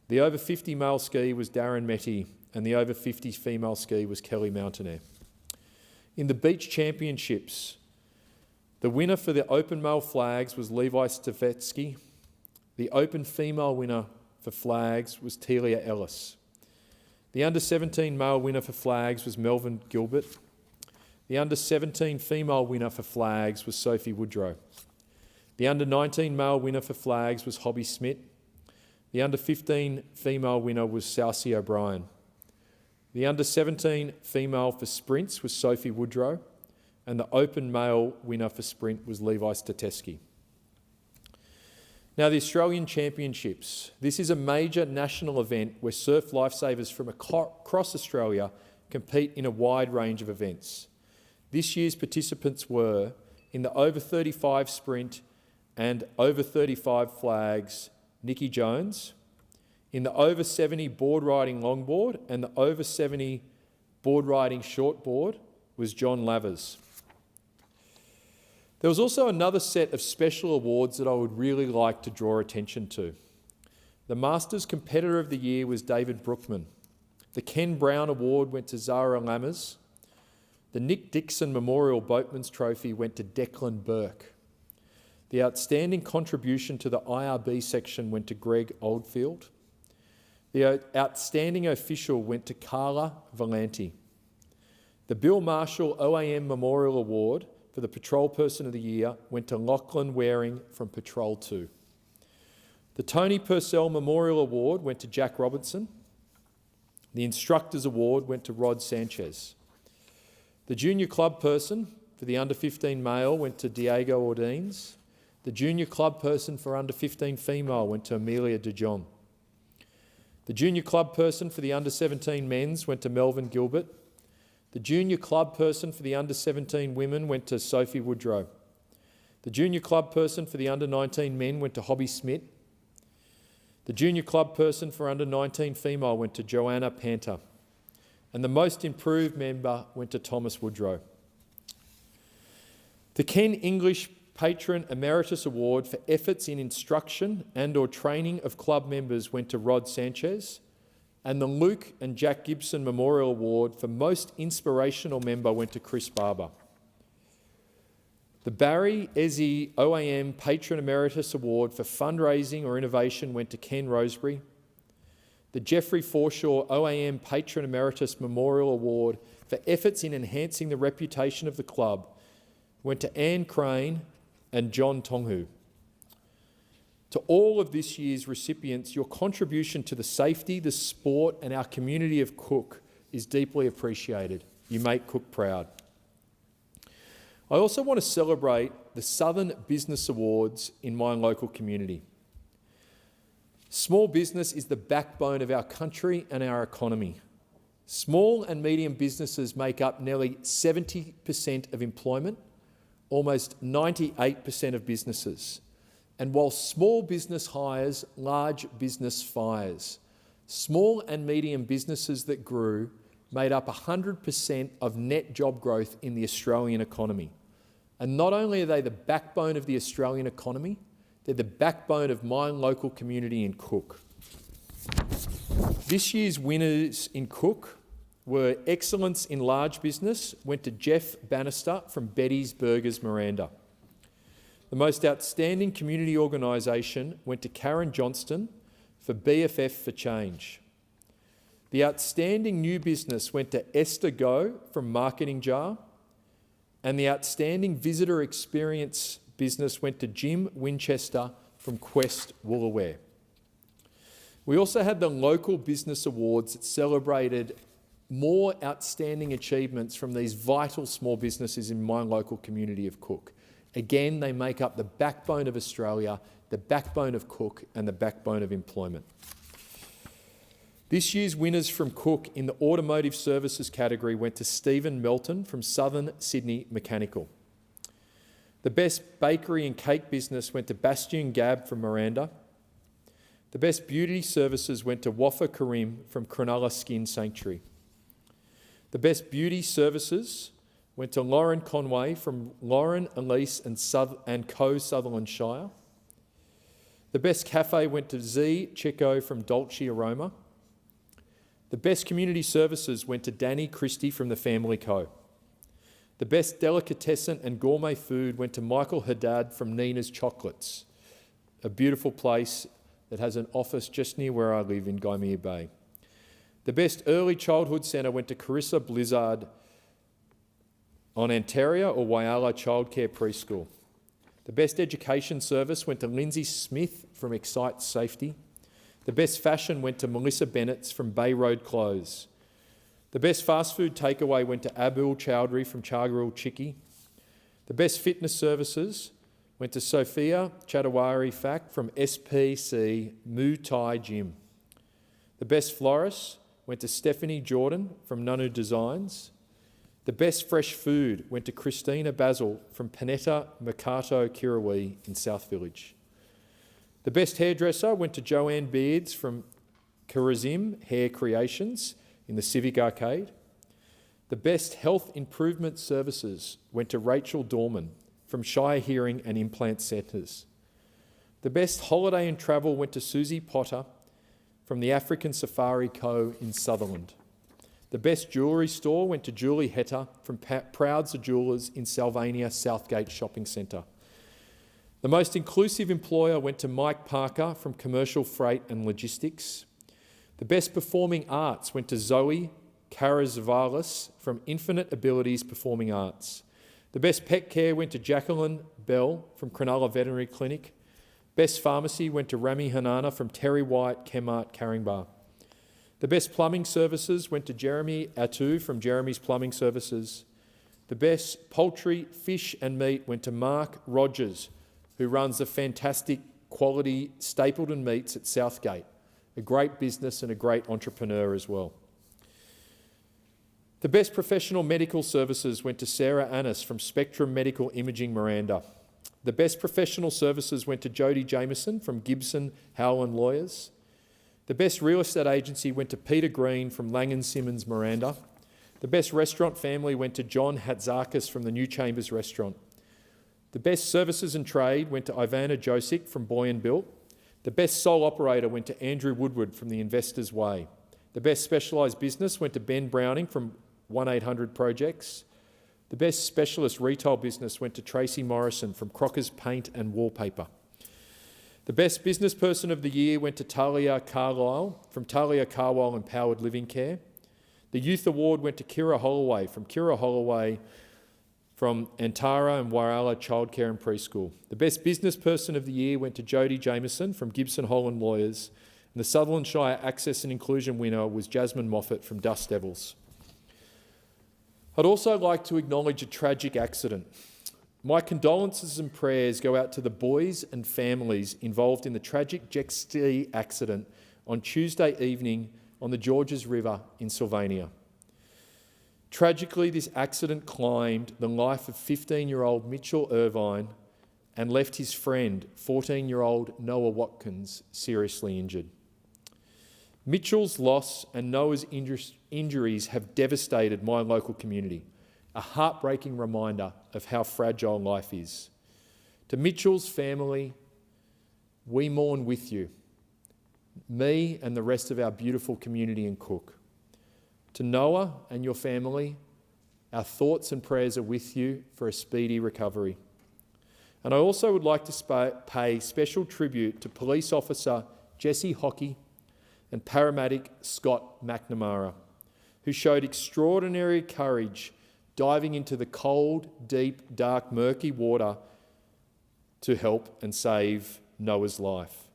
The over 50 male ski was Darren Metty, and the over 50 female ski was Kelly Mountainair. In the beach championships, the winner for the open male flags was Levi Stefetsky. The open female winner for flags was Telia Ellis. The under 17 male winner for flags was Melvin Gilbert. The under 17 female winner for flags was Sophie Woodrow. The under 19 male winner for flags was Hobby Smith. The under 15 female winner was Saucy O'Brien. The under 17 female for sprints was Sophie Woodrow, and the open male winner for sprint was Levi Stefetsky. Now, the Australian Championships. This is a major national event where surf lifesavers from across Australia compete in a wide range of events. This year's participants were in the over 35 sprint and over 35 flags, Nikki Jones, in the over 70 board riding longboard and the over 70 board riding shortboard was John Lavers. There was also another set of special awards that I would really like to draw attention to. The Masters Competitor of the Year was David Brookman. The Ken Brown Award went to Zara Lammers. The Nick Dixon Memorial Boatman's Trophy went to Declan Burke. The Outstanding Contribution to the IRB section went to Greg Oldfield. The Outstanding Official went to Carla Valenti. The Bill Marshall OAM Memorial Award for the Patrol Person of the Year went to Lachlan Waring from Patrol 2. The Tony Purcell Memorial Award went to Jack Robinson. The Instructors Award went to Rod Sanchez. The Junior Club Person for the under 15 male went to Diego Ordines. The Junior Club Person for under 15 female went to Amelia De Jong. The Junior Club Person for the under 17 men's went to Melvin Gilbert. The Junior Club Person for the under 17 women went to Sophie Woodrow. The Junior Club Person for the under 19 men went to Hobby Smith. The Junior Club Person for under 19 female went to Joanna Panther. And the Most Improved member went to Thomas Woodrow. The Ken English Patron Emeritus Award for efforts in instruction and/or training of club members went to Rod Sanchez, and the Luke and Jack Gibson Memorial Award for Most Inspirational Member went to Chris Barber. The Barry Ezzy OAM Patron Emeritus Award for fundraising or innovation went to Ken Roseberry. The Geoffrey Forshaw OAM Patron Emeritus Memorial Award for efforts in enhancing the reputation of the club went to Anne Crane and John Tonghu. To all of this year's recipients, your contribution to the safety, the sport and our community of Cook is deeply appreciated. You make Cook proud. I also want to celebrate the Southern Business Awards in my local community. Small business is the backbone of our country and our economy. Small and medium businesses make up nearly 70% of employment, almost 98% of businesses. And while small business hires, large business fires, small and medium businesses that grew made up 100% of net job growth in the Australian economy. And not only are they the backbone of the Australian economy, they're the backbone of my local community in Cook. This year's winners in Cook were Excellence in Large Business went to Jeff Bannister from Betty's Burgers, Miranda. The Most Outstanding Community Organisation went to Karen Johnston for BFF for Change. The Outstanding New Business went to Esther Go from Marketing Jar. And the Outstanding Visitor Experience Business went to Jim Winchester from Quest Woolaware. We also had the Local Business Awards that celebrated more outstanding achievements from these vital small businesses in my local community of Cook. Again, they make up the backbone of Australia, the backbone of Cook and the backbone of employment. This year's winners from Cook in the Automotive Services category went to Stephen Melton from Southern Sydney Mechanical. The Best Bakery and Cake Business went to Bastian Gab from Miranda. The Best Beauty Services went to Wafa Karim from Cronulla Skin Sanctuary. The Best Beauty Services went to Lauren Conway from Lauren, Elise and Co Sutherland Shire. The best cafe went to Z Checo from Dolce Aroma. The best community services went to Danny Christie from the Family Co. The best delicatessen and gourmet food went to Michael Haddad from Nina's Chocolates, a beautiful place that has an office just near where I live in Gymea Bay. The best early childhood centre went to Carissa Blizzard on Antaria or Whyalla Childcare Preschool. The best education service went to Lindsay Smith from Excite Safety. The best fashion went to Melissa Bennett's from Bay Road Clothes. The best fast food takeaway went to Abul Chowdhury from Chargirl Chicky. The best fitness services went to Sophia Chadawari Fak from SPC Muay Thai Gym. The best florist went to Stephanie Jordan from Nunu Designs. The best fresh food went to Christina Basil from Panetta Mercato Kirrawee in South Village. The best hairdresser went to Joanne Beards from Karazim Hair Creations in the Civic Arcade. The best health improvement services went to Rachel Dorman from Shire Hearing and Implant Centres. The best holiday and travel went to Susie Potter from the African Safari Co in Sutherland. The best jewellery store went to Julie Hetter from Prouds Jewellers in Salvania Southgate Shopping Centre. The most inclusive employer went to Mike Parker from Commercial Freight and Logistics. The best performing arts went to Zoe Karazvalis from Infinite Abilities Performing Arts. The best pet care went to Jacqueline Bell from Cronulla Veterinary Clinic. Best pharmacy went to Rami Hanana from Terry White Chemart Caringbah. The best plumbing services went to Jeremy Attu from Jeremy's Plumbing Services. The best poultry, fish and meat went to Mark Rogers, who runs the fantastic quality Stapleton Meats at Southgate, a great business and a great entrepreneur as well. The best professional medical services went to Sarah Annis from Spectrum Medical Imaging Miranda. The best professional services went to Jodie Jameson from Gibson Howland Lawyers. The best real estate agency went to Peter Green from Lang & Simmons Miranda. The best restaurant family went to John Hatzakis from the New Chambers Restaurant. The best services and trade went to Ivana Josic from Boy & Built. The best sole operator went to Andrew Woodward from the Investors Way. The best specialised business went to Ben Browning from 1-800 Projects. The best specialist retail business went to Tracy Morrison from Crocker's Paint and Wallpaper. The best business person of the year went to Talia Carlisle from Talia Carlisle Empowered Living Care. The youth award went to Kira Holloway from Antara and Whyalla Childcare and Preschool. The best business person of the year went to Jodie Jameson from Gibson Holland Lawyers. And the Sutherland Shire Access and Inclusion winner was Jasmine Moffat from Dust Devils. I'd also like to acknowledge a tragic accident. My condolences and prayers go out to the boys and families involved in the tragic jet ski accident on Tuesday evening on the Georges River in Sylvania. Tragically, this accident claimed the life of 15-year-old Mitchell Irvine and left his friend, 14-year-old Noah Watkins, seriously injured. Mitchell's loss and Noah's injuries have devastated my local community, a heartbreaking reminder of how fragile life is. To Mitchell's family, we mourn with you, me and the rest of our beautiful community in Cook. To Noah and your family, our thoughts and prayers are with you for a speedy recovery. And I also would like to pay special tribute to police officer Jesse Hockey and paramedic Scott McNamara, who showed extraordinary courage diving into the cold, deep, dark, murky water to help and save Noah's life.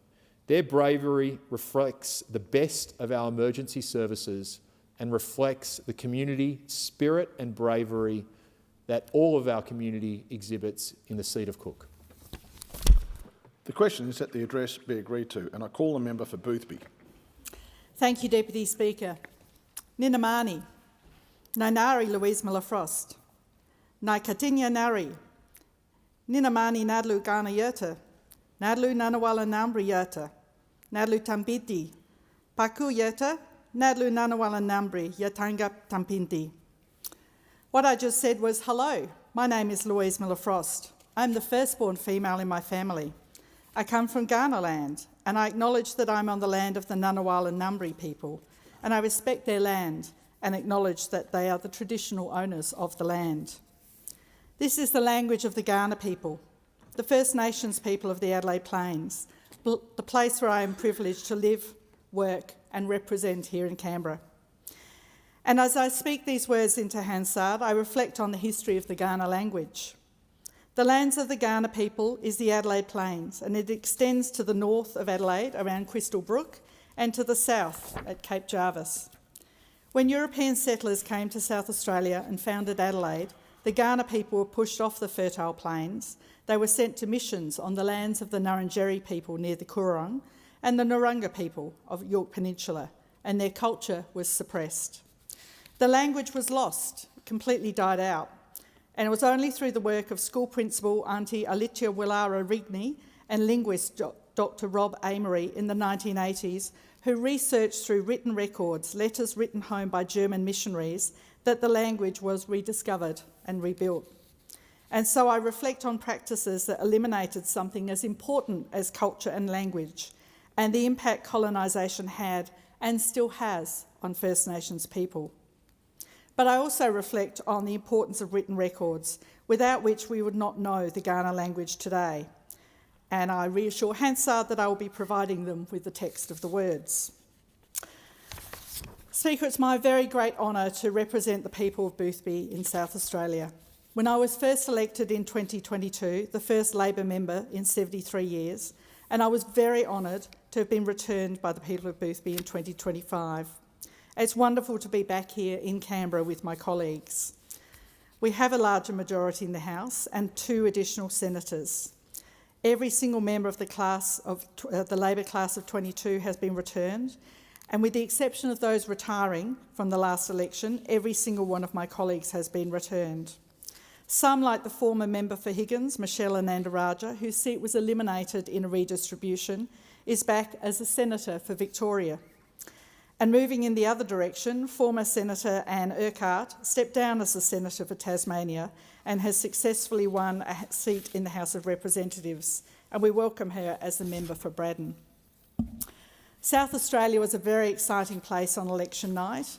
Their bravery reflects the best of our emergency services and reflects the community spirit and bravery that all of our community exhibits in the seat of Cook. The question is that the address be agreed to, and I call the member for Boothby. Thank you, Deputy Speaker. Ninamani, Nainari Louise Miller-Frost, Nai Katinya Nari, Ninamani Nadlu Gana Yerta, Nadlu Nanawala Nambri Yerta, Nadlu Tampiti, Paku Yerta, Nadlu Nanawala Nambri Yatanga Tampinti. What I just said was, hello, my name is Louise Miller-Frost. I'm the firstborn female in my family. I come from Kaurna land, and I acknowledge that I'm on the land of the Ngunnawal and Ngambri people, and I respect their land and acknowledge that they are the traditional owners of the land. This is the language of the Kaurna people, the First Nations people of the Adelaide Plains, the place where I am privileged to live, work and represent here in Canberra. And as I speak these words into Hansard, I reflect on the history of the Kaurna language. The lands of the Kaurna people is the Adelaide Plains, and it extends to the north of Adelaide around Crystal Brook and to the south at Cape Jarvis. When European settlers came to South Australia and founded Adelaide, the Kaurna people were pushed off the fertile plains. They were sent to missions on the lands of the Nurrungeri people near the Coorong and the Narungga people of York Peninsula, and their culture was suppressed. The language was lost, completely died out, and it was only through the work of school principal Auntie Alicia Willara Rigney and linguist Dr. Rob Amory in the 1980s, who researched through written records, letters written home by German missionaries, that the language was rediscovered and rebuilt. And so I reflect on practices that eliminated something as important as culture and language, and the impact colonisation had and still has on First Nations people. But I also reflect on the importance of written records, without which we would not know the Kaurna language today. And I reassure Hansard that I will be providing them with the text of the words. Speaker, it's my very great honour to represent the people of Boothby in South Australia. When I was first elected in 2022, the first Labor member in 73 years, and I was very honoured to have been returned by the people of Boothby in 2025. It's wonderful to be back here in Canberra with my colleagues. We have a larger majority in the House and 2 additional senators. Every single member of the Labor class of 22 has been returned, and with the exception of those retiring from the last election, every single one of my colleagues has been returned. Some, like the former member for Higgins, Michelle Anandaraja, whose seat was eliminated in a redistribution, is back as a senator for Victoria. And moving in the other direction, former Senator Anne Urquhart stepped down as a senator for Tasmania and has successfully won a seat in the House of Representatives, and we welcome her as the member for Braddon. South Australia was a very exciting place on election night.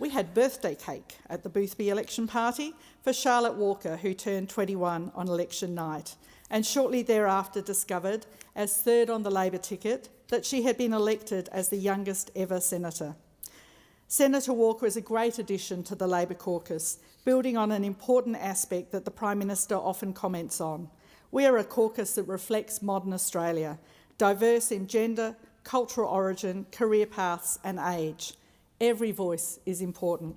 We had birthday cake at the Boothby election party for Charlotte Walker, who turned 21 on election night, and shortly thereafter discovered, as third on the Labor ticket, that she had been elected as the youngest ever senator. Senator Walker is a great addition to the Labor caucus, building on an important aspect that the Prime Minister often comments on. We are a caucus that reflects modern Australia, diverse in gender, cultural origin, career paths and age. Every voice is important.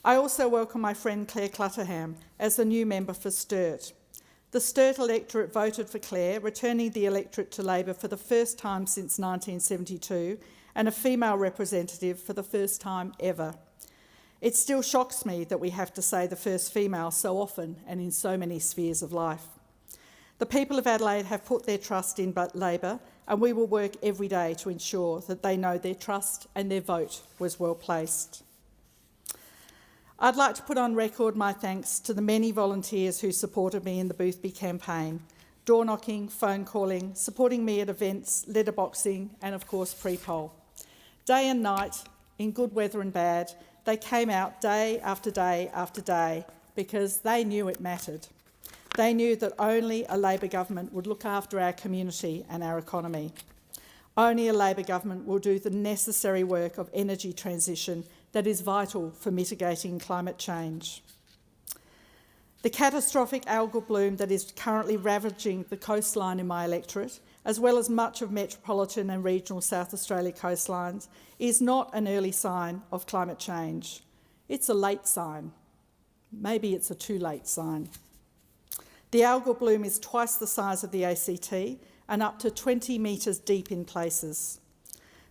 I also welcome my friend Claire Clutterham as the new member for Sturt. The Sturt electorate voted for Claire, returning the electorate to Labor for the first time since 1972, and a female representative for the first time ever. It still shocks me that we have to say the first female so often and in so many spheres of life. The people of Adelaide have put their trust in Labor, and we will work every day to ensure that they know their trust and their vote was well placed. I'd like to put on record my thanks to the many volunteers who supported me in the Boothby campaign, door knocking, phone calling, supporting me at events, letterboxing and of course pre-poll. Day and night, in good weather and bad, they came out day after day after day because they knew it mattered. They knew that only a Labor government would look after our community and our economy. Only a Labor government will do the necessary work of energy transition that is vital for mitigating climate change. The catastrophic algal bloom that is currently ravaging the coastline in my electorate, as well as much of metropolitan and regional South Australia coastlines, is not an early sign of climate change. It's a late sign. Maybe it's a too late sign. The algal bloom is twice the size of the ACT and up to 20 metres deep in places.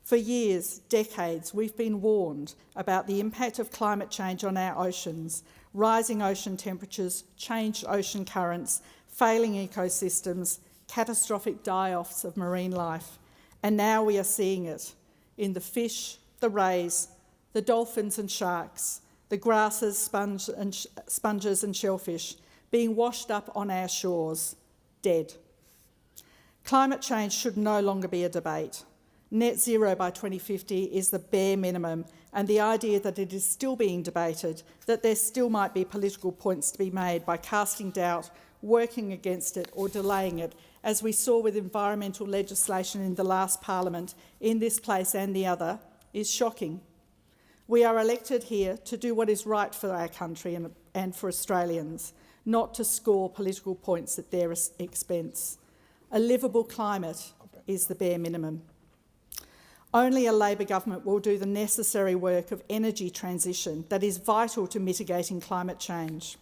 For years, decades, we've been warned about the impact of climate change on our oceans, rising ocean temperatures, changed ocean currents, failing ecosystems, catastrophic die-offs of marine life. And now we are seeing it in the fish, the rays, the dolphins and sharks, the grasses, sponges and shellfish being washed up on our shores, dead. Climate change should no longer be a debate. Net zero by 2050 is the bare minimum, and the idea that it is still being debated, that there still might be political points to be made by casting doubt, working against it or delaying it, as we saw with environmental legislation in the last Parliament, in this place and the other, is shocking. We are elected here to do what is right for our country and for Australians, not to score political points at their expense. A livable climate is the bare minimum. Only a Labor government will do the necessary work of energy transition that is vital to mitigating climate change.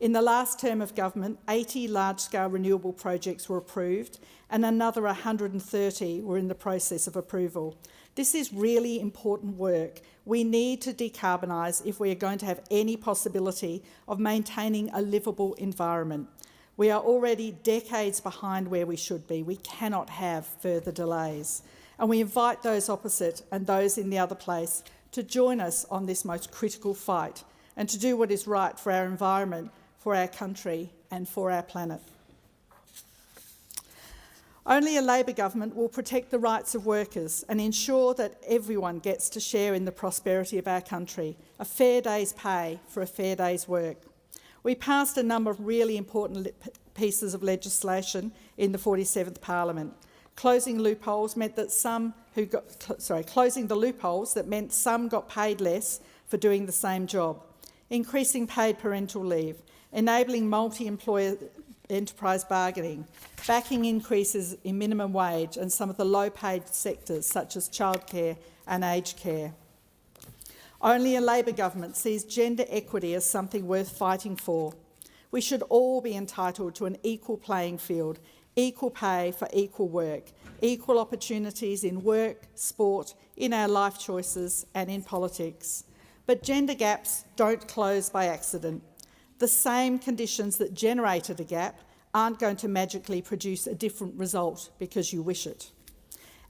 In the last term of government, 80 large-scale renewable projects were approved and another 130 were in the process of approval. This is really important work. We need to decarbonise if we are going to have any possibility of maintaining a livable environment. We are already decades behind where we should be. We cannot have further delays. And we invite those opposite and those in the other place to join us on this most critical fight and to do what is right for our environment, for our country and for our planet. Only a Labor government will protect the rights of workers and ensure that everyone gets to share in the prosperity of our country, a fair day's pay for a fair day's work. We passed a number of really important pieces of legislation in the 47th Parliament. Closing loopholes meant that closing the loopholes that meant some got paid less for doing the same job. Increasing paid parental leave, enabling multi-employer enterprise bargaining, backing increases in minimum wage and some of the low-paid sectors such as childcare and aged care. Only a Labor government sees gender equity as something worth fighting for. We should all be entitled to an equal playing field, equal pay for equal work, equal opportunities in work, sport, in our life choices and in politics. But gender gaps don't close by accident. The same conditions that generated a gap aren't going to magically produce a different result because you wish it.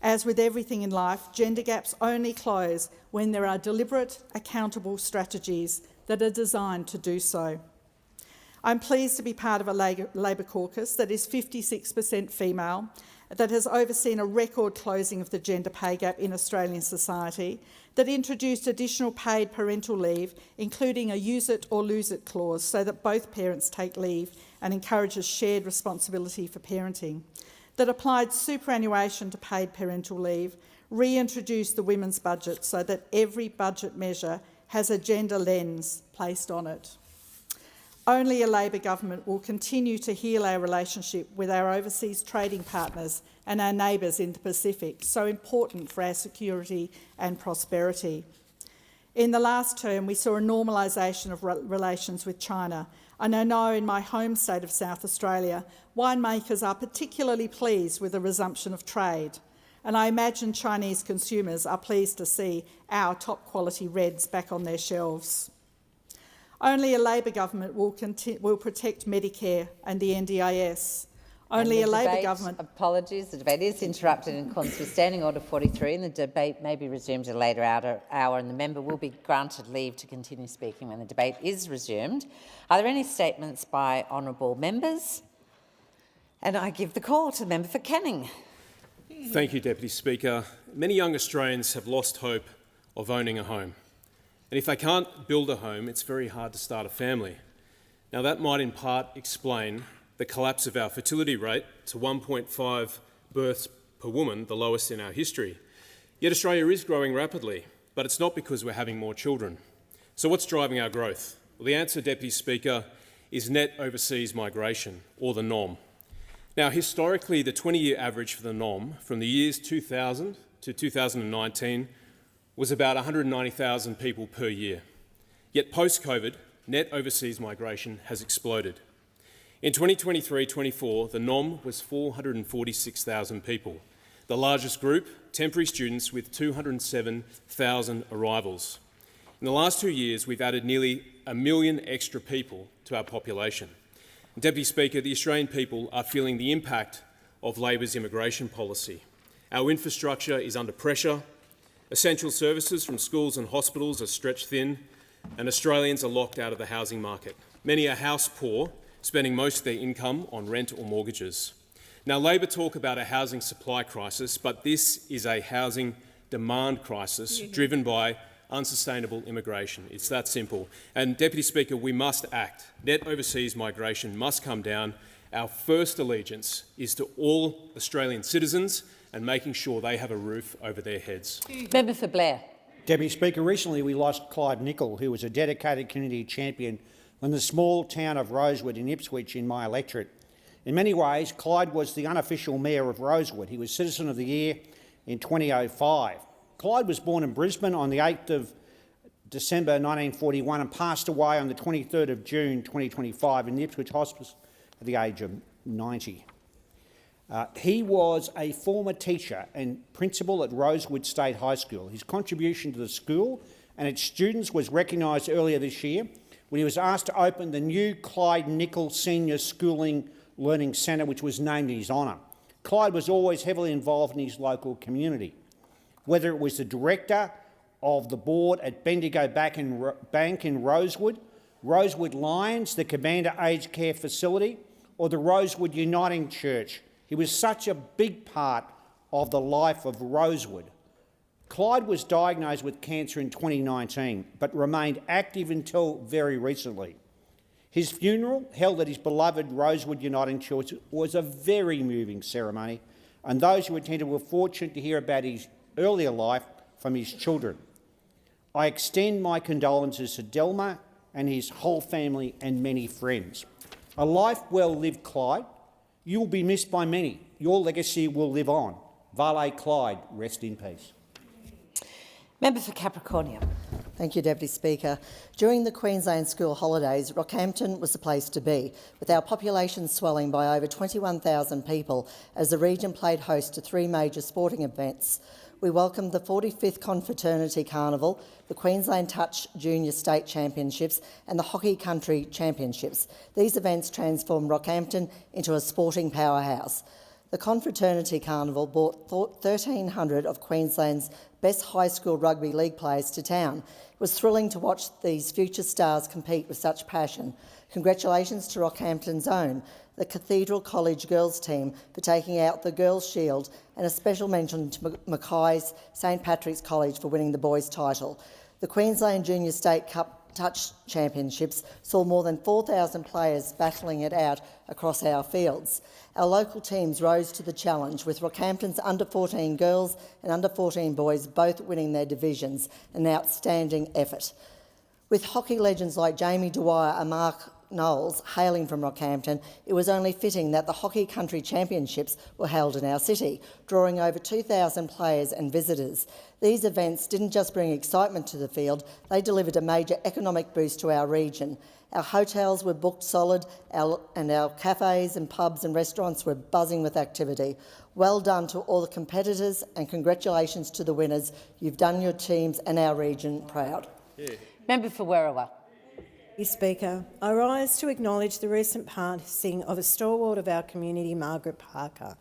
As with everything in life, gender gaps only close when there are deliberate, accountable strategies that are designed to do so. I'm pleased to be part of a Labor caucus that is 56% female, that has overseen a record closing of the gender pay gap in Australian society, that introduced additional paid parental leave, including a use it or lose it clause so that both parents take leave and encourages shared responsibility for parenting, that applied superannuation to paid parental leave, reintroduced the women's budget so that every budget measure has a gender lens placed on it. Only a Labor government will continue to heal our relationship with our overseas trading partners and our neighbours in the Pacific, so important for our security and prosperity. In the last term, we saw a normalisation of relations with China, and I know in my home state of South Australia, winemakers are particularly pleased with the resumption of trade, and I imagine Chinese consumers are pleased to see our top-quality reds back on their shelves. Only a Labor government will protect Medicare and the NDIS. Only a Labor government... Apologies, the debate is interrupted in accordance with Standing Order 43 and the debate may be resumed at a later hour and the member will be granted leave to continue speaking when the debate is resumed. Are there any statements by honourable members? And I give the call to the member for Canning. Thank you, Deputy Speaker. Many young Australians have lost hope of owning a home. And if they can't build a home, it's very hard to start a family. Now, that might in part explain the collapse of our fertility rate to 1.5 births per woman, the lowest in our history. Yet Australia is growing rapidly, but it's not because we're having more children. So what's driving our growth? Well, the answer, Deputy Speaker, is net overseas migration, or the NOM. Now, historically, the 20-year average for the NOM from the years 2000 to 2019 was about 190,000 people per year. Yet post-COVID, net overseas migration has exploded. In 2023-24, the NOM was 446,000 people, the largest group, temporary students, with 207,000 arrivals. In the last 2 years, we've added nearly 1 million extra people to our population. And Deputy Speaker, the Australian people are feeling the impact of Labor's immigration policy. Our infrastructure is under pressure. Essential services from schools and hospitals are stretched thin, and Australians are locked out of the housing market. Many are house poor, spending most of their income on rent or mortgages. Now, Labor talk about a housing supply crisis, but this is a housing demand crisis driven by unsustainable immigration. It's that simple. And, Deputy Speaker, we must act. Net overseas migration must come down. Our first allegiance is to all Australian citizens and making sure they have a roof over their heads. Member for Blair. Deputy Speaker, recently we lost Clyde Nicol, who was a dedicated community champion in the small town of Rosewood in Ipswich in my electorate. In many ways, Clyde was the unofficial mayor of Rosewood. He was Citizen of the Year in 2005. Clyde was born in Brisbane on the 8th of December 1941 and passed away on the 23rd of June 2025 in the Ipswich Hospice at the age of 90. He was a former teacher and principal at Rosewood State High School. His contribution to the school and its students was recognised earlier this year when he was asked to open the new Clyde Nicol Senior Schooling Learning Centre, which was named in his honour. Clyde was always heavily involved in his local community. Whether it was the director of the board at Bendigo Bank in Rosewood, Rosewood Lions, the Commander Aged Care Facility, or the Rosewood Uniting Church, he was such a big part of the life of Rosewood. Clyde was diagnosed with cancer in 2019, but remained active until very recently. His funeral, held at his beloved Rosewood Uniting Church, was a very moving ceremony, and those who attended were fortunate to hear about his earlier life from his children. I extend my condolences to Delma and his whole family and many friends. A life well lived, Clyde. You will be missed by many. Your legacy will live on. Vale Clyde, rest in peace. Member for Capricornia. Thank you, Deputy Speaker. During the Queensland school holidays, Rockhampton was the place to be, with our population swelling by over 21,000 people as the region played host to 3 major sporting events. We welcomed the 45th Confraternity Carnival, the Queensland Touch Junior State Championships and the Hockey Country Championships. These events transformed Rockhampton into a sporting powerhouse. The Confraternity Carnival brought 1,300 of Queensland's best high school rugby league players to town. It was thrilling to watch these future stars compete with such passion. Congratulations to Rockhampton's own, the Cathedral College girls team, for taking out the Girls' Shield, and a special mention to Mackay's St Patrick's College for winning the boys' title. The Queensland Junior State Cup Touch Championships saw more than 4,000 players battling it out across our fields. Our local teams rose to the challenge, with Rockhampton's under-14 girls and under-14 boys both winning their divisions, an outstanding effort. With hockey legends like Jamie Dwyer and Mark Knowles hailing from Rockhampton, it was only fitting that the Hockey Country Championships were held in our city, drawing over 2,000 players and visitors. These events didn't just bring excitement to the field, they delivered a major economic boost to our region. Our hotels were booked solid, and our cafes and pubs and restaurants were buzzing with activity. Well done to all the competitors, and congratulations to the winners. You've done your teams and our region proud. Yeah. Member for Werriwa. Speaker, I rise to acknowledge the recent passing of a stalwart of our community, Margaret Parker.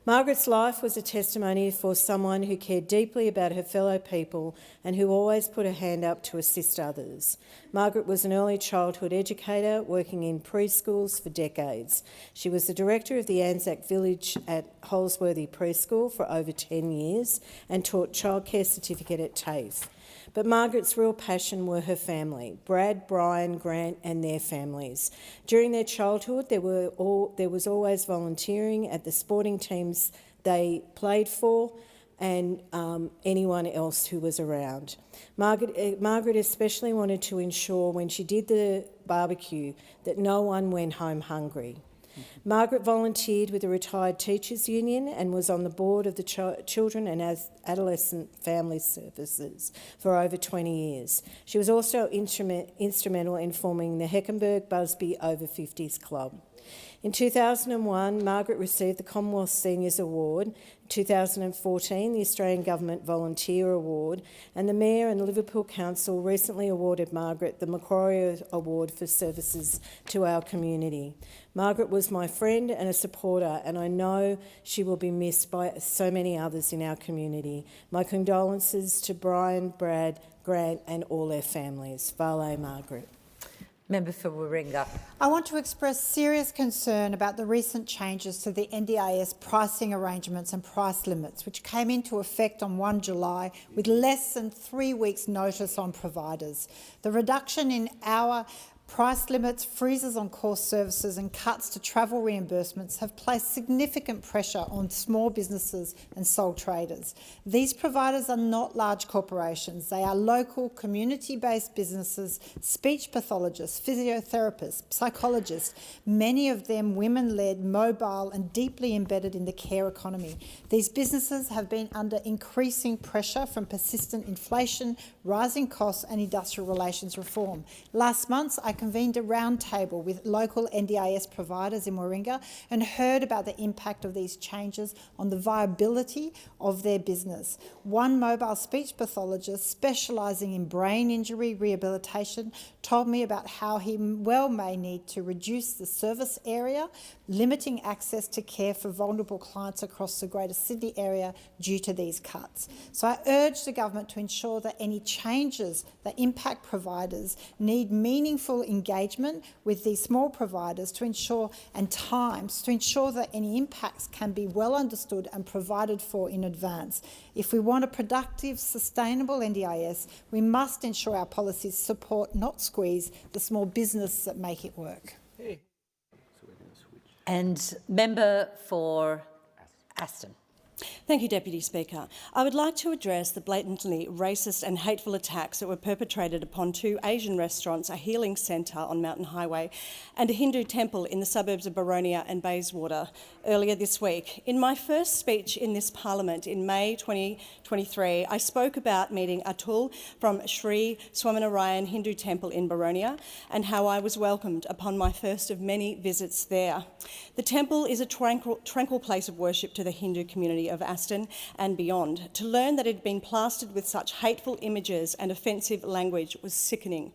Margaret's life was a testimony for someone who cared deeply about her fellow people and who always put her hand up to assist others. Margaret was an early childhood educator working in preschools for decades. She was the director of the Anzac Village at Holsworthy Preschool for over 10 years and taught childcare certificate at TAFE. But Margaret's real passion were her family, Brad, Brian, Grant and their families. During their childhood, there was always volunteering at the sporting teams they played for and anyone else who was around. Margaret especially wanted to ensure when she did the barbecue that no one went home hungry. Margaret volunteered with the Retired Teachers Union and was on the board of the Children and Adolescent Family Services for over 20 years. She was also instrumental in forming the Heckenberg-Busby Over 50s Club. In 2001, Margaret received the Commonwealth Seniors Award, in 2014 the Australian Government Volunteer Award, and the Mayor and the Liverpool Council recently awarded Margaret the Macquarie Award for services to our community. Margaret was my friend and a supporter, and I know she will be missed by so many others in our community. My condolences to Brian, Brad, Grant and all their families. Vale Margaret. Member for Warringah. I want to express serious concern about the recent changes to the NDIS pricing arrangements and price limits, which came into effect on 1 July with less than 3 weeks' notice on providers. The reduction in our price limits, freezes on course services and cuts to travel reimbursements have placed significant pressure on small businesses and sole traders. These providers are not large corporations. They are local, community-based businesses, speech pathologists, physiotherapists, psychologists, many of them women-led, mobile and deeply embedded in the care economy. These businesses have been under increasing pressure from persistent inflation, rising costs and industrial relations reform. Last month, I convened a roundtable with local NDIS providers in Warringah and heard about the impact of these changes on the viability of their business. One mobile speech pathologist specialising in brain injury rehabilitation told me about how he well may need to reduce the service area, limiting access to care for vulnerable clients across the Greater Sydney area due to these cuts. So I urge the government to ensure that any changes that impact providers need meaningful engagement with these small providers to ensure that any impacts can be well understood and provided for in advance. If we want a productive, sustainable NDIS, we must ensure our policies support, not squeeze, the small business that make it work. And member for Aston. Thank you, Deputy Speaker. I would like to address the blatantly racist and hateful attacks that were perpetrated upon 2 Asian restaurants, a healing centre on Mountain Highway and a Hindu temple in the suburbs of Boronia and Bayswater earlier this week. In my first speech in this Parliament in May 2023, I spoke about meeting Atul from Sri Swaminarayan Hindu Temple in Boronia and how I was welcomed upon my first of many visits there. The temple is a tranquil place of worship to the Hindu community of Aston and beyond. To learn that it had been plastered with such hateful images and offensive language was sickening.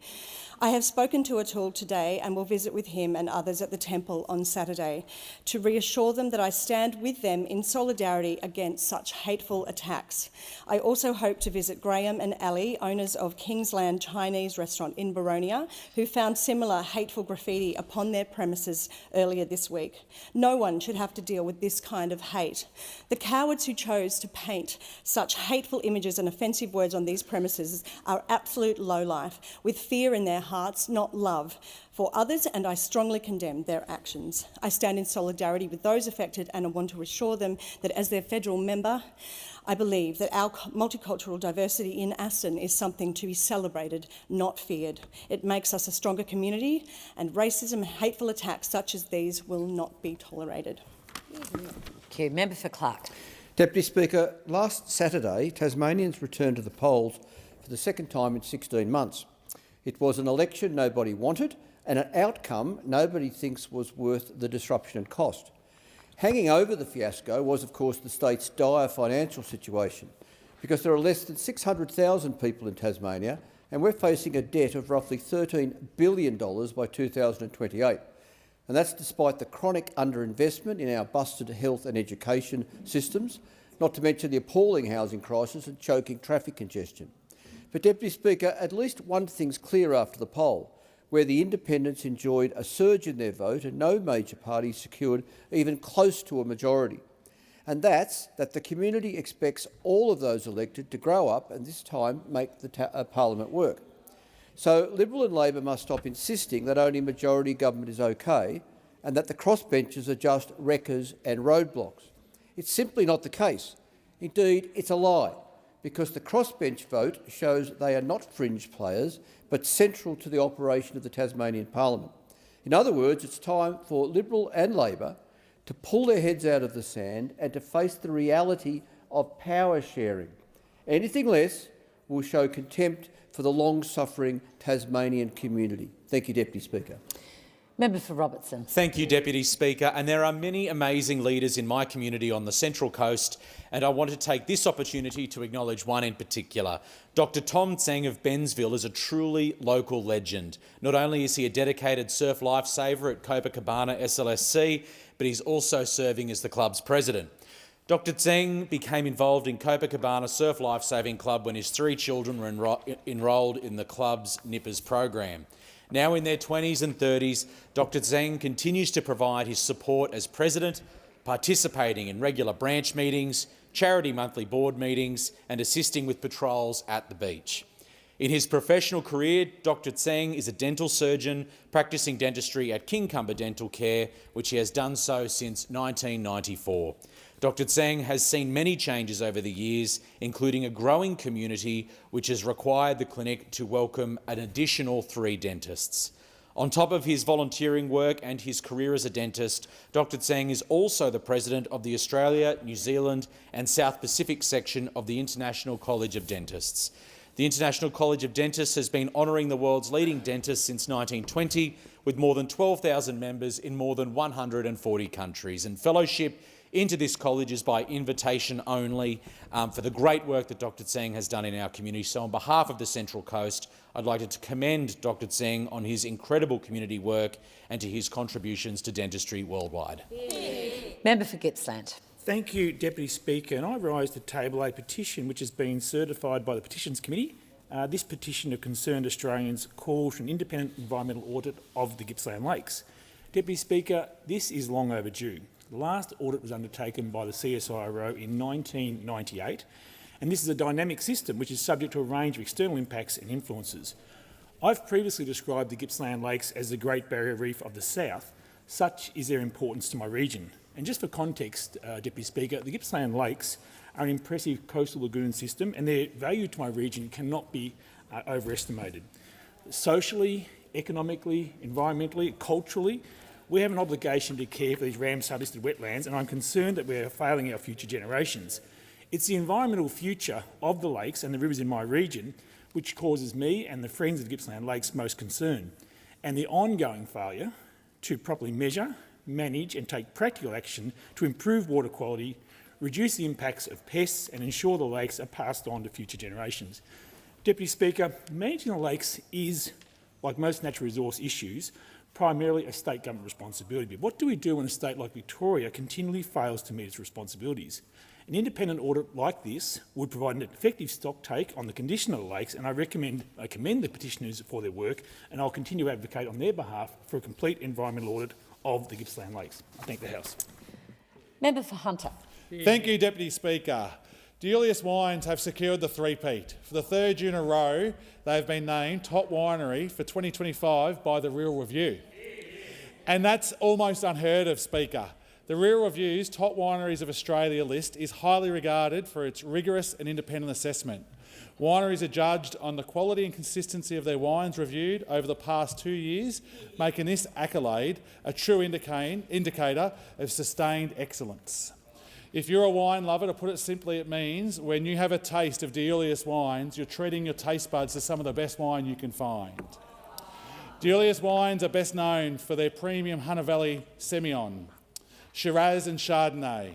I have spoken to Atul today and will visit with him and others at the temple on Saturday to reassure them that I stand with them in solidarity against such hateful attacks. I also hope to visit Graham and Ali, owners of Kingsland Chinese restaurant in Boronia, who found similar hateful graffiti upon their premises earlier this week. No one should have to deal with this kind of hate. The cowards who chose to paint such hateful images and offensive words on these premises are absolute lowlife, with fear in their hearts, not love for others, and I strongly condemn their actions. I stand in solidarity with those affected and I want to assure them that as their federal member, I believe that our multicultural diversity in Aston is something to be celebrated, not feared. It makes us a stronger community, and racism and hateful attacks such as these will not be tolerated. Thank you. Member for Clark. Deputy Speaker, last Saturday, Tasmanians returned to the polls for the second time in 16 months. It was an election nobody wanted and an outcome nobody thinks was worth the disruption and cost. Hanging over the fiasco was, of course, the state's dire financial situation, because there are less than 600,000 people in Tasmania and we're facing a debt of roughly $13 billion by 2028. And that's despite the chronic underinvestment in our busted health and education systems, not to mention the appalling housing crisis and choking traffic congestion. But, Deputy Speaker, at least one thing's clear after the poll, where the independents enjoyed a surge in their vote and no major party secured even close to a majority. And that's that the community expects all of those elected to grow up and this time make the Parliament work. So Liberal and Labor must stop insisting that only majority government is okay and that the crossbenchers are just wreckers and roadblocks. It's simply not the case. Indeed, it's a lie, because the crossbench vote shows they are not fringe players but central to the operation of the Tasmanian Parliament. In other words, it's time for Liberal and Labor to pull their heads out of the sand and to face the reality of power sharing. Anything less will show contempt for the long-suffering Tasmanian community. Thank you, Deputy Speaker. Member for Robertson. Thank you, Deputy Speaker. And there are many amazing leaders in my community on the Central Coast, and I want to take this opportunity to acknowledge one in particular. Dr Tom Tseng of Bensville is a truly local legend. Not only is he a dedicated surf lifesaver at Copacabana SLSC, but he's also serving as the club's president. Dr Tseng became involved in Copacabana Surf Lifesaving Club when his 3 children were enrolled in the club's Nippers program. Now in their 20s and 30s, Dr Zeng continues to provide his support as president, participating in regular branch meetings, charity monthly board meetings and assisting with patrols at the beach. In his professional career, Dr Tseng is a dental surgeon practising dentistry at Kincumber Dental Care, which he has done so since 1994. Dr Tseng has seen many changes over the years, including a growing community which has required the clinic to welcome an additional 3 dentists. On top of his volunteering work and his career as a dentist, Dr Tseng is also the president of the Australia, New Zealand and South Pacific section of the International College of Dentists. The International College of Dentists has been honouring the world's leading dentists since 1920, with more than 12,000 members in more than 140 countries. And fellowship into this college is by invitation only for the great work that Dr Tseng has done in our community. So on behalf of the Central Coast, I'd like to commend Dr Tseng on his incredible community work and to his contributions to dentistry worldwide. Member for Gippsland. Thank you, Deputy Speaker. And I rise to table a petition which has been certified by the Petitions Committee. This petition of concerned Australians calls for an independent environmental audit of the Gippsland Lakes. Deputy Speaker, this is long overdue. The last audit was undertaken by the CSIRO in 1998, and this is a dynamic system which is subject to a range of external impacts and influences. I've previously described the Gippsland Lakes as the Great Barrier Reef of the South. Such is their importance to my region. And just for context, Deputy Speaker, the Gippsland Lakes are an impressive coastal lagoon system and their value to my region cannot be overestimated. Socially, economically, environmentally, culturally, we have an obligation to care for these Ramsar-listed wetlands, and I'm concerned that we are failing our future generations. It's the environmental future of the lakes and the rivers in my region which causes me and the friends of the Gippsland Lakes most concern, and the ongoing failure to properly measure, manage and take practical action to improve water quality, reduce the impacts of pests and ensure the lakes are passed on to future generations. Deputy Speaker, managing the lakes is, like most natural resource issues, primarily a state government responsibility. But what do we do when a state like Victoria continually fails to meet its responsibilities? An independent audit like this would provide an effective stock take on the condition of the lakes, and I commend the petitioners for their work, and I'll continue to advocate on their behalf for a complete environmental audit of the Gippsland Lakes. I thank the House. Member for Hunter. Thank you, Deputy Speaker. Julius Wines have secured the three-peat. For the 3rd year in a row, they have been named top winery for 2025 by the Real Review. And that's almost unheard of, Speaker. The Real Review's Top Wineries of Australia list is highly regarded for its rigorous and independent assessment. Wineries are judged on the quality and consistency of their wines reviewed over the past 2 years, making this accolade a true indicator of sustained excellence. If you're a wine lover, to put it simply, it means when you have a taste of Julius wines, you're treating your taste buds to some of the best wine you can find. Julius wines are best known for their premium Hunter Valley Semillon, Shiraz and Chardonnay.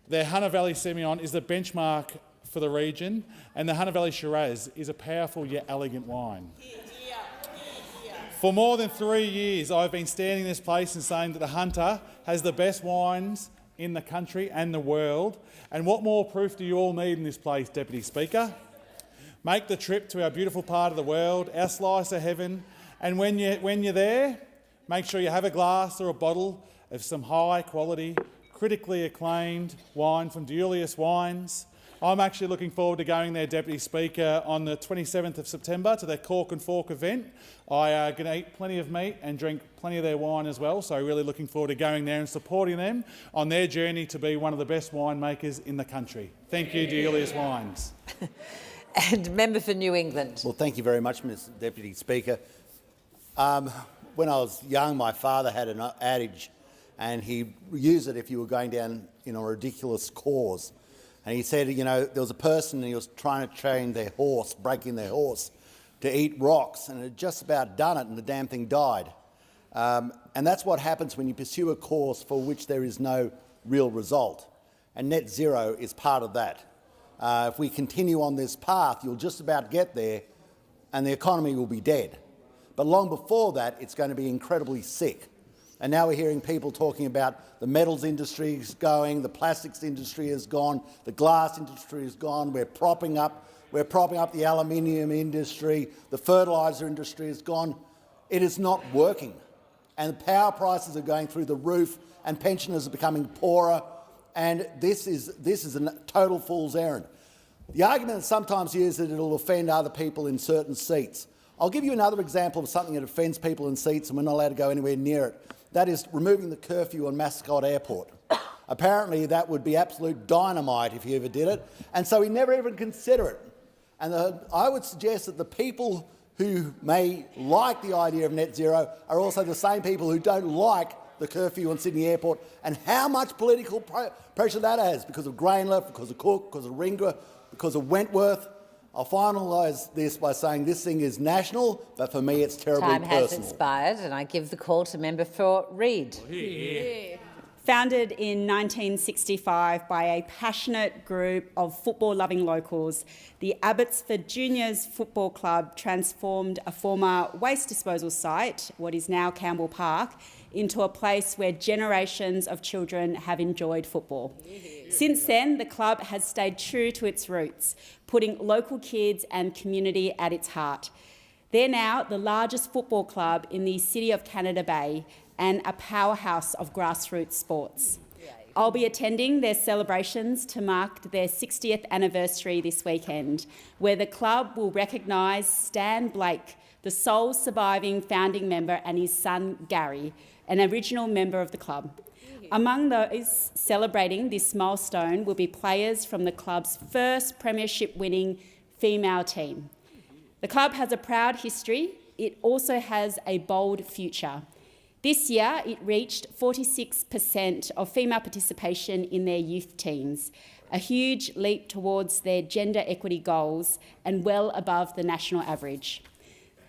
Their Hunter Valley Semillon is the benchmark for the region, and the Hunter Valley Shiraz is a powerful yet elegant wine. For more than 3 years, I've been standing in this place and saying that the Hunter has the best wines in the country and the world. And what more proof do you all need in this place, Deputy Speaker? Make the trip to our beautiful part of the world, our slice of heaven, and when you're there, make sure you have a glass or a bottle of some high-quality, critically acclaimed wine from Julius Wines. I'm actually looking forward to going there, Deputy Speaker, on the 27th of September to their Cork and Fork event. I'm going to eat plenty of meat and drink plenty of their wine as well, so really looking forward to going there and supporting them on their journey to be one of the best winemakers in the country. Thank you, Julius Wines. And Member for New England. Well, thank you very much, Mr Deputy Speaker. When I was young, my father had an adage, and he used it if you were going down in a ridiculous cause. And he said, you know, there was a person and he was trying to train their horse, breaking their horse, to eat rocks, and it had just about done it and the damn thing died. And that's what happens when you pursue a cause for which there is no real result. And net zero is part of that. If we continue on this path, you'll just about get there and the economy will be dead. But long before that, it's going to be incredibly sick. And now we're hearing people talking about the metals industry is going, the plastics industry is gone, the glass industry is gone, we're propping up the aluminium industry, the fertiliser industry is gone. It is not working, and power prices are going through the roof, and pensioners are becoming poorer, and this is a total fool's errand. The argument is sometimes used that it'll offend other people in certain seats. I'll give you another example of something that offends people in seats and we're not allowed to go anywhere near it. That is removing the curfew on Mascot Airport. Apparently that would be absolute dynamite if you ever did it, and so we never even consider it. And I would suggest that the people who may like the idea of net zero are also the same people who don't like the curfew on Sydney Airport, and how much political pressure that has because of Grainliff, because of Cook, because of Ringra, because of Wentworth. I'll finalise this by saying this thing is national, but for me it's terribly personal. Time has expired, and I give the call to member for Reid. Founded in 1965 by a passionate group of football-loving locals, the Abbotsford Juniors Football Club transformed a former waste disposal site, what is now Campbell Park, into a place where generations of children have enjoyed football. Since then, the club has stayed true to its roots, putting local kids and community at its heart. They're now the largest football club in the city of Canada Bay and a powerhouse of grassroots sports. I'll be attending their celebrations to mark their 60th anniversary this weekend, where the club will recognise Stan Blake, the sole surviving founding member, and his son Gary, an original member of the club. Among those celebrating this milestone will be players from the club's first premiership-winning female team. The club has a proud history. It also has a bold future. This year, it reached 46% of female participation in their youth teams, a huge leap towards their gender equity goals and well above the national average.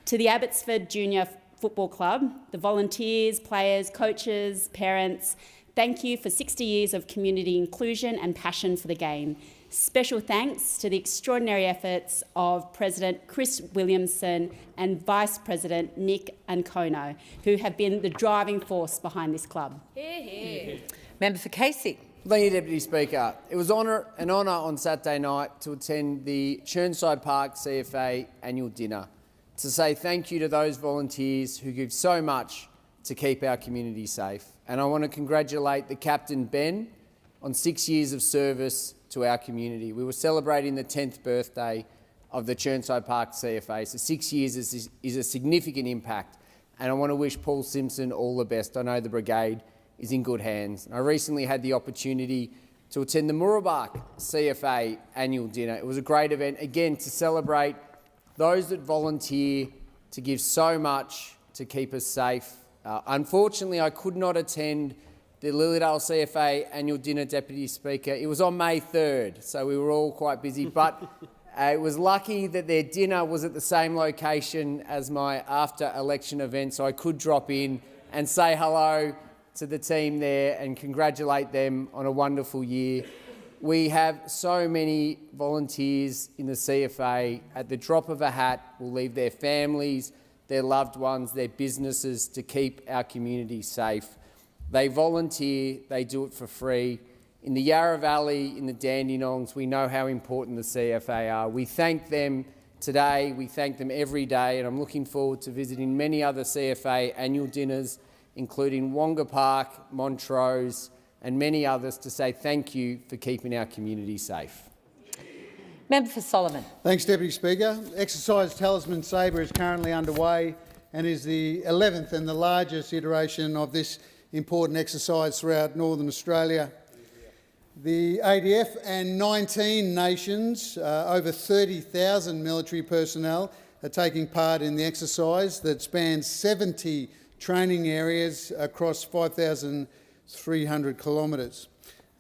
To the Abbotsford Junior Football Club, the volunteers, players, coaches, parents, thank you for 60 years of community inclusion and passion for the game. Special thanks to the extraordinary efforts of President Chris Williamson and Vice President Nick Ancono, who have been the driving force behind this club. Member for Casey. Thank you, Deputy Speaker. It was an honour on Saturday night to attend the Chirnside Park CFA annual dinner to say thank you to those volunteers who give so much to keep our community safe. And I want to congratulate the Captain Ben on 6 years of service to our community. We were celebrating the 10th birthday of the Chirnside Park CFA, so 6 years is a significant impact, and I want to wish Paul Simpson all the best. I know the brigade is in good hands. I recently had the opportunity to attend the Mooroolbark CFA annual dinner. It was a great event, again, to celebrate those that volunteer to give so much to keep us safe. Unfortunately, I could not attend the Lilydale CFA annual dinner, Deputy Speaker. It was on May 3rd, so we were all quite busy, but it was lucky that their dinner was at the same location as my after-election event, so I could drop in and say hello to the team there and congratulate them on a wonderful year. We have so many volunteers in the CFA. At the drop of a hat, will leave their families, their loved ones, their businesses to keep our community safe. They volunteer, they do it for free. In the Yarra Valley, in the Dandenongs, we know how important the CFA are. We thank them today, we thank them every day, and I'm looking forward to visiting many other CFA annual dinners, including Wonga Park, Montrose, and many others, to say thank you for keeping our community safe. Member for Solomon. Thanks, Deputy Speaker. Exercise Talisman Sabre is currently underway and is the 11th and the largest iteration of this important exercise throughout Northern Australia. The ADF and 19 nations, over 30,000 military personnel, are taking part in the exercise that spans 70 training areas across 5,300 kilometres.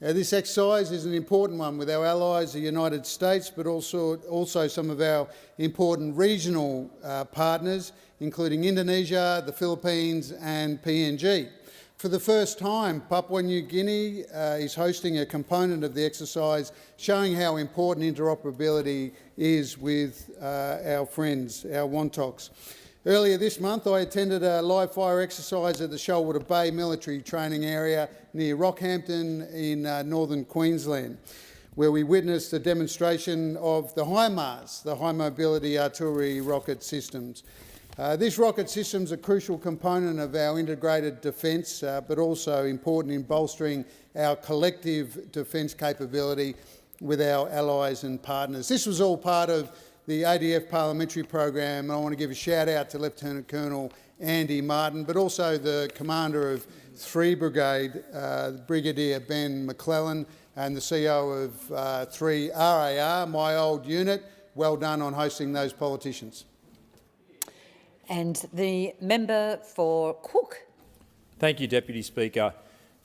This exercise is an important one with our allies, the United States, but also some of our important regional partners, including Indonesia, the Philippines and PNG. For the first time, Papua New Guinea is hosting a component of the exercise, showing how important interoperability is with our friends, our Wontoks. Earlier this month, I attended a live fire exercise at the Shoalwater Bay Military Training Area near Rockhampton in northern Queensland, where we witnessed a demonstration of the HIMARS, the High Mobility Artillery Rocket Systems. This rocket system is a crucial component of our integrated defence, but also important in bolstering our collective defence capability with our allies and partners. This was all part of the ADF parliamentary program, and I want to give a shout out to Lieutenant Colonel Andy Martin, but also the commander of 3 Brigade, Brigadier Ben McClellan, and the CEO of 3 RAR, my old unit. Well done on hosting those politicians. And the member for Cook. Thank you, Deputy Speaker.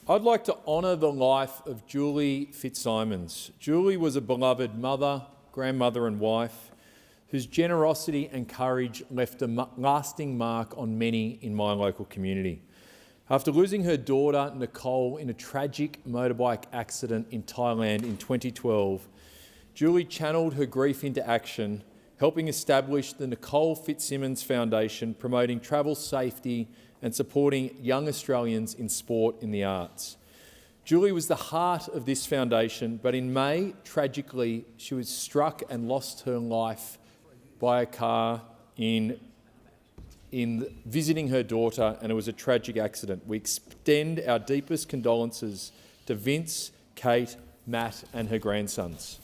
I'd like to honour the life of Julie Fitzsimons. Julie was a beloved mother, grandmother and wife whose generosity and courage left a lasting mark on many in my local community. After losing her daughter, Nicole, in a tragic motorbike accident in Thailand in 2012, Julie channelled her grief into action, helping establish the Nicole Fitzsimons Foundation, promoting travel safety and supporting young Australians in sport and the arts. Julie was the heart of this foundation, but in May, tragically, she was struck and lost her life by a car in visiting her daughter, and it was a tragic accident. We extend our deepest condolences to Vince, Kate, Matt and her grandsons.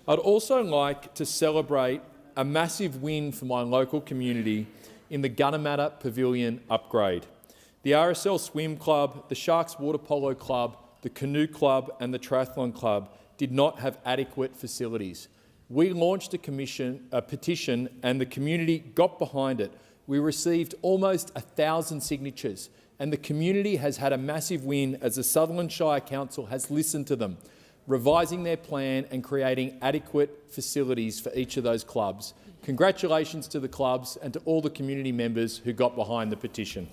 I'd also like to celebrate a massive win for my local community in the Gunnamatta Pavilion upgrade. The RSL Swim Club, the Sharks Water Polo Club, the Canoe Club and the Triathlon Club did not have adequate facilities. We launched a petition and the community got behind it. We received almost 1,000 signatures and the community has had a massive win as the Sutherland Shire Council has listened to them, revising their plan and creating adequate facilities for each of those clubs. Congratulations to the clubs and to all the community members who got behind the petition.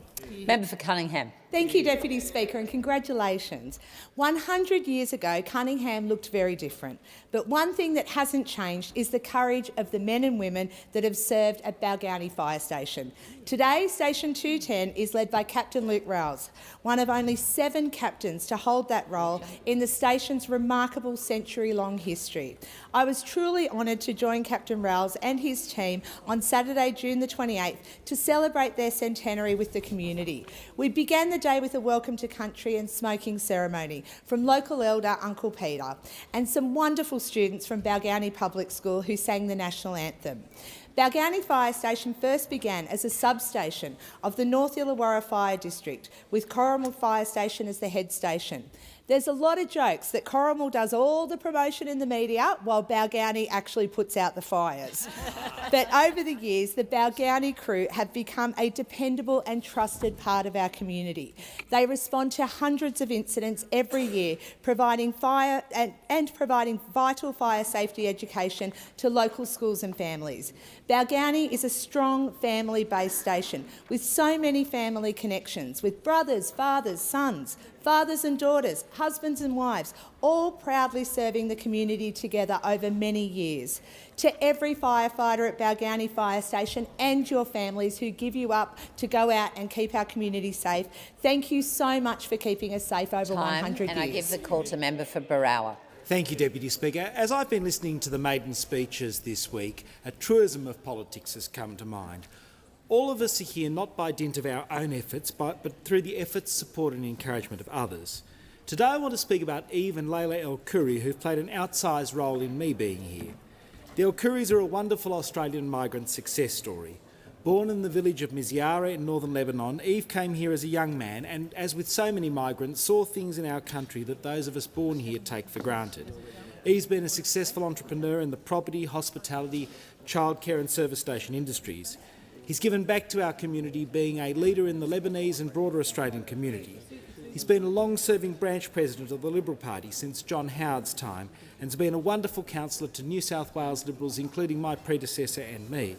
Member for Cunningham. Thank you, Deputy Speaker, and congratulations. 100 years ago, Cunningham looked very different. But one thing that hasn't changed is the courage of the men and women that have served at Balgownie Fire Station. Today, Station 210 is led by Captain Luke Rouse, one of only 7 captains to hold that role in the station's remarkable century-long history. I was truly honoured to join Captain Rouse and his team on Saturday, June the 28th, to celebrate their centenary with the community. We began the day with a welcome to country and smoking ceremony from local elder Uncle Peter and some wonderful students from Balgownie Public School who sang the national anthem. Balgownie Fire Station first began as a substation of the North Illawarra Fire District, with Corrimal Fire Station as the head station. There's a lot of jokes that Corrimal does all the promotion in the media while Balgownie actually puts out the fires. But over the years, the Balgownie crew have become a dependable and trusted part of our community. They respond to hundreds of incidents every year, providing providing vital fire safety education to local schools and families. Balgownie is a strong family-based station with so many family connections, with brothers, fathers, sons, fathers and daughters, husbands and wives, all proudly serving the community together over many years. To every firefighter at Balgownie Fire Station and your families who give you up to go out and keep our community safe, thank you so much for keeping us safe over 100 years. And I give the call to member for Barrowa. Thank you, Deputy Speaker. As I've been listening to the maiden speeches this week, a truism of politics has come to mind. All of us are here not by dint of our own efforts, but through the efforts, support and encouragement of others. Today I want to speak about Eve and Layla El-Khoury, who've played an outsized role in me being here. The El-Khouries are a wonderful Australian migrant success story. Born in the village of Mizyara in northern Lebanon, Eve came here as a young man and, as with so many migrants, saw things in our country that those of us born here take for granted. Eve's been a successful entrepreneur in the property, hospitality, childcare and service station industries. He's given back to our community, being a leader in the Lebanese and broader Australian community. He's been a long-serving branch president of the Liberal Party since John Howard's time and has been a wonderful councillor to New South Wales Liberals, including my predecessor and me.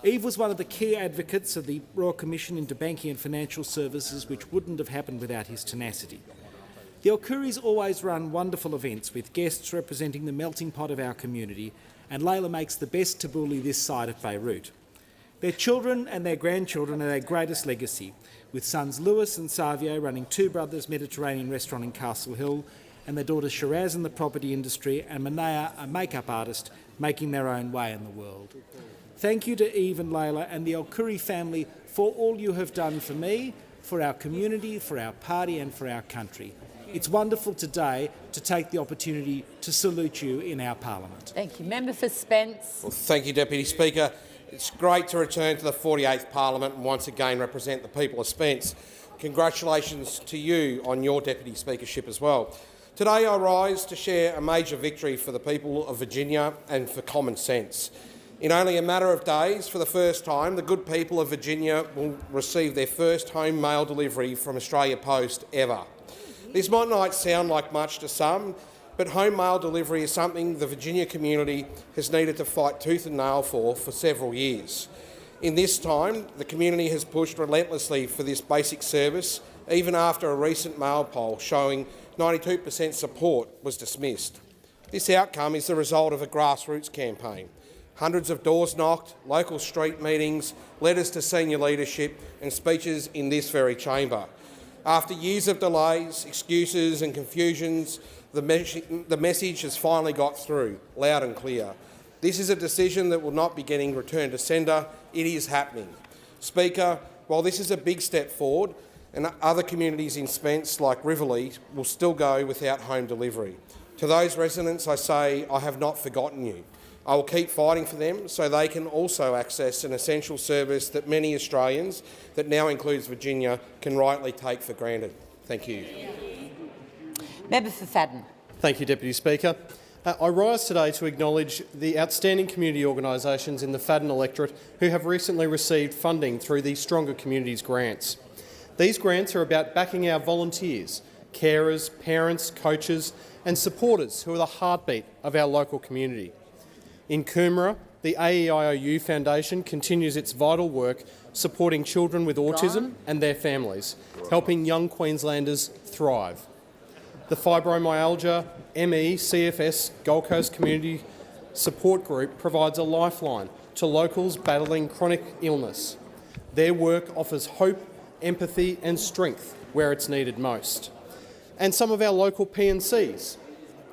Eve was one of the key advocates of the Royal Commission into Banking and Financial Services, which wouldn't have happened without his tenacity. The El-Khouries always run wonderful events with guests representing the melting pot of our community, and Layla makes the best tabbouleh this side of Beirut. Their children and their grandchildren are their greatest legacy, with sons Lewis and Savio running Two Brothers Mediterranean restaurant in Castle Hill, and their daughter Shiraz in the property industry, and Manea, a makeup artist, making their own way in the world. Thank you to Eve and Layla and the Alkuri family for all you have done for me, for our community, for our party and for our country. It's wonderful today to take the opportunity to salute you in our parliament. Thank you. Member for Spence. Well, thank you, Deputy Speaker. It's great to return to the 48th Parliament and once again represent the people of Spence. Congratulations to you on your Deputy Speakership as well. Today I rise to share a major victory for the people of Virginia and for common sense. In only a matter of days, for the first time, the good people of Virginia will receive their first home mail delivery from Australia Post ever. This might not sound like much to some, but home mail delivery is something the Virginia community has needed to fight tooth and nail for several years. In this time, the community has pushed relentlessly for this basic service, even after a recent mail poll showing 92% support was dismissed. This outcome is the result of a grassroots campaign. Hundreds of doors knocked, local street meetings, letters to senior leadership and speeches in this very chamber. After years of delays, excuses and confusions, the message has finally got through, loud and clear. This is a decision that will not be getting returned to sender. It is happening. Speaker, while this is a big step forward, and other communities in Spence, like Riverlea, will still go without home delivery. To those residents, I say I have not forgotten you. I will keep fighting for them so they can also access an essential service that many Australians, that now includes Virginia, can rightly take for granted. Thank you. Member for Fadden. Thank you, Deputy Speaker. I rise today to acknowledge the outstanding community organisations in the Fadden electorate who have recently received funding through the Stronger Communities grants. These grants are about backing our volunteers, carers, parents, coaches and supporters who are the heartbeat of our local community. In Coomera, the AEIOU Foundation continues its vital work supporting children with autism and their families, helping young Queenslanders thrive. The Fibromyalgia ME CFS Gold Coast Community Support Group provides a lifeline to locals battling chronic illness. Their work offers hope, empathy and strength where it's needed most. And some of our local P&Cs,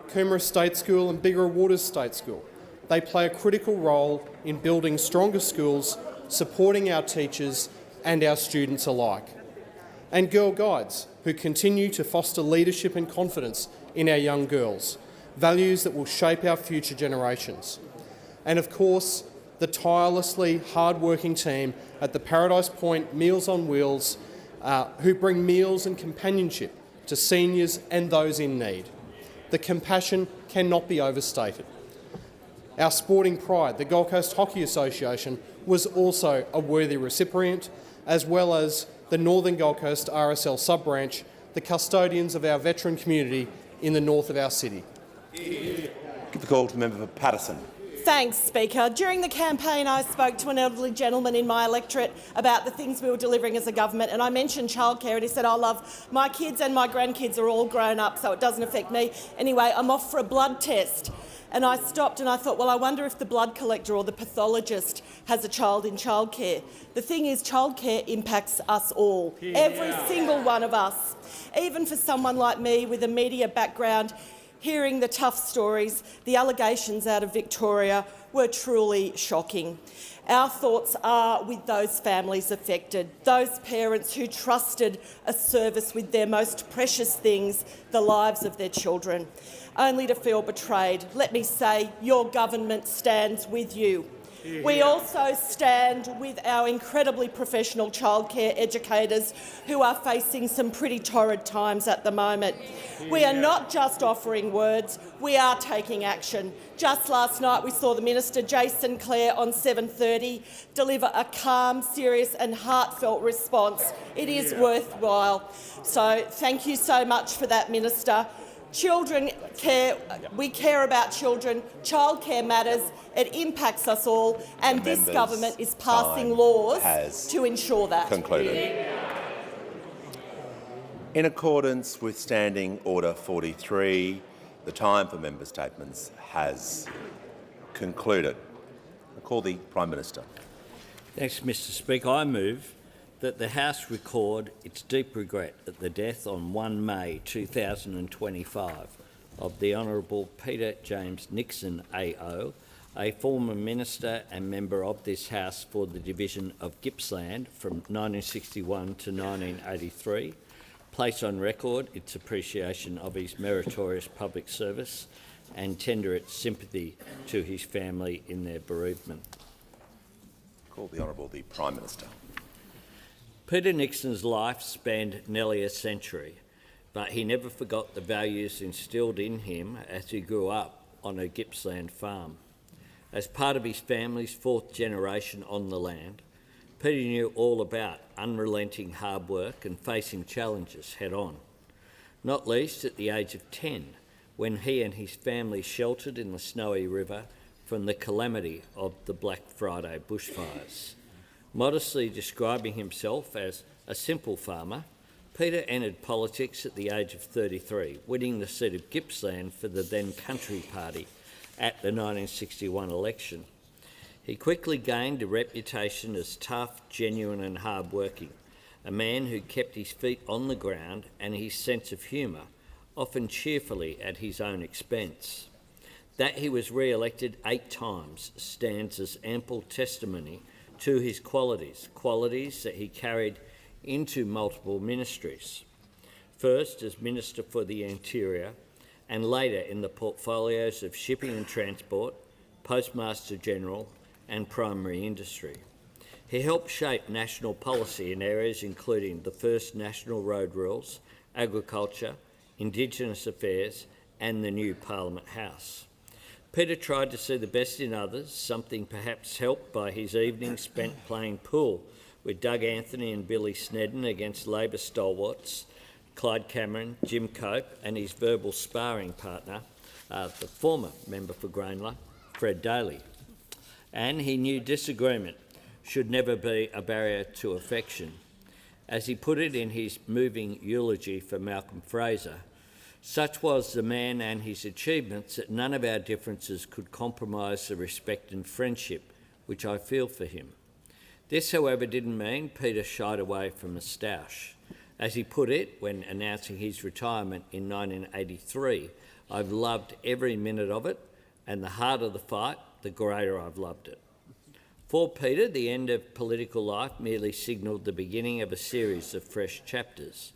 Coomera State School and Bigger Waters State School, they play a critical role in building stronger schools, supporting our teachers and our students alike. And Girl Guides, who continue to foster leadership and confidence in our young girls, values that will shape our future generations. And of course, the tirelessly hard-working team at the Paradise Point Meals on Wheels, who bring meals and companionship to seniors and those in need. The compassion cannot be overstated. Our sporting pride, the Gold Coast Hockey Association, was also a worthy recipient, as well as the Northern Gold Coast RSL sub-branch, the custodians of our veteran community in the north of our city. Give the call to the member for Patterson. Thanks, Speaker. During the campaign, I spoke to an elderly gentleman in my electorate about the things we were delivering as a government, and I mentioned childcare, and he said, "Oh, love, my kids and my grandkids are all grown up, so it doesn't affect me. Anyway, I'm off for a blood test." And I stopped and I thought, well, I wonder if the blood collector or the pathologist has a child in childcare. The thing is, childcare impacts us all, every single one of us. Even for someone like me with a media background, hearing the tough stories, the allegations out of Victoria were truly shocking. Our thoughts are with those families affected, those parents who trusted a service with their most precious things, the lives of their children, only to feel betrayed. Let me say, your government stands with you. We also stand with our incredibly professional childcare educators who are facing some pretty torrid times at the moment. We are not just offering words, we are taking action. Just last night we saw the Minister, Jason Clare, on 7:30 deliver a calm, serious and heartfelt response. It is worthwhile. So thank you so much for that, Minister. Children care, we care about children, childcare matters, it impacts us all, and this government is passing laws to ensure that. Concluded. In accordance with Standing Order 43, the time for member statements has concluded. I call the Prime Minister. Thanks, Mr Speaker. I move that the House record its deep regret at the death on 1 May 2025 of the Honourable Peter James Nixon AO, a former minister and member of this House for the division of Gippsland from 1961 to 1983, place on record its appreciation of his meritorious public service and tender its sympathy to his family in their bereavement. Call the Honourable the Prime Minister. Peter Nixon's life spanned nearly a century, but he never forgot the values instilled in him as he grew up on a Gippsland farm. As part of his family's fourth generation on the land, Peter knew all about unrelenting hard work and facing challenges head-on, not least at the age of 10, when he and his family sheltered in the Snowy River from the calamity of the Black Friday bushfires. Modestly describing himself as a simple farmer, Peter entered politics at the age of 33, winning the seat of Gippsland for the then Country Party at the 1961 election. He quickly gained a reputation as tough, genuine and hard-working, a man who kept his feet on the ground and his sense of humour, often cheerfully at his own expense. That he was re-elected 8 times stands as ample testimony to his qualities that he carried into multiple ministries, first as Minister for the Interior and later in the portfolios of Shipping and Transport, Postmaster General and Primary Industry. He helped shape national policy in areas including the first national road rules, agriculture, Indigenous affairs and the new Parliament House. Peter tried to see the best in others, something perhaps helped by his evenings spent playing pool with Doug Anthony and Billy Snedden against Labor stalwarts, Clyde Cameron, Jim Cope and his verbal sparring partner, the former member for Grayndler, Fred Daly. And he knew disagreement should never be a barrier to affection. As he put it in his moving eulogy for Malcolm Fraser, such was the man and his achievements that none of our differences could compromise the respect and friendship which I feel for him. This, however, didn't mean Peter shied away from a stoush. As he put it when announcing his retirement in 1983, "I've loved every minute of it, and the harder the fight, the greater I've loved it." For Peter, the end of political life merely signalled the beginning of a series of fresh chapters.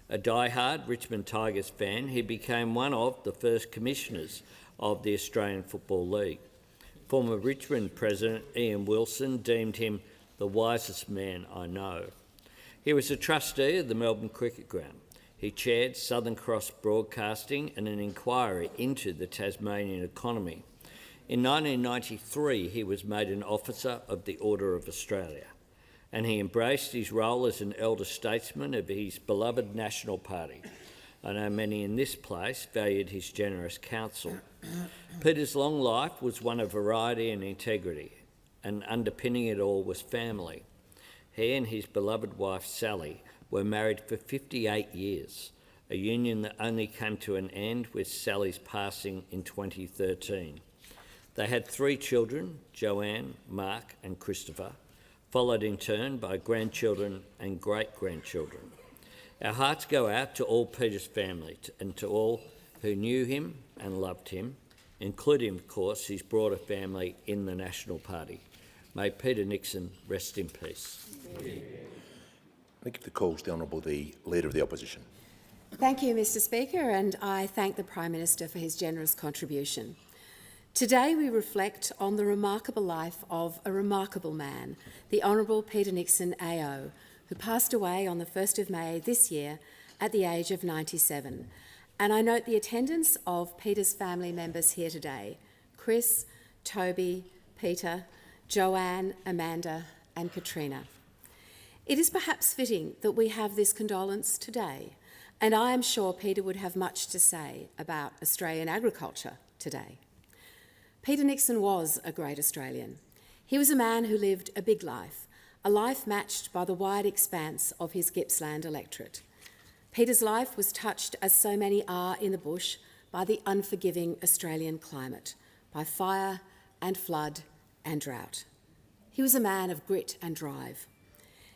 A die-hard Richmond Tigers fan, he became one of the first commissioners of the Australian Football League. Former Richmond President Ian Wilson deemed him the wisest man I know. He was a trustee of the Melbourne Cricket Ground. He chaired Southern Cross Broadcasting and an inquiry into the Tasmanian economy. In 1993, he was made an Officer of the Order of Australia, and he embraced his role as an elder statesman of his beloved National Party. I know many in this place valued his generous counsel. Peter's long life was one of variety and integrity, and underpinning it all was family. He and his beloved wife Sally were married for 58 years, a union that only came to an end with Sally's passing in 2013. They had 3 children, Joanne, Mark and Christopher, followed in turn by grandchildren and great-grandchildren. Our hearts go out to all Peter's family and to all who knew him and loved him, including, of course, his broader family in the National Party. May Peter Nixon rest in peace. I give the call to the Honourable the Leader of the Opposition. Thank you, Mr Speaker, and I thank the Prime Minister for his generous contribution. Today we reflect on the remarkable life of a remarkable man, the Honourable Peter Nixon AO, who passed away on the 1st of May this year at the age of 97. And I note the attendance of Peter's family members here today: Chris, Toby, Peter, Joanne, Amanda and Katrina. It is perhaps fitting that we have this condolence today, and I am sure Peter would have much to say about Australian agriculture today. Peter Nixon was a great Australian. He was a man who lived a big life, a life matched by the wide expanse of his Gippsland electorate. Peter's life was touched, as so many are in the bush, by the unforgiving Australian climate, by fire and flood and drought. He was a man of grit and drive.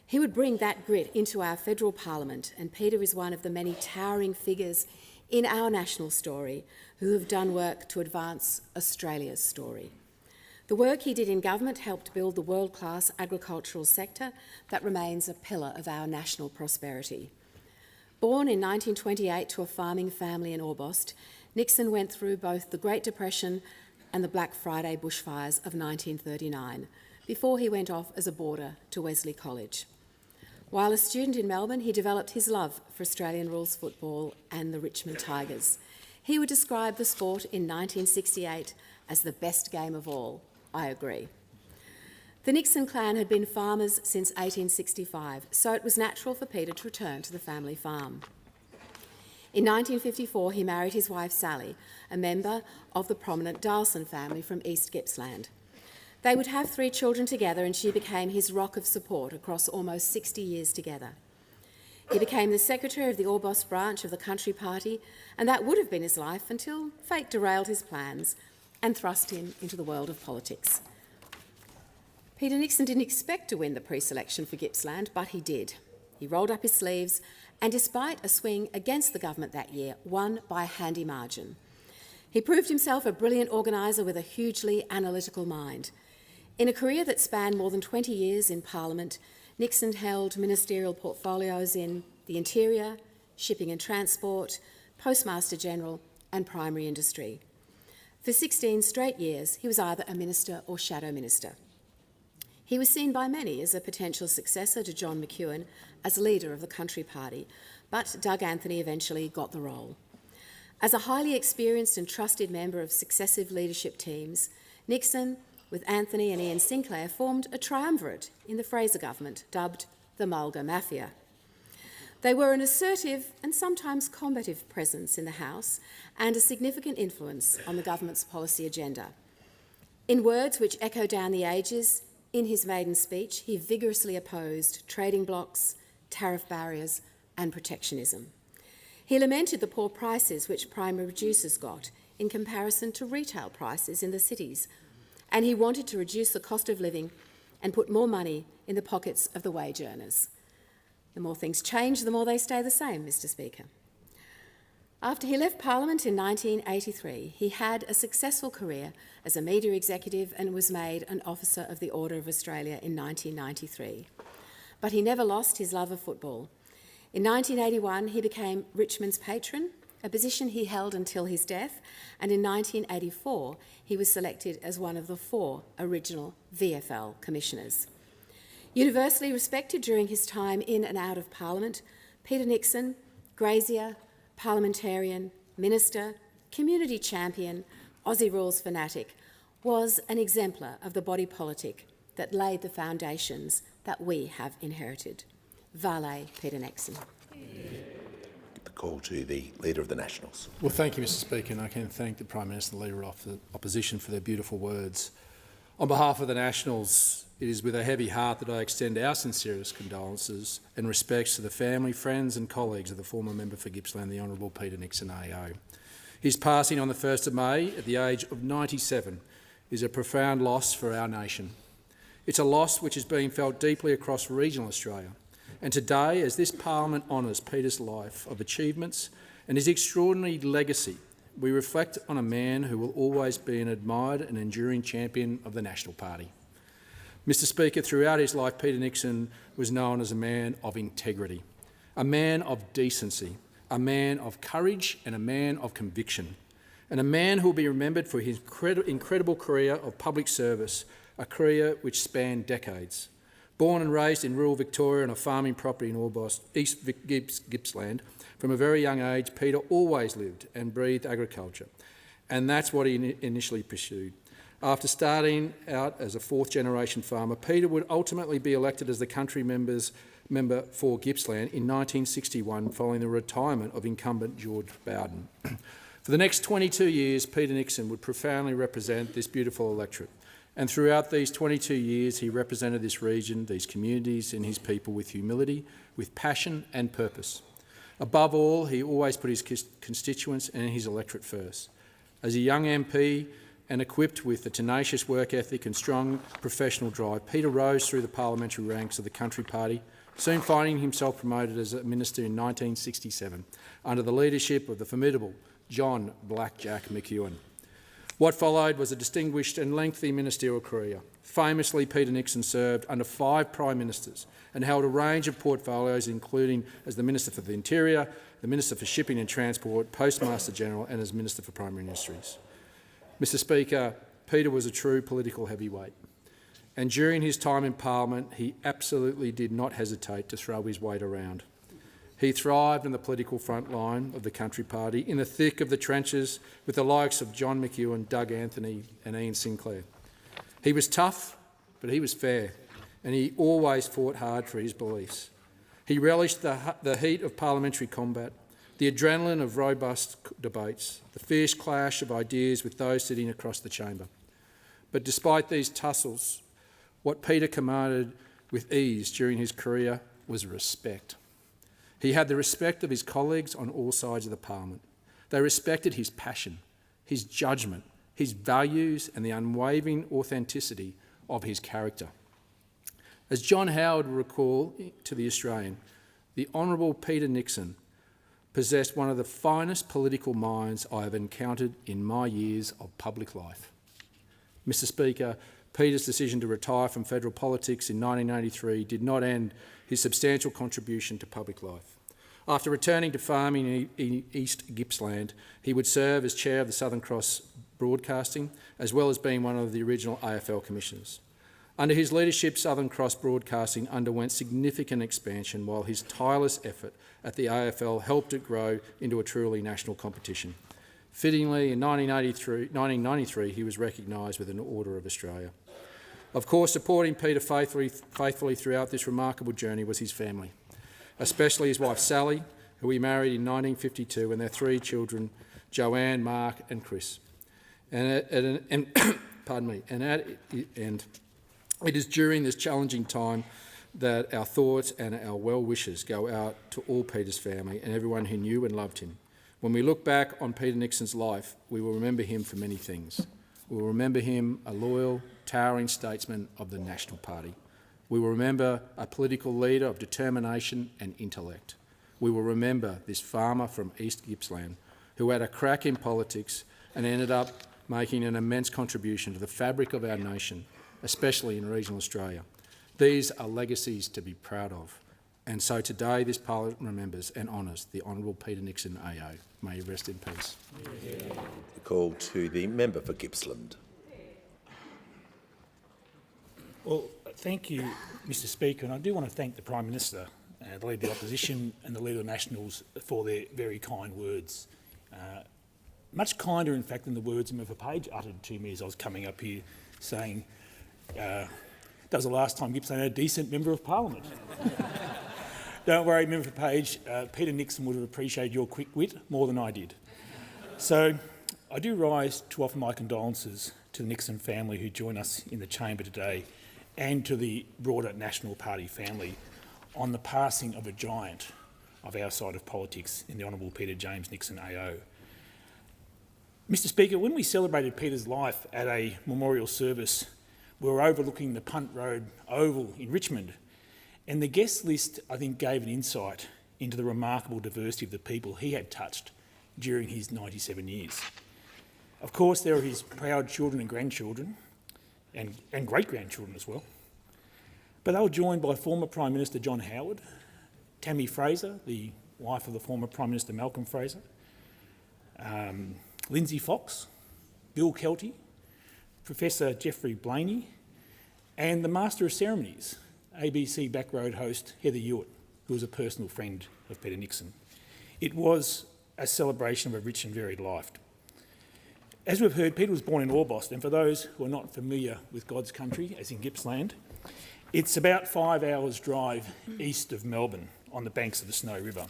He would bring that grit into our federal parliament, and Peter is one of the many towering figures in our national story who have done work to advance Australia's story. The work he did in government helped build the world-class agricultural sector that remains a pillar of our national prosperity. Born in 1928 to a farming family in Orbost, Nixon went through both the Great Depression and the Black Friday bushfires of 1939, before he went off as a boarder to Wesley College. While a student in Melbourne, he developed his love for Australian rules football and the Richmond Tigers. He would describe the sport in 1968 as the best game of all. I agree. The Nixon clan had been farmers since 1865, so it was natural for Peter to return to the family farm. In 1954, he married his wife Sally, a member of the prominent Darlson family from East Gippsland. They would have 3 children together, and she became his rock of support across almost 60 years together. He became the secretary of the Orbost branch of the Country Party, and that would have been his life until fate derailed his plans and thrust him into the world of politics. Peter Nixon didn't expect to win the pre-selection for Gippsland, but he did. He rolled up his sleeves and, despite a swing against the government that year, won by a handy margin. He proved himself a brilliant organiser with a hugely analytical mind. In a career that spanned more than 20 years in Parliament, Nixon held ministerial portfolios in the Interior, Shipping and Transport, Postmaster General and Primary Industry. For 16 straight years, he was either a minister or shadow minister. He was seen by many as a potential successor to John McEwen as leader of the Country Party, but Doug Anthony eventually got the role. As a highly experienced and trusted member of successive leadership teams, Nixon, with Anthony and Ian Sinclair, formed a triumvirate in the Fraser government, dubbed the Mulga Mafia. They were an assertive and sometimes combative presence in the House and a significant influence on the government's policy agenda. In words which echo down the ages, in his maiden speech, he vigorously opposed trading blocs, tariff barriers and protectionism. He lamented the poor prices which primary producers got in comparison to retail prices in the cities, and he wanted to reduce the cost of living and put more money in the pockets of the wage earners. The more things change, the more they stay the same, Mr. Speaker. After he left Parliament in 1983, he had a successful career as a media executive and was made an Officer of the Order of Australia in 1993. But he never lost his love of football. In 1981, he became Richmond's patron, a position he held until his death, and in 1984, he was selected as one of the 4 original VFL commissioners. Universally respected during his time in and out of Parliament, Peter Nixon, grazier, parliamentarian, minister, community champion, Aussie rules fanatic, was an exemplar of the body politic that laid the foundations that we have inherited. Vale Peter Nixon. The call to the Leader of the Nationals. Well, thank you, Mr. Speaker, and I can thank the Prime Minister and the Leader of the Opposition for their beautiful words. On behalf of the Nationals, it is with a heavy heart that I extend our sincerest condolences and respects to the family, friends and colleagues of the former member for Gippsland, the Honourable Peter Nixon AO. His passing on the 1st of May at the age of 97 is a profound loss for our nation. It's a loss which is being felt deeply across regional Australia. And today, as this Parliament honours Peter's life of achievements and his extraordinary legacy, we reflect on a man who will always be an admired and enduring champion of the National Party. Mr. Speaker, throughout his life, Peter Nixon was known as a man of integrity, a man of decency, a man of courage and a man of conviction, and a man who will be remembered for his incredible career of public service, a career which spanned decades. Born and raised in rural Victoria on a farming property in Orbost, East Gippsland, from a very young age, Peter always lived and breathed agriculture, and that's what he initially pursued. After starting out as a 4th-generation farmer, Peter would ultimately be elected as the country member for Gippsland in 1961, following the retirement of incumbent George Bowden. For the next 22 years, Peter Nixon would profoundly represent this beautiful electorate. And throughout these 22 years, he represented this region, these communities and his people with humility, with passion and purpose. Above all, he always put his constituents and his electorate first. As a young MP and equipped with a tenacious work ethic and strong professional drive, Peter rose through the parliamentary ranks of the Country Party, soon finding himself promoted as a minister in 1967 under the leadership of the formidable John Blackjack McEwen. What followed was a distinguished and lengthy ministerial career. Famously, Peter Nixon served under 5 Prime Ministers and held a range of portfolios, including as the Minister for the Interior, the Minister for Shipping and Transport, Postmaster General and as Minister for Primary Industries. Mr Speaker, Peter was a true political heavyweight, and during his time in Parliament he absolutely did not hesitate to throw his weight around. He thrived on the political front line of the Country Party, in the thick of the trenches with the likes of John McEwen, Doug Anthony and Ian Sinclair. He was tough, but he was fair, and he always fought hard for his beliefs. He relished the heat of parliamentary combat, the adrenaline of robust debates, the fierce clash of ideas with those sitting across the chamber. But despite these tussles, what Peter commanded with ease during his career was respect. He had the respect of his colleagues on all sides of the Parliament. They respected his passion, his judgment, his values and the unwavering authenticity of his character. As John Howard will recall to The Australian, the Honourable Peter Nixon possessed one of the finest political minds I have encountered in my years of public life. Mr Speaker, Peter's decision to retire from federal politics in 1983 did not end his substantial contribution to public life. After returning to farming in East Gippsland, he would serve as chair of the Southern Cross Broadcasting, as well as being one of the original AFL commissioners. Under his leadership, Southern Cross Broadcasting underwent significant expansion, while his tireless effort at the AFL helped it grow into a truly national competition. Fittingly, in 1993, he was recognised with an Order of Australia. Of course, supporting Peter faithfully throughout this remarkable journey was his family, especially his wife Sally, who he married in 1952, and their 3 children, Joanne, Mark and Chris. Pardon me. And it is during this challenging time that our thoughts and our well wishes go out to all Peter's family and everyone who knew and loved him. When we look back on Peter Nixon's life, we will remember him for many things. We will remember him a loyal, towering statesman of the National Party. We will remember a political leader of determination and intellect. We will remember this farmer from East Gippsland who had a crack in politics and ended up making an immense contribution to the fabric of our nation, especially in regional Australia. These are legacies to be proud of. And so today this Parliament remembers and honours the Honourable Peter Nixon AO. May he rest in peace. The call to the member for Gippsland. Well, thank you, Mr Speaker, and I do want to thank the Prime Minister, the Leader of the Opposition and the Leader of the Nationals for their very kind words. Much kinder, in fact, than the words Member Page uttered to me as I was coming up here, saying that was the last time Gippsland had a decent Member of Parliament. Don't worry, Member Page, Peter Nixon would have appreciated your quick wit more than I did. So I do rise to offer my condolences to the Nixon family who join us in the chamber today, and to the broader National Party family on the passing of a giant of our side of politics in the Honourable Peter James Nixon AO. Mr Speaker, when we celebrated Peter's life at a memorial service, we were overlooking the Punt Road Oval in Richmond, and the guest list, I think, gave an insight into the remarkable diversity of the people he had touched during his 97 years. Of course, there are his proud children and grandchildren, and great-grandchildren as well. But they were joined by former Prime Minister John Howard, Tammy Fraser, the wife of the former Prime Minister Malcolm Fraser, Lindsay Fox, Bill Kelty, Professor Geoffrey Blaney, and the Master of Ceremonies, ABC Backroad host Heather Hewitt, who was a personal friend of Peter Nixon. It was a celebration of a rich and varied life. As we've heard, Peter was born in Orbost, and for those who are not familiar with God's country, as in Gippsland, it's about 5 hours' drive east of Melbourne on the banks of the Snowy River.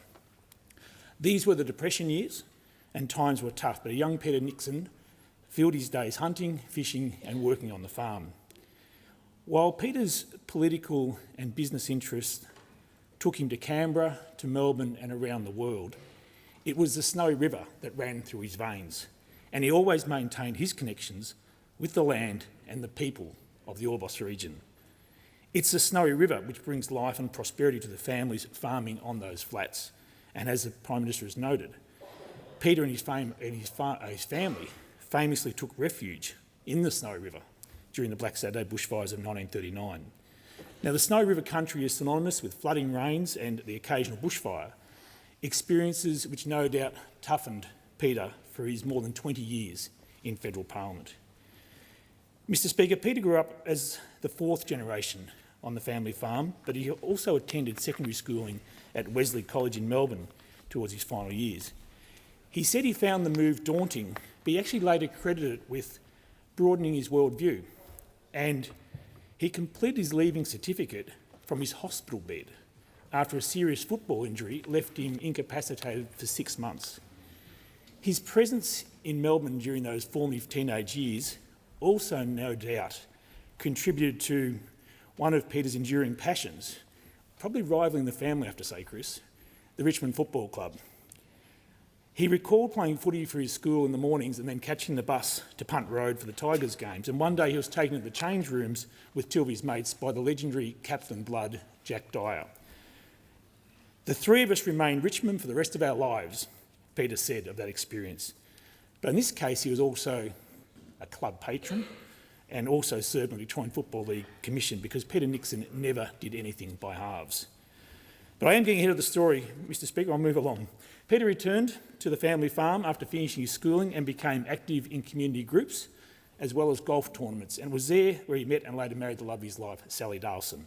These were the Depression years, and times were tough, but a young Peter Nixon filled his days hunting, fishing and working on the farm. While Peter's political and business interests took him to Canberra, to Melbourne and around the world, it was the Snowy River that ran through his veins, and he always maintained his connections with the land and the people of the Orbost region. It's the Snowy River which brings life and prosperity to the families farming on those flats. And as the Prime Minister has noted, Peter and his family famously took refuge in the Snowy River during the Black Saturday bushfires of 1939. Now, the Snowy River country is synonymous with flooding rains and the occasional bushfire, experiences which no doubt toughened Peter for his more than 20 years in federal parliament. Mr Speaker, Peter grew up as the fourth generation on the family farm, but he also attended secondary schooling at Wesley College in Melbourne towards his final years. He said he found the move daunting, but he actually later credited it with broadening his worldview, and he completed his leaving certificate from his hospital bed after a serious football injury left him incapacitated for 6 months. His presence in Melbourne during those formative teenage years also, no doubt, contributed to one of Peter's enduring passions, probably rivalling the family, I have to say, Chris, the Richmond Football Club. He recalled playing footy for his school in the mornings and then catching the bus to Punt Road for the Tigers games, and one day he was taken to the change rooms with two of his mates by the legendary Captain Blood, Jack Dyer. The three of us remained Richmond for the rest of our lives, Peter said of that experience. But in this case, he was also a club patron and also served on the Victorian Football League Commission, because Peter Nixon never did anything by halves. But I am getting ahead of the story, Mr Speaker. I'll move along. Peter returned to the family farm after finishing his schooling and became active in community groups as well as golf tournaments, and was there where he met and later married the love of his life, Sally Darlson.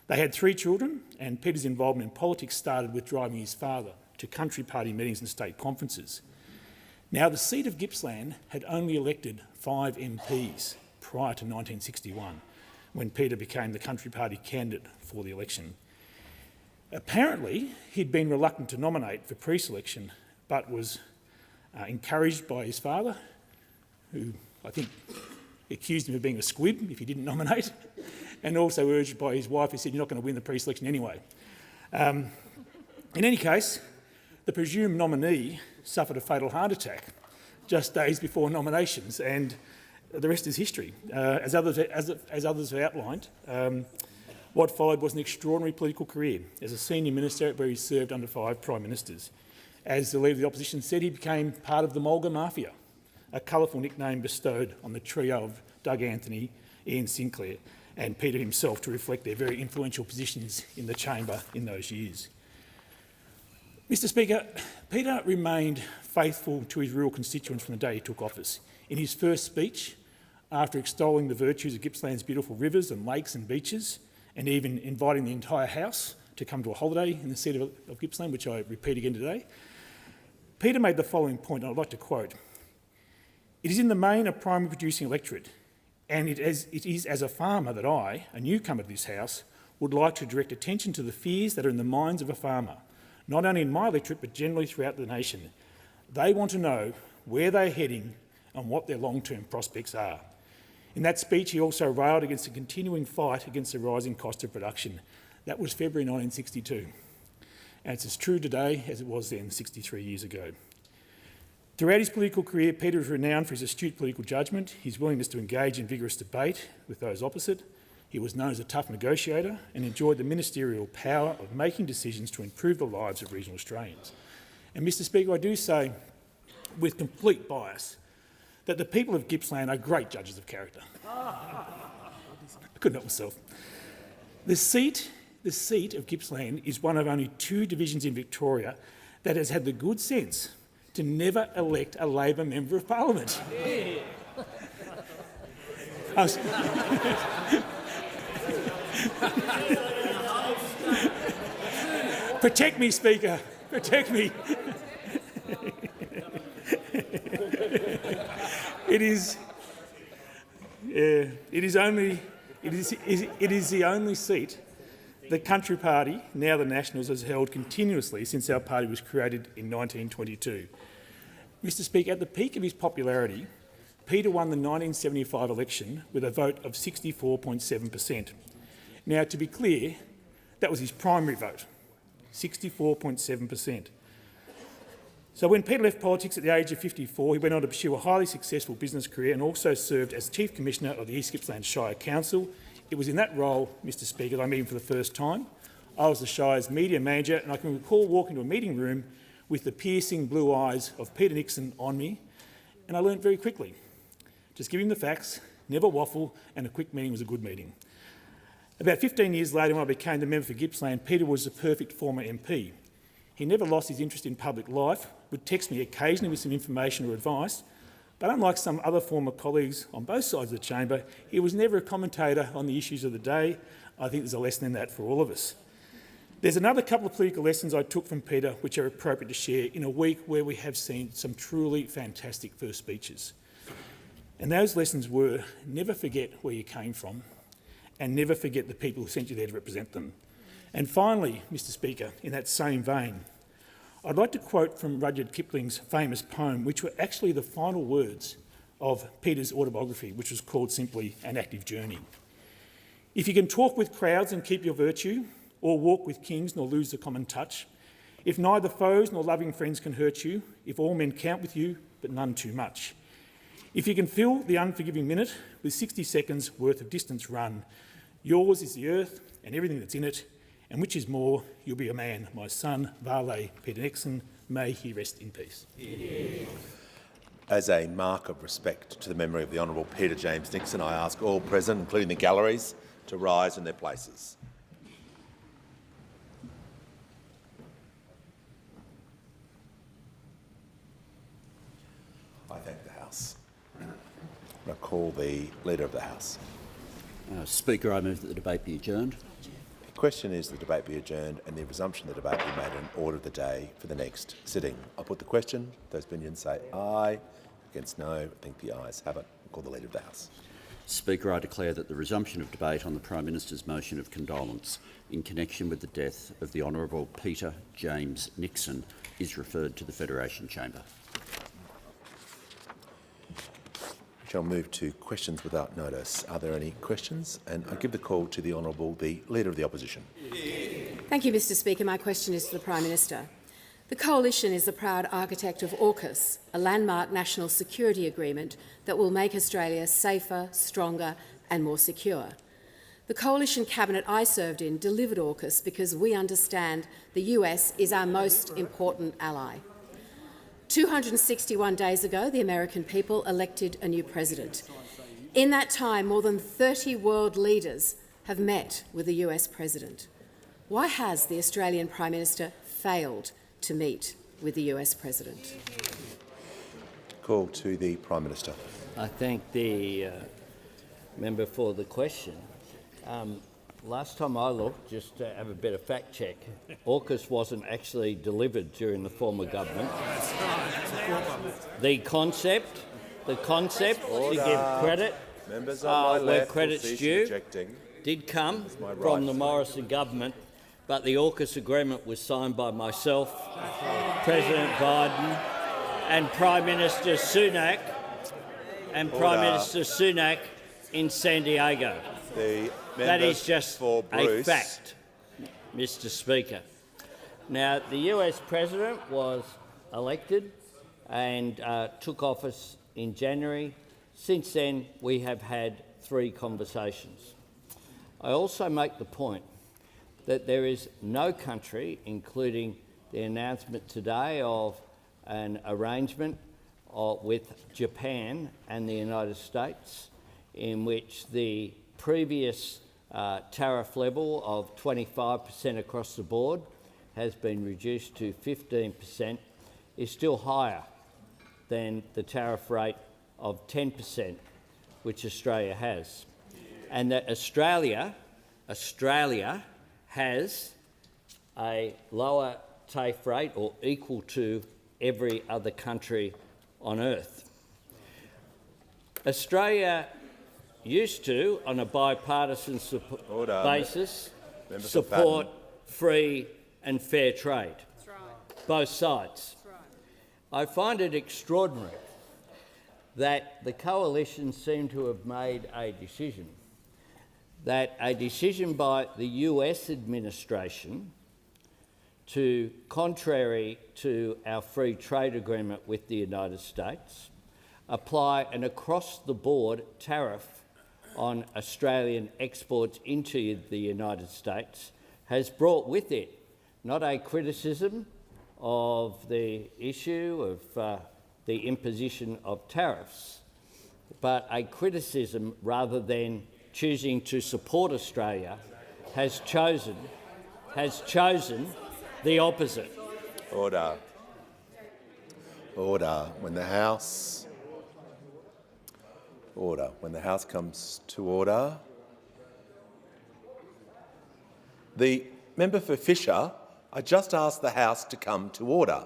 They had 3 children, and Peter's involvement in politics started with driving his father to country party meetings and state conferences. Now, the seat of Gippsland had only elected 5 MPs prior to 1961, when Peter became the country party candidate for the election. Apparently, he'd been reluctant to nominate for pre-selection, but was encouraged by his father, who I think accused him of being a squib if he didn't nominate, and also urged by his wife, who said, "You're not going to win the pre-selection anyway." In any case, the presumed nominee suffered a fatal heart attack just days before nominations, and the rest is history. As others have outlined, what followed was an extraordinary political career as a senior minister, where he served under 5 prime ministers. As the leader of the opposition said, he became part of the Mulga Mafia, a colourful nickname bestowed on the trio of Doug Anthony, Ian Sinclair and Peter himself to reflect their very influential positions in the chamber in those years. Mr Speaker, Peter remained faithful to his rural constituents from the day he took office. In his first speech, after extolling the virtues of Gippsland's beautiful rivers and lakes and beaches, and even inviting the entire House to come to a holiday in the seat of Gippsland, which I repeat again today, Peter made the following point, and I'd like to quote: "It is in the main a primary producing electorate, and it is as a farmer that I, a newcomer to this House, would like to direct attention to the fears that are in the minds of a farmer, not only in my electorate but generally throughout the nation. They want to know where they're heading and what their long-term prospects are." In that speech, he also railed against the continuing fight against the rising cost of production. That was February 1962, and it's as true today as it was then 63 years ago. Throughout his political career, Peter was renowned for his astute political judgment, his willingness to engage in vigorous debate with those opposite. He was known as a tough negotiator and enjoyed the ministerial power of making decisions to improve the lives of regional Australians. And, Mr Speaker, I do say, with complete bias, that the people of Gippsland are great judges of character. I couldn't help myself. The seat of Gippsland is one of only 2 divisions in Victoria that has had the good sense to never elect a Labor Member of Parliament. Protect me, Speaker. Protect me. It is the only seat the Country Party, now the Nationals, has held continuously since our party was created in 1922. Mr Speaker, at the peak of his popularity, Peter won the 1975 election with a vote of 64.7%. Now, to be clear, that was his primary vote, 64.7%. So when Peter left politics at the age of 54, he went on to pursue a highly successful business career and also served as Chief Commissioner of the East Gippsland Shire Council. It was in that role, Mr Speaker, that I met him for the first time. I was the Shire's media manager, and I can recall walking to a meeting room with the piercing blue eyes of Peter Nixon on me, and I learned very quickly Just give him the facts, never waffle, and a quick meeting was a good meeting. About 15 years later, when I became the member for Gippsland, Peter was the perfect former MP. He never lost his interest in public life, would text me occasionally with some information or advice, but unlike some other former colleagues on both sides of the chamber, he was never a commentator on the issues of the day. I think there's a lesson in that for all of us. There's another couple of political lessons I took from Peter which are appropriate to share in a week where we have seen some truly fantastic first speeches. And those lessons were never forget where you came from and never forget the people who sent you there to represent them. And finally, Mr Speaker, in that same vein, I'd like to quote from Rudyard Kipling's famous poem, which were actually the final words of Peter's autobiography, which was called simply An Active Journey. If you can talk with crowds and keep your virtue, or walk with kings nor lose the common touch, if neither foes nor loving friends can hurt you, if all men count with you, but none too much, if you can fill the unforgiving minute with 60 seconds worth of distance run, yours is the earth and everything that's in it, and which is more, you'll be a man, my son, Vale Peter Nixon, may he rest in peace. As a mark of respect to the memory of the Honourable Peter James Nixon, I ask all present, including the galleries, to rise in their places. I thank the House. I call the Leader of the House. Speaker, I move that the debate be adjourned. The question is the debate be adjourned and the resumption of the debate be made in order of the day for the next sitting. I'll put the question. Those opinions say aye. Against no. I think the ayes have it. I'll call the Leader of the House. Speaker, I declare that the resumption of debate on the Prime Minister's motion of condolence in connection with the death of the Honourable Peter James Nixon is referred to the Federation Chamber. We shall move to questions without notice. Are there any questions? And I give the call to the Honourable, the Leader of the Opposition. Thank you, Mr Speaker. My question is to the Prime Minister. The Coalition is the proud architect of AUKUS, a landmark national security agreement that will make Australia safer, stronger and more secure. The Coalition Cabinet I served in delivered AUKUS because we understand the US is our most important ally. 261 days ago, the American people elected a new president. In that time, more than 30 world leaders have met with the US president. Why has the Australian Prime Minister failed to meet with the US president? Call to the Prime Minister. I thank the member for the question. Last time I looked, just to have a bit of fact check, AUKUS wasn't actually delivered during the former government. The concept, to give credit where credit's due, did come from the Morrison government, but the AUKUS agreement was signed by myself, President Biden and Prime Minister Sunak in San Diego. That is just a fact, Mr Speaker. Now, the US President was elected and took office in January. Since then, we have had 3 conversations. I also make the point that there is no country, including the announcement today of an arrangement with Japan and the United States, in which the previous tariff level of 25% across the board has been reduced to 15%, is still higher than the tariff rate of 10% which Australia has. And that Australia has a lower TAFE rate or equal to every other country on earth. Australia used to, on a bipartisan basis, support free and fair trade. That's right. Both sides. That's right. I find it extraordinary that the coalition seemed to have made a decision by the US administration to, contrary to our free trade agreement with the United States, apply an across-the-board tariff on Australian exports into the United States, has brought with it not a criticism of the issue of the imposition of tariffs, but a criticism rather than choosing to support Australia, has chosen the opposite. Order. Order. When the House comes to order. The member for Fisher, I just asked the House to come to order.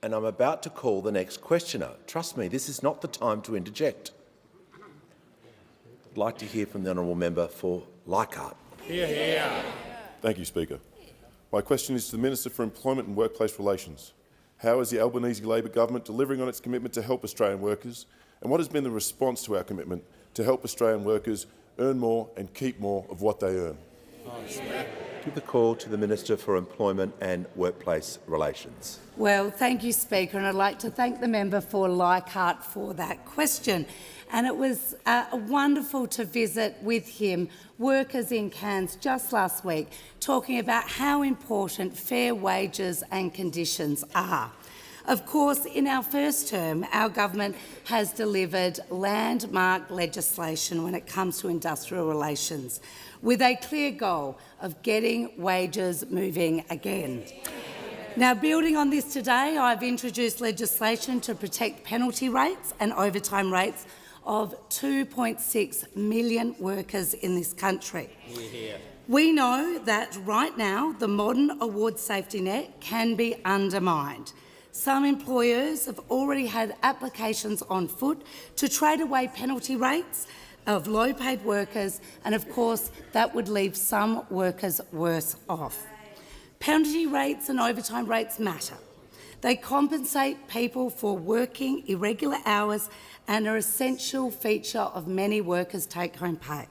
And I'm about to call the next questioner. Trust me, this is not the time to interject. I'd like to hear from the honourable member for Leichhardt. Hear, hear. Thank you, Speaker. My question is to the Minister for Employment and Workplace Relations. How is the Albanese Labor government delivering on its commitment to help Australian workers, and what has been the response to our commitment to help Australian workers earn more and keep more of what they earn? Give the call to the Minister for Employment and Workplace Relations. Well, thank you, Speaker, and I'd like to thank the member for Leichhardt for that question. And it was wonderful to visit with him, workers in Cairns, just last week, talking about how important fair wages and conditions are. Of course, in our first term, our government has delivered landmark legislation when it comes to industrial relations, with a clear goal of getting wages moving again. Now, building on this today, I've introduced legislation to protect penalty rates and overtime rates of 2.6 million workers in this country. We know that right now the modern award safety net can be undermined. Some employers have already had applications on foot to trade away penalty rates of low-paid workers, and of course that would leave some workers worse off. Penalty rates and overtime rates matter. They compensate people for working irregular hours and are an essential feature of many workers' take-home pay.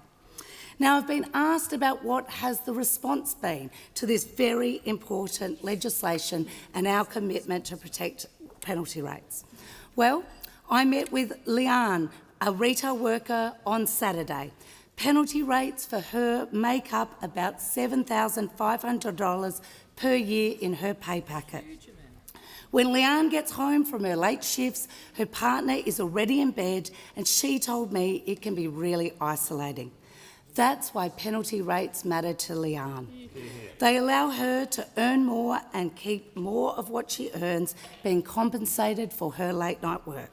Now, I've been asked about what has the response been to this very important legislation and our commitment to protect penalty rates. Well, I met with Leanne, a retail worker, on Saturday. Penalty rates for her make up about $7,500 per year in her pay packet. When Leanne gets home from her late shifts, her partner is already in bed, and she told me it can be really isolating. That's why penalty rates matter to Leanne. They allow her to earn more and keep more of what she earns being compensated for her late-night work.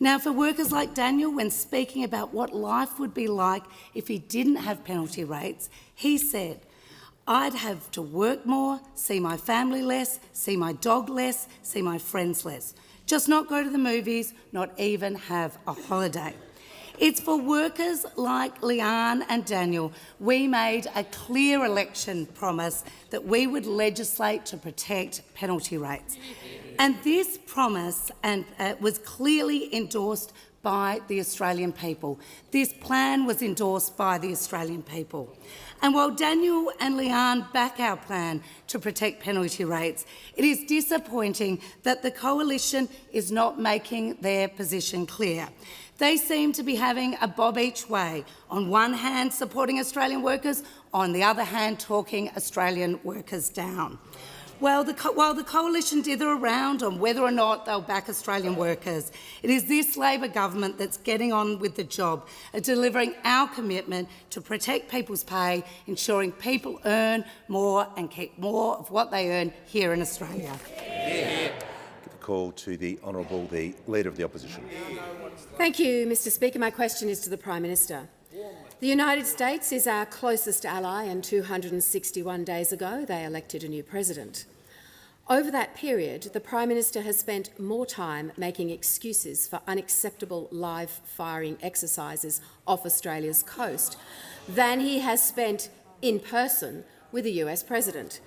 Now, for workers like Daniel, when speaking about what life would be like if he didn't have penalty rates, he said, "I'd have to work more, see my family less, see my dog less, see my friends less. Just not go to the movies, not even have a holiday." It's for workers like Leanne and Daniel we made a clear election promise that we would legislate to protect penalty rates. And this promise was clearly endorsed by the Australian people. This plan was endorsed by the Australian people. And while Daniel and Leanne back our plan to protect penalty rates, it is disappointing that the Coalition is not making their position clear. They seem to be having a bob each way, on one hand supporting Australian workers, on the other hand talking Australian workers down. While the Coalition dither around on whether or not they'll back Australian workers, it is this Labor government that's getting on with the job of delivering our commitment to protect people's pay, ensuring people earn more and keep more of what they earn here in Australia. Give the call to the Honourable, the Leader of the Opposition. Thank you, Mr Speaker. My question is to the Prime Minister. The United States is our closest ally, and 261 days ago they elected a new president. Over that period, the Prime Minister has spent more time making excuses for unacceptable live firing exercises off Australia's coast than he has spent in person with the US President.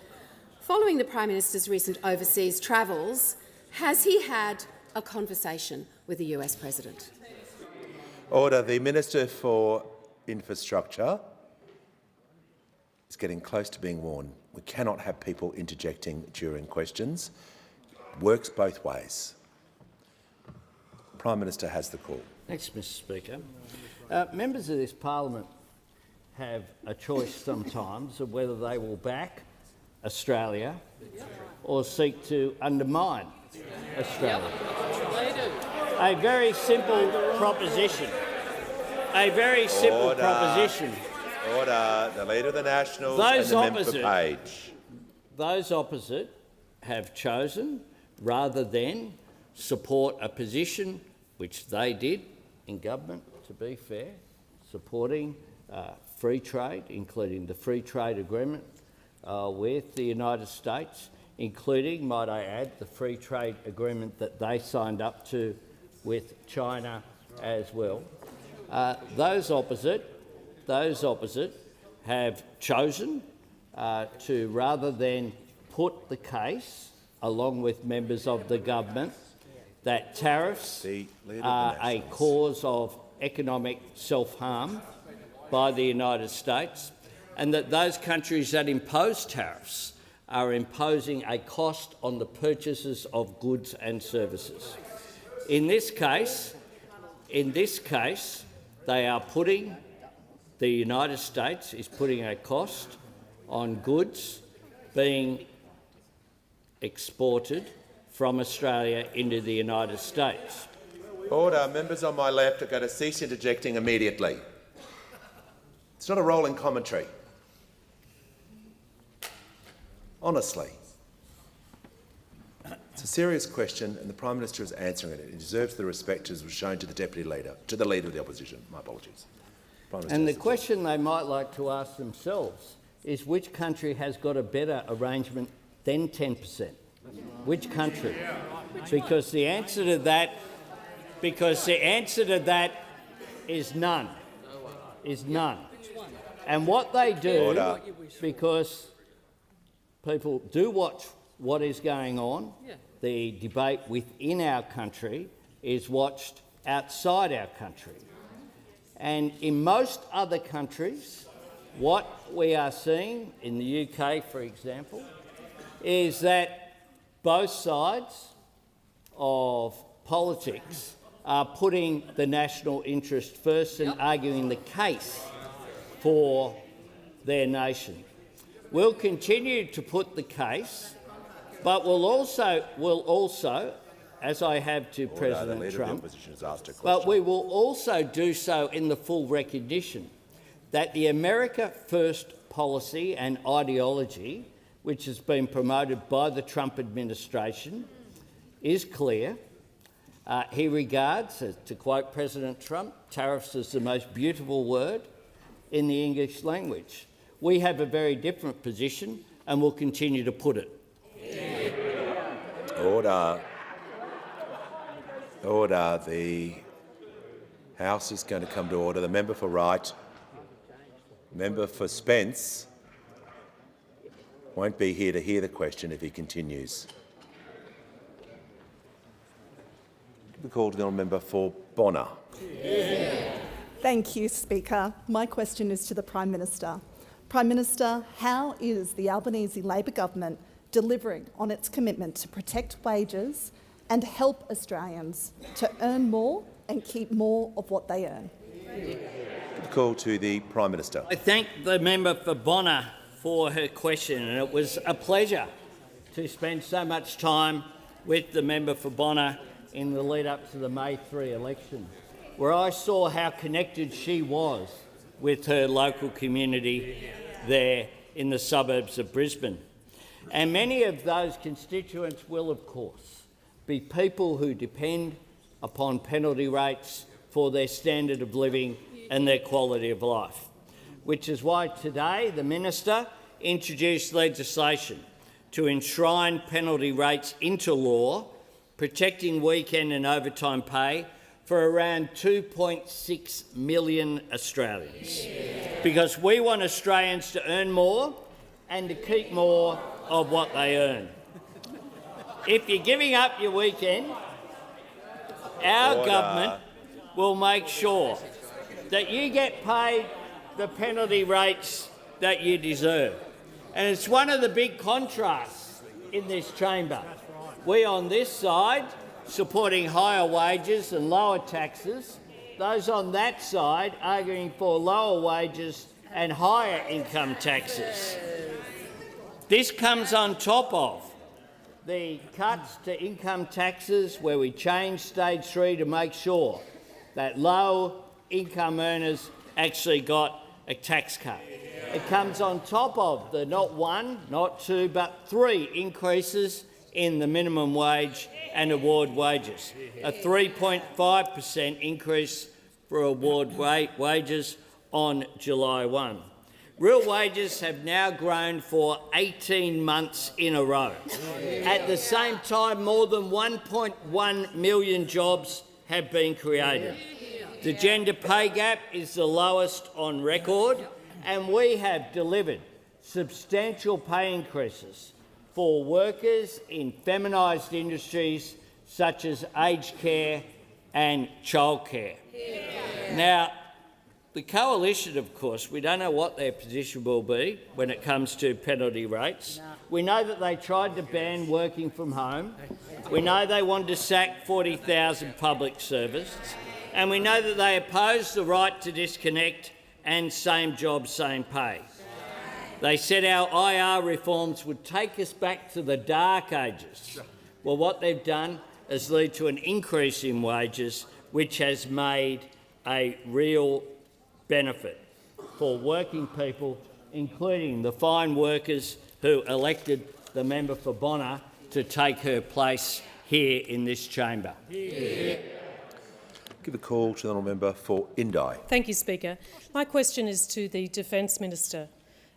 Following the Prime Minister's recent overseas travels, has he had a conversation with the US President? Order. The Minister for Infrastructure is getting close to being warned. We cannot have people interjecting during questions. It works both ways. The Prime Minister has the call. Thanks, Mr Speaker. Members of this parliament have a choice sometimes of whether they will back Australia or seek to undermine Australia. A very simple proposition. A very simple proposition. Order. The Leader of the Nationals Those and the member opposite, for Page. Those opposite have chosen, rather than support a position which they did in government, to be fair, supporting free trade, including the free trade agreement with the United States, including, might I add, the free trade agreement that they signed up to with China as well. Those opposite have chosen to, rather than put the case, along with members of the government, that tariffs are a cause of economic self-harm by the United States, and that those countries that impose tariffs are imposing a cost on the purchases of goods and services. In this case, they are putting, the United States is putting a cost on goods being exported from Australia into the United States. Order. Members on my left are going to cease interjecting immediately. It's not a rolling commentary. Honestly. It's a serious question and the Prime Minister is answering it. It deserves the respect as was shown to the Deputy Leader, to the Leader of the Opposition. My apologies. And the question they might like to ask themselves is which country has got a better arrangement than 10%? Which country? Because the answer to that is none. And what they do, because people do watch what is going on, the debate within our country is watched outside our country. And in most other countries, what we are seeing, in the UK, for example, is that both sides of politics are putting the national interest first and arguing the case for their nation. We'll continue to put the case, but we'll also, as I have to President Trump, but we will also do so in the full recognition that the America First policy and ideology, which has been promoted by the Trump administration, is clear. He regards, to quote President Trump, tariffs as the most beautiful word in the English language. We have a very different position and will continue to put it. Order. Order. The House is going to come to order. The member for Wright, member for Spence, won't be here to hear the question if he continues. We call to the member for Bonner. Thank you, Speaker. My question is to the Prime Minister. Prime Minister, how is the Albanese Labor government delivering on its commitment to protect wages and help Australians to earn more and keep more of what they earn? Call to the Prime Minister. I thank the member for Bonner for her question, and it was a pleasure to spend so much time with the member for Bonner in the lead-up to the May 3 election, where I saw how connected she was with her local community there in the suburbs of Brisbane. And many of those constituents will, of course, be people who depend upon penalty rates for their standard of living and their quality of life, which is why today the Minister introduced legislation to enshrine penalty rates into law, protecting weekend and overtime pay for around 2.6 million Australians. Because we want Australians to earn more and to keep more of what they earn. If you're giving up your weekend, our government will make sure that you get paid the penalty rates that you deserve. And it's one of the big contrasts in this chamber. We on this side supporting higher wages and lower taxes, those on that side arguing for lower wages and higher income taxes. This comes on top of the cuts to income taxes, where we changed stage 3 to make sure that low-income earners actually got a tax cut. It comes on top of the not 1, not 2, but 3 increases in the minimum wage and award wages, a 3.5% increase for award wages on July 1. Real wages have now grown for 18 months in a row. At the same time, more than 1.1 million jobs have been created. The gender pay gap is the lowest on record, and we have delivered substantial pay increases for workers in feminised industries such as aged care and childcare. Now, the coalition, of course, we don't know what their position will be when it comes to penalty rates. We know that they tried to ban working from home. We know they wanted to sack 40,000 public servants. And we know that they opposed the right to disconnect and same job, same pay. They said our IR reforms would take us back to the dark ages. Well, what they've done is lead to an increase in wages, which has made a real benefit for working people, including the fine workers who elected the member for Bonner to take her place here in this chamber. Give a call to the honourable member for Indi. Thank you, Speaker. My question is to the Defence Minister.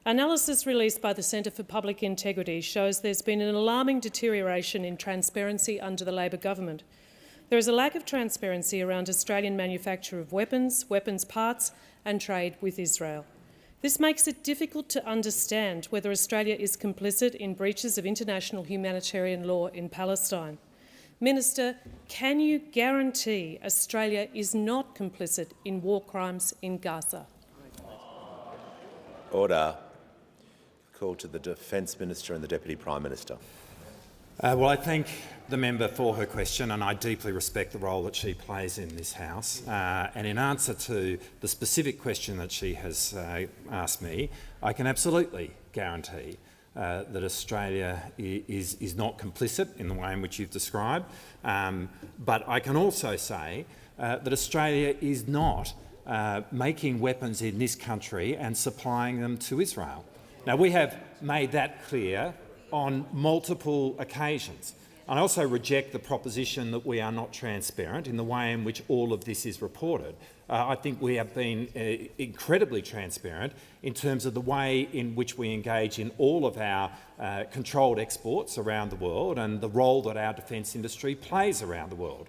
Analysis released by the Centre for Public Integrity shows there's been an alarming deterioration in transparency under the Labor government. There is a lack of transparency around Australian manufacture of weapons, weapons parts and trade with Israel. This makes it difficult to understand whether Australia is complicit in breaches of international humanitarian law in Palestine. Minister, can you guarantee Australia is not complicit in war crimes in Gaza? Order. Call to the Defence Minister and the Deputy Prime Minister. Well, I thank the member for her question, and I deeply respect the role that she plays in this House. And in answer to the specific question that she has asked me, I can absolutely guarantee that Australia is not complicit in the way in which you've described. But I can also say that Australia is not making weapons in this country and supplying them to Israel. Now, we have made that clear on multiple occasions. I also reject the proposition that we are not transparent in the way in which all of this is reported. I think we have been incredibly transparent in terms of the way in which we engage in all of our controlled exports around the world and the role that our defence industry plays around the world.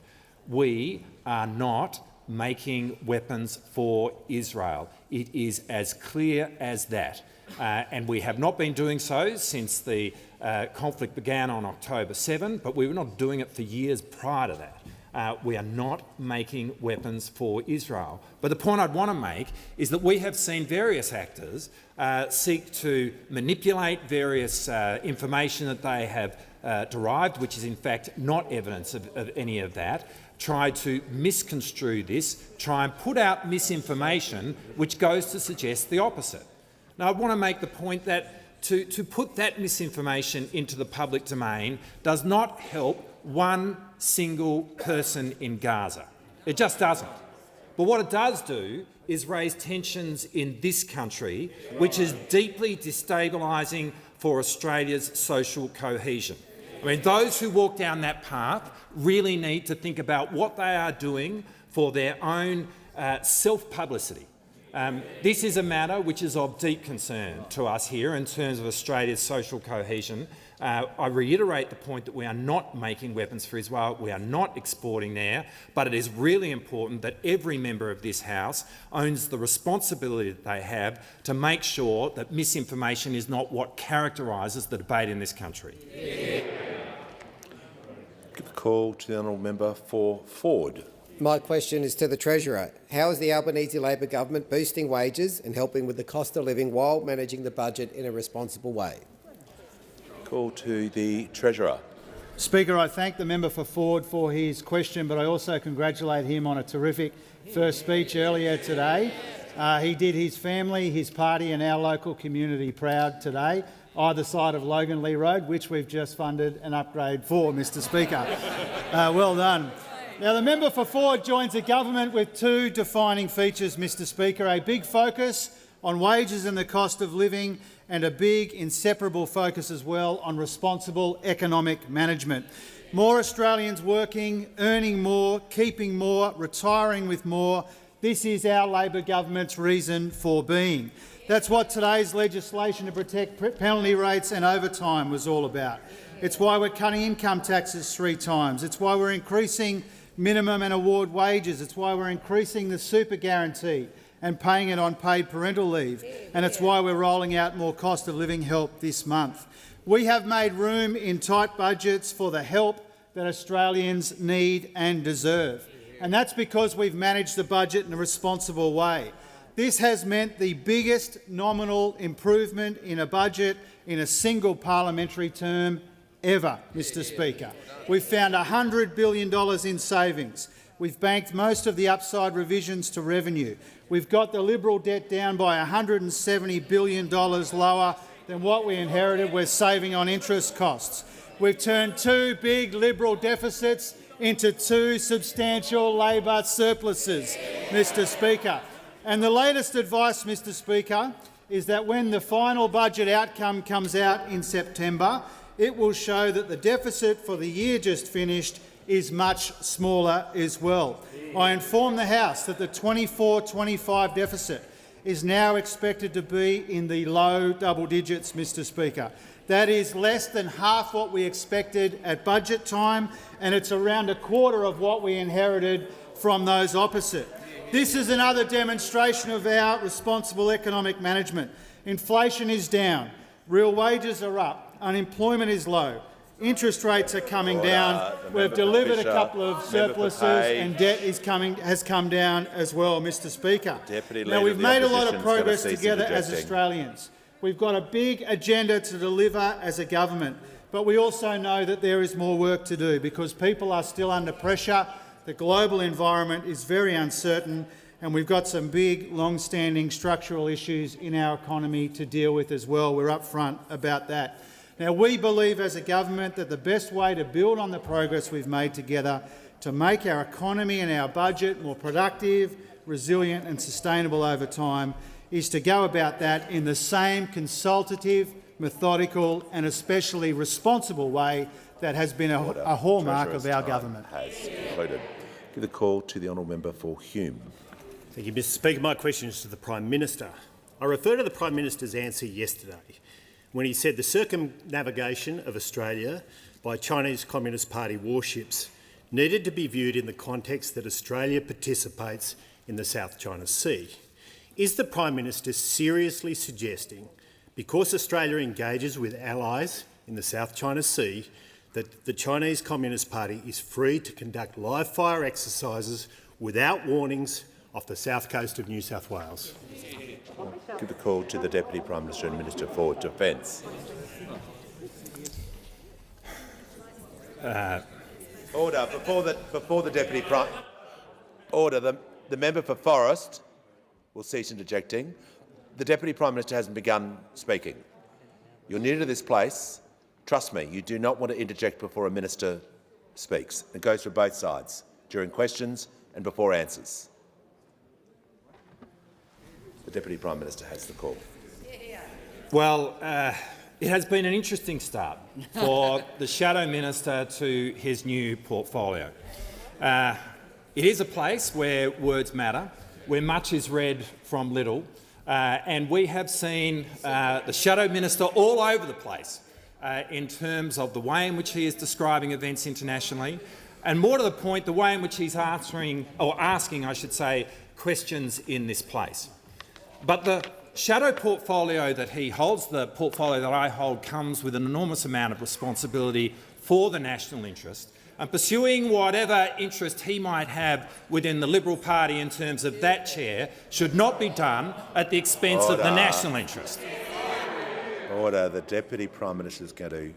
We are not making weapons for Israel. It is as clear as that. And we have not been doing so since the conflict began on October 7, but we were not doing it for years prior to that. We are not making weapons for Israel. But the point I'd want to make is that we have seen various actors seek to manipulate various information that they have derived, which is in fact not evidence of any of that, try to misconstrue this, try and put out misinformation which goes to suggest the opposite. Now, I want to make the point that to put that misinformation into the public domain does not help one single person in Gaza. It just doesn't. But what it does do is raise tensions in this country, which is deeply destabilising for Australia's social cohesion. I mean, those who walk down that path really need to think about what they are doing for their own self-publicity. This is a matter which is of deep concern to us here in terms of Australia's social cohesion. I reiterate the point that we are not making weapons for Israel, we are not exporting there, but it is really important that every member of this House owns the responsibility that they have to make sure that misinformation is not what characterises the debate in this country. Give a call to the honourable member for Ford. My question is to the Treasurer. How is the Albanese Labor government boosting wages and helping with the cost of living while managing the budget in a responsible way? Call to the Treasurer. Speaker, I thank the member for Ford for his question, but I also congratulate him on a terrific first speech earlier today. He did his family, his party and our local community proud today, either side of Logan Lee Road, which we've just funded an upgrade for, Mr Speaker. Well done. Now, the member for Forde joins the government with two defining features, Mr Speaker: a big focus on wages and the cost of living, and a big inseparable focus as well on responsible economic management. More Australians working, earning more, keeping more, retiring with more. This is our Labor government's reason for being. That's what today's legislation to protect penalty rates and overtime was all about. It's why we're cutting income taxes 3 times. It's why we're increasing minimum and award wages. It's why we're increasing the super guarantee and paying it on paid parental leave. And it's why we're rolling out more cost of living help this month. We have made room in tight budgets for the help that Australians need and deserve. And that's because we've managed the budget in a responsible way. This has meant the biggest nominal improvement in a budget in a single parliamentary term ever, Mr Speaker. We've found $100 billion in savings. We've banked most of the upside revisions to revenue. We've got the Liberal debt down by $170 billion lower than what we inherited. We're saving on interest costs. We've turned 2 big Liberal deficits into 2 substantial Labor surpluses, Mr Speaker. And the latest advice, Mr Speaker, is that when the final budget outcome comes out in September, it will show that the deficit for the year just finished is much smaller as well. I inform the House that the 24-25 deficit is now expected to be in the low double digits, Mr Speaker. That is less than half what we expected at budget time, and it's around a quarter of what we inherited from those opposite. This is another demonstration of our responsible economic management. Inflation is down, real wages are up, unemployment is low, interest rates are coming down. We've delivered a couple of surpluses and debt has come down as well, Mr Speaker. Now, we've made a lot of progress together as Australians. We've got a big agenda to deliver as a government, but we also know that there is more work to do because people are still under pressure, the global environment is very uncertain, and we've got some big, long-standing structural issues in our economy to deal with as well. We're upfront about that. Now, we believe as a government that the best way to build on the progress we've made together to make our economy and our budget more productive, resilient and sustainable over time is to go about that in the same consultative, methodical and especially responsible way that has been a hallmark of our government. Has concluded. Give the call to the honourable member for Hume. Thank you, Mr Speaker. My question is to the Prime Minister. I refer to the Prime Minister's answer yesterday when he said the circumnavigation of Australia by Chinese Communist Party warships needed to be viewed in the context that Australia participates in the South China Sea. Is the Prime Minister seriously suggesting, because Australia engages with allies in the South China Sea, that the Chinese Communist Party is free to conduct live-fire exercises without warnings off the south coast of New South Wales? Give the call to the Deputy Prime Minister and Minister for Defence. Order. Before the Deputy Prime... Order. The member for Forrest will cease interjecting. The Deputy Prime Minister hasn't begun speaking. You're new to this place. Trust me, you do not want to interject before a minister speaks. It goes for both sides, during questions and before answers. The Deputy Prime Minister has the call. Well, it has been an interesting start for the Shadow Minister to his new portfolio. It is a place where words matter, where much is read from little, and we have seen the Shadow Minister all over the place in terms of the way in which he is describing events internationally, and more to the point, the way in which he's asking, I should say, questions in this place. But the shadow portfolio that he holds, the portfolio that I hold, comes with an enormous amount of responsibility for the national interest, and pursuing whatever interest he might have within the Liberal Party in terms of that chair should not be done at the expense of the national interest. Order. The Deputy Prime Minister is going to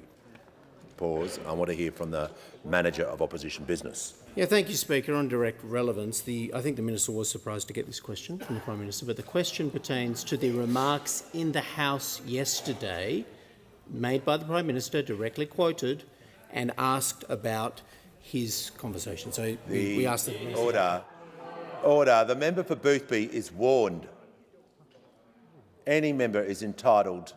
pause. I want to hear from the Manager of Opposition Business. Yeah, thank you, Speaker. On direct relevance, I think the Minister was surprised to get this question from the Prime Minister, but the question pertains to the remarks in the House yesterday made by the Prime Minister, directly quoted, and asked about his conversation. So we asked the Minister. Order. The member for Boothby is warned. Any member is entitled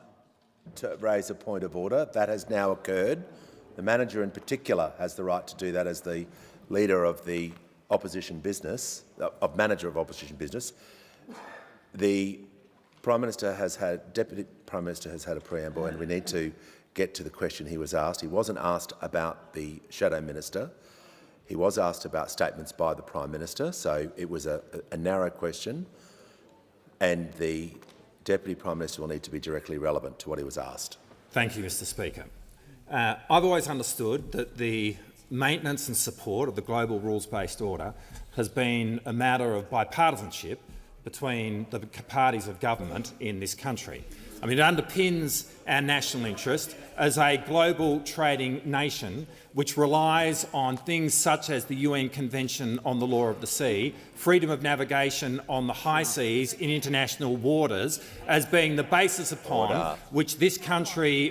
to raise a point of order. That has now occurred. The manager in particular has the right to do that as the leader of the opposition business, manager of opposition business. The Prime Minister has had, Deputy Prime Minister has had a preamble, and we need to get to the question he was asked. He wasn't asked about the Shadow Minister. He was asked about statements by the Prime Minister, so it was a narrow question, and the Deputy Prime Minister will need to be directly relevant to what he was asked. Thank you, Mr Speaker. I've always understood that the maintenance and support of the global rules-based order has been a matter of bipartisanship between the parties of government in this country. I mean, it underpins our national interest as a global trading nation which relies on things such as the UN Convention on the Law of the Sea, freedom of navigation on the high seas in international waters, as being the basis upon which this country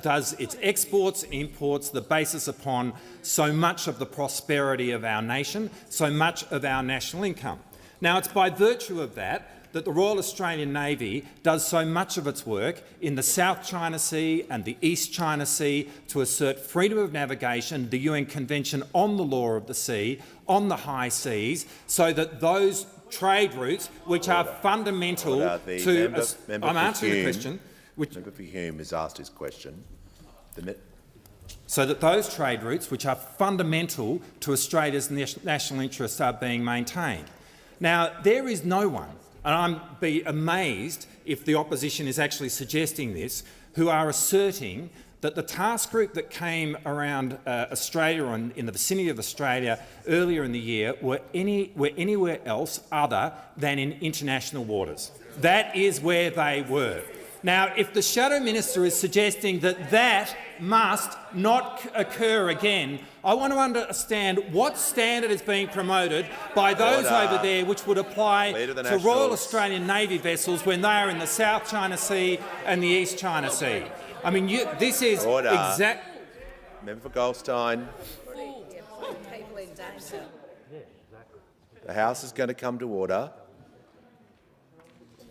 does its exports and imports, the basis upon so much of the prosperity of our nation, so much of our national income. Now, it's by virtue of that that the Royal Australian Navy does so much of its work in the South China Sea and the East China Sea to assert freedom of navigation, the UN Convention on the Law of the Sea, on the high seas, so that those trade routes, which are fundamental to... I'm answering the question. Member for Hume has asked his question. So that those trade routes, which are fundamental to Australia's national interests, are being maintained. Now, there is no one, and I'd be amazed if the opposition is actually suggesting this, who are asserting that the task group that came around Australia and in the vicinity of Australia earlier in the year were anywhere else other than in international waters. That is where they were. Now, if the Shadow Minister is suggesting that that must not occur again, I want to understand what standard is being promoted by those over there which would apply to Royal Australian Navy vessels when they are in the South China Sea and the East China Sea. I mean, this is exact... Member for Goldstein. The House is going to come to order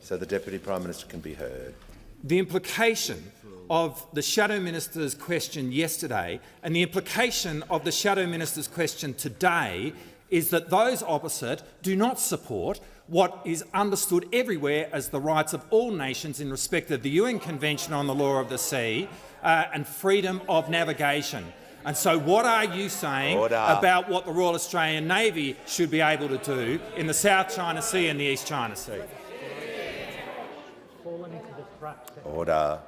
so the Deputy Prime Minister can be heard. The implication of the Shadow Minister's question yesterday and the implication of the Shadow Minister's question today is that those opposite do not support what is understood everywhere as the rights of all nations in respect of the UN Convention on the Law of the Sea and freedom of navigation. And so what are you saying about what the Royal Australian Navy should be able to do in the South China Sea and the East China Sea? Order.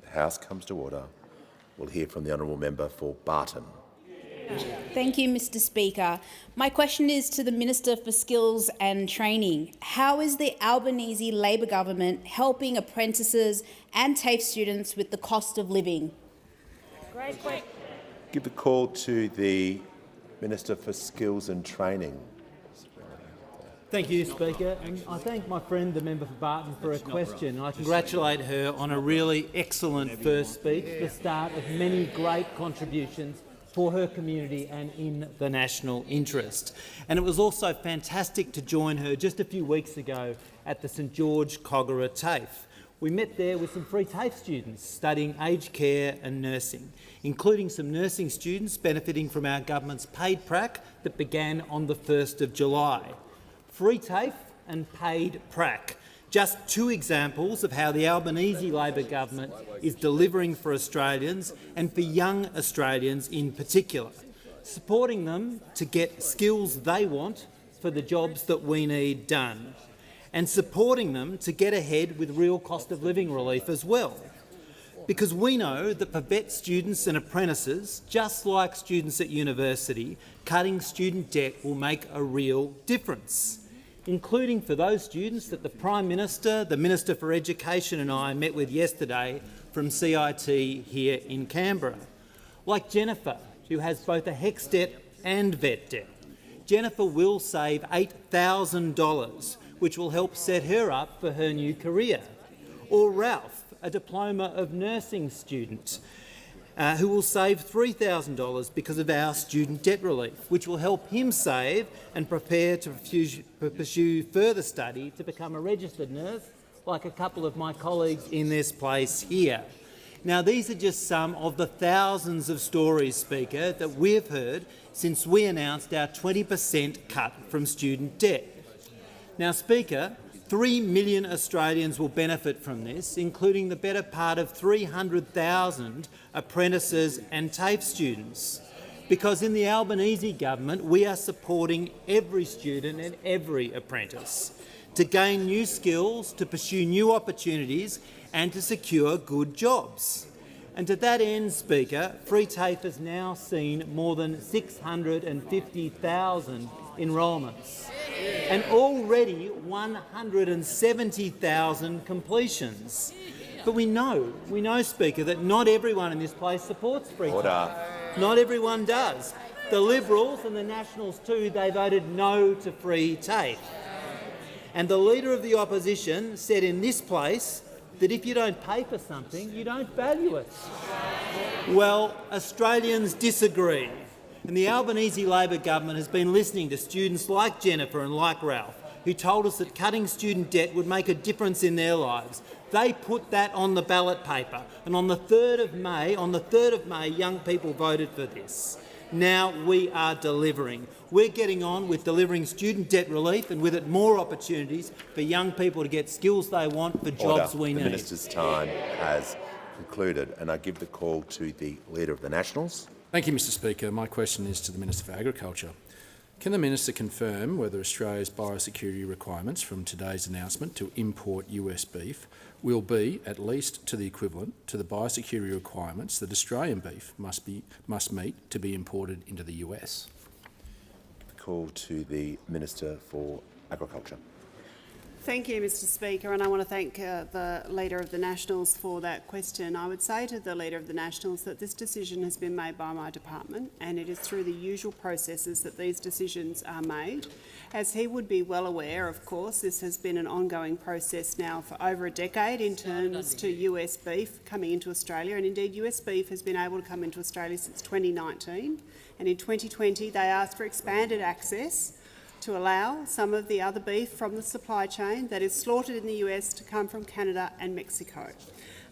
The House comes to order. We'll hear from the honourable member for Barton. Thank you, Mr Speaker. My question is to the Minister for Skills and Training. How is the Albanese Labor government helping apprentices and TAFE students with the cost of living? Great question. Give the call to the Minister for Skills and Training. Thank you, Speaker. And I thank my friend, the member for Barton, for her question. I congratulate her on a really excellent first speech, the start of many great contributions for her community and in the national interest. And it was also fantastic to join her just a few weeks ago at the St George Kogarah TAFE. We met there with some free TAFE students studying aged care and nursing, including some nursing students benefiting from our government's paid prac that began on the 1st of July. Free TAFE and paid prac. Just two examples of how the Albanese Labor government is delivering for Australians and for young Australians in particular, supporting them to get skills they want for the jobs that we need done, and supporting them to get ahead with real cost of living relief as well. Because we know that for vet students and apprentices, just like students at university, cutting student debt will make a real difference, including for those students that the Prime Minister, the Minister for Education and I met with yesterday from CIT here in Canberra. Like Jennifer, who has both a HECS debt and VET debt. Jennifer will save $8,000, which will help set her up for her new career. Or Ralph, a diploma of nursing student, who will save $3,000 because of our student debt relief, which will help him save and prepare to pursue further study to become a registered nurse, like a couple of my colleagues in this place here. Now, these are just some of the thousands of stories, Speaker, that we've heard since we announced our 20% cut from student debt. Now, Speaker, 3 million Australians will benefit from this, including the better part of 300,000 apprentices and TAFE students. Because in the Albanese government, we are supporting every student and every apprentice to gain new skills, to pursue new opportunities and to secure good jobs. And to that end, Speaker, Free TAFE has now seen more than 650,000 enrolments and already 170,000 completions. But we know, Speaker, that not everyone in this place supports Free TAFE. Not everyone does. The Liberals and the Nationals too, they voted no to Free TAFE. And the Leader of the Opposition said in this place that if you don't pay for something, you don't value it. Well, Australians disagree. And the Albanese Labor government has been listening to students like Jennifer and like Ralph, who told us that cutting student debt would make a difference in their lives. They put that on the ballot paper, and on the 3rd of May, young people voted for this. Now we are delivering. We're getting on with delivering student debt relief and with it more opportunities for young people to get skills they want for jobs we need. The Minister's time has concluded, and I give the call to the Leader of the Nationals. Thank you, Mr Speaker. My question is to the Minister for Agriculture. Can the Minister confirm whether Australia's biosecurity requirements from today's announcement to import US beef will be, at least to the equivalent, to the biosecurity requirements that Australian beef must meet to be imported into the US? Call to the Minister for Agriculture. Thank you, Mr Speaker, and I want to thank the Leader of the Nationals for that question. I would say to the Leader of the Nationals that this decision has been made by my department, and it is through the usual processes that these decisions are made. As he would be well aware, of course, this has been an ongoing process now for over a decade in terms to US beef coming into Australia, and indeed US beef has been able to come into Australia since 2019, and in 2020 they asked for expanded access to allow some of the other beef from the supply chain that is slaughtered in the US to come from Canada and Mexico.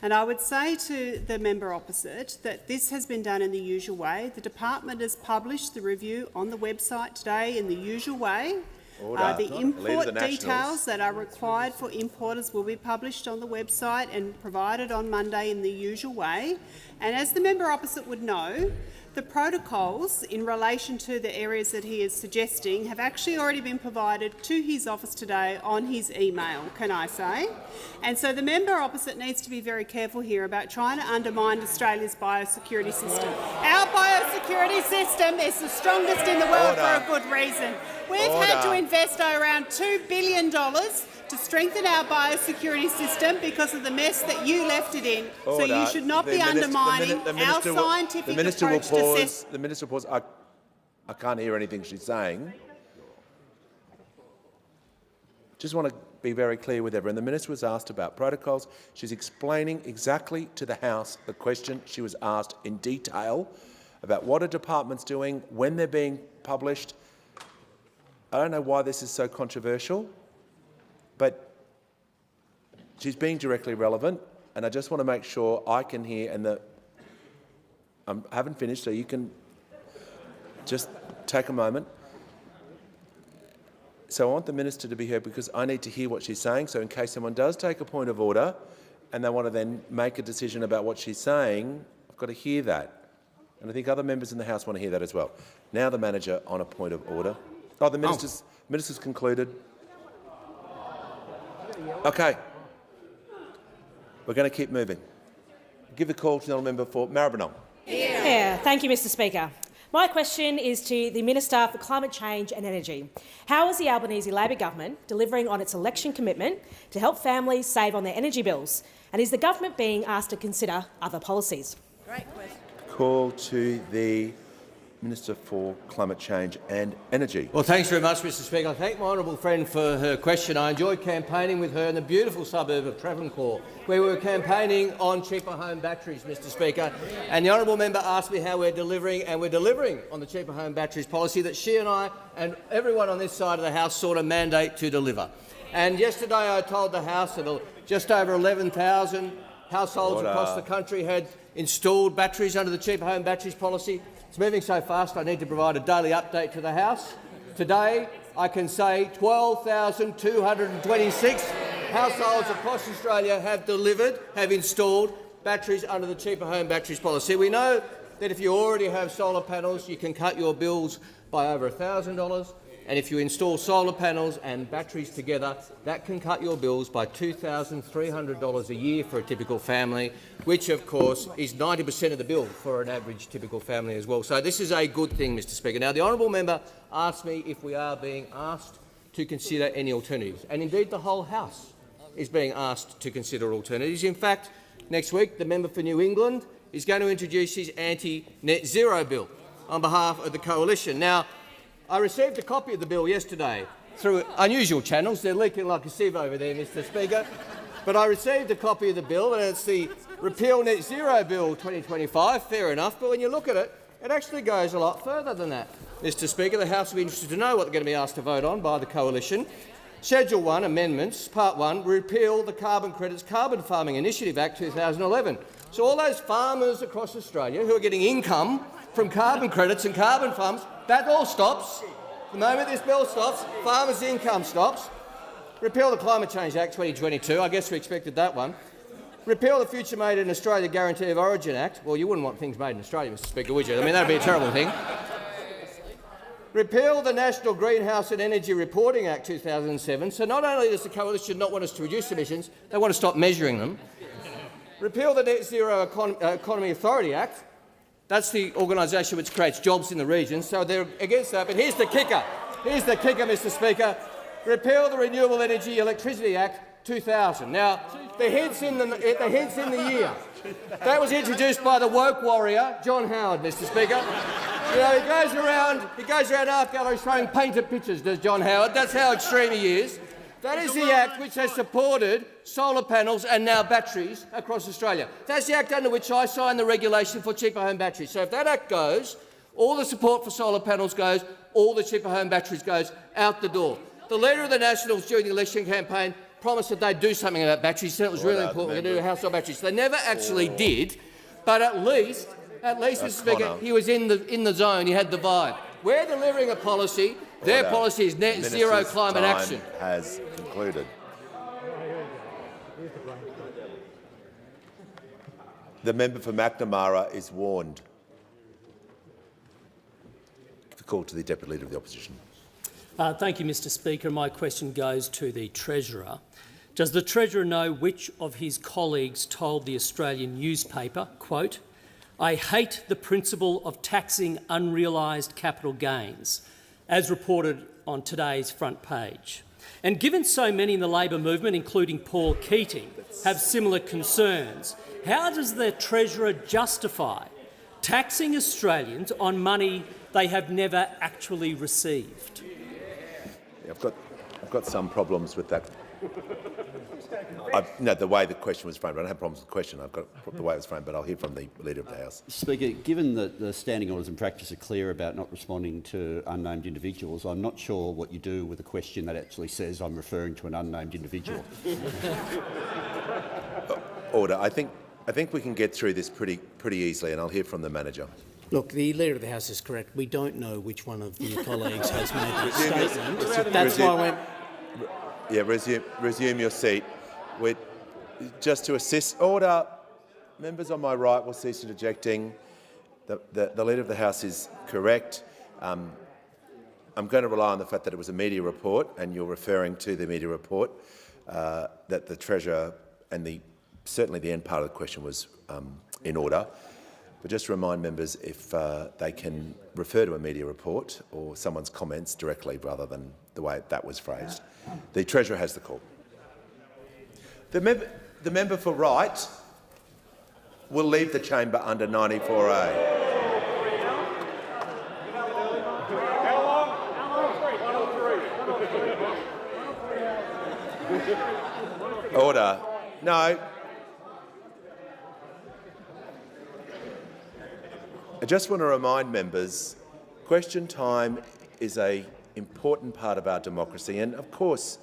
And I would say to the member opposite that this has been done in the usual way. The department has published the review on the website today in the usual way. The import details that are required for importers will be published on the website and provided on Monday in the usual way. And as the member opposite would know, the protocols in relation to the areas that he is suggesting have actually already been provided to his office today on his email, can I say? And so the member opposite needs to be very careful here about trying to undermine Australia's biosecurity system. Our biosecurity system is the strongest in the world for a good reason. We've had to invest around $2 billion to strengthen our biosecurity system because of the mess that you left it in. So you should not be undermining our scientific approach to assess. The Minister will pause. I can't hear anything she's saying. Just want to be very clear with everyone. The Minister was asked about protocols. She's explaining exactly to the House the question she was asked in detail about what a department's doing, when they're being published. I don't know why this is so controversial, but she's being directly relevant, and I just want to make sure I can hear, and I haven't finished, so you can just take a moment. So I want the Minister to be heard because I need to hear what she's saying, so in case someone does take a point of order and they want to then make a decision about what she's saying, I've got to hear that. And I think other members in the House want to hear that as well. Now the Manager on a point of order. Oh, the Minister's concluded. Okay. We're going to keep moving. Give the call to the Member for Maribyrnong. Yeah, thank you, Mr Speaker. My question is to the Minister for Climate Change and Energy. How is the Albanese Labor government delivering on its election commitment to help families save on their energy bills? And is the government being asked to consider other policies? Great question. Call to the Minister for Climate Change and Energy. Well, thanks very much, Mr Speaker. I thank my honourable friend for her question. I enjoyed campaigning with her in the beautiful suburb of Travancore, where we were campaigning on cheaper home batteries, Mr Speaker. And the honourable member asked me how we're delivering, and we're delivering on the cheaper home batteries policy that she and I and everyone on this side of the House sought a mandate to deliver. And yesterday I told the House that just over 11,000 households across the country had installed batteries under the cheaper home batteries policy. It's moving so fast I need to provide a daily update to the House. Today I can say 12,226 households across Australia have installed batteries under the cheaper home batteries policy. We know that if you already have solar panels, you can cut your bills by over $1,000. And if you install solar panels and batteries together, that can cut your bills by $2,300 a year for a typical family, which, of course, is 90% of the bill for an average typical family as well. So this is a good thing, Mr Speaker. Now, the honourable member asked me if we are being asked to consider any alternatives, and indeed the whole House is being asked to consider alternatives. In fact, next week the member for New England is going to introduce his anti-net zero bill on behalf of the coalition. Now, I received a copy of the bill yesterday through unusual channels. They're leaking like a sieve over there, Mr Speaker. But I received a copy of the bill, and it's the Repeal Net Zero Bill 2025, fair enough. But when you look at it, it actually goes a lot further than that. Mr Speaker, the House will be interested to know what they're going to be asked to vote on by the coalition. Schedule 1, Amendments, Part 1, repeal the Carbon Credits Carbon Farming Initiative Act 2011. So all those farmers across Australia who are getting income from carbon credits and carbon farms, that all stops. The moment this bill stops, farmers' income stops. Repeal the Climate Change Act 2022. I guess we expected that one. Repeal the Future Made in Australia Guarantee of Origin Act. Well, you wouldn't want things made in Australia, Mr Speaker, would you? I mean, that would be a terrible thing. Repeal the National Greenhouse and Energy Reporting Act 2007. So not only does the coalition not want us to reduce emissions, they want to stop measuring them. Repeal the Net Zero Economy Authority Act. That's the organisation which creates jobs in the region, so they're against that. But here's the kicker. Here's the kicker, Mr Speaker. Repeal the Renewable Energy Electricity Act 2000. Now, the hints in the year. That was introduced by the woke warrior, John Howard, Mr Speaker. You know, he goes around art galleries throwing painted pictures, does John Howard. That's how extreme he is. That is the act which has supported solar panels and now batteries across Australia. That's the act under which I signed the regulation for cheaper home batteries. So if that act goes, all the support for solar panels goes, all the cheaper home batteries goes out the door. The Leader of the Nationals during the election campaign promised that they'd do something about batteries, said it was really important to do household batteries. They never actually did, but at least, Mr Speaker, he was in the zone, he had the vibe. We're delivering a policy. Their policy is net zero climate action. Has concluded. The member for McNamara is warned. The call to the Deputy Leader of the Opposition. Thank you, Mr Speaker. My question goes to the Treasurer. Does the Treasurer know which of his colleagues told the Australian newspaper, quote, "I hate the principle of taxing unrealised capital gains," as reported on today's front page? And given so many in the Labor movement, including Paul Keating, have similar concerns, how does the Treasurer justify taxing Australians on money they have never actually received? I've got some problems with that. No, the way the question was framed. I don't have problems with the question. I've got the way it was framed, but I'll hear from the Leader of the House. Speaker, given that the standing orders and practice are clear about not responding to unnamed individuals, I'm not sure what you do with a question that actually says I'm referring to an unnamed individual. Order. I think we can get through this pretty easily, and I'll hear from the manager. Look, the Leader of the House is correct. We don't know which one of your colleagues has made that statement. That's why resume your seat. Just to assist. Order. Members on my right will cease interjecting. The Leader of the House is correct. I'm going to rely on the fact that it was a media report, and you're referring to the media report, that the Treasurer and certainly the end part of the question was in order. But just to remind members, if they can refer to a media report or someone's comments directly rather than the way that was phrased. The Treasurer has the call. The member for Wright will leave the chamber under 94A. Order. No. I just want to remind members, question time is an important part of our democracy, and of course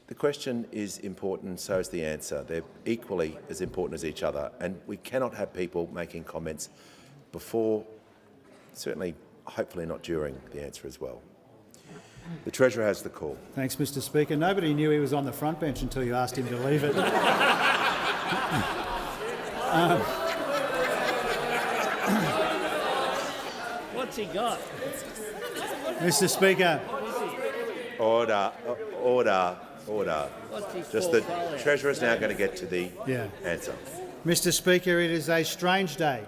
the question is important, so is the answer. They're equally as important as each other, and we cannot have people making comments before, certainly, hopefully not during the answer as well. The Treasurer has the call. Thanks, Mr Speaker. Nobody knew he was on the front bench until you asked him to leave it. What's he got? Mr Speaker. Order. Just the Treasurer is now going to get to the answer. Mr Speaker, it is a strange day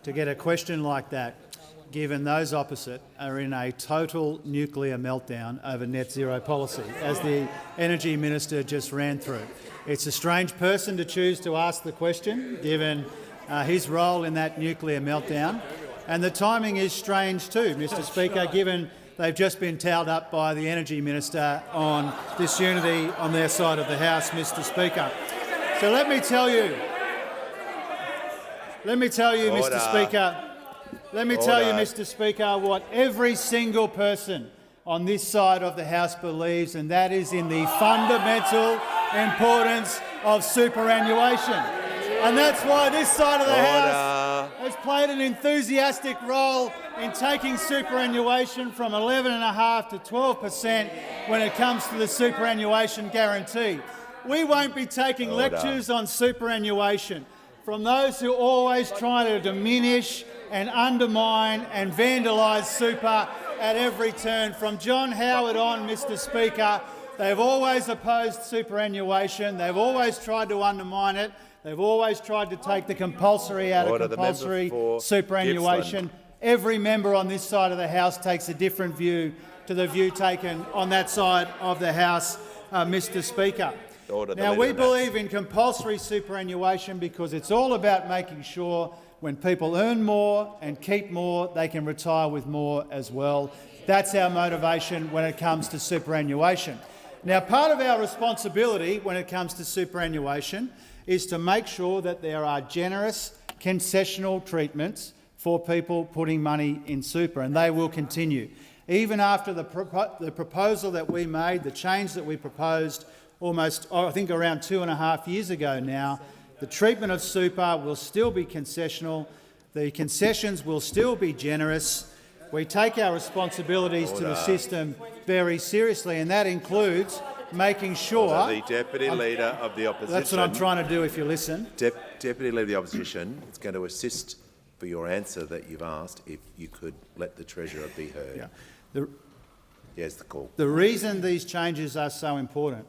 to get a question like that, given those opposite are in a total nuclear meltdown over net zero policy, as the Energy Minister just ran through. It's a strange person to choose to ask the question, given his role in that nuclear meltdown. And the timing is strange too, Mr Speaker, given they've just been towed up by the Energy Minister on disunity on their side of the House, Mr Speaker. So let me tell you, Mr Speaker, what every single person on this side of the House believes, and that is in the fundamental importance of superannuation. And that's why this side of the House has played an enthusiastic role in taking superannuation from 11.5% to 12% when it comes to the superannuation guarantee. We won't be taking lectures on superannuation from those who always try to diminish and undermine and vandalise super at every turn. From John Howard on, Mr Speaker, they've always opposed superannuation. They've always tried to undermine it. They've always tried to take the compulsory out of compulsory superannuation. Every member on this side of the House takes a different view to the view taken on that side of the House, Mr Speaker. Now, we believe in compulsory superannuation because it's all about making sure when people earn more and keep more, they can retire with more as well. That's our motivation when it comes to superannuation. Now, part of our responsibility when it comes to superannuation is to make sure that there are generous concessional treatments for people putting money in super, and they will continue. Even after the proposal that we made, the change that we proposed almost, I think, around 2.5 years ago now, the treatment of super will still be concessional. The concessions will still be generous. We take our responsibilities to the system very seriously, and that includes making sure— the Deputy Leader of the Opposition— That's what I'm trying to do, if you listen. Deputy Leader of the Opposition is going to assist for your answer that you've asked, if you could let the Treasurer be heard. Yes, the call. The reason these changes are so important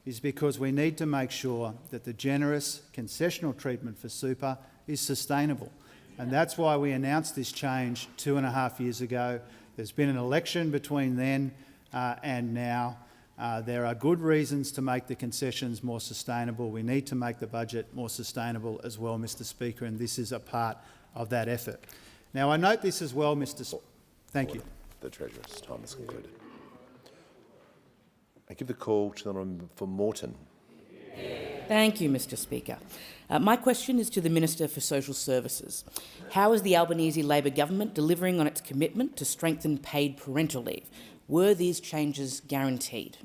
is because we need to make sure that the generous concessional treatment for super is sustainable. And that's why we announced this change 2.5 years ago. There's been an election between then and now. There are good reasons to make the concessions more sustainable. We need to make the budget more sustainable as well, Mr Speaker, and this is a part of that effort. Now, I note this as well, Mr Speaker. Thank you. The Treasurer's time is concluded. I give the call to the member for Moreton. Thank you, Mr Speaker. My question is to the Minister for Social Services. How is the Albanese Labor government delivering on its commitment to strengthen paid parental leave? Were these changes guaranteed?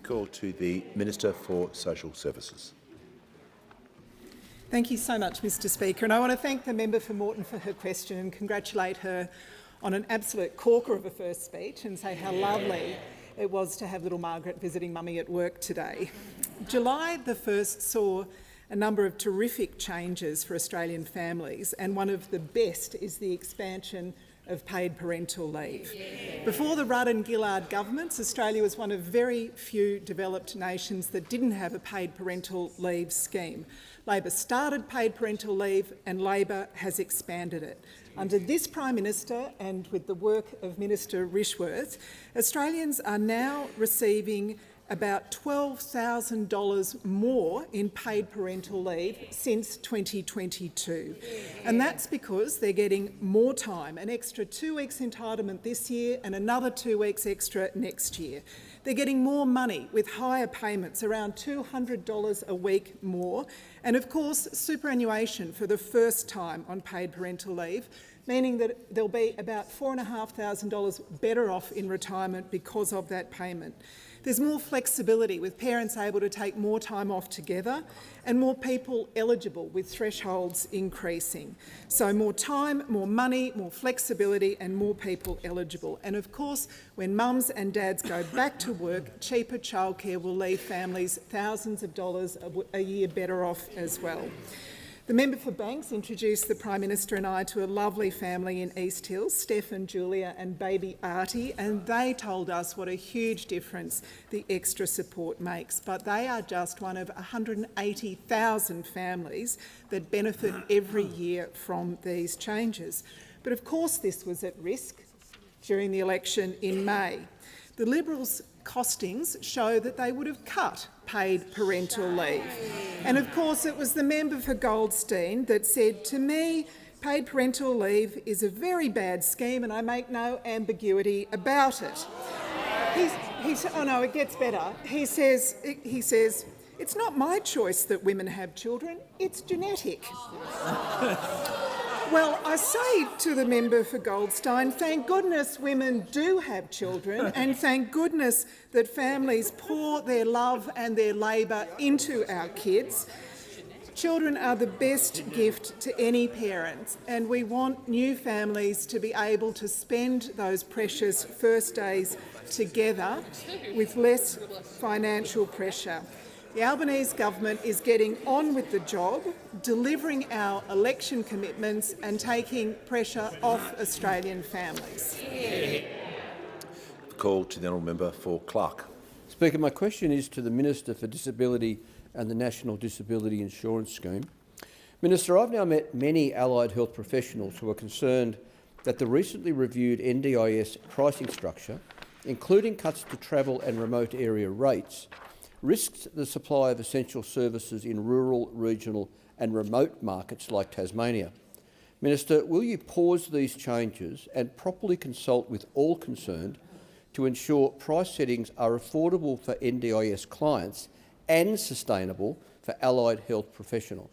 Call to the Minister for Social Services. Thank you so much, Mr Speaker. And I want to thank the member for Moreton for her question and congratulate her on an absolute corker of a first speech and say how lovely it was to have little Margaret visiting mummy at work today. July the 1st saw a number of terrific changes for Australian families, and one of the best is the expansion of paid parental leave. Before the Rudd and Gillard governments, Australia was one of very few developed nations that didn't have a paid parental leave scheme. Labor started paid parental leave and Labor has expanded it. Under this Prime Minister and with the work of Minister Rishworth, Australians are now receiving about $12,000 more in paid parental leave since 2022. And that's because they're getting more time, an extra 2 weeks entitlement this year and another 2 weeks extra next year. They're getting more money with higher payments, around $200 a week more, and of course superannuation for the first time on paid parental leave, meaning that they'll be about $4,500 better off in retirement because of that payment. There's more flexibility with parents able to take more time off together and more people eligible with thresholds increasing. So more time, more money, more flexibility and more people eligible. And of course, when mums and dads go back to work, cheaper childcare will leave families thousands of dollars a year better off as well. The member for Banks introduced the Prime Minister and I to a lovely family in East Hills, Steph and Julia and baby Artie, and they told us what a huge difference the extra support makes. But they are just one of 180,000 families that benefit every year from these changes. But of course this was at risk during the election in May. The Liberals' costings show that they would have cut paid parental leave. And of course it was the member for Goldstein that said, "To me, paid parental leave is a very bad scheme and I make no ambiguity about it." Oh no, it gets better. He says, "It's not my choice that women have children, it's genetic." Well, I say to the member for Goldstein, thank goodness women do have children and thank goodness that families pour their love and their labour into our kids. Children are the best gift to any parents, and we want new families to be able to spend those precious first days together with less financial pressure. The Albanese government is getting on with the job, delivering our election commitments and taking pressure off Australian families. Call to the honourable member for Clark. Speaker, my question is to the Minister for Disability and the National Disability Insurance Scheme. Minister, I've now met many allied health professionals who are concerned that the recently reviewed NDIS pricing structure, including cuts to travel and remote area rates, risks the supply of essential services in rural, regional and remote markets like Tasmania. Minister, will you pause these changes and properly consult with all concerned to ensure price settings are affordable for NDIS clients and sustainable for allied health professionals?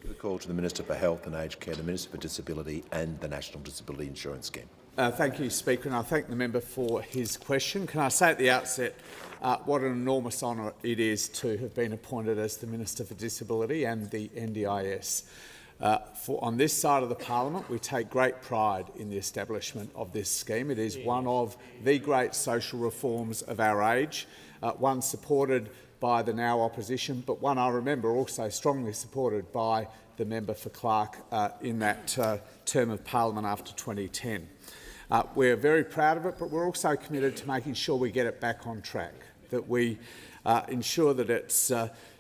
The call to the Minister for Health and Aged Care, the Minister for Disability and the National Disability Insurance Scheme. Thank you, Speaker, and I thank the member for his question. Can I say at the outset what an enormous honour it is to have been appointed as the Minister for Disability and the NDIS. On this side of the parliament, we take great pride in the establishment of this scheme. It is one of the great social reforms of our age, one supported by the now opposition, but one I remember also strongly supported by the member for Clark in that term of parliament after 2010. We're very proud of it, but we're also committed to making sure we get it back on track, that we ensure that it's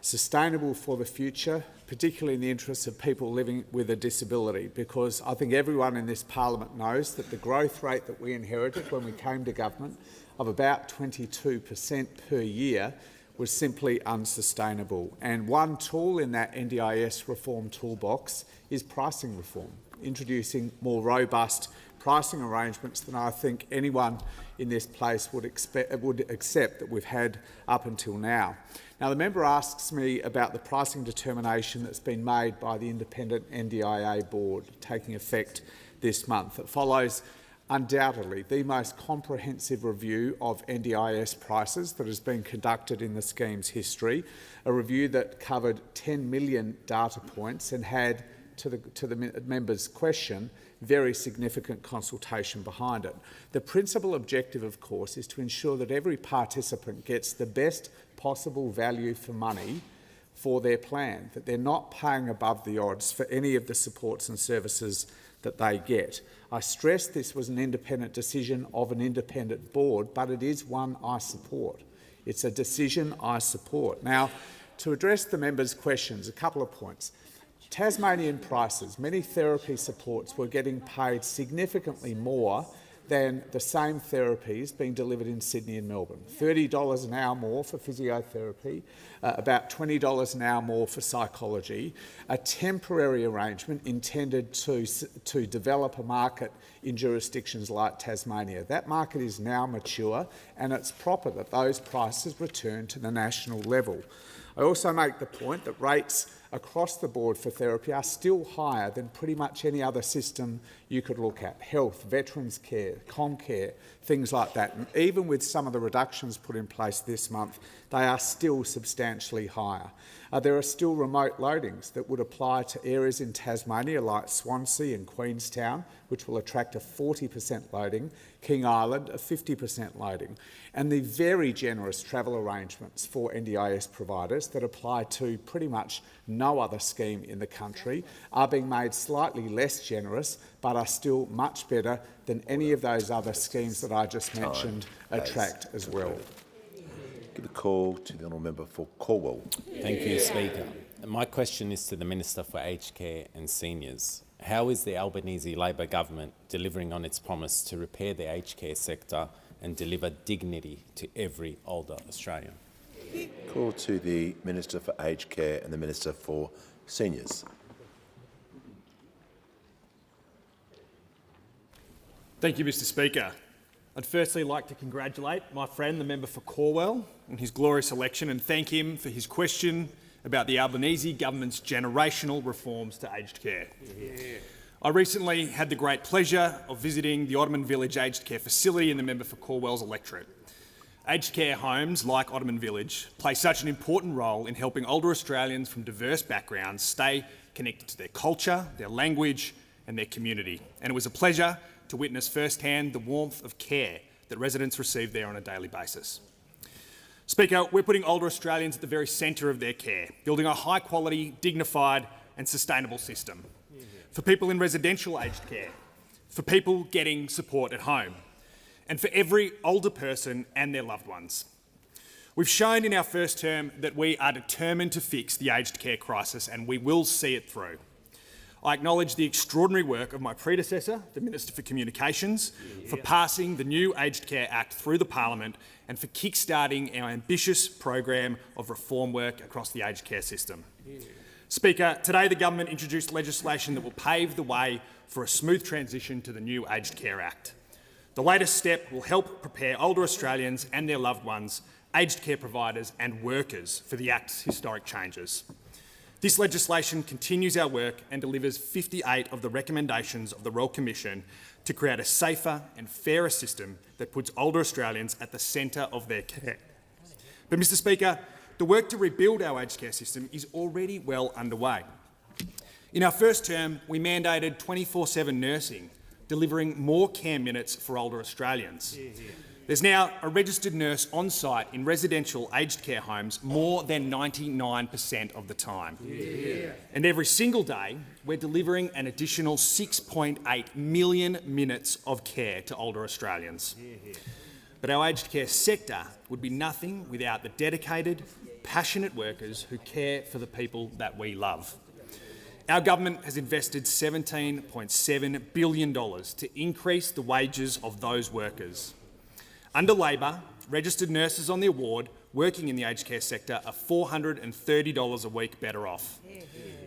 sustainable for the future, particularly in the interests of people living with a disability, because I think everyone in this parliament knows that the growth rate that we inherited when we came to government of about 22% per year was simply unsustainable. And one tool in that NDIS reform toolbox is pricing reform, introducing more robust pricing arrangements than I think anyone in this place would accept that we've had up until now. Now, the member asks me about the pricing determination that's been made by the independent NDIA board taking effect this month. It follows undoubtedly the most comprehensive review of NDIS prices that has been conducted in the scheme's history, a review that covered 10 million data points and had, to the member's question, very significant consultation behind it. The principal objective, of course, is to ensure that every participant gets the best possible value for money for their plan, that they're not paying above the odds for any of the supports and services that they get. I stress this was an independent decision of an independent board, but it is one I support. It's a decision I support. Now, to address the member's questions, a couple of points. Tasmanian prices, many therapy supports were getting paid significantly more than the same therapies being delivered in Sydney and Melbourne. $30 an hour more for physiotherapy, about $20 an hour more for psychology, a temporary arrangement intended to develop a market in jurisdictions like Tasmania. That market is now mature, and it's proper that those prices return to the national level. I also make the point that rates across the board for therapy are still higher than pretty much any other system you could look at. Health, veterans care, Comcare, things like that. And even with some of the reductions put in place this month, they are still substantially higher. There are still remote loadings that would apply to areas in Tasmania like Swansea and Queenstown, which will attract a 40% loading, King Island a 50% loading, and the very generous travel arrangements for NDIS providers that apply to pretty much no other scheme in the country are being made slightly less generous, but are still much better than any of those other schemes that I just mentioned attract as well. Give a call to the honourable member for Cornwall. Thank you, Speaker. My question is to the Minister for Aged Care and Seniors. How is the Albanese Labor government delivering on its promise to repair the aged care sector and deliver dignity to every older Australian? Call to the Minister for Aged Care and the Minister for Seniors. Thank you, Mr Speaker. I'd firstly like to congratulate my friend, the member for Cornwall, on his glorious election and thank him for his question about the Albanese government's generational reforms to aged care. I recently had the great pleasure of visiting the Ottoman Village Aged Care Facility in the member for Cornwall's electorate. Aged care homes, like Ottoman Village, play such an important role in helping older Australians from diverse backgrounds stay connected to their culture, their language and their community. And it was a pleasure to witness firsthand the warmth of care that residents receive there on a daily basis. Speaker, we're putting older Australians at the very centre of their care, building a high-quality, dignified and sustainable system. For people in residential aged care, for people getting support at home, and for every older person and their loved ones. We've shown in our first term that we are determined to fix the aged care crisis, and we will see it through. I acknowledge the extraordinary work of my predecessor, the Minister for Communications, for passing the new Aged Care Act through the Parliament and for kick-starting our ambitious program of reform work across the aged care system. Speaker, today the government introduced legislation that will pave the way for a smooth transition to the new Aged Care Act. The latest step will help prepare older Australians and their loved ones, aged care providers and workers for the Act's historic changes. This legislation continues our work and delivers 58 of the recommendations of the Royal Commission to create a safer and fairer system that puts older Australians at the centre of their care. But, Mr Speaker, the work to rebuild our aged care system is already well underway. In our first term, we mandated 24/7 nursing, delivering more care minutes for older Australians. There's now a registered nurse on site in residential aged care homes more than 99% of the time. And every single day, we're delivering an additional 6.8 million minutes of care to older Australians. But our aged care sector would be nothing without the dedicated, passionate workers who care for the people that we love. Our government has invested $17.7 billion to increase the wages of those workers. Under Labor, registered nurses on the award working in the aged care sector are $430 a week better off.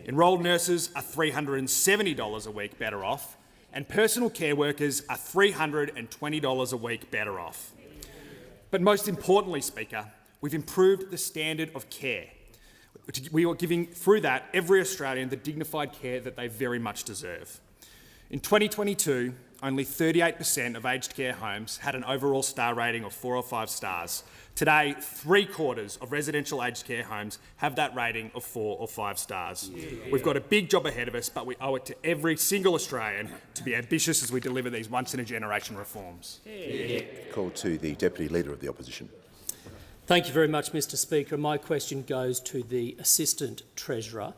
Enrolled nurses are $370 a week better off, and personal care workers are $320 a week better off. But most importantly, Speaker, we've improved the standard of care. We are giving, through that, every Australian the dignified care that they very much deserve. In 2022, only 38% of aged care homes had an overall star rating of 4 or 5 stars. Today, 3/4 of residential aged care homes have that rating of 4 or 5 stars. We've got a big job ahead of us, but we owe it to every single Australian to be ambitious as we deliver these once-in-a-generation reforms. Call to the Deputy Leader of the Opposition. Thank you very much, Mr Speaker. My question goes to the Assistant Treasurer.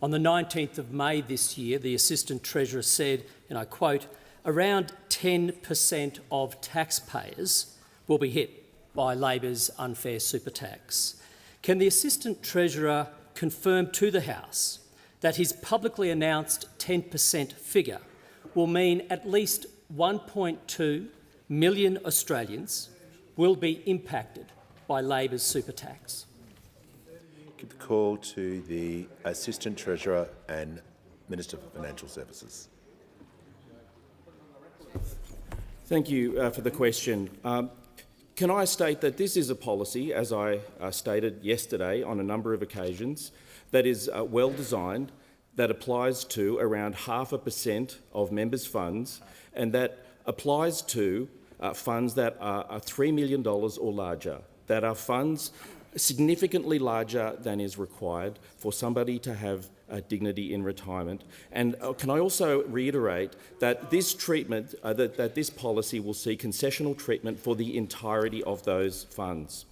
On the 19th of May this year, the Assistant Treasurer said, and I quote, around 10% of taxpayers will be hit by Labor's unfair super tax. Can the Assistant Treasurer confirm to the House that his publicly announced 10% figure will mean at least 1.2 million Australians will be impacted by Labor's super tax? Give the call to the Assistant Treasurer and Minister for Financial Services. Thank you for the question. Can I state that this is a policy, as I stated yesterday on a number of occasions, that is well designed, that applies to around 0.5% of members' funds, and that applies to funds that are $3 million or larger, that are funds significantly larger than is required for somebody to have dignity in retirement. And can I also reiterate that this treatment, that this policy will see concessional treatment for the entirety of those funds.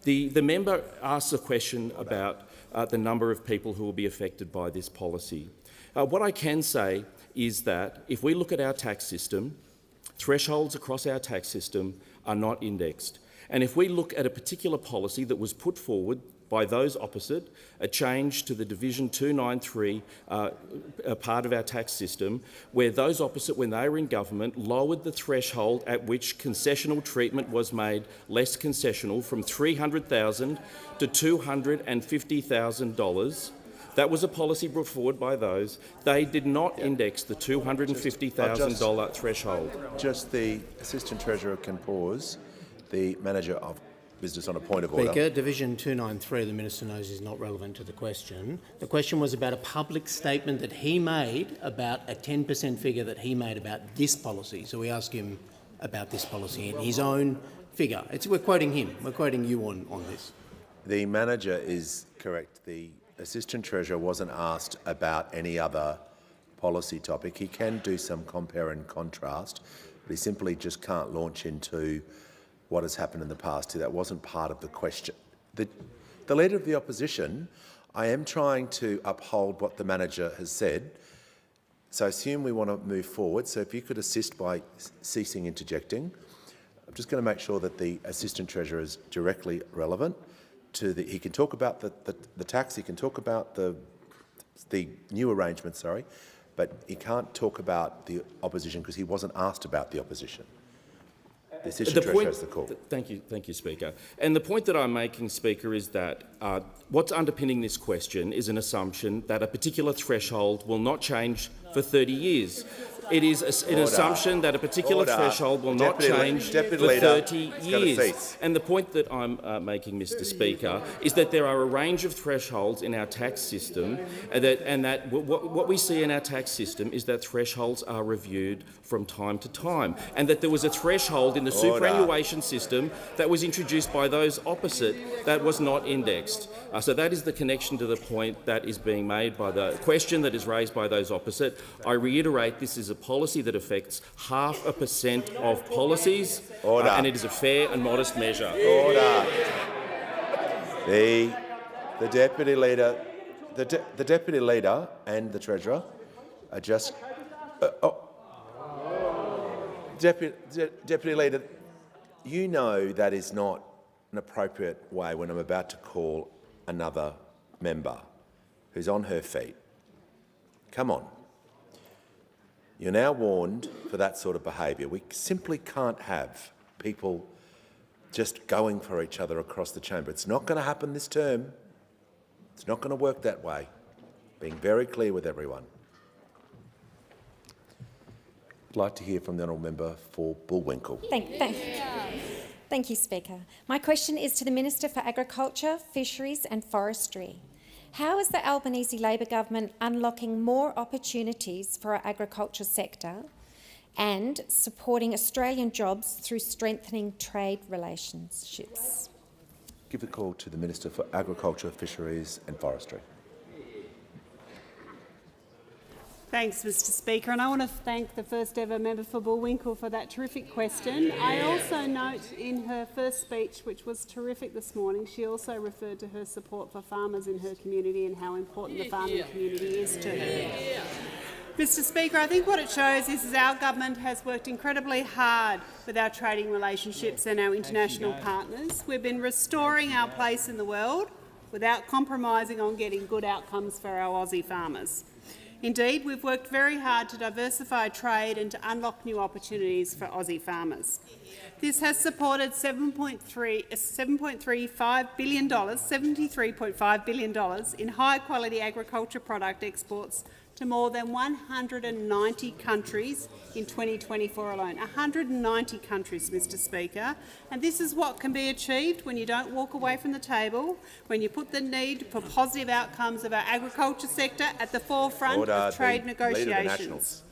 The member asks a question about the number of people who will be affected by this policy. What I can say is that if we look at our tax system, thresholds across our tax system are not indexed. And if we look at a particular policy that was put forward by those opposite, a change to the Division 293 part of our tax system, where those opposite, when they were in government, lowered the threshold at which concessional treatment was made less concessional from $300,000 to $250,000. That was a policy brought forward by those. They did not index the $250,000 threshold. Just the Assistant Treasurer can pause. The Manager of Business on a point of order. Speaker, Division 293, the Minister knows, is not relevant to the question. The question was about a public statement that he made about a 10% figure that he made about this policy. So we asked him about this policy and his own figure. We're quoting him. We're quoting you on this. The Manager is correct. The Assistant Treasurer wasn't asked about any other policy topic. He can do some compare and contrast, but he simply just can't launch into what has happened in the past. That wasn't part of the question. The Leader of the Opposition, I am trying to uphold what the Manager has said, so I assume we want to move forward. So if you could assist by ceasing interjecting. I'm just going to make sure that the Assistant Treasurer is directly relevant to the... He can talk about the tax, he can talk about the new arrangement, sorry, but he can't talk about the opposition because he wasn't asked about the opposition. The Assistant Treasurer has the call. Thank you, Speaker. And the point that I'm making, Speaker, is that what's underpinning this question is an assumption that a particular threshold will not change for 30 years. It is an assumption that a particular threshold will not change for 30 years. And the point that I'm making, Mr. Speaker, is that there are a range of thresholds in our tax system, and that what we see in our tax system is that thresholds are reviewed from time to time, and that there was a threshold in the superannuation system that was introduced by those opposite that was not indexed. So that is the connection to the point that is being made by the question that is raised by those opposite. I reiterate, this is a policy that affects 0.5% of policies, and it is a fair and modest measure. Order. The Deputy Leader, the Deputy Leader and the Treasurer are just... Deputy Leader, you know that is not an appropriate way when I'm about to call another member who's on her feet. Come on. You're now warned for that sort of behaviour. We simply can't have people just going for each other across the chamber. It's not going to happen this term. It's not going to work that way. Being very clear with everyone. I'd like to hear from the honourable member for Bullwinkle. Thank you, Speaker. My question is to the Minister for Agriculture, Fisheries and Forestry. How is the Albanese Labor government unlocking more opportunities for our agriculture sector and supporting Australian jobs through strengthening trade relationships? Give the call to the Minister for Agriculture, Fisheries and Forestry. Thanks, Mr. Speaker, and I want to thank the first ever member for Bullwinkle for that terrific question. I also note in her first speech, which was terrific this morning, she also referred to her support for farmers in her community and how important the farming community is to her. Mr. Speaker, I think what it shows is our government has worked incredibly hard with our trading relationships and our international partners. We've been restoring our place in the world without compromising on getting good outcomes for our Aussie farmers. Indeed, we've worked very hard to diversify trade and to unlock new opportunities for Aussie farmers. This has supported $73.5 billion in high-quality agriculture product exports to more than 190 countries in 2024 alone. 190 countries, Mr Speaker. And this is what can be achieved when you don't walk away from the table, when you put the need for positive outcomes of our agriculture sector at the forefront of trade negotiations.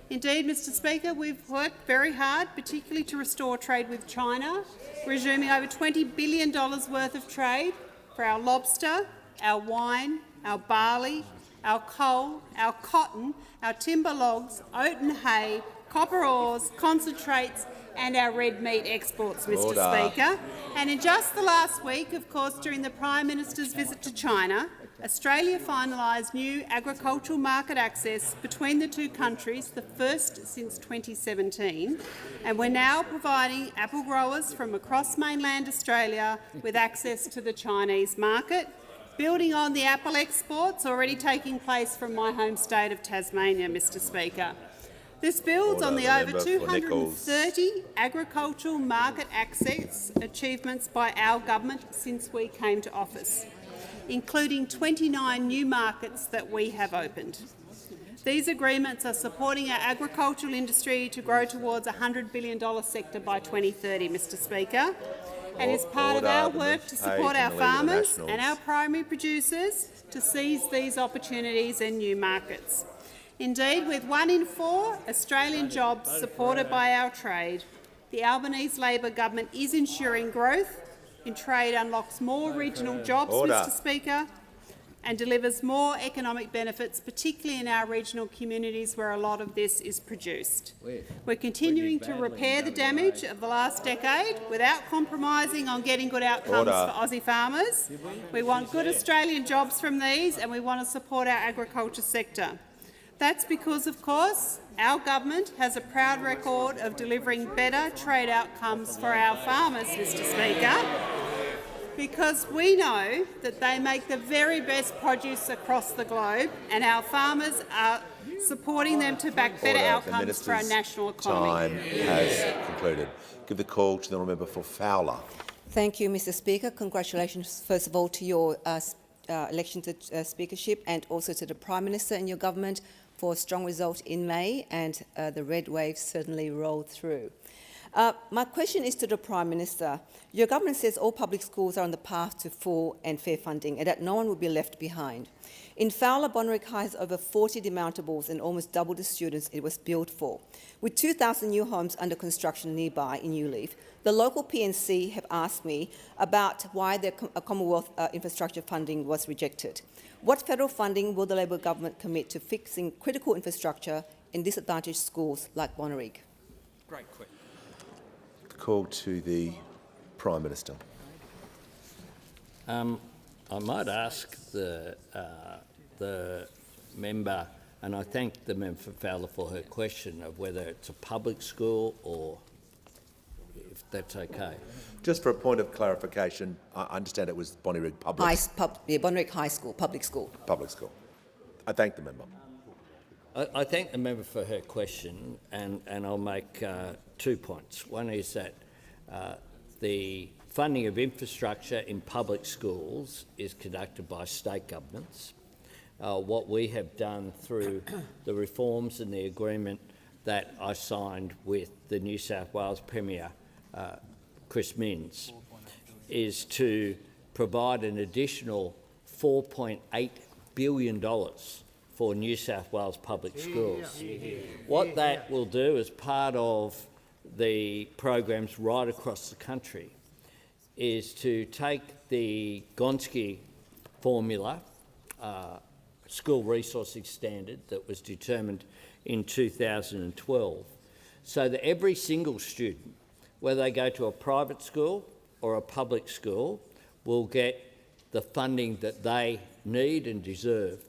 Indeed, Mr Speaker, we've worked very hard, particularly to restore trade with China, resuming over $20 billion worth of trade for our lobster, our wine, our barley, our coal, our cotton, our timber logs, oat and hay, copper ores, concentrates and our red meat exports, Mr Speaker. And in just the last week, of course, during the Prime Minister's visit to China, Australia finalised new agricultural market access between the two countries, the first since 2017, and we're now providing apple growers from across mainland Australia with access to the Chinese market, building on the apple exports already taking place from my home state of Tasmania, Mr Speaker. This builds on the over 230 agricultural market access achievements by our government since we came to office, including 29 new markets that we have opened. These agreements are supporting our agricultural industry to grow towards a $100 billion sector by 2030, Mr Speaker. And is part of our work to support our farmers and our primary producers to seize these opportunities and new markets. Indeed, with 1 in 4 Australian jobs supported by our trade, the Albanese Labor government is ensuring growth in trade, unlocks more regional jobs, Mr Speaker, and delivers more economic benefits, particularly in our regional communities where a lot of this is produced. We're continuing to repair the damage of the last decade without compromising on getting good outcomes for Aussie farmers. We want good Australian jobs from these, and we want to support our agriculture sector. That's because, of course, our government has a proud record of delivering better trade outcomes for our farmers, Mr Speaker, because we know that they make the very best produce across the globe, and our farmers are supporting them to back better outcomes for our national economy. Time has concluded. Give the call to the member for Fowler. Thank you, Mr Speaker. Congratulations, first of all, to your election to speakership, and also to the Prime Minister and your government for a strong result in May, and the red wave certainly rolled through. My question is to the Prime Minister. Your government says all public schools are on the path to full and fair funding and that no one will be left behind. In Fowler, Bonerick High has over 40 demountables and almost double the students it was built for. With 2,000 new homes under construction nearby in Newleaf, the local PNC have asked me about why their Commonwealth infrastructure funding was rejected. What federal funding will the Labor government commit to fixing critical infrastructure in disadvantaged schools like Bonerick? Great question. Call to the Prime Minister. I might ask the member, and I thank the member for Fowler for her question of whether it's a public school or if that's okay. Just for a point of clarification, I understand it was Bonerick Public. Bonerick High School, public school. Public school. I thank the member. I thank the member for her question, and I'll make 2 points. One is that the funding of infrastructure in public schools is conducted by state governments. What we have done through the reforms and the agreement that I signed with the New South Wales Premier, Chris Minns, is to provide an additional $4.8 billion for New South Wales public schools. What that will do as part of the programs right across the country is to take the Gonski formula, school resourcing standard that was determined in 2012, so that every single student, whether they go to a private school or a public school, will get the funding that they need and deserve.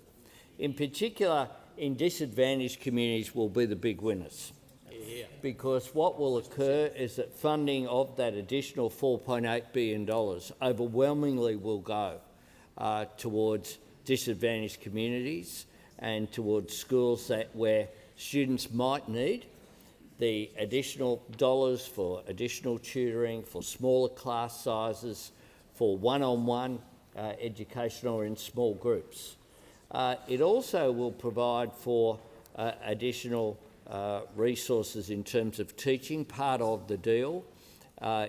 In particular, in disadvantaged communities will be the big winners. Because what will occur is that funding of that additional $4.8 billion overwhelmingly will go towards disadvantaged communities and towards schools where students might need the additional dollars for additional tutoring, for smaller class sizes, for one-on-one education or in small groups. It also will provide for additional resources in terms of teaching. Part of the deal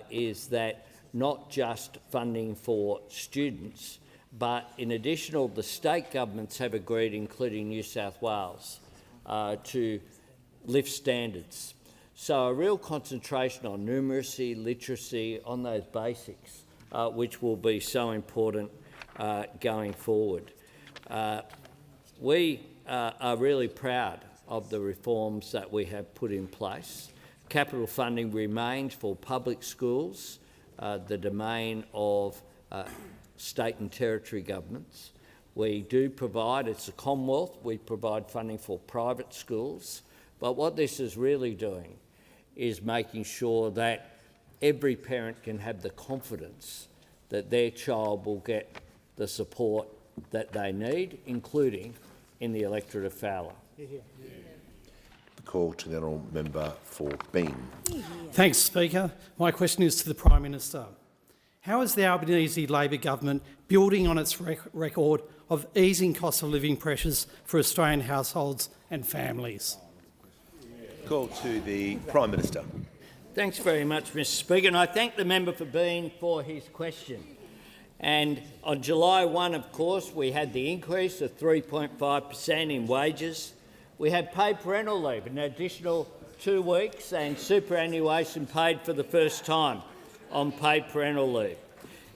is that not just funding for students, but in addition, the state governments have agreed, including New South Wales, to lift standards. So a real concentration on numeracy, literacy, on those basics, which will be so important going forward. We are really proud of the reforms that we have put in place. Capital funding remains for public schools, the domain of state and territory governments. We do provide, it's the Commonwealth, we provide funding for private schools, but what this is really doing is making sure that every parent can have the confidence that their child will get the support that they need, including in the electorate of Fowler. The call to the honourable member for Bean. Thanks, Speaker. My question is to the Prime Minister. How is the Albanese Labor government building on its record of easing cost of living pressures for Australian households and families? Call to the Prime Minister. Thanks very much, Mr Speaker, and I thank the member for Bean for his question. And on July 1, of course, we had the increase of 3.5% in wages. We had paid parental leave, an additional 2 weeks, and superannuation paid for the first time on paid parental leave.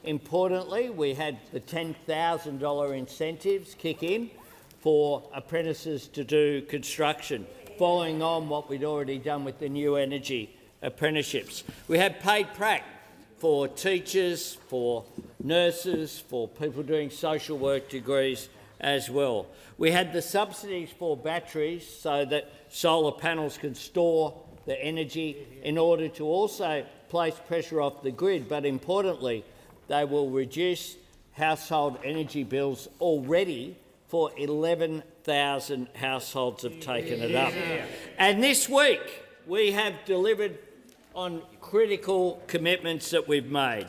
Importantly, we had the $10,000 incentives kick in for apprentices to do construction, following on what we'd already done with the new energy apprenticeships. We had paid prac for teachers, for nurses, for people doing social work degrees as well. We had the subsidies for batteries so that solar panels can store the energy in order to also place pressure off the grid, but importantly, they will reduce household energy bills already for 11,000 households have taken it up. And this week, we have delivered on critical commitments that we've made.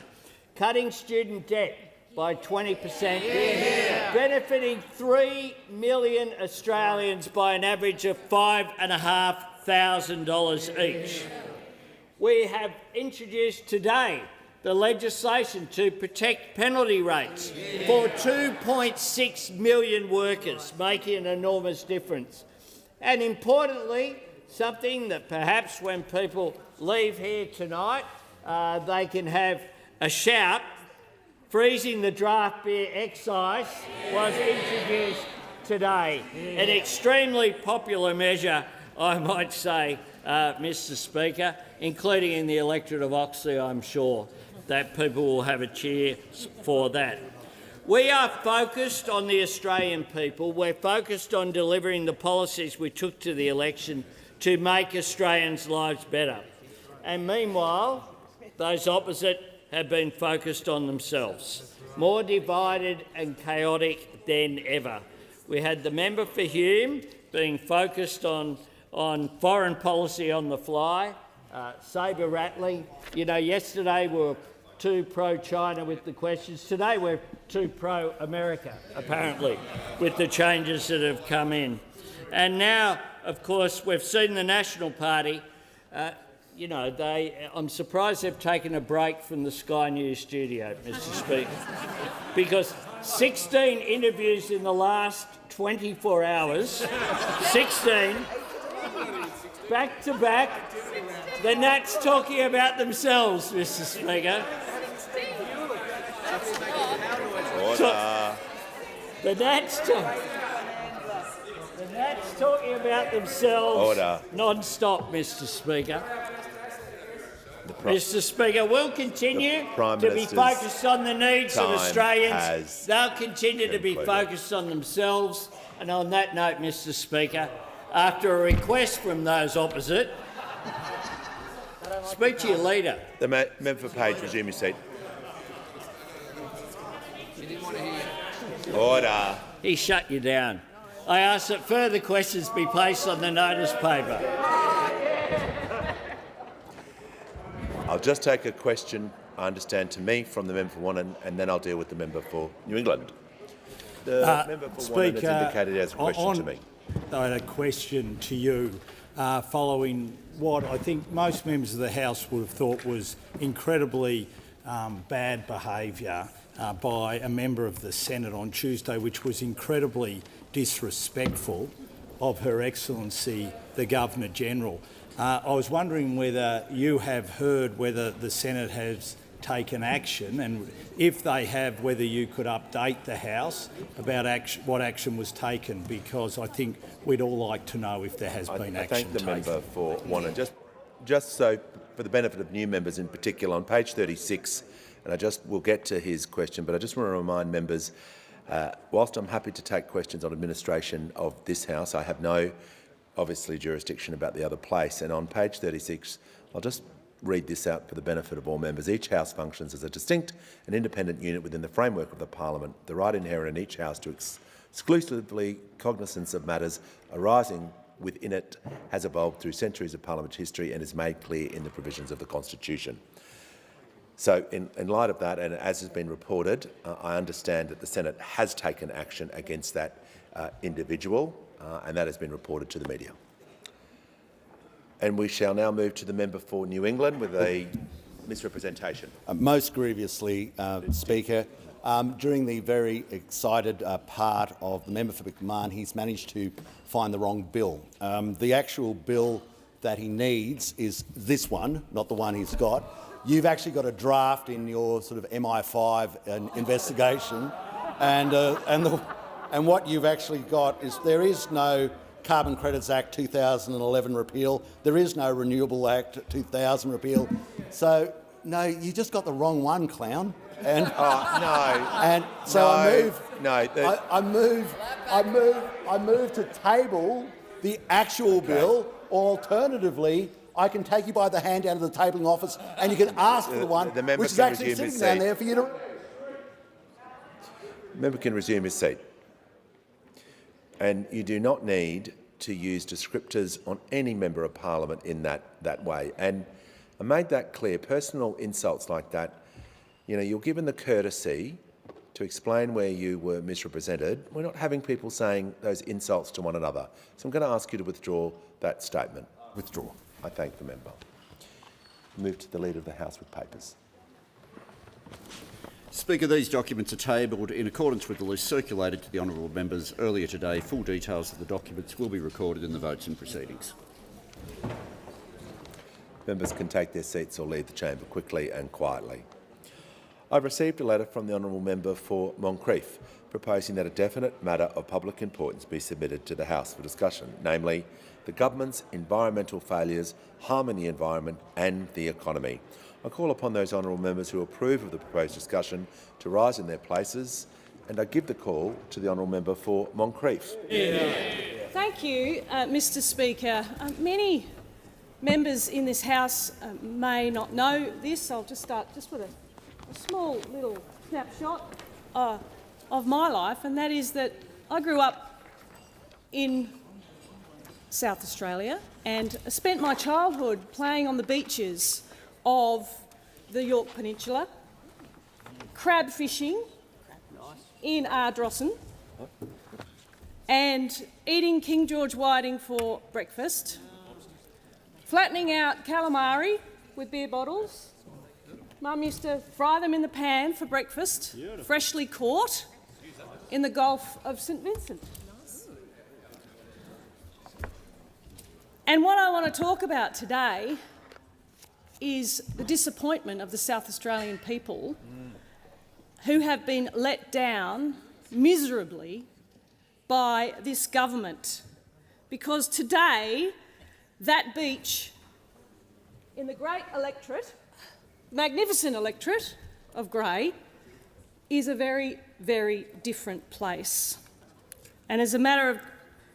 Cutting student debt by 20%, benefiting 3 million Australians by an average of $5,500 each. We have introduced today the legislation to protect penalty rates for 2.6 million workers, making an enormous difference. And importantly, something that perhaps when people leave here tonight, they can have a shout, freezing the draft beer excise was introduced today. An extremely popular measure, I might say, Mr Speaker, including in the electorate of Oxley, I'm sure that people will have a cheer for that. We are focused on the Australian people. We're focused on delivering the policies we took to the election to make Australians' lives better. And meanwhile, those opposite have been focused on themselves, more divided and chaotic than ever. We had the member for Hume being focused on foreign policy on the fly, sabre-rattling. You know, yesterday we were too pro-China with the questions. Today we're too pro-America, apparently, with the changes that have come in. And now, of course, we've seen the National Party, you know, I'm surprised they've taken a break from the Sky News studio, Mr Speaker, because 16 interviews in the last 24 hours, 16, back to back, the Nats talking about themselves, Mr Speaker. The Nats talking about themselves non-stop, Mr Speaker. Mr Speaker, we'll continue to be focused on the needs of Australians. They'll continue to be focused on themselves. And on that note, Mr Speaker, after a request from those opposite, speak to your leader. The member for Page, resume your seat. Order. He shut you down. I ask that further questions be placed on the notice paper. I'll just take a question, I understand, to me from the member for Wannon, and then I'll deal with the member for New England. The member for Wannon has indicated he has a question to me. I had a question to you following what I think most members of the House would have thought was incredibly bad behaviour by a member of the Senate on Tuesday, which was incredibly disrespectful of Her Excellency the Governor-General. I was wondering whether you have heard whether the Senate has taken action, and if they have, whether you could update the House about what action was taken, because I think we'd all like to know if there has been action taken. I thank the member for Wannon. Just so for the benefit of new members in particular, on page 36, and we'll get to his question, but I just want to remind members, whilst I'm happy to take questions on administration of this House, I have no, obviously, jurisdiction about the other place. And on page 36, I'll just read this out for the benefit of all members. Each House functions as a distinct and independent unit within the framework of the Parliament. The right inherent in each House to exclusively cognizance of matters arising within it has evolved through centuries of parliamentary history and is made clear in the provisions of the Constitution. So in light of that, and as has been reported, I understand that the Senate has taken action against that individual, and that has been reported to the media. And we shall now move to the member for New England with a misrepresentation. Most grievously, Speaker, during the very excited part of the member for McMahon, he's managed to find the wrong bill. The actual bill that he needs is this one, not the one he's got. You've actually got a draft in your sort of MI5 investigation, and what you've actually got is there is no Carbon Credits Act 2011 repeal. There is no Renewable Act 2000 repeal. So, no, you just got the wrong one, clown. And I move to table the actual bill, or alternatively, I can take you by the hand out of the tabling office and you can ask for the one which is actually sitting down there for you to... The member can resume his seat. And you do not need to use descriptors on any member of Parliament in that way. And I made that clear. Personal insults like that, you're given the courtesy to explain where you were misrepresented. We're not having people saying those insults to one another. So I'm going to ask you to withdraw that statement. Withdraw. I thank the member. Move to the Leader of the House with papers. Speaker, these documents are tabled in accordance with the list circulated to the honourable members earlier today. Full details of the documents will be recorded in the votes and proceedings. Members can take their seats or leave the chamber quickly and quietly. I've received a letter from the honourable member for Moncrieff proposing that a definite matter of public importance be submitted to the House for discussion, namely the government's environmental failures harming the environment and the economy. I call upon those honourable members who approve of the proposed discussion to rise in their places, and I give the call to the honourable member for Moncrieff. Thank you, Mr Speaker. Many members in this House may not know this. I'll just start with a small little snapshot of my life, and that is that I grew up in South Australia and spent my childhood playing on the beaches of the Yorke Peninsula, crab fishing in Ardrossan, and eating King George whiting for breakfast, flattening out calamari with beer bottles. Mum used to fry them in the pan for breakfast, freshly caught in the Gulf of St Vincent. And what I want to talk about today is the disappointment of the South Australian people who have been let down miserably by this government. Because today, that beach in the great electorate, magnificent electorate of Grey, is a very, very different place. And as a matter of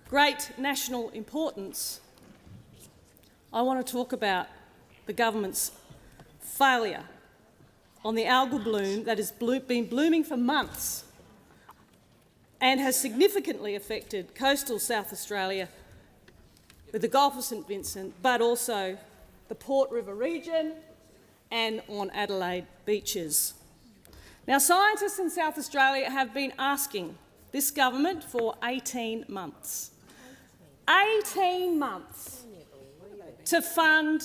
great national importance, I want to talk about the government's failure on the algal bloom that has been blooming for months and has significantly affected coastal South Australia with the Gulf of St Vincent, but also the Port River region and on Adelaide beaches. Now, scientists in South Australia have been asking this government for 18 months. 18 months to fund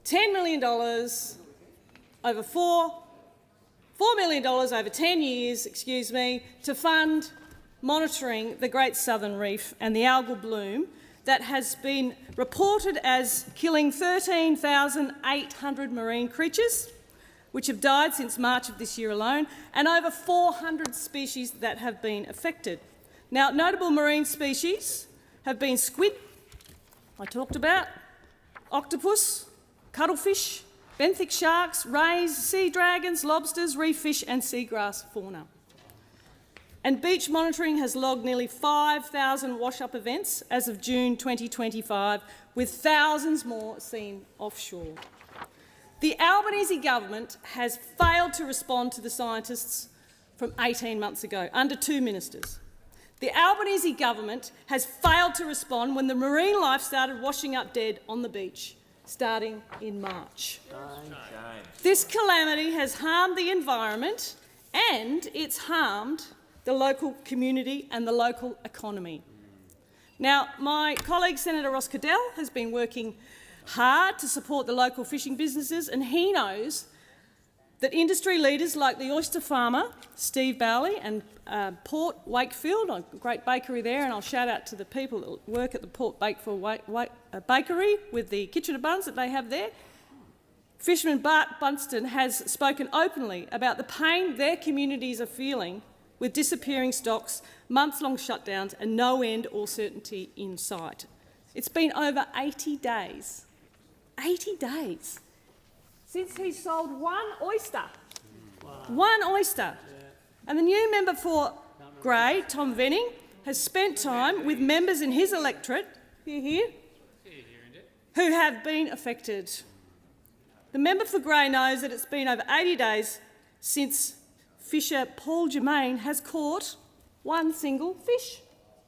$10 million over $4 million over 10 years, to fund monitoring the Great Southern Reef and the algal bloom that has been reported as killing 13,800 marine creatures, which have died since March of this year alone, and over 400 species that have been affected. Now, notable marine species have been squid, I talked about, octopus, cuttlefish, benthic sharks, rays, sea dragons, lobsters, reef fish and seagrass fauna. And beach monitoring has logged nearly 5,000 wash-up events as of June 2025, with thousands more seen offshore. The Albanese government has failed to respond to the scientists from 18 months ago, under 2 ministers. The Albanese government has failed to respond when the marine life started washing up dead on the beach, starting in March. This calamity has harmed the environment and it's harmed the local community and the local economy. Now, my colleague Senator Ross Cadell has been working hard to support the local fishing businesses, and he knows that industry leaders like the oyster farmer, Steve Bowley, and Port Wakefield, a great bakery there, and I'll shout out to the people that work at the Port Wakefield bakery with the Kitchener buns that they have there. Fisherman Bart Bunston has spoken openly about the pain their communities are feeling with disappearing stocks, months-long shutdowns and no end or certainty in sight. It's been over 80 days, 80 days, since he sold one oyster. Wow. One oyster. Yeah. And the new member for Grey, Tom Venning, has spent time with members in his electorate, who have been affected. The member for Grey knows that it's been over 80 days since fisher Paul Germain has caught one single fish.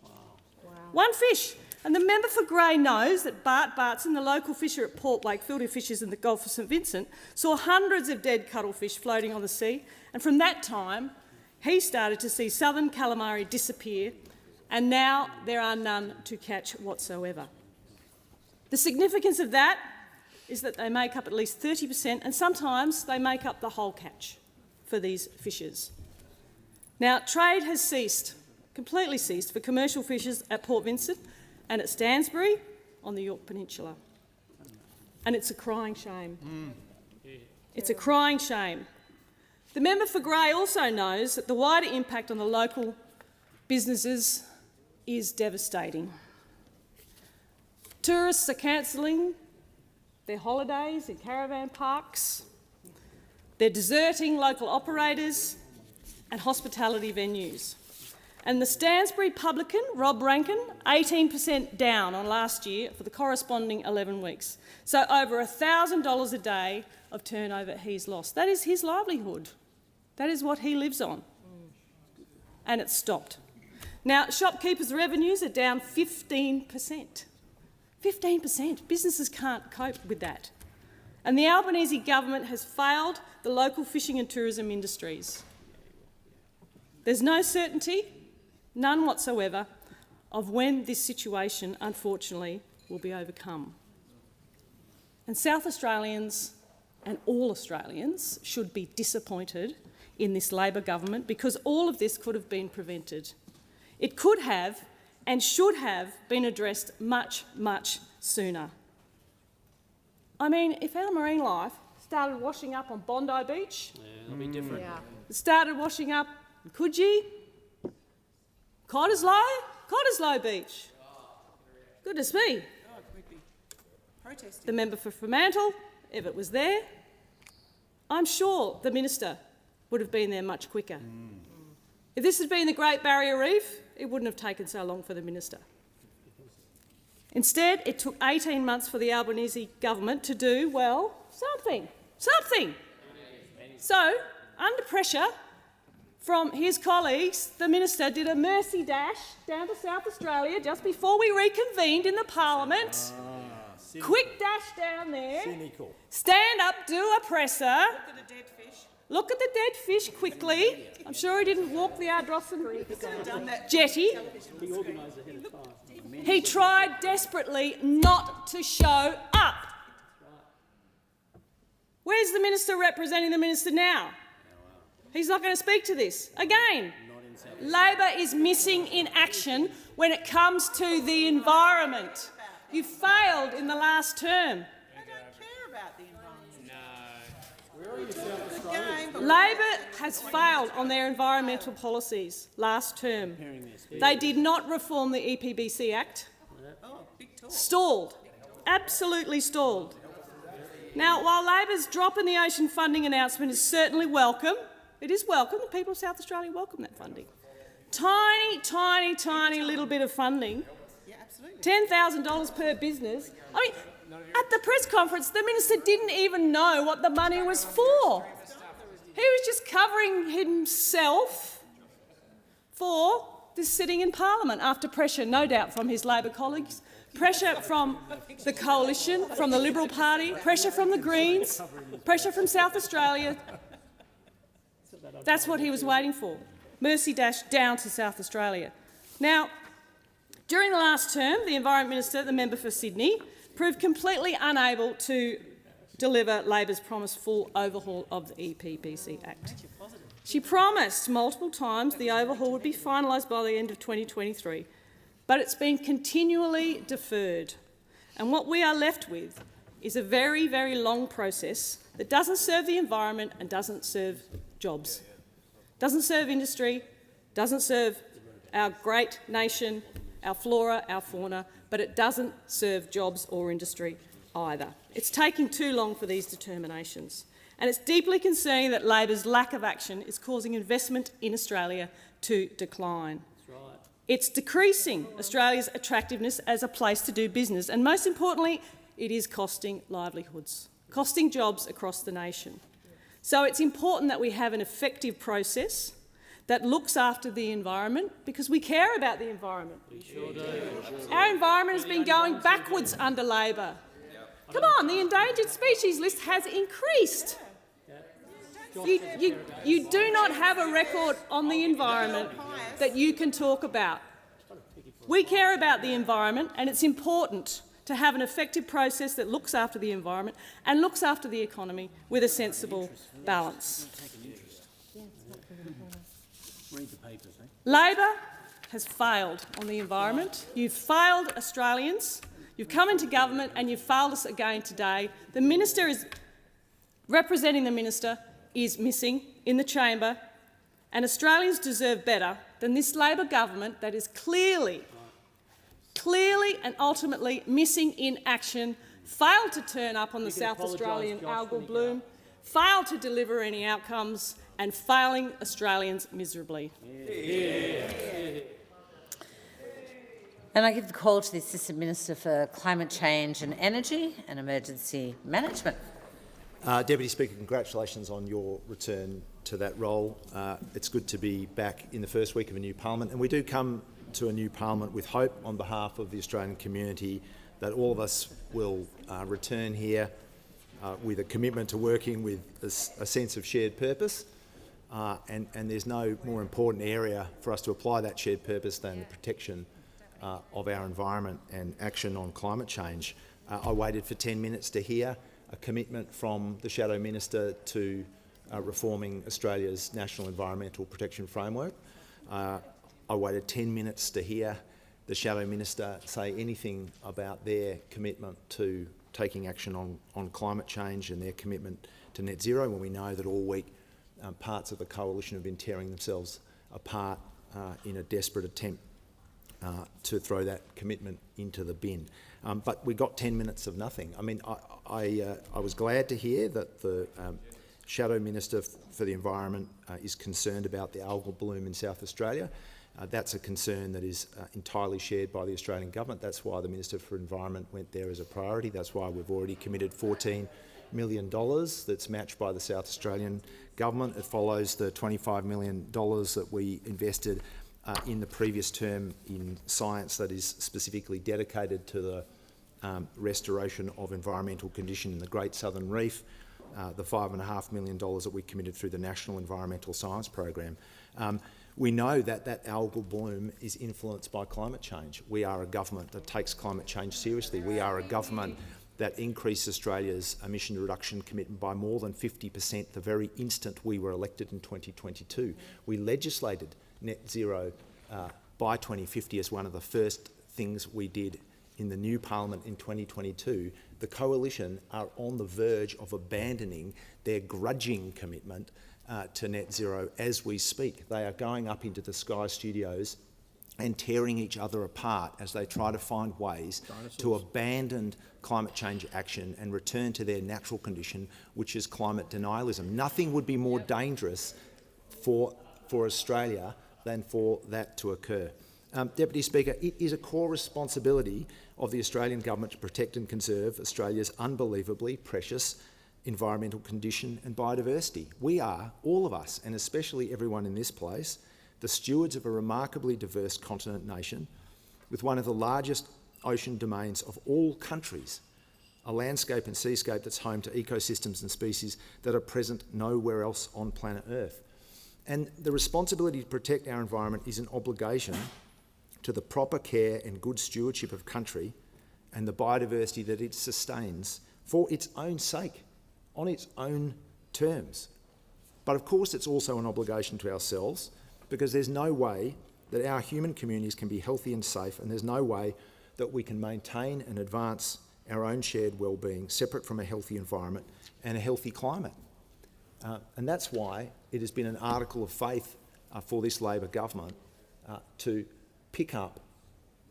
Wow. Wow. One fish. And the member for Grey knows that Bart Bartson, the local fisher at Port Wakefield who fishes in the Gulf of St Vincent, saw hundreds of dead cuttlefish floating on the sea, and from that time he started to see southern calamari disappear, and now there are none to catch whatsoever. The significance of that is that they make up at least 30%, and sometimes they make up the whole catch for these fishers. Now, trade has ceased, completely ceased, for commercial fishers at Port Vincent and at Stansbury on the York Peninsula. And it's a crying shame. It's a crying shame. The member for Grey also knows that the wider impact on the local businesses is devastating. Tourists are cancelling their holidays in caravan parks. They're deserting local operators and hospitality venues. And the Stansbury publican, Rob Rankin, 18% down on last year for the corresponding 11 weeks. So over $1,000 a day of turnover he's lost. That is his livelihood. That is what he lives on. And it's stopped. Now, shopkeepers' revenues are down 15%. 15%. Businesses can't cope with that. And the Albanese government has failed the local fishing and tourism industries. There's no certainty, none whatsoever, of when this situation, unfortunately, will be overcome. And South Australians and all Australians should be disappointed in this Labor government, because all of this could have been prevented. It could have and should have been addressed much, much sooner. I mean, if our marine life started washing up on Bondi Beach, it'll be different. Yeah. It started washing up in Coogee, Cottesloe Beach. Goodness me. The member for Fremantle, if it was there, I'm sure the minister would have been there much quicker. If this had been the Great Barrier Reef, it wouldn't have taken so long for the minister. Instead, it took 18 months for the Albanese government to do, well, something. So, under pressure from his colleagues, the minister did a mercy dash down to South Australia just before we reconvened in the Parliament. Quick dash down there. Cynical. Stand up, do a presser. Look at the dead fish. Look at the dead fish quickly. I'm sure he didn't walk the Ardrossan jetty. He tried desperately not to show up. Where's the minister representing the minister now? He's not going to speak to this. Again, Labor is missing in action when it comes to the environment. You failed in the last term. Labor has failed on their environmental policies last term. They did not reform the EPBC Act. Stalled. Absolutely stalled. Now, while Labor's drop in the ocean funding announcement is certainly welcome, it is welcome, the people of South Australia welcome that funding. Tiny, tiny, tiny little bit of funding, $10,000 per business. I mean, at the press conference, the minister didn't even know what the money was for. He was just covering himself for this sitting in Parliament after pressure, no doubt, from his Labor colleagues, pressure from the Coalition, from the Liberal Party, pressure from the Greens, pressure from South Australia. That's what he was waiting for. Mercy dash down to South Australia. Now, during the last term, the Environment Minister, the member for Sydney, proved completely unable to deliver Labor's promised full overhaul of the EPBC Act. She promised multiple times the overhaul would be finalised by the end of 2023, but it's been continually deferred. And what we are left with is a very, very long process that doesn't serve the environment and doesn't serve jobs. Doesn't serve industry, doesn't serve our great nation, our flora, our fauna, but it doesn't serve jobs or industry either. It's taking too long for these determinations. And it's deeply concerning that Labor's lack of action is causing investment in Australia to decline. It's decreasing Australia's attractiveness as a place to do business, and most importantly, it is costing livelihoods, costing jobs across the nation. So it's important that we have an effective process that looks after the environment, because we care about the environment. We sure do. Our environment has been going backwards under Labor. Come on, the endangered species list has increased. You do not have a record on the environment that you can talk about. We care about the environment, and it's important to have an effective process that looks after the environment and looks after the economy with a sensible balance. Labor has failed on the environment. You've failed Australians. You've come into government and you've failed us again today. The minister is representing the minister is missing in the chamber, and Australians deserve better than this Labor government that is clearly and ultimately missing in action, failed to turn up on the South Australian algal bloom, failed to deliver any outcomes, and failing Australians miserably. And I give the call to the Assistant Minister for Climate Change and Energy and Emergency Management. Deputy Speaker, congratulations on your return to that role. It's good to be back in the first week of a new parliament, and we do come to a new parliament with hope on behalf of the Australian community that all of us will return here with a commitment to working with a sense of shared purpose, and there's no more important area for us to apply that shared purpose than the protection of our environment and action on climate change. I waited for 10 minutes to hear a commitment from the Shadow Minister to reforming Australia's National Environmental Protection Framework. I waited 10 minutes to hear the Shadow Minister say anything about their commitment to taking action on climate change and their commitment to net zero, when we know that all week parts of the coalition have been tearing themselves apart in a desperate attempt to throw that commitment into the bin. But we got 10 minutes of nothing. I mean, I was glad to hear that the Shadow Minister for the Environment is concerned about the algal bloom in South Australia. That's a concern that is entirely shared by the Australian government. That's why the Minister for Environment went there as a priority. That's why we've already committed $14 million that's matched by the South Australian government. It follows the $25 million that we invested in the previous term in science that is specifically dedicated to the restoration of environmental condition in the Great Southern Reef, the $5.5 million that we committed through the National Environmental Science Program. We know that that algal bloom is influenced by climate change. We are a government that takes climate change seriously. We are a government that increased Australia's emission reduction commitment by more than 50% the very instant we were elected in 2022. We legislated net zero by 2050 as one of the first things we did in the new parliament in 2022. The coalition are on the verge of abandoning their grudging commitment to net zero as we speak. They are going up into the Sky Studios and tearing each other apart as they try to find ways to abandon climate change action and return to their natural condition, which is climate denialism. Nothing would be more dangerous for Australia than for that to occur. Deputy Speaker, it is a core responsibility of the Australian government to protect and conserve Australia's unbelievably precious environmental condition and biodiversity. We are, all of us, and especially everyone in this place, the stewards of a remarkably diverse continent nation with one of the largest ocean domains of all countries, a landscape and seascape that's home to ecosystems and species that are present nowhere else on planet Earth. And the responsibility to protect our environment is an obligation to the proper care and good stewardship of country and the biodiversity that it sustains for its own sake, on its own terms. But of course it's also an obligation to ourselves, because there's no way that our human communities can be healthy and safe, and there's no way that we can maintain and advance our own shared well-being separate from a healthy environment and a healthy climate. And that's why it has been an article of faith for this Labor government to pick up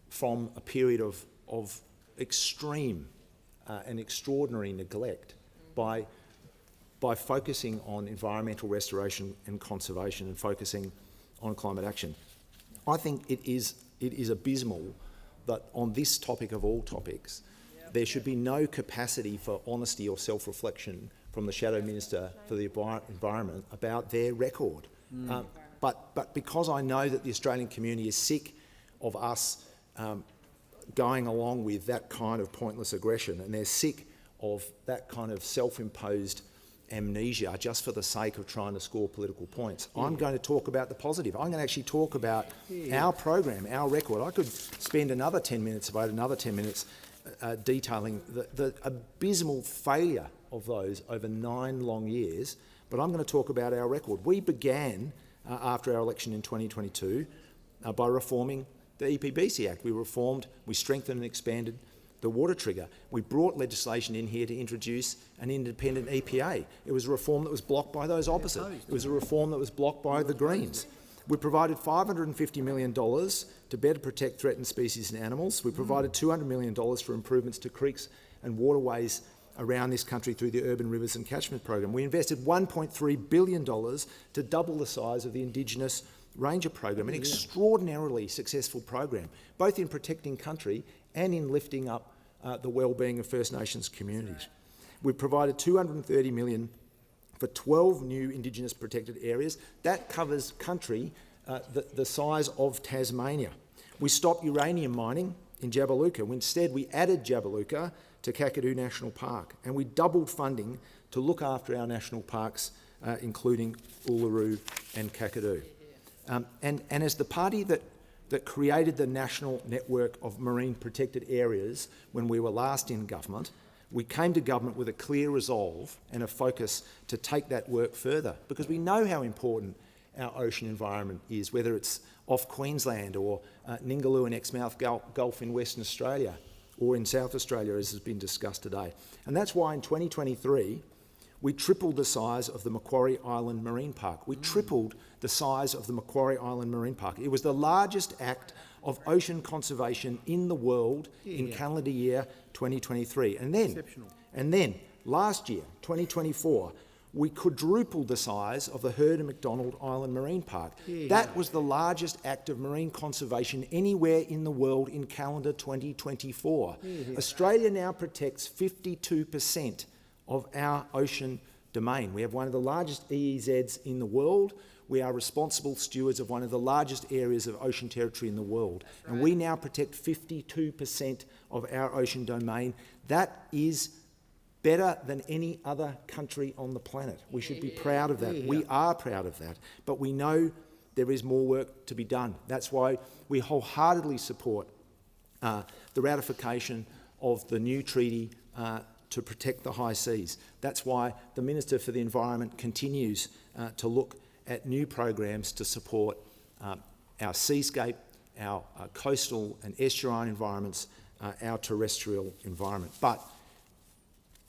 from a period of extreme and extraordinary neglect by focusing on environmental restoration and conservation and focusing on climate action. I think it is abysmal that on this topic of all topics, there should be no capacity for honesty or self-reflection from the Shadow Minister for the Environment about their record. But because I know that the Australian community is sick of us going along with that kind of pointless aggression, and they're sick of that kind of self-imposed amnesia just for the sake of trying to score political points. I'm going to talk about the positive. I'm going to actually talk about our program, our record. I could spend another 10 minutes, about another 10 minutes, detailing the abysmal failure of those over 9 long years, but I'm going to talk about our record. We began, after our election in 2022, by reforming the EPBC Act. We strengthened and expanded the water trigger. We brought legislation in here to introduce an independent EPA. It was a reform that was blocked by those opposite. It was a reform that was blocked by the Greens. We provided $550 million to better protect threatened species and animals. We provided $200 million for improvements to creeks and waterways around this country through the Urban Rivers and Catchment Program. We invested $1.3 billion to double the size of the Indigenous Ranger Program, an extraordinarily successful program, both in protecting country and in lifting up the well-being of First Nations communities. We've provided $230 million for 12 new Indigenous protected areas. That covers country the size of Tasmania. We stopped uranium mining in Jabiluka. Instead, we added Jabiluka to Kakadu National Park, and we doubled funding to look after our national parks, including Uluru and Kakadu. And as the party that created the national network of marine protected areas when we were last in government, we came to government with a clear resolve and a focus to take that work further, because we know how important our ocean environment is, whether it's off Queensland or Ningaloo and Exmouth Gulf in Western Australia or in South Australia, as has been discussed today. And that's why in 2023, we tripled the size of the Macquarie Island Marine Park. We tripled the size of the Macquarie Island Marine Park. It was the largest act of ocean conservation in the world in calendar year 2023. And then last year, 2024, We quadrupled the size of the Heard and McDonald Island Marine Park. That was the largest act of marine conservation anywhere in the world in calendar 2024. Australia now protects 52% of our ocean domain. We have one of the largest EEZs in the world. We are responsible stewards of one of the largest areas of ocean territory in the world. And we now protect 52% of our ocean domain. That is better than any other country on the planet. We should be proud of that. We are proud of that. But we know there is more work to be done. That's why we wholeheartedly support the ratification of the new treaty to protect the high seas. That's why the Minister for the Environment continues to look at new programs to support our seascape, our coastal and estuarine environments, our terrestrial environment. But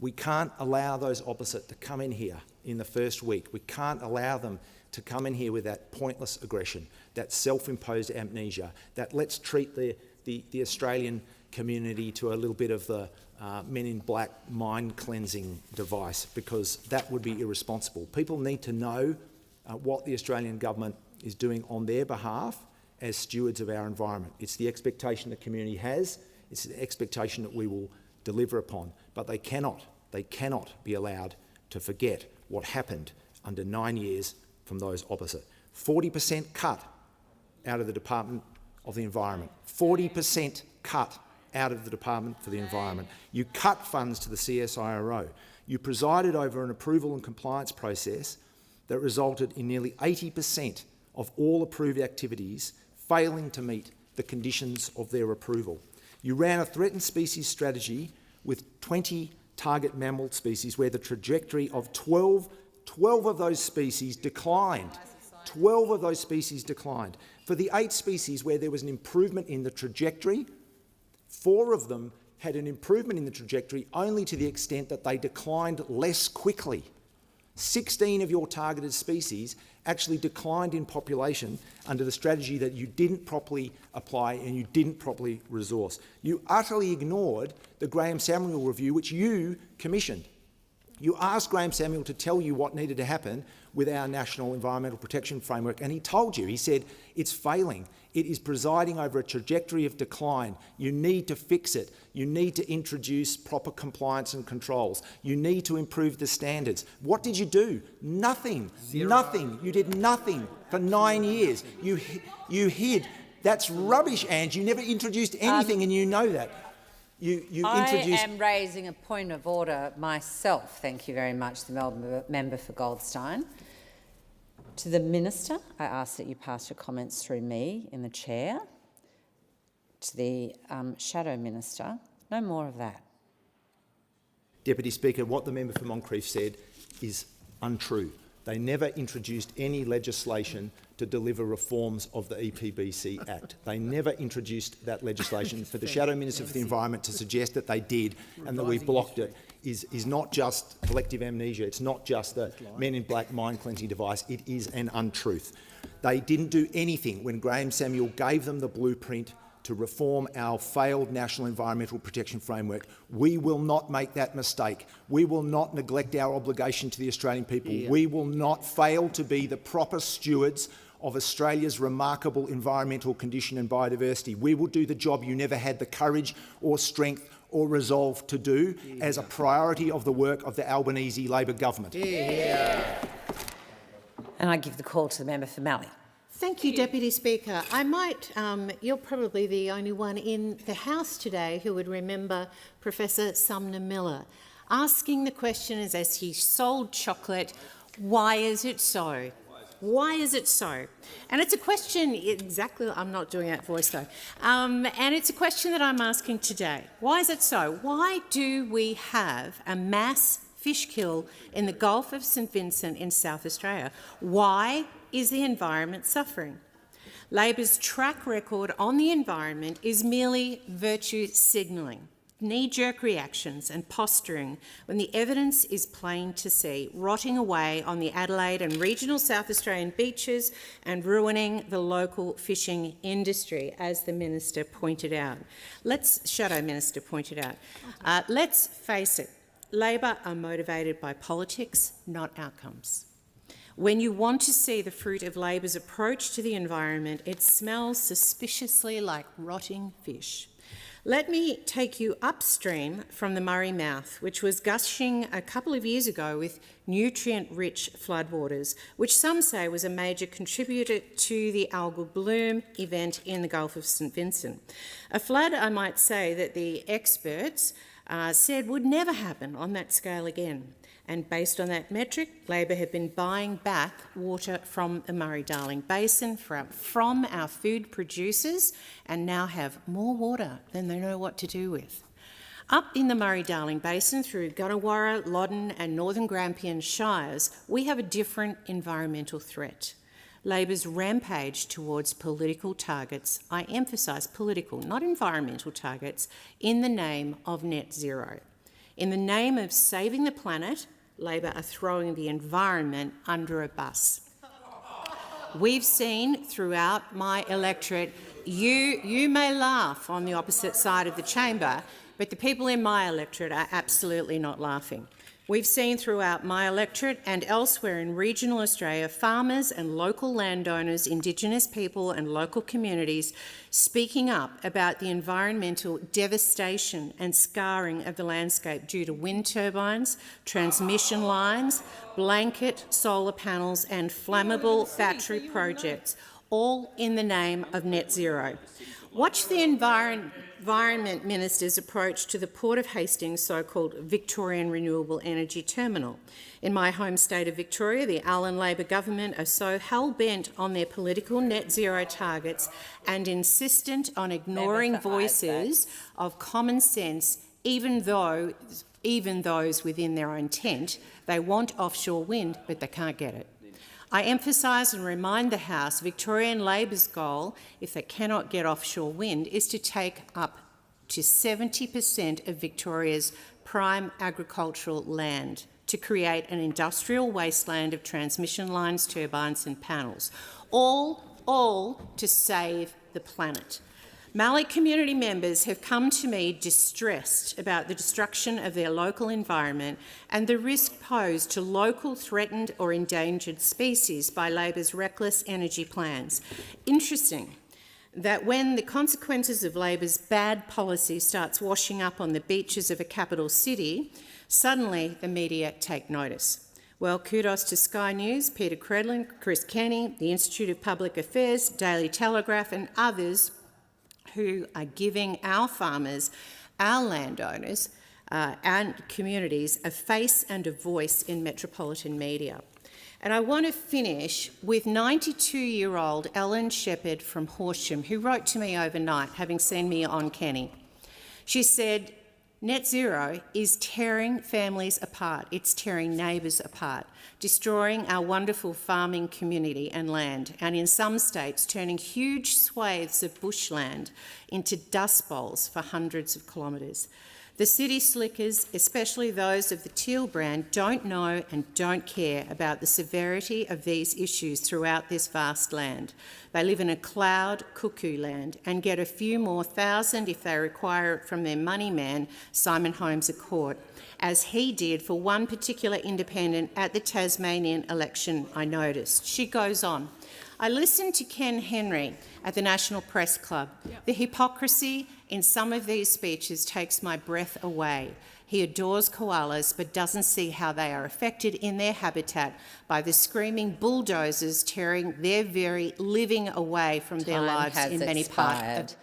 we can't allow those opposite to come in here in the first week. We can't allow them to come in here with that pointless aggression, that self-imposed amnesia, that let's treat the Australian community to a little bit of the Men in Black mind-cleansing device, because that would be irresponsible. People need to know what the Australian government is doing on their behalf as stewards of our environment. It's the expectation the community has. It's the expectation that we will deliver upon. But they cannot be allowed to forget what happened under 9 years from those opposite. 40% cut out of the Department of the Environment. 40% cut out of the Department for the Environment. You cut funds to the CSIRO. You presided over an approval and compliance process that resulted in nearly 80% of all approved activities failing to meet the conditions of their approval. You ran a threatened species strategy with 20 target mammal species where the trajectory of 12 of those species declined. 12 of those species declined. For the 8 species where there was an improvement in the trajectory, 4 of them had an improvement in the trajectory only to the extent that they declined less quickly. 16 of your targeted species actually declined in population under the strategy that you didn't properly apply and you didn't properly resource. You utterly ignored the Graham Samuel review, which you commissioned. You asked Graham Samuel to tell you what needed to happen with our National Environmental Protection Framework, and he told you. He said, it's failing. It is presiding over a trajectory of decline. You need to fix it. You need to introduce proper compliance and controls. You need to improve the standards. What did you do? Nothing. Zero. Nothing. You did nothing for 9 years. You hid. That's rubbish, Ange. You never introduced anything, and you know that. You introduced... I am raising a point of order myself. Thank you very much, the member for Goldstein. To the Minister, I ask that you pass your comments through me in the chair. To the Shadow Minister, no more of that. Deputy Speaker, what the member for Moncrieff said is untrue. They never introduced any legislation to deliver reforms of the EPBC Act. They never introduced that legislation. For the Shadow Minister for the Environment to suggest that they did and that we blocked it is not just collective amnesia. It's not just the Men in Black mind-cleansing device. It is an untruth. They didn't do anything when Graham Samuel gave them the blueprint to reform our failed National Environmental Protection Framework. We will not make that mistake. We will not neglect our obligation to the Australian people. We will not fail to be the proper stewards of Australia's remarkable environmental condition and biodiversity. We will do the job you never had the courage or strength or resolve to do as a priority of the work of the Albanese Labor government. And I give the call to the member for Mallee. Thank you, Deputy Speaker. I might, you're probably the only one in the House today who would remember Professor Sumner Miller asking the question as he sold chocolate, why is it so? Why is it so? And it's a question, exactly, I'm not doing that voice though, and it's a question that I'm asking today. Why is it so? Why do we have a mass fish kill in the Gulf of St Vincent in South Australia? Why is the environment suffering? Labor's track record on the environment is merely virtue signalling, knee-jerk reactions and posturing when the evidence is plain to see, rotting away on the Adelaide and regional South Australian beaches and ruining the local fishing industry, as the Minister pointed out. Shadow Minister pointed out. Let's face it, Labor are motivated by politics, not outcomes. When you want to see the fruit of Labor's approach to the environment, it smells suspiciously like rotting fish. Let me take you upstream from the Murray Mouth, which was gushing a couple of years ago with nutrient-rich floodwaters, which some say was a major contributor to the algal bloom event in the Gulf of St Vincent. A flood, I might say, that the experts said would never happen on that scale again. And based on that metric, Labor have been buying back water from the Murray-Darling Basin from our food producers and now have more water than they know what to do with. Up in the Murray-Darling Basin through Gunawarra, Loddon and Northern Grampian Shires, we have a different environmental threat. Labor's rampage towards political targets, I emphasise political, not environmental targets, in the name of net zero. In the name of saving the planet, Labor are throwing the environment under a bus. We've seen throughout my electorate, you may laugh on the opposite side of the chamber, but the people in my electorate are absolutely not laughing. We've seen throughout my electorate and elsewhere in regional Australia, farmers and local landowners, Indigenous people and local communities speaking up about the environmental devastation and scarring of the landscape due to wind turbines, transmission lines, blanket solar panels and flammable battery projects, all in the name of net zero. Watch the Environment Minister's approach to the Port of Hastings' so-called Victorian Renewable Energy Terminal. In my home state of Victoria, the Allan Labor government are so hell-bent on their political net zero targets and insistent on ignoring voices of common sense, even those within their own tent. They want offshore wind, but they can't get it. I emphasise and remind the House Victorian Labor's goal, if they cannot get offshore wind, is to take up to 70% of Victoria's prime agricultural land to create an industrial wasteland of transmission lines, turbines and panels, all to save the planet. Mallee community members have come to me distressed about the destruction of their local environment and the risk posed to local threatened or endangered species by Labor's reckless energy plans. Interesting that when the consequences of Labor's bad policy starts washing up on the beaches of a capital city, suddenly the media take notice. Well, kudos to Sky News, Peter Credlin, Chris Kenny, the Institute of Public Affairs, Daily Telegraph and others who are giving our farmers, our landowners and communities a face and a voice in metropolitan media. And I want to finish with 92-year-old Ellen Shepherd from Horsham, who wrote to me overnight, having seen me on Kenny. She said, net zero is tearing families apart, it's tearing neighbours apart, destroying our wonderful farming community and land, and in some states turning huge swathes of bushland into dust bowls for hundreds of kilometres. The city slickers, especially those of the Teal brand, don't know and don't care about the severity of these issues throughout this vast land. They live in a cloud cuckoo land and get a few more thousand if they require it from their money man, Simon Holmes à Court, as he did for one particular independent at the Tasmanian election, I noticed. She goes on. I listened to Ken Henry at the National Press Club. The hypocrisy in some of these speeches takes my breath away. He adores koalas but doesn't see how they are affected in their habitat by the screaming bulldozers tearing their very living away from their lives in many parts.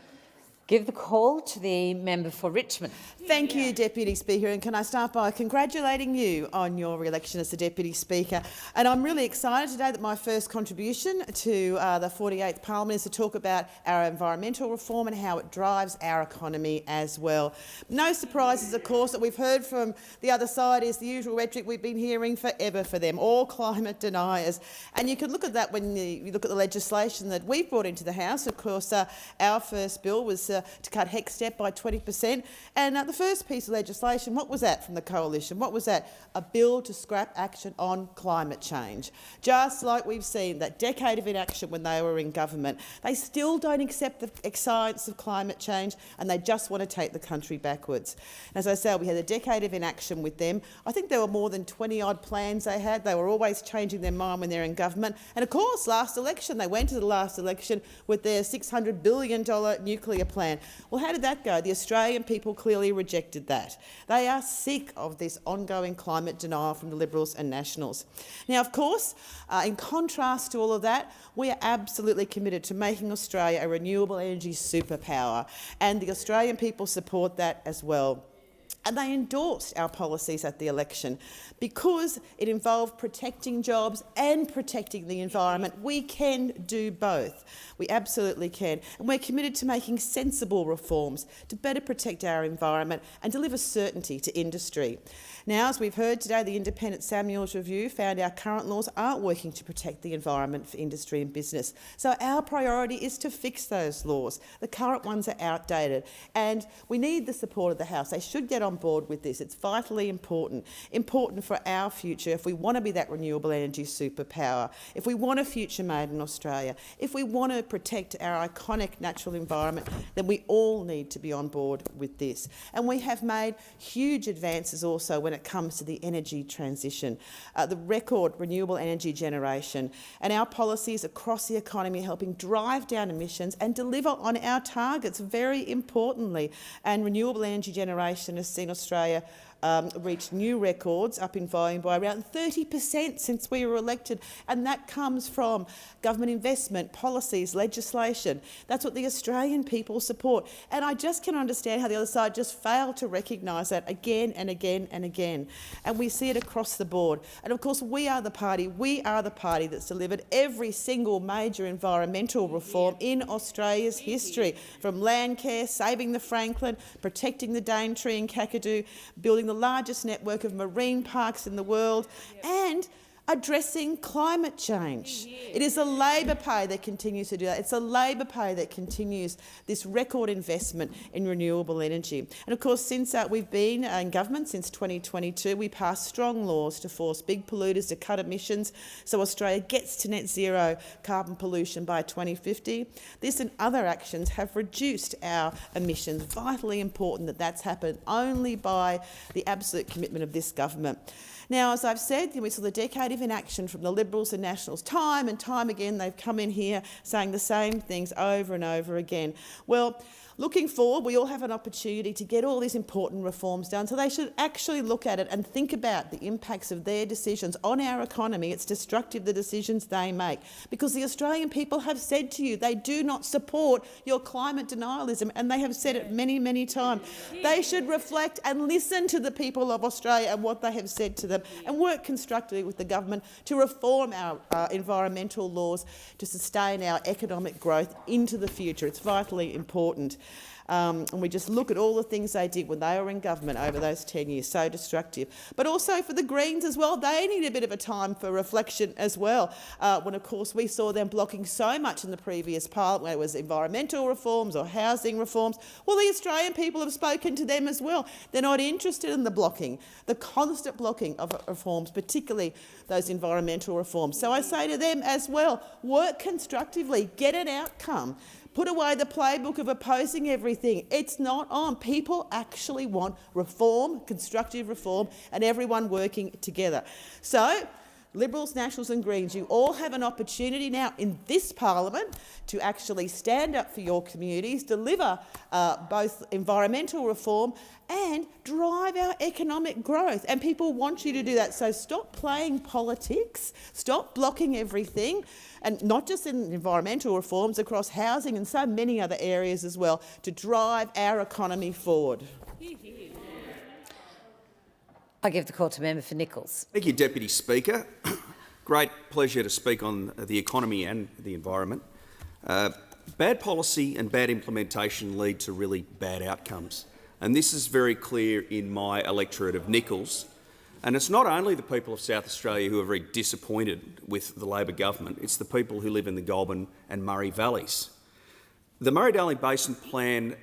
Give the call to the member for Richmond. Thank you, Deputy Speaker, and can I start by congratulating you on your re-election as the Deputy Speaker. And I'm really excited today that my first contribution to the 48th Parliament is to talk about our environmental reform and how it drives our economy as well. No surprises, of course, that we've heard from the other side is the usual rhetoric we've been hearing forever for them, all climate deniers. And you can look at that when you look at the legislation that we've brought into the House. Of course, our first bill was to cut HEC step by 20%. And the first piece of legislation, what was that from the coalition? What was that? A bill to scrap action on climate change. Just like we've seen that decade of inaction when they were in government. They still don't accept the science of climate change, and they just want to take the country backwards. As I said, we had a decade of inaction with them. I think there were more than 20-odd plans they had. They were always changing their mind when they're in government. And of course, last election, they went to the last election with their $600 billion nuclear plan. Well, how did that go? The Australian people clearly rejected that. They are sick of this ongoing climate denial from the Liberals and Nationals. Now, of course, in contrast to all of that, we are absolutely committed to making Australia a renewable energy superpower, and the Australian people support that as well. And they endorsed our policies at the election because it involved protecting jobs and protecting the environment. We can do both. We absolutely can. And we're committed to making sensible reforms to better protect our environment and deliver certainty to industry. Now, as we've heard today, the Independent Samuels Review found our current laws aren't working to protect the environment for industry and business. So our priority is to fix those laws. The current ones are outdated, and we need the support of the House. They should get on board with this. It's vitally important for our future if we want to be that renewable energy superpower, if we want a future made in Australia, if we want to protect our iconic natural environment, then we all need to be on board with this. And we have made huge advances also when it comes to the energy transition, the record renewable energy generation, and our policies across the economy helping drive down emissions and deliver on our targets, very importantly. And renewable energy generation has seen Australia reached new records, up in volume by around 30% since we were elected, and that comes from government investment, policies, legislation. That's what the Australian people support, and I just cannot understand how the other side just failed to recognise that again and again and again. And we see it across the board. And of course, we are the party that's delivered every single major environmental reform in Australia's history, from land care, saving the Franklin, protecting the Daintree and Kakadu, building the largest network of marine parks in the world, and addressing climate change. It is a Labor party that continues to do that. It's a Labor party that continues this record investment in renewable energy. And of course, since we've been in government since 2022, we passed strong laws to force big polluters to cut emissions so Australia gets to net zero carbon pollution by 2050. This and other actions have reduced our emissions. Vitally important that that's happened only by the absolute commitment of this government. Now, as I've said, we saw the decade of inaction from the Liberals and Nationals. Time and time again, they've come in here saying the same things over and over again. Well, looking forward, we all have an opportunity to get all these important reforms done, so they should actually look at it and think about the impacts of their decisions on our economy. It's destructive, the decisions they make, because the Australian people have said to you they do not support your climate denialism, and they have said it many, many times. They should reflect and listen to the people of Australia and what they have said to them, and work constructively with the government to reform our environmental laws to sustain our economic growth into the future. It's vitally important. And we just look at all the things they did when they were in government over those 10 years, so destructive. But also for the Greens as well, they need a bit of a time for reflection as well, when of course we saw them blocking so much in the previous parliament, whether it was environmental reforms or housing reforms. Well, the Australian people have spoken to them as well. They're not interested in the blocking, the constant blocking of reforms, particularly those environmental reforms. So I say to them as well, work constructively, get an outcome. Put away the playbook of opposing everything. It's not on. People actually want reform, constructive reform, and everyone working together. So, Liberals, Nationals and Greens, you all have an opportunity now in this parliament to actually stand up for your communities, deliver both environmental reform and drive our economic growth. And people want you to do that. So stop playing politics, stop blocking everything, and not just in environmental reforms, across housing and so many other areas as well, to drive our economy forward. I give the call to member for Nichols. Thank you, Deputy Speaker. Great pleasure to speak on the economy and the environment. Bad policy and bad implementation lead to really bad outcomes, and this is very clear in my electorate of Nichols. And it's not only the people of South Australia who are very disappointed with the Labor government, it's the people who live in the Goulburn and Murray valleys. The Murray-Darling Basin Plan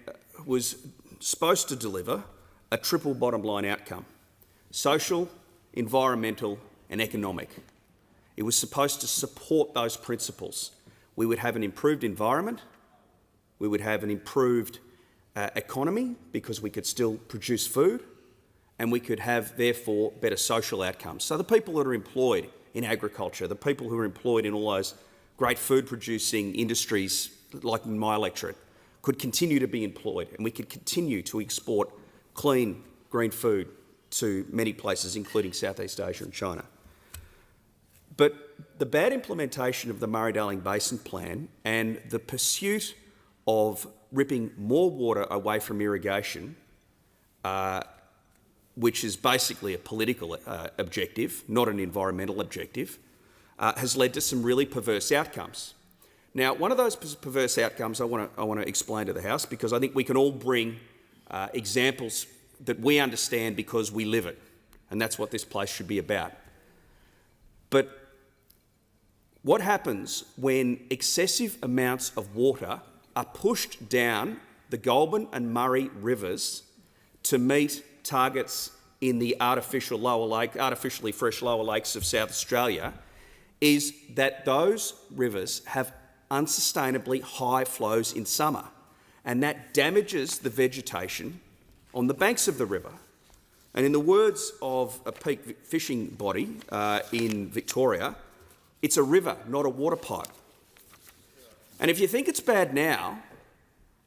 was supposed to deliver a triple bottom line outcome: social, environmental and economic. It was supposed to support those principles. We would have an improved environment, we would have an improved economy because we could still produce food, and we could have, therefore, better social outcomes. So the people that are employed in agriculture, the people who are employed in all those great food-producing industries like in my electorate, could continue to be employed, and we could continue to export clean, green food to many places, including Southeast Asia and China. But the bad implementation of the Murray-Darling Basin Plan and the pursuit of ripping more water away from irrigation, which is basically a political objective, not an environmental objective, has led to some really perverse outcomes. Now, one of those perverse outcomes I want to explain to the House, because I think we can all bring examples that we understand because we live it, and that's what this place should be about. But what happens when excessive amounts of water are pushed down the Goulburn and Murray rivers to meet targets in the artificially fresh lower lakes of South Australia, is that those rivers have unsustainably high flows in summer, and that damages the vegetation on the banks of the river. And in the words of a peak fishing body in Victoria, it's a river, not a water pipe. And if you think it's bad now,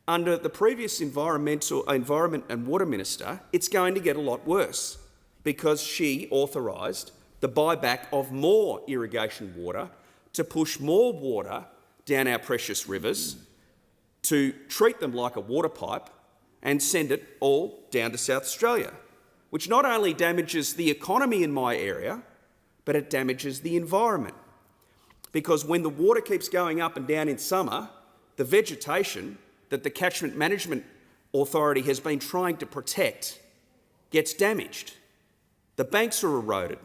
under the previous Environment and Water Minister, it's going to get a lot worse, because she authorised the buyback of more irrigation water to push more water down our precious rivers, to treat them like a water pipe and send it all down to South Australia, which not only damages the economy in my area, but it damages the environment. Because when the water keeps going up and down in summer, the vegetation that the Catchment Management Authority has been trying to protect gets damaged. The banks are eroded.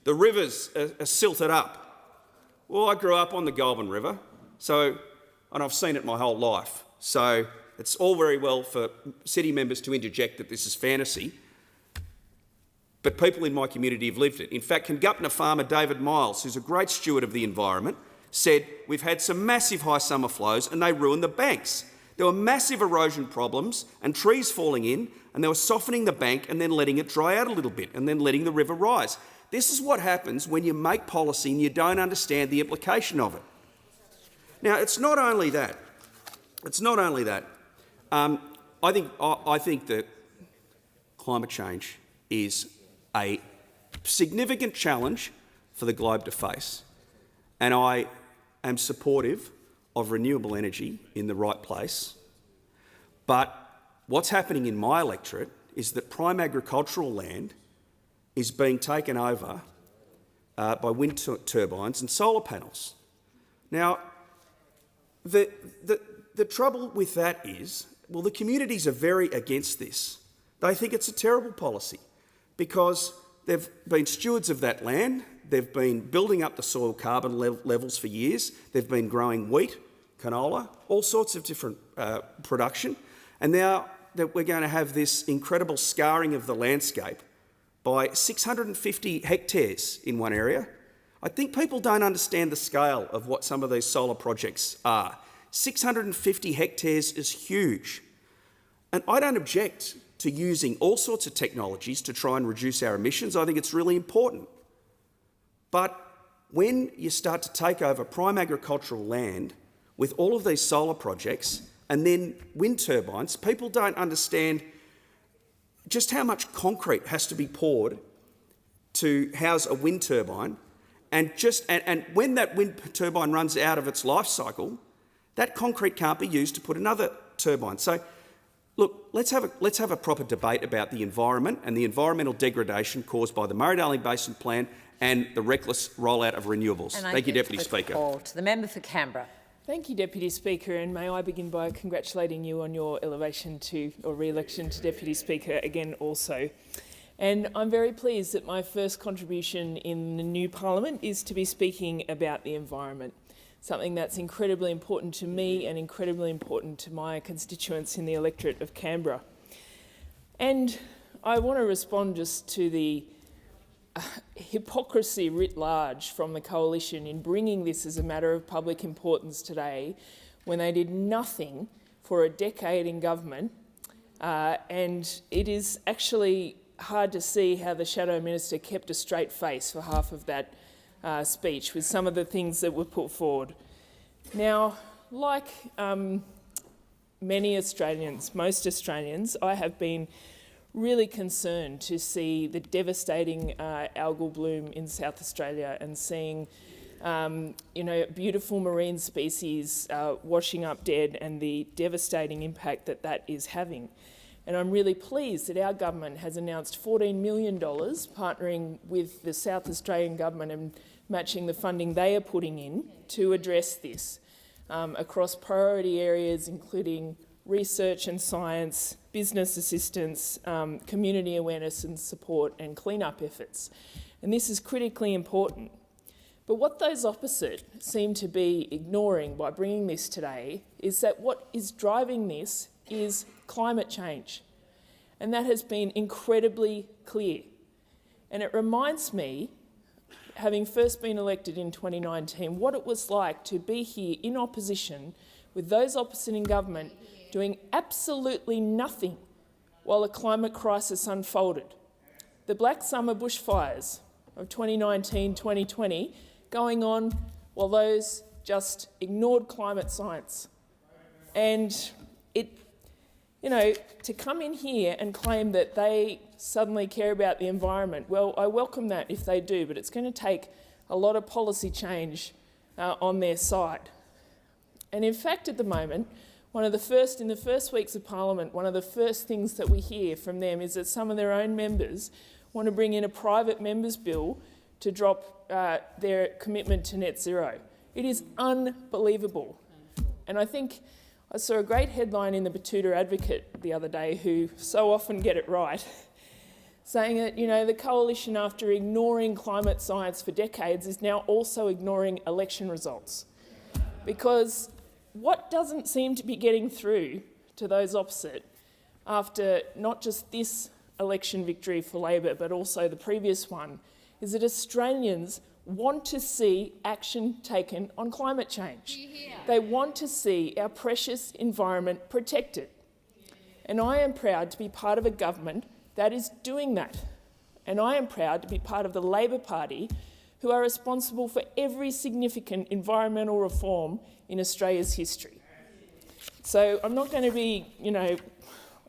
The rivers are silted up. Well, I grew up on the Goulburn River, and I've seen it my whole life. So it's all very well for city members to interject that this is fantasy, but people in my community have lived it. In fact, Congupna farmer David Miles, who's a great steward of the environment, said we've had some massive high summer flows and they ruined the banks. There were massive erosion problems and trees falling in, and they were softening the bank and then letting it dry out a little bit and then letting the river rise. This is what happens when you make policy and you don't understand the implication of it. Now, it's not only that. I think that climate change is a significant challenge for the globe to face, and I am supportive of renewable energy in the right place. But what's happening in my electorate is that prime agricultural land is being taken over by wind turbines and solar panels. Now, the trouble with that is, well, the communities are very against this. They think it's a terrible policy because they've been stewards of that land, they've been building up the soil carbon levels for years, they've been growing wheat, canola, all sorts of different production, and now that we're going to have this incredible scarring of the landscape by 650 hectares in one area. I think people don't understand the scale of what some of these solar projects are. 650 hectares is huge. And I don't object to using all sorts of technologies to try and reduce our emissions. I think it's really important. But when you start to take over prime agricultural land with all of these solar projects and then wind turbines, people don't understand just how much concrete has to be poured to house a wind turbine, and when that wind turbine runs out of its life cycle, that concrete can't be used to put another turbine. So, look, let's have a proper debate about the environment and the environmental degradation caused by the Murray-Darling Basin Plan and the reckless rollout of renewables. Thank you, Deputy Speaker. To the member for Canberra. Thank you, Deputy Speaker, and may I begin by congratulating you on your re-election to Deputy Speaker again also. And I'm very pleased that my first contribution in the new Parliament is to be speaking about the environment. something that's incredibly important to me and incredibly important to my constituents in the electorate of Canberra. And I want to respond just to the hypocrisy writ large from the Coalition in bringing this as a matter of public importance today when they did nothing for a decade in government. And it is actually hard to see how the Shadow Minister kept a straight face for half of that speech with some of the things that were put forward. Now, like many Australians, most Australians, I have been really concerned to see the devastating algal bloom in South Australia and seeing beautiful marine species washing up dead and the devastating impact that that is having. And I'm really pleased that our government has announced $14 million partnering with the South Australian government and matching the funding they are putting in to address this across priority areas including research and science, business assistance, community awareness and support and clean-up efforts. And this is critically important. But what those opposite seem to be ignoring by bringing this today is that what is driving this is climate change. And that has been incredibly clear. And it reminds me, having first been elected in 2019, what it was like to be here in opposition with those opposite in government doing absolutely nothing while a climate crisis unfolded. The Black Summer bushfires of 2019-2020 going on while those just ignored climate science. And to come in here and claim that they suddenly care about the environment, well, I welcome that if they do, but it's going to take a lot of policy change on their side. And in fact, at the moment, in the first weeks of Parliament, one of the first things that we hear from them is that some of their own members want to bring in a private members' bill to drop their commitment to net zero. It is unbelievable. And I think I saw a great headline in the Batuta Advocate the other day, who so often get it right, saying that, the Coalition, after ignoring climate science for decades, is now also ignoring election results. Because what doesn't seem to be getting through to those opposite after not just this election victory for Labor, but also the previous one, is that Australians want to see action taken on climate change. They want to see our precious environment protected. And I am proud to be part of a government that is doing that. And I am proud to be part of the Labor Party, who are responsible for every significant environmental reform in Australia's history. So I'm not going to be,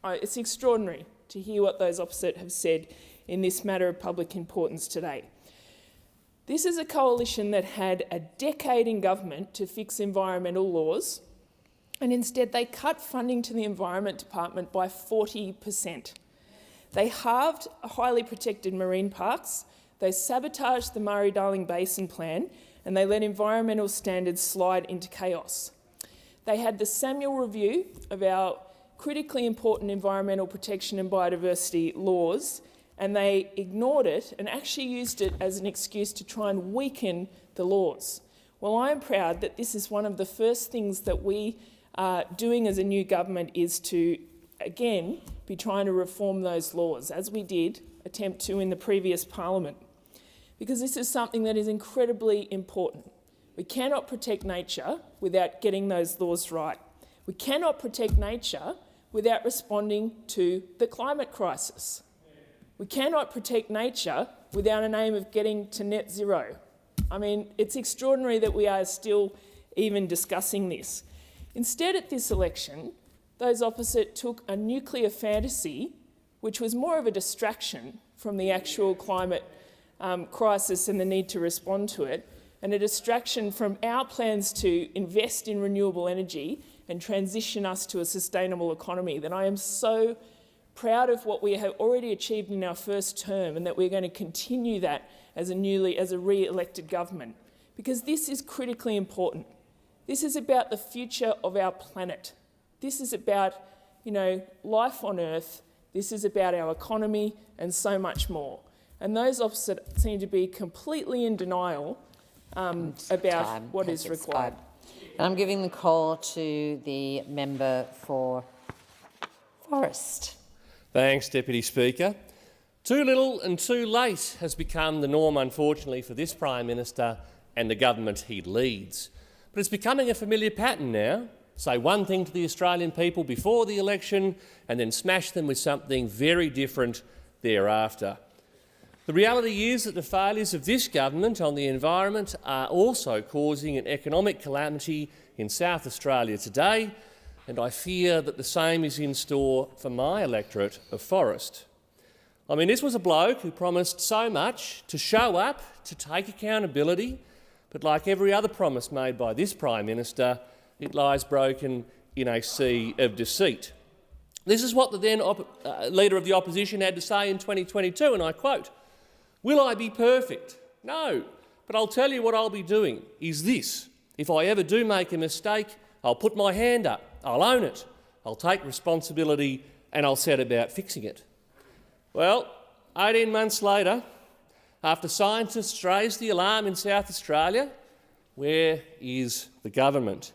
it's extraordinary to hear what those opposite have said in this matter of public importance today. This is a coalition that had a decade in government to fix environmental laws, and instead they cut funding to the Environment Department by 40%. They halved highly protected marine parks, they sabotaged the Murray-Darling Basin Plan, and they let environmental standards slide into chaos. They had the Samuel review of our critically important environmental protection and biodiversity laws, and they ignored it and actually used it as an excuse to try and weaken the laws. Well, I am proud that this is one of the first things that we are doing as a new government, is to, again, be trying to reform those laws, as we did attempt to in the previous parliament, because this is something that is incredibly important. We cannot protect nature without getting those laws right. We cannot protect nature without responding to the climate crisis. We cannot protect nature without an aim of getting to net zero. I mean, it's extraordinary that we are still even discussing this. Instead, at this election, those opposite took a nuclear fantasy, which was more of a distraction from the actual climate crisis and the need to respond to it, and a distraction from our plans to invest in renewable energy and transition us to a sustainable economy, that I am so proud of what we have already achieved in our first term, and that we're going to continue that as a re-elected government, because this is critically important. This is about the future of our planet. This is about, life on Earth. This is about our economy and so much more. And those opposite seem to be completely in denial about what is required. And I'm giving the call to the member for Forrest. Thanks, Deputy Speaker. Too little and too late has become the norm, unfortunately, for this Prime Minister and the government he leads. But it's becoming a familiar pattern now. Say one thing to the Australian people before the election and then smash them with something very different thereafter. The reality is that the failures of this government on the environment are also causing an economic calamity in South Australia today, and I fear that the same is in store for my electorate of Forrest. I mean, this was a bloke who promised so much to show up, to take accountability, but like every other promise made by this Prime Minister, it lies broken in a sea of deceit. This is what the then Leader of the Opposition had to say in 2022, and I quote, "Will I be perfect? No, but I'll tell you what I'll be doing is this. If I ever do make a mistake, I'll put my hand up, I'll own it, I'll take responsibility and I'll set about fixing it." Well, 18 months later, after scientists raised the alarm in South Australia, where is the government?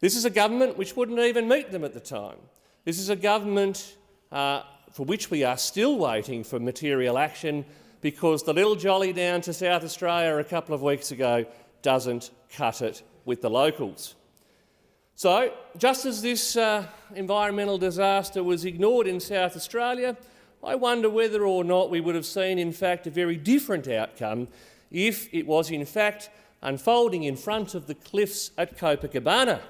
This is a government which wouldn't even meet them at the time. This is a government for which we are still waiting for material action because the little jolly down to South Australia a couple of weeks ago doesn't cut it with the locals. So, just as this environmental disaster was ignored in South Australia, I wonder whether or not we would have seen, in fact, a very different outcome if it was, in fact, unfolding in front of the cliffs at Copacabana,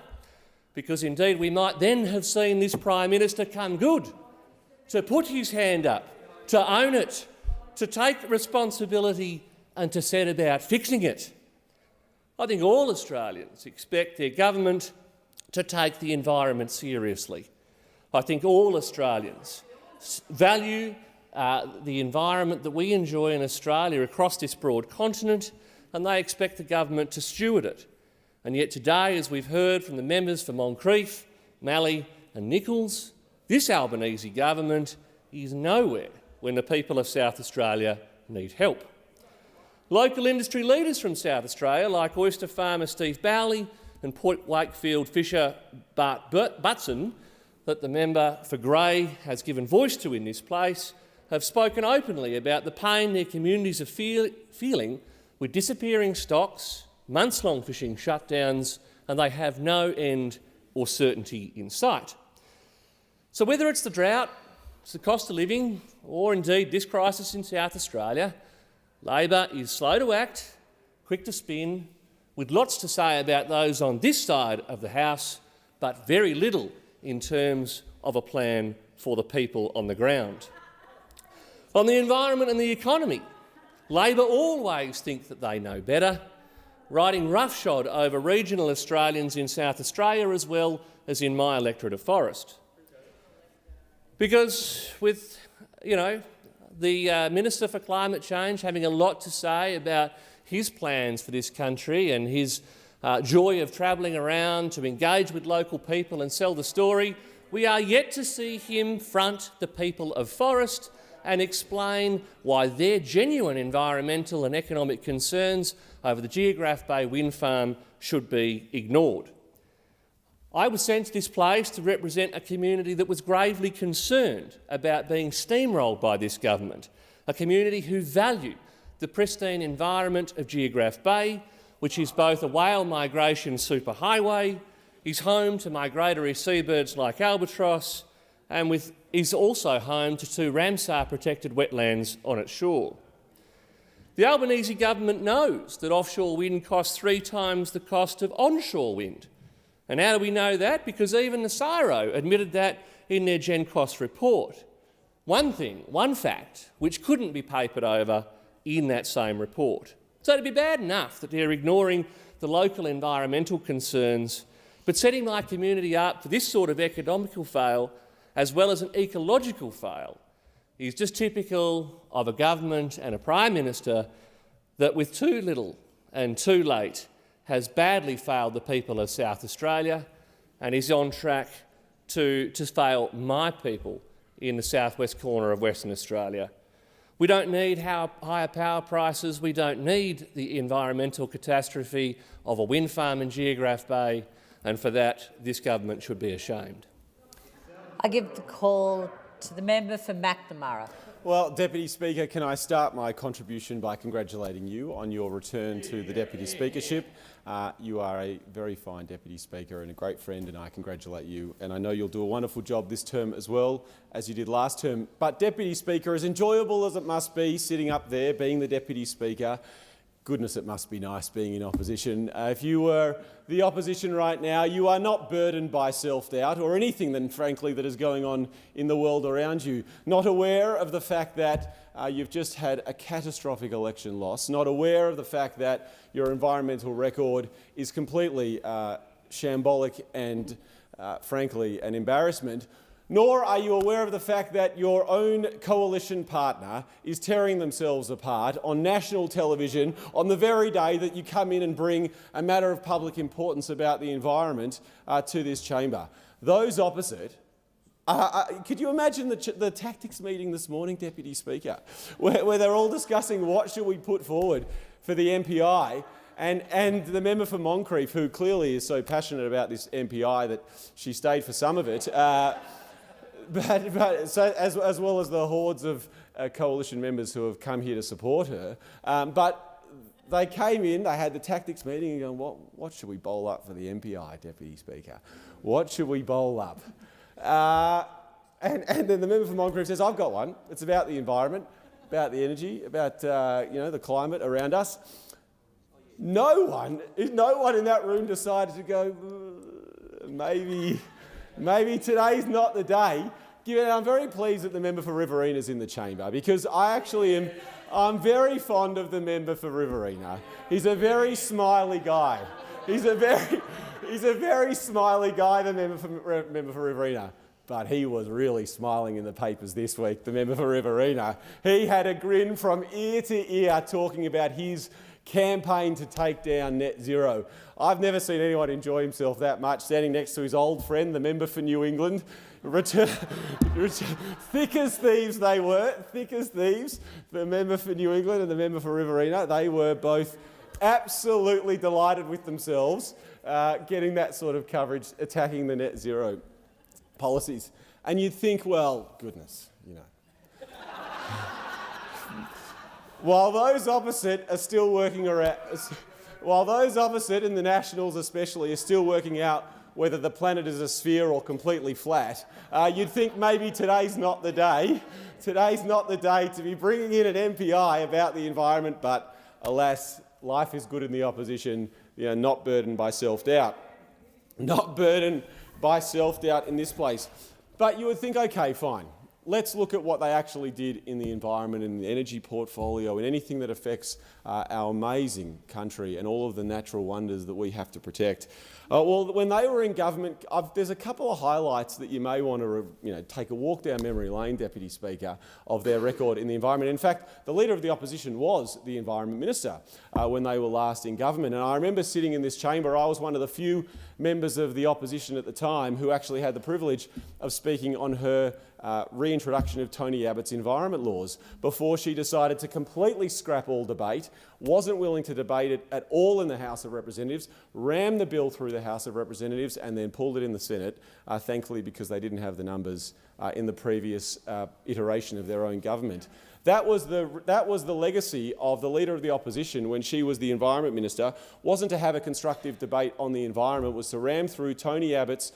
because indeed we might then have seen this Prime Minister come good, to put his hand up, to own it, to take responsibility and to set about fixing it. I think all Australians expect their government to take the environment seriously. I think all Australians value the environment that we enjoy in Australia across this broad continent, and they expect the government to steward it. And yet today, as we've heard from the members for Moncrieff, Mallee and Nichols, this Albanese government is nowhere when the people of South Australia need help. Local industry leaders from South Australia, like oyster farmer Steve Bowley and Port Wakefield fisher Bart Butson, that the member for Grey has given voice to in this place, have spoken openly about the pain their communities are feeling with disappearing stocks, months-long fishing shutdowns, and they have no end or certainty in sight. So whether it's the drought, it's the cost of living, or indeed this crisis in South Australia, Labor is slow to act, quick to spin, with lots to say about those on this side of the House, but very little in terms of a plan for the people on the ground. On the environment and the economy, Labor always think that they know better, riding roughshod over regional Australians in South Australia as well as in my electorate of Forrest. Because with, the Minister for Climate Change having a lot to say about his plans for this country and his joy of travelling around to engage with local people and sell the story, we are yet to see him front the people of Forrest and explain why their genuine environmental and economic concerns over the Geograph Bay wind farm should be ignored. I was sent to this place to represent a community that was gravely concerned about being steamrolled by this government, a community who value the pristine environment of Geograph Bay, which is both a whale migration superhighway, is home to migratory seabirds like albatross, and is also home to 2 Ramsar-protected wetlands on its shore. The Albanese government knows that offshore wind costs 3 times the cost of onshore wind. And how do we know that? Because even the CSIRO admitted that in their Gen Cost report. One fact, which couldn't be papered over in that same report. So it'd be bad enough that they're ignoring the local environmental concerns, but setting my community up for this sort of economical fail, as well as an ecological fail, is just typical of a government and a Prime Minister that, with too little and too late, has badly failed the people of South Australia and is on track to fail my people in the southwest corner of Western Australia. We don't need higher power prices. We don't need the environmental catastrophe of a wind farm in Geograph Bay, and for that, this government should be ashamed. I give the call to the member for McNamara. Well, Deputy Speaker, can I start my contribution by congratulating you on your return to the Deputy Speakership. You are a very fine Deputy Speaker and a great friend, and I congratulate you. And I know you'll do a wonderful job this term as well as you did last term. But Deputy Speaker, as enjoyable as it must be sitting up there being the Deputy Speaker, goodness, it must be nice being in opposition. If you were the opposition right now, you are not burdened by self-doubt or anything, then, frankly, that is going on in the world around you. Not aware of the fact that you've just had a catastrophic election loss. Not aware of the fact that your environmental record is completely shambolic and, frankly, an embarrassment. Nor are you aware of the fact that your own coalition partner is tearing themselves apart on national television on the very day that you come in and bring a matter of public importance about the environment to this chamber. Those opposite, could you imagine the tactics meeting this morning, Deputy Speaker, where they're all discussing what should we put forward for the MPI? And the member for Moncrief, who clearly is so passionate about this MPI that she stayed for some of it, so as well as the hordes of coalition members who have come here to support her. But they came in, they had the tactics meeting and going, what should we bowl up for the MPI, Deputy Speaker? What should we bowl up? And then the member for Moncrief says, I've got one. It's about the environment, about the energy, about the climate around us. No one in that room decided to go, maybe today's not the day. I'm very pleased that the member for Riverina is in the chamber, because I'm very fond of the member for Riverina. He's a very smiley guy. He's a very smiley guy, the member for Riverina. But he was really smiling in the papers this week, the member for Riverina. He had a grin from ear to ear talking about his campaign to take down net zero. I've never seen anyone enjoy himself that much, standing next to his old friend, the member for New England. Thick as thieves they were, thick as thieves, the member for New England and the member for Riverina. They were both absolutely delighted with themselves, getting that sort of coverage, attacking the net zero policies. And you'd think, well, goodness, while those opposite are still working around, while those opposite, and the Nationals especially, are still working out whether the planet is a sphere or completely flat, you'd think maybe today's not the day. Today's not the day to be bringing in an MPI about the environment, but alas, life is good in the opposition, not burdened by self-doubt. Not burdened by self-doubt in this place. But you would think, OK, fine. Let's look at what they actually did in the environment, in the energy portfolio, in anything that affects our amazing country and all of the natural wonders that we have to protect. Well, when they were in government, there's a couple of highlights that you may want to take a walk down memory lane, Deputy Speaker, of their record in the environment. In fact, the Leader of the Opposition was the Environment Minister when they were last in government. And I remember sitting in this chamber, I was one of the few members of the opposition at the time who actually had the privilege of speaking on her reintroduction of Tony Abbott's environment laws before she decided to completely scrap all debate, wasn't willing to debate it at all in the House of Representatives, rammed the bill through the House of Representatives and then pulled it in the Senate, thankfully because they didn't have the numbers in the previous iteration of their own government. That was the legacy of the Leader of the Opposition when she was the Environment Minister, wasn't to have a constructive debate on the environment, was to ram through Tony Abbott's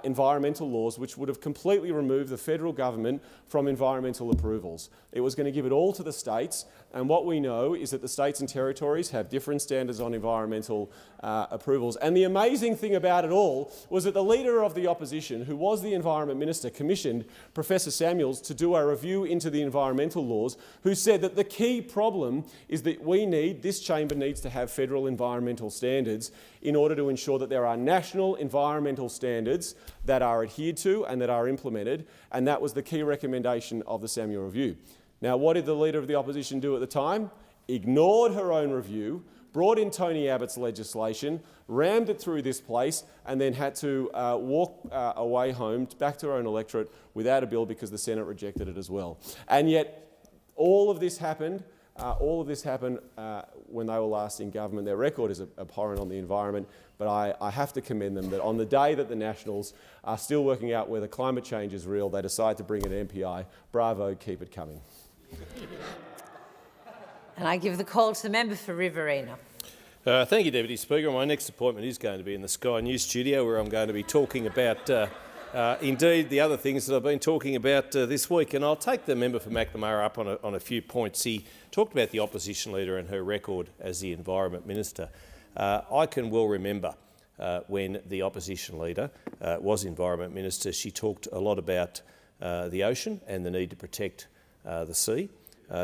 environmental laws, which would have completely removed the federal government from environmental approvals. It was going to give it all to the states, and what we know is that the states and territories have different standards on environmental approvals. And the amazing thing about it all was that the Leader of the Opposition, who was the Environment Minister, commissioned Professor Samuels to do a review into the environmental laws, who said that the key problem is that this chamber needs to have federal environmental standards in order to ensure that there are national environmental standards that are adhered to and that are implemented, and that was the key recommendation of the Samuel Review. Now, what did the Leader of the Opposition do at the time? Ignored her own review, brought in Tony Abbott's legislation, rammed it through this place, and then had to walk away home back to her own electorate without a bill because the Senate rejected it as well. And yet, All of this happened when they were last in government. Their record is abhorrent on the environment, but I have to commend them that on the day that the Nationals are still working out whether climate change is real, they decide to bring in MPI. Bravo, keep it coming. And I give the call to the member for Riverina. Thank you, Deputy Speaker. My next appointment is going to be in the Sky News studio, where I'm going to be talking about, indeed, the other things that I've been talking about this week. And I'll take the member for Macnamara up on a few points. He talked about the opposition leader and her record as the Environment Minister. I can well remember when the opposition leader was Environment Minister. She talked a lot about the ocean and the need to protect the sea.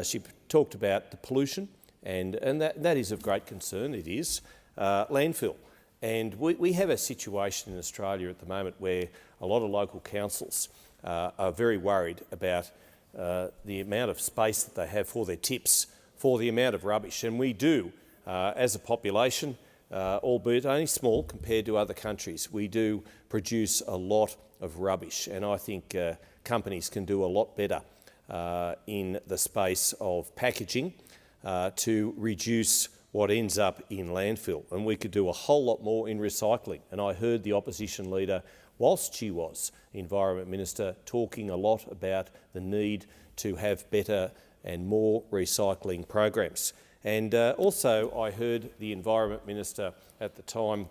She talked about the pollution, and that is of great concern. It is landfill. And we have a situation in Australia at the moment where a lot of local councils are very worried about the amount of space that they have for their tips, for the amount of rubbish. And we do, as a population, albeit only small compared to other countries, we do produce a lot of rubbish. And I think companies can do a lot better in the space of packaging to reduce what ends up in landfill. And we could do a whole lot more in recycling. And I heard the opposition leader, whilst she was Environment Minister, talking a lot about the need to have better and more recycling programs. And also I heard the Environment Minister at the time,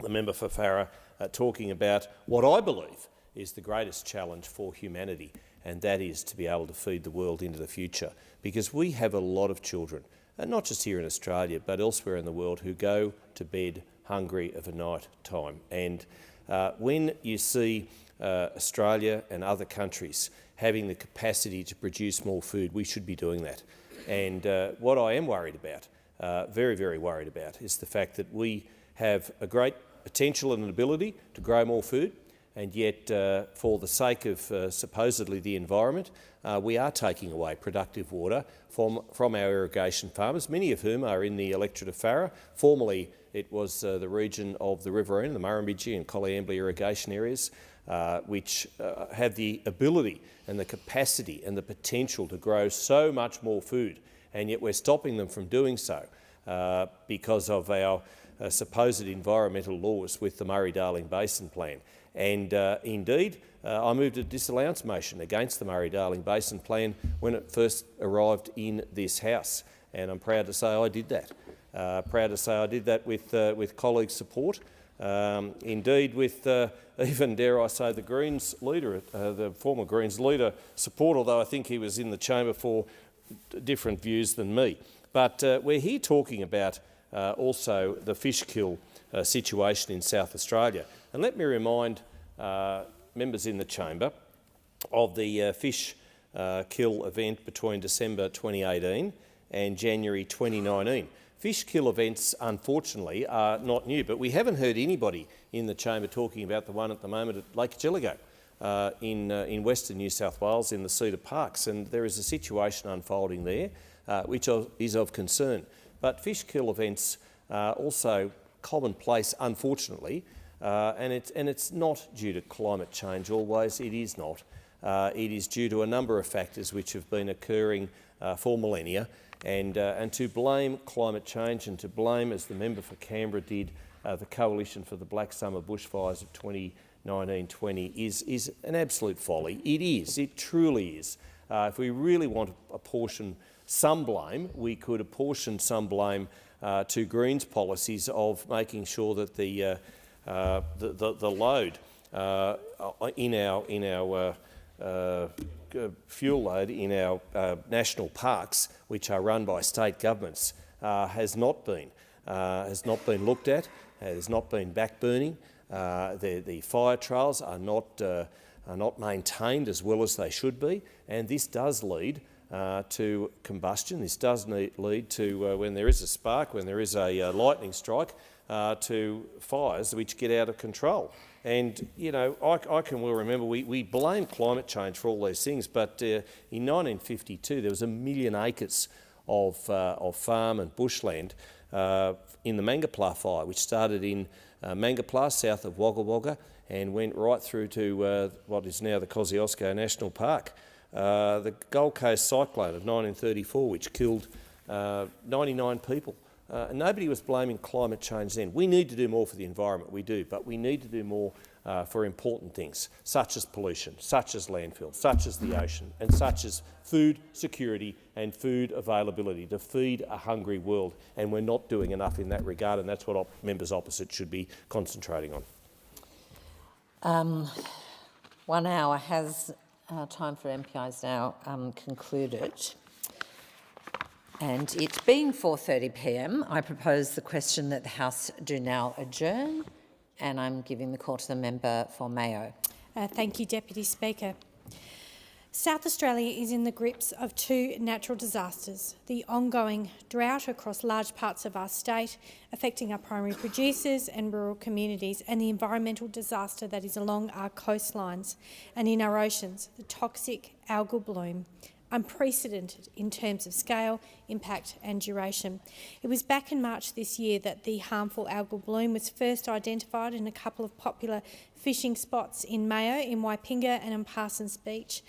the member for Farrer, talking about what I believe is the greatest challenge for humanity, and that is to be able to feed the world into the future. Because we have a lot of children, and not just here in Australia but elsewhere in the world, who go to bed hungry of a night time. And when you see Australia and other countries having the capacity to produce more food, we should be doing that. And what I am worried about, very, very worried about, is the fact that we have a great potential and an ability to grow more food, and yet for the sake of supposedly the environment, we are taking away productive water from our irrigation farmers, many of whom are in the electorate of Farrer. Formerly it was the region of the Riverina, the Murrumbidgee and Colliambla irrigation areas, which have the ability and the capacity and the potential to grow so much more food, and yet we're stopping them from doing so because of our supposed environmental laws with the Murray-Darling Basin Plan. And indeed, I moved a disallowance motion against the Murray-Darling Basin Plan when it first arrived in this House, and I'm proud to say I did that. Proud to say I did that with colleagues' support, indeed with even, dare I say, the Greens leader, the former Greens leader support, although I think he was in the chamber for different views than me. But we're here talking about also the fish kill situation in South Australia. And let me remind members in the chamber of the fish kill event between December 2018 and January 2019. Fish kill events, unfortunately, are not new, but we haven't heard anybody in the chamber talking about the one at the moment at Lake Jelligo in Western New South Wales in the Cedar Parks, and there is a situation unfolding there which is of concern. But fish kill events are also commonplace, unfortunately, and it's not due to climate change always. It is not. It is due to a number of factors which have been occurring for millennia, and to blame climate change and to blame, as the member for Canberra did, the Coalition for the Black Summer bushfires of 2019-20 is an absolute folly. It is. It truly is. If we really want to apportion some blame, we could apportion some blame to Greens' policies of making sure that the load in our fuel load in our national parks, which are run by state governments, has not been looked at, has not been backburning. The fire trails are not maintained as well as they should be, and this does lead to combustion. This does lead to, when there is a spark, when there is a lightning strike, to fires which get out of control. And, you know, I can well remember we blame climate change for all these things, but in 1952 there was 1 million acres of farm and bushland in the Mangapla fire, which started in Mangapla, south of Wagga Wagga, and went right through to what is now the Kosciuszko National Park. the Gold Coast cyclone of 1934, which killed 99 people. And nobody was blaming climate change then. We need to do more for the environment, we do, but we need to do more for important things, such as pollution, such as landfill, such as the ocean, and such as food security and food availability to feed a hungry world. And we're not doing enough in that regard, and that's what members opposite should be concentrating on. 1 hour has time for MPIs now concluded. And it being 4:30 p.m, I propose the question that the House do now adjourn, and I'm giving the call to the member for Mayo. Thank you, Deputy Speaker. South Australia is in the grips of two natural disasters: the ongoing drought across large parts of our state, affecting our primary producers and rural communities, and the environmental disaster that is along our coastlines and in our oceans, the toxic algal bloom, unprecedented in terms of scale, impact and duration. It was back in March this year that the harmful algal bloom was first identified in a couple of popular fishing spots in Mayo, in Waipinga and on Parsons Beach.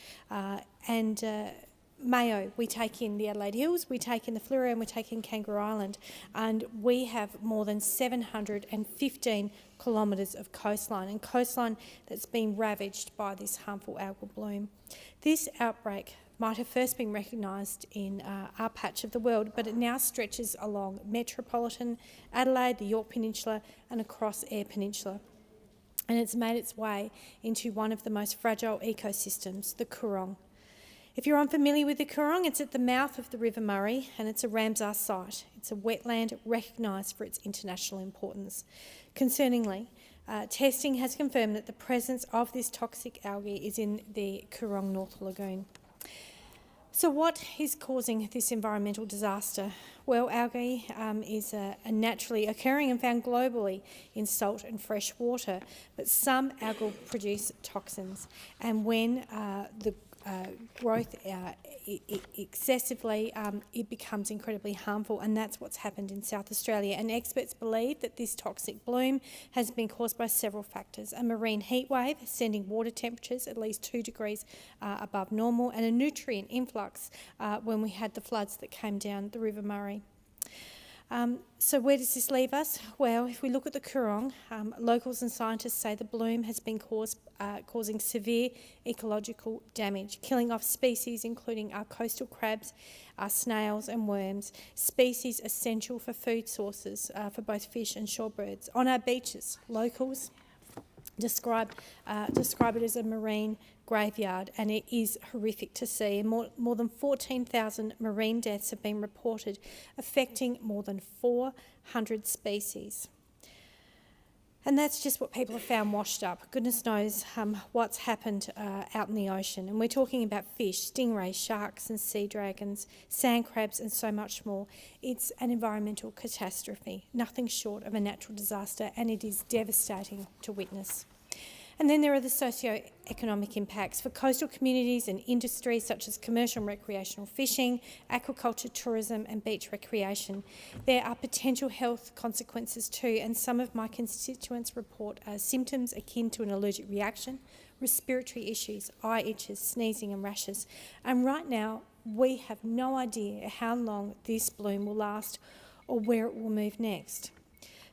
Mayo, we take in the Adelaide Hills, we take in the Fleurieu and we take in Kangaroo Island, and we have more than 715 kilometres of coastline, and coastline that's been ravaged by this harmful algal bloom. This outbreak might have first been recognised in our patch of the world, but it now stretches along metropolitan Adelaide, the Yorke Peninsula and across Eyre Peninsula. And it's made its way into one of the most fragile ecosystems, the Coorong. If you're unfamiliar with the Coorong, it's at the mouth of the River Murray and it's a Ramsar site. It's a wetland recognised for its international importance. Concerningly, testing has confirmed that the presence of this toxic algae is in the Coorong North Lagoon. So what is causing this environmental disaster? Well, algae is naturally occurring and found globally in salt and fresh water, but some algal produce toxins, and when the growth excessively, it becomes incredibly harmful, and that's what's happened in South Australia. And experts believe that this toxic bloom has been caused by several factors: a marine heat wave sending water temperatures at least 2 degrees above normal, and a nutrient influx when we had the floods that came down the River Murray. So where does this leave us? Well, if we look at the Coorong, locals and scientists say the bloom has been causing severe ecological damage, killing off species including our coastal crabs, our snails and worms, species essential for food sources for both fish and shorebirds. On our beaches, locals describe it as a marine graveyard, and it is horrific to see. More than 14,000 marine deaths have been reported, affecting more than 400 species. And that's just what people have found washed up. Goodness knows what's happened out in the ocean. And we're talking about fish, stingrays, sharks and sea dragons, sand crabs and so much more. It's an environmental catastrophe, nothing short of a natural disaster, and it is devastating to witness. And then there are the socio-economic impacts for coastal communities and industries such as commercial and recreational fishing, aquaculture, tourism and beach recreation. There are potential health consequences too, and some of my constituents report symptoms akin to an allergic reaction, respiratory issues, eye itches, sneezing and rashes. And right now, we have no idea how long this bloom will last or where it will move next.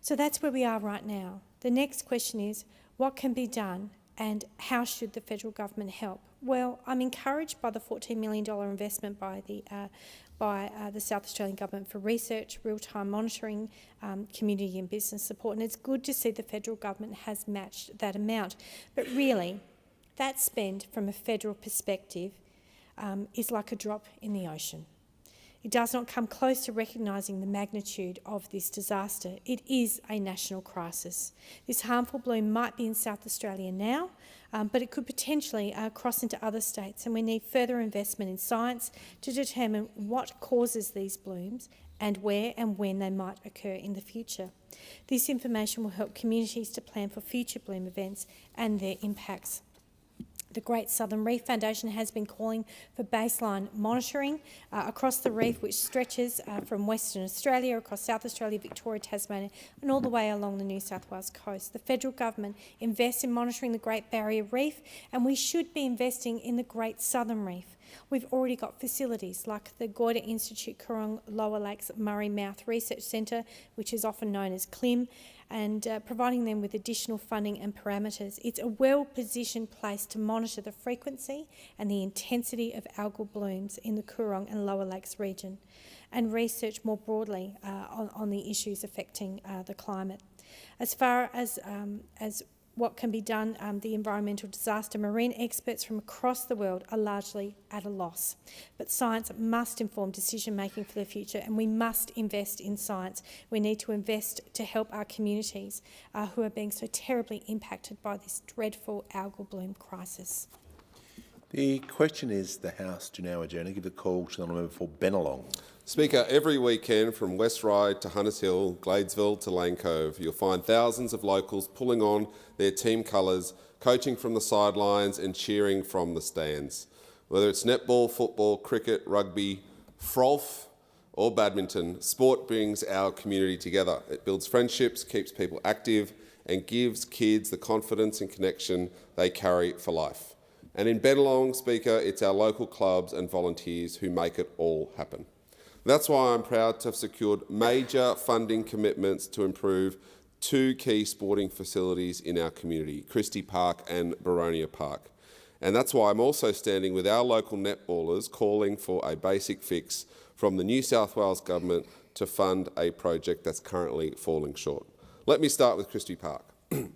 So that's where we are right now. The next question is, what can be done and how should the federal government help? Well, I'm encouraged by the $14 million investment by the South Australian Government for research, real-time monitoring, community and business support, and it's good to see the federal government has matched that amount. But really, that spend from a federal perspective is like a drop in the ocean. It does not come close to recognising the magnitude of this disaster. It is a national crisis. This harmful bloom might be in South Australia now, but it could potentially cross into other states, and we need further investment in science to determine what causes these blooms and where and when they might occur in the future. This information will help communities to plan for future bloom events and their impacts. The Great Southern Reef Foundation has been calling for baseline monitoring across the reef, which stretches from Western Australia, across South Australia, Victoria, Tasmania and all the way along the New South Wales coast. The federal government invests in monitoring the Great Barrier Reef, and we should be investing in the Great Southern Reef. We've already got facilities like the Goyder Institute Coorong Lower Lakes Murray Mouth Research Centre, which is often known as CLIM, and providing them with additional funding and parameters. It's a well-positioned place to monitor the frequency and the intensity of algal blooms in the Coorong and Lower Lakes region, and research more broadly on the issues affecting the climate. As far as what can be done, the environmental disaster marine experts from across the world are largely at a loss. But science must inform decision-making for the future, and we must invest in science. We need to invest to help our communities who are being so terribly impacted by this dreadful algal bloom crisis. The question is the House do now adjourn. I give the call to the member for Bennelong. Speaker, every weekend from West Ryde to Hunters Hill, Gladesville to Lane Cove, you'll find thousands of locals pulling on their team colours, coaching from the sidelines and cheering from the stands. Whether it's netball, football, cricket, rugby, frolf or badminton, sport brings our community together. It builds friendships, keeps people active and gives kids the confidence and connection they carry for life. And in Bennelong, Speaker, it's our local clubs and volunteers who make it all happen. That's why I'm proud to have secured major funding commitments to improve two key sporting facilities in our community, Christie Park and Boronia Park. And that's why I'm also standing with our local netballers calling for a basic fix from the New South Wales Government to fund a project that's currently falling short. Let me start with Christie Park.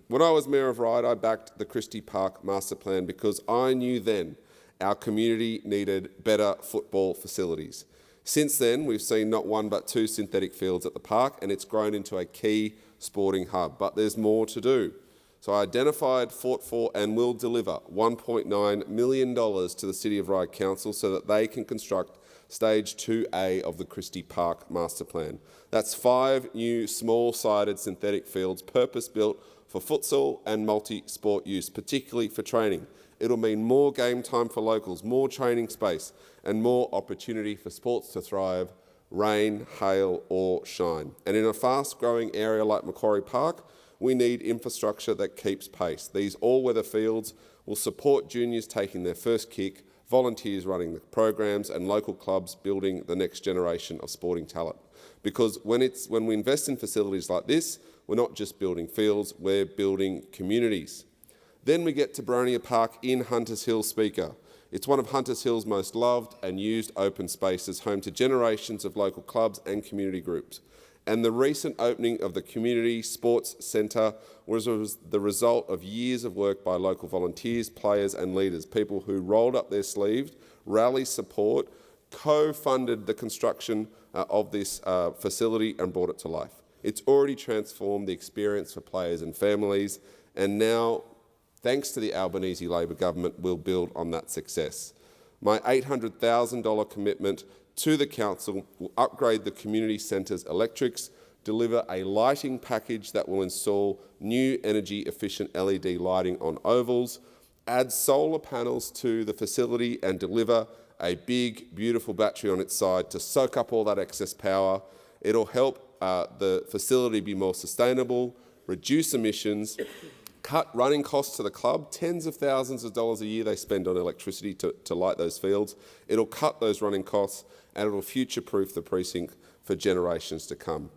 When I was Mayor of Ryde, I backed the Christie Park Master Plan because I knew then our community needed better football facilities. Since then, we've seen not one but two synthetic fields at the park, and it's grown into a key sporting hub. But there's more to do. So I identified, fought for and will deliver $1.9 million to the City of Ryde Council so that they can construct Stage 2A of the Christie Park Master Plan. That's 5 new small-sided synthetic fields purpose-built for futsal and multi-sport use, particularly for training. It'll mean more game time for locals, more training space and more opportunity for sports to thrive, rain, hail or shine. And in a fast-growing area like Macquarie Park, we need infrastructure that keeps pace. These all-weather fields will support juniors taking their first kick, volunteers running the programs and local clubs building the next generation of sporting talent. Because when we invest in facilities like this, we're not just building fields, we're building communities. Then we get to Boronia Park in Hunters Hill, Speaker. It's one of Hunters Hill's most loved and used open spaces, home to generations of local clubs and community groups. And the recent opening of the Community Sports Centre was the result of years of work by local volunteers, players and leaders, people who rolled up their sleeves, rallied support, co-funded the construction of this facility and brought it to life. It's already transformed the experience for players and families, and now, thanks to the Albanese Labor government, we'll build on that success. My $800,000 commitment to the council will upgrade the community centre's electrics, deliver a lighting package that will install new energy-efficient LED lighting on ovals, add solar panels to the facility and deliver a big, beautiful battery on its side to soak up all that excess power. It'll help the facility be more sustainable, reduce emissions, cut running costs to the club, tens of thousands of dollars a year they spend on electricity to light those fields. It'll cut those running costs and it'll future-proof the precinct for generations to come.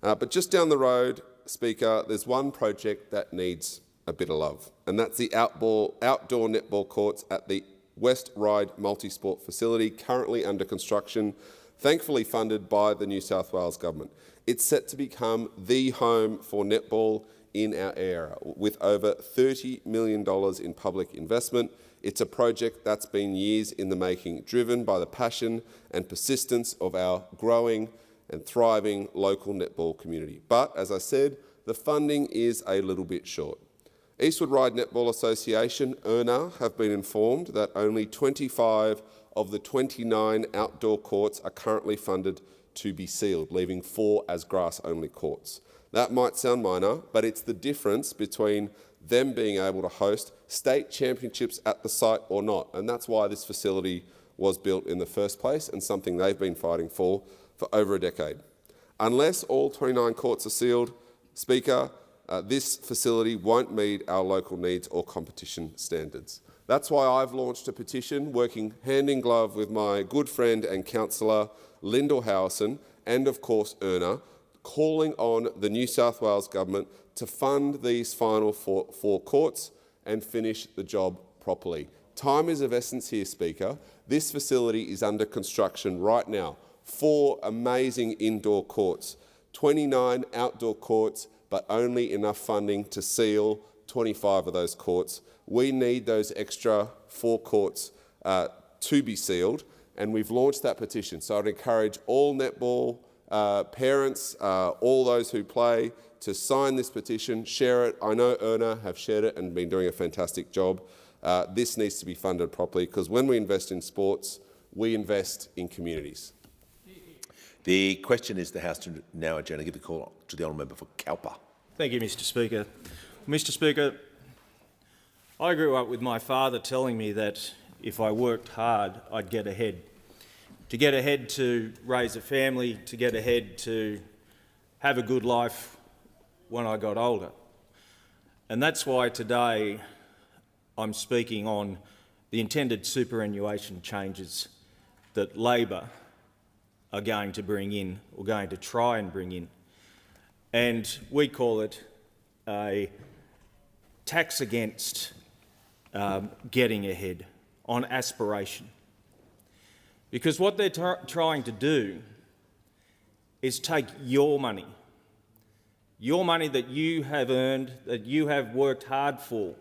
But just down the road, Speaker, there's one project that needs a bit of love, and that's the outdoor netball courts at the West Ryde Multisport facility, currently under construction, thankfully funded by the New South Wales Government. It's set to become the home for netball in our area, with over $30 million in public investment. It's a project that's been years in the making, driven by the passion and persistence of our growing and thriving local netball community. But, as I said, the funding is a little bit short. Eastwood Ryde Netball Association, ERNA, have been informed that only 25 of the 29 outdoor courts are currently funded to be sealed, leaving 4 as grass-only courts. That might sound minor, but it's the difference between them being able to host state championships at the site or not, and that's why this facility was built in the first place and something they've been fighting for over a decade. Unless all 29 courts are sealed, Speaker, this facility won't meet our local needs or competition standards. That's why I've launched a petition working hand in glove with my good friend and councillor Lyndall Howison and, of course, Erna, calling on the New South Wales Government to fund these final four courts and finish the job properly. Time is of essence here, Speaker. This facility is under construction right now. 4 amazing indoor courts, 29 outdoor courts, but only enough funding to seal 25 of those courts. We need those extra 4 courts to be sealed, and we've launched that petition. So I'd encourage all netball parents, all those who play, to sign this petition, share it. I know Erna have shared it and been doing a fantastic job. This needs to be funded properly, because when we invest in sports, we invest in communities. The question is the House to now adjourn. I give the call to the honourable member for Cowper. Thank you, Mr Speaker. Mr Speaker, I grew up with my father telling me that if I worked hard, I'd get ahead. To get ahead to raise a family, to get ahead to have a good life when I got older. And that's why today I'm speaking on the intended superannuation changes that Labor are going to bring in, or going to try and bring in. And we call it a tax against getting ahead on aspiration. Because what they're trying to do is take your money that you have earned, that you have worked hard for,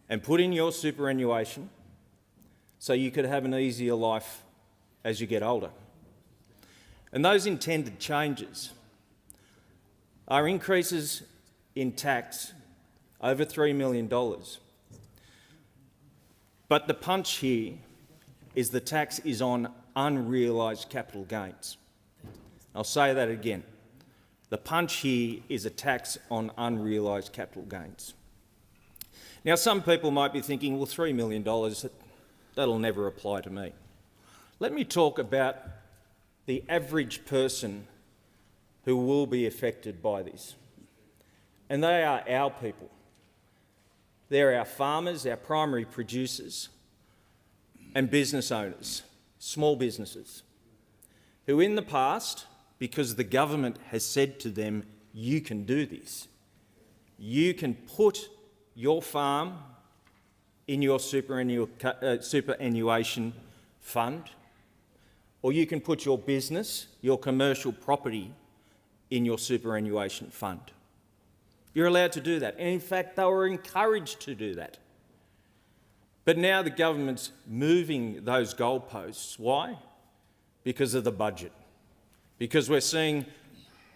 and put in your superannuation so you could have an easier life as you get older. And those intended changes are increases in tax over $3 million. But the punch here is the tax is on unrealised capital gains. I'll say that again. The punch here is a tax on unrealised capital gains. Now, some people might be thinking, well, $3 million, that'll never apply to me. Let me talk about the average person who will be affected by this. And they are our people. They're our farmers, our primary producers, and business owners, small businesses, who in the past, because the government has said to them, you can do this, you can put your farm in your superannuation fund, or you can put your business, your commercial property, in your superannuation fund. You're allowed to do that. And in fact, they were encouraged to do that. But now the government's moving those goalposts. Why? Because of the budget. Because we're seeing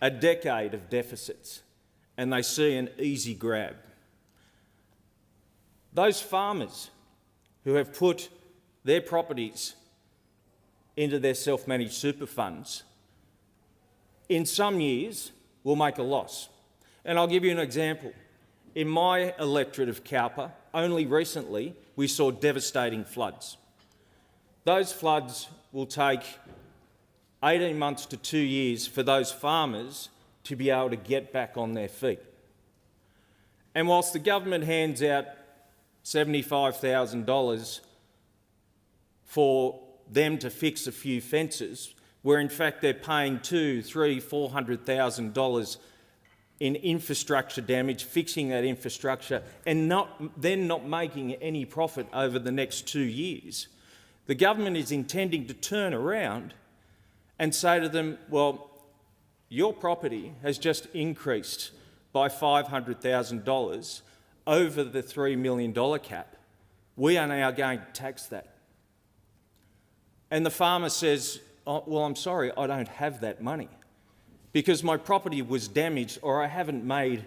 a decade of deficits, and they see an easy grab. Those farmers who have put their properties into their self-managed super funds, in some years will make a loss. And I'll give you an example. In my electorate of Cowper, only recently we saw devastating floods. Those floods will take 18 months to 2 years for those farmers to be able to get back on their feet. And whilst the government hands out $75,000 for them to fix a few fences, where in fact they're paying $200,000, $300,000, $400,000 in infrastructure damage, fixing that infrastructure, and then not making any profit over the next 2 years, the government is intending to turn around and say to them, well, your property has just increased by $500,000 over the $3 million cap. We are now going to tax that. And the farmer says, oh, well, I'm sorry, I don't have that money because my property was damaged or I haven't made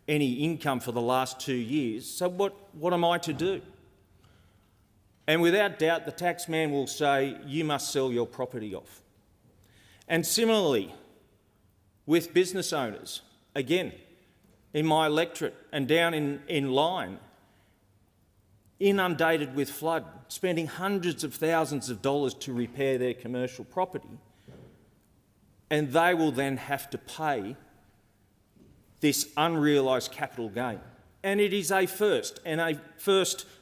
any income for the last 2 years, so what am I to do? And without doubt, the taxman will say, you must sell your property off. And similarly, with business owners, again, in my electorate and down in Lyne, inundated with flood, spending hundreds of thousands of dollars to repair their commercial property, and they will then have to pay this unrealised capital gain. And it is a first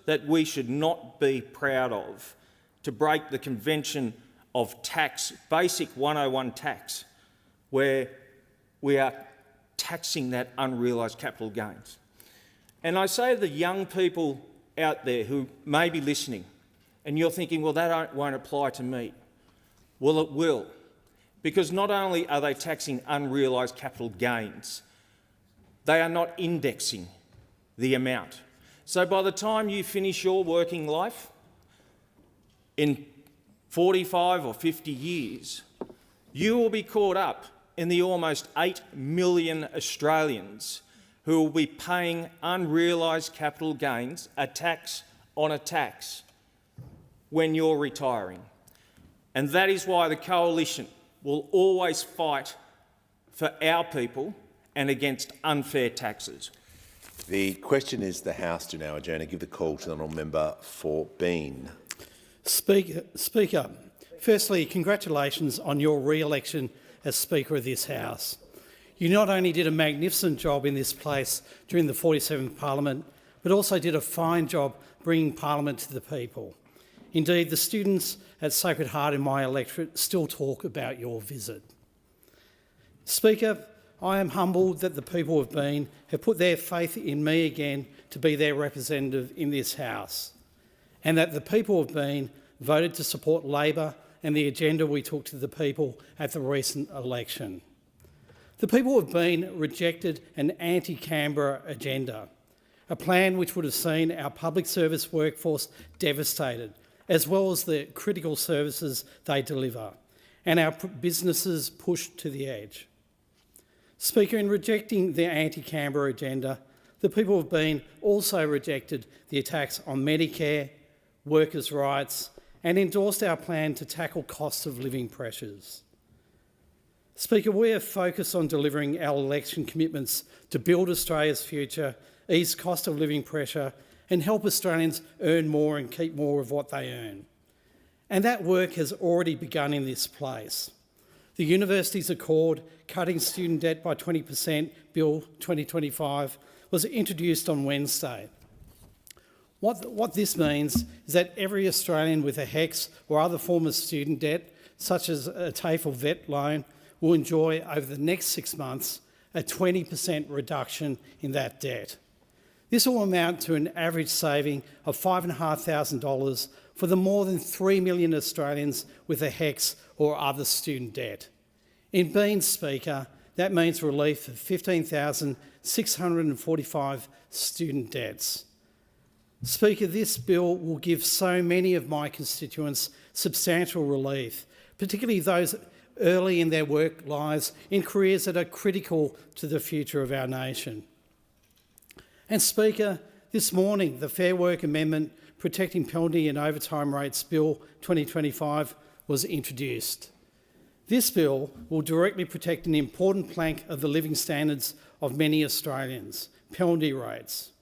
that we should not be proud of, to break the convention of tax, basic 101 tax, where we are taxing that unrealised capital gains. And I say to the young people out there who may be listening, and you're thinking, well, that won't apply to me. Well, it will, because not only are they taxing unrealised capital gains, they are not indexing the amount. So by the time you finish your working life, in 45 or 50 years, you will be caught up in the almost 8 million Australians who will be paying unrealised capital gains, a tax on a tax, when you're retiring. And that is why the Coalition will always fight for our people and against unfair taxes. The question is the House to now adjourn and give the call to the honourable member for Bean. Speaker, firstly, congratulations on your re-election as Speaker of this House. You not only did a magnificent job in this place during the 47th Parliament, but also did a fine job bringing Parliament to the people. Indeed, the students at Sacred Heart in my electorate still talk about your visit. Speaker, I am humbled that the people of Bean have put their faith in me again to be their representative in this House, and that the people of Bean voted to support Labor and the agenda we took to the people at the recent election. The people of Bean rejected an anti-Canberra agenda, a plan which would have seen our public service workforce devastated, as well as the critical services they deliver, and our businesses pushed to the edge. Speaker, in rejecting the anti-Canberra agenda, the people of Bean also rejected the attacks on Medicare, workers' rights, and endorsed our plan to tackle cost of living pressures. Speaker, we are focused on delivering our election commitments to build Australia's future, ease cost of living pressure, and help Australians earn more and keep more of what they earn. And that work has already begun in this place. The Universities Accord, cutting student debt by 20%, Bill 2025, was introduced on Wednesday. What this means is that every Australian with a HECS or other form of student debt, such as a TAFE or VET loan, will enjoy over the next 6 months a 20% reduction in that debt. This will amount to an average saving of $5,500 for the more than 3 million Australians with a HECS or other student debt. In Bean, Speaker, that means relief of 15,645 student debts. Speaker, this bill will give so many of my constituents substantial relief, particularly those early in their work lives in careers that are critical to the future of our nation. And Speaker, this morning the Fair Work Amendment Protecting Penalty and Overtime Rates Bill 2025 was introduced. This bill will directly protect an important plank of the living standards of many Australians, penalty rates.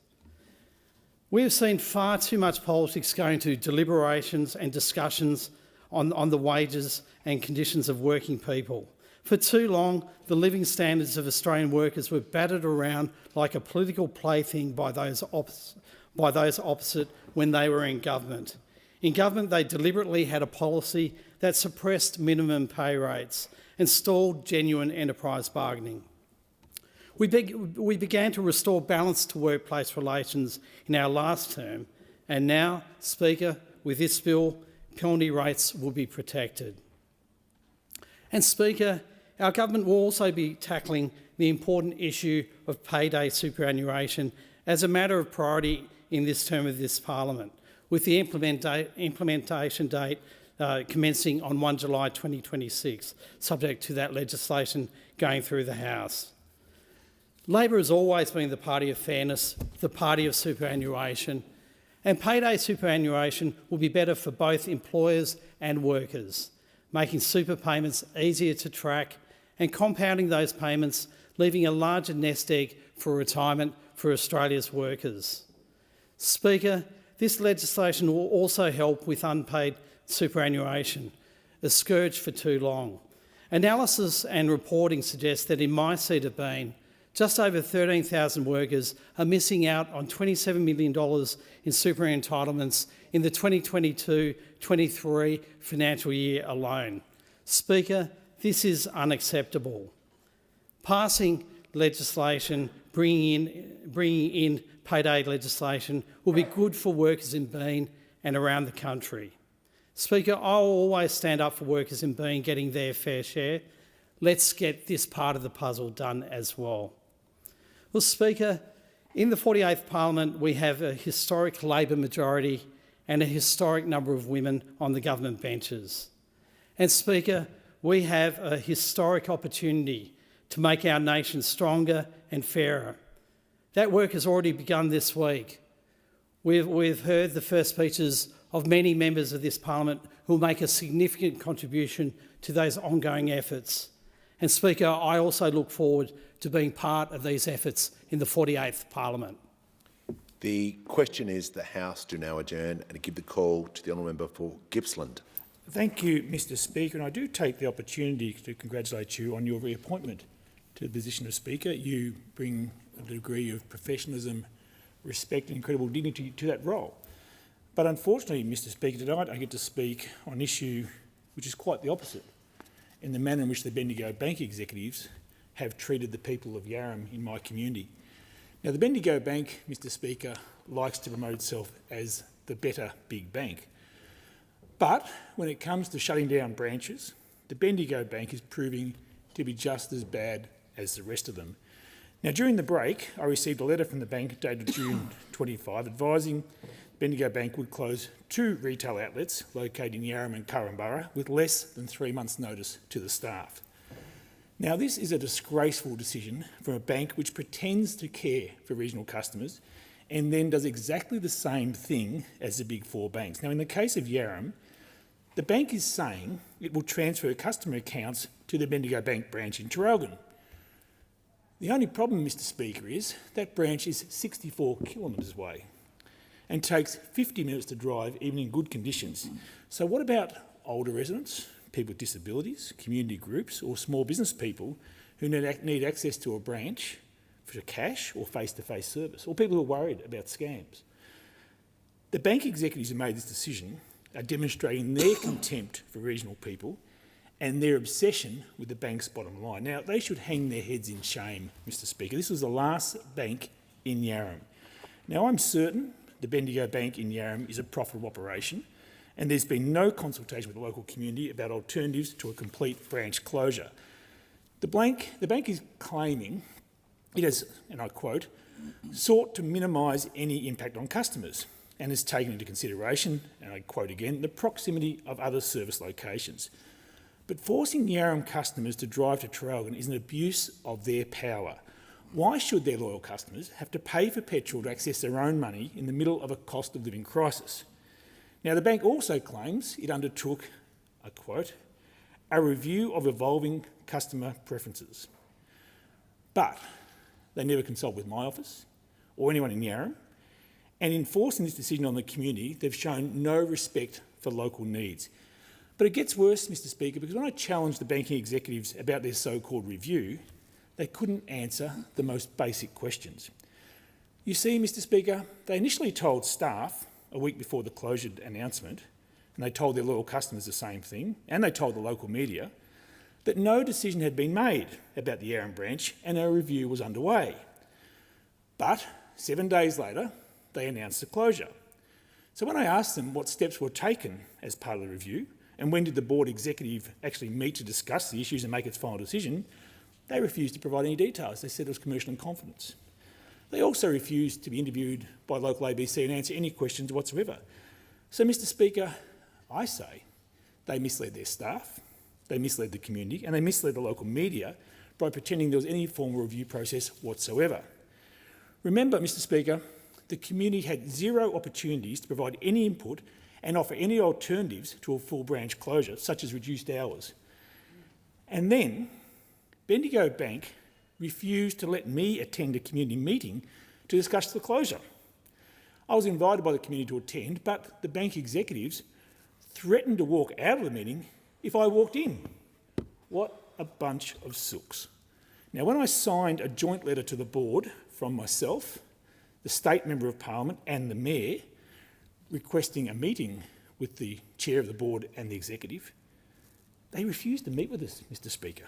We have seen far too much politics going to deliberations and discussions on the wages and conditions of working people. For too long, the living standards of Australian workers were battered around like a political plaything by those opposite when they were in government. In government, they deliberately had a policy that suppressed minimum pay rates and stalled genuine enterprise bargaining. We began to restore balance to workplace relations in our last term, and now, Speaker, with this bill, penalty rates will be protected. And Speaker, our government will also be tackling the important issue of payday superannuation as a matter of priority in this term of this Parliament, with the implementation date commencing on 1 July 2026, subject to that legislation going through the House. Labor has always been the party of fairness, the party of superannuation, and payday superannuation will be better for both employers and workers, making super payments easier to track and compounding those payments, leaving a larger nest egg for retirement for Australia's workers. Speaker, this legislation will also help with unpaid superannuation, a scourge for too long. Analysis and reporting suggest that in my seat of Bean, just over 13,000 workers are missing out on $27 million in super entitlements in the 2022-23 financial year alone. Speaker, this is unacceptable. Passing legislation, bringing in payday legislation will be good for workers in Bean and around the country. Speaker, I'll always stand up for workers in Bean getting their fair share. Let's get this part of the puzzle done as well. Well, Speaker, in the 48th Parliament we have a historic Labor majority and a historic number of women on the government benches. And Speaker, we have a historic opportunity to make our nation stronger and fairer. That work has already begun this week. We've heard the first speeches of many members of this Parliament who will make a significant contribution to those ongoing efforts. And Speaker, I also look forward to being part of these efforts in the 48th Parliament. The question is the House do now adjourn and give the call to the honourable member for Gippsland. Thank you, Mr Speaker, and I do take the opportunity to congratulate you on your reappointment to the position of Speaker. You bring a degree of professionalism, respect and incredible dignity to that role. But unfortunately, Mr Speaker, tonight I get to speak on an issue which is quite the opposite, in the manner in which the Bendigo Bank executives have treated the people of Yarram in my community. Now, the Bendigo Bank, Mr Speaker, likes to promote itself as the better big bank. But when it comes to shutting down branches, the Bendigo Bank is proving to be just as bad as the rest of them. Now, during the break, I received a letter from the bank dated June 25 advising Bendigo Bank would close 2 retail outlets located in Yarram and Currumborough with less than 3 months' notice to the staff. Now, this is a disgraceful decision from a bank which pretends to care for regional customers and then does exactly the same thing as the Big Four banks. Now, in the case of Yarram, the bank is saying it will transfer customer accounts to the Bendigo Bank branch in Traralgon. The only problem, Mr Speaker, is that branch is 64 kilometres away and takes 50 minutes to drive even in good conditions. So what about older residents, people with disabilities, community groups or small business people who need access to a branch for cash or face-to-face service, or people who are worried about scams? The bank executives who made this decision are demonstrating their contempt for regional people and their obsession with the bank's bottom line. Now, they should hang their heads in shame, Mr Speaker. This was the last bank in Yarram. Now, I'm certain the Bendigo Bank in Yarram is a profitable operation, and there's been no consultation with the local community about alternatives to a complete branch closure. The bank is claiming it has, and I quote, sought to minimise any impact on customers and has taken into consideration, and I quote again, the proximity of other service locations. But forcing Yarram customers to drive to Traralgon is an abuse of their power. Why should their loyal customers have to pay for petrol to access their own money in the middle of a cost of living crisis? Now, the bank also claims it undertook, I quote, a review of evolving customer preferences. But they never consult with my office or anyone in Yarram, and in forcing this decision on the community, they've shown no respect for local needs. But it gets worse, Mr Speaker, because when I challenged the banking executives about their so-called review, they couldn't answer the most basic questions. You see, Mr Speaker, they initially told staff a week before the closure announcement, and they told their loyal customers the same thing, and they told the local media, that no decision had been made about the Yarram branch and a review was underway. But 7 days later, they announced the closure. So when I asked them what steps were taken as part of the review, and when did the board executive actually meet to discuss the issues and make its final decision, they refused to provide any details. They said it was commercial in confidence. They also refused to be interviewed by local ABC and answer any questions whatsoever. So, Mr Speaker, I say they misled their staff, they misled the community, and they misled the local media by pretending there was any formal review process whatsoever. Remember, Mr Speaker, the community had zero opportunities to provide any input and offer any alternatives to a full branch closure, such as reduced hours. And then Bendigo Bank refused to let me attend a community meeting to discuss the closure. I was invited by the community to attend, but the bank executives threatened to walk out of the meeting if I walked in. What a bunch of sooks. Now, when I signed a joint letter to the board from myself, the State Member of Parliament and the Mayor requesting a meeting with the Chair of the Board and the Executive, they refused to meet with us, Mr Speaker.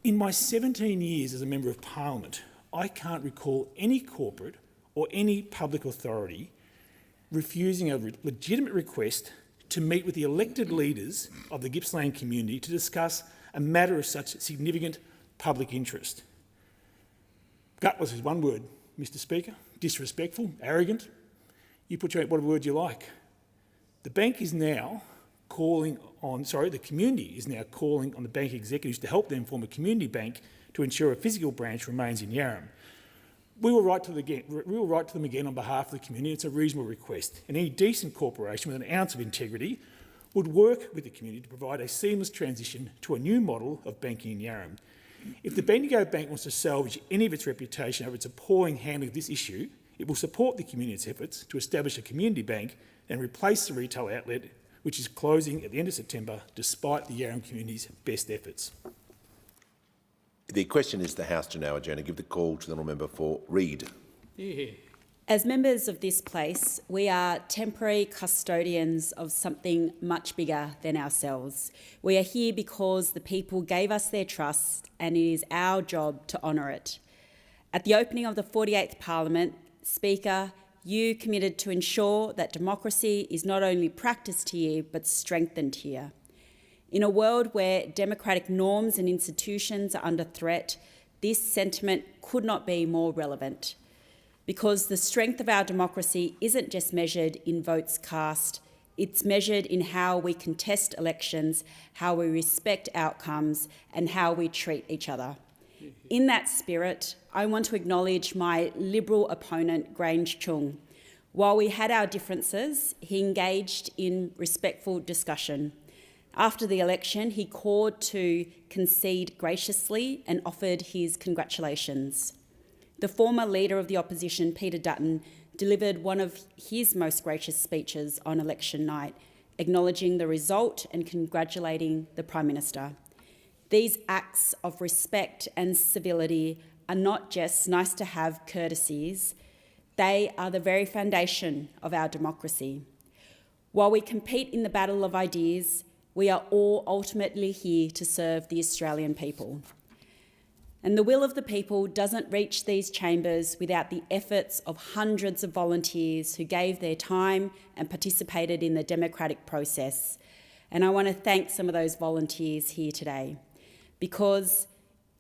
In my 17 years as a Member of Parliament, I can't recall any corporate or any public authority refusing a legitimate request to meet with the elected leaders of the Gippsland community to discuss a matter of such significant public interest. Gutless is one word, Mr Speaker. Disrespectful, arrogant. You put your whatever word you like. The bank is now calling on, the community is now calling on the bank executives to help them form a community bank to ensure a physical branch remains in Yarram. We will write to them again on behalf of the community. It's a reasonable request. And any decent corporation with an ounce of integrity would work with the community to provide a seamless transition to a new model of banking in Yarram. If the Bendigo Bank wants to salvage any of its reputation over its appalling handling of this issue, it will support the community's efforts to establish a community bank and replace the retail outlet, which is closing at the end of September, despite the Yarram community's best efforts. The question is the House to now adjourn and give the call to the honourable member for Reid. As members of this place, we are temporary custodians of something much bigger than ourselves. We are here because the people gave us their trust and it is our job to honour it. At the opening of the 48th Parliament, Speaker, you committed to ensure that democracy is not only practised here but strengthened here. In a world where democratic norms and institutions are under threat, this sentiment could not be more relevant. Because the strength of our democracy isn't just measured in votes cast, it's measured in how we contest elections, how we respect outcomes, and how we treat each other. In that spirit, I want to acknowledge my Liberal opponent, Grange Chung. While we had our differences, he engaged in respectful discussion. After the election, he called to concede graciously and offered his congratulations. The former Leader of the Opposition, Peter Dutton, delivered one of his most gracious speeches on election night, acknowledging the result and congratulating the Prime Minister. These acts of respect and civility are not just nice-to-have courtesies, they are the very foundation of our democracy. While we compete in the battle of ideas, we are all ultimately here to serve the Australian people. And the will of the people doesn't reach these chambers without the efforts of hundreds of volunteers who gave their time and participated in the democratic process. And I want to thank some of those volunteers here today because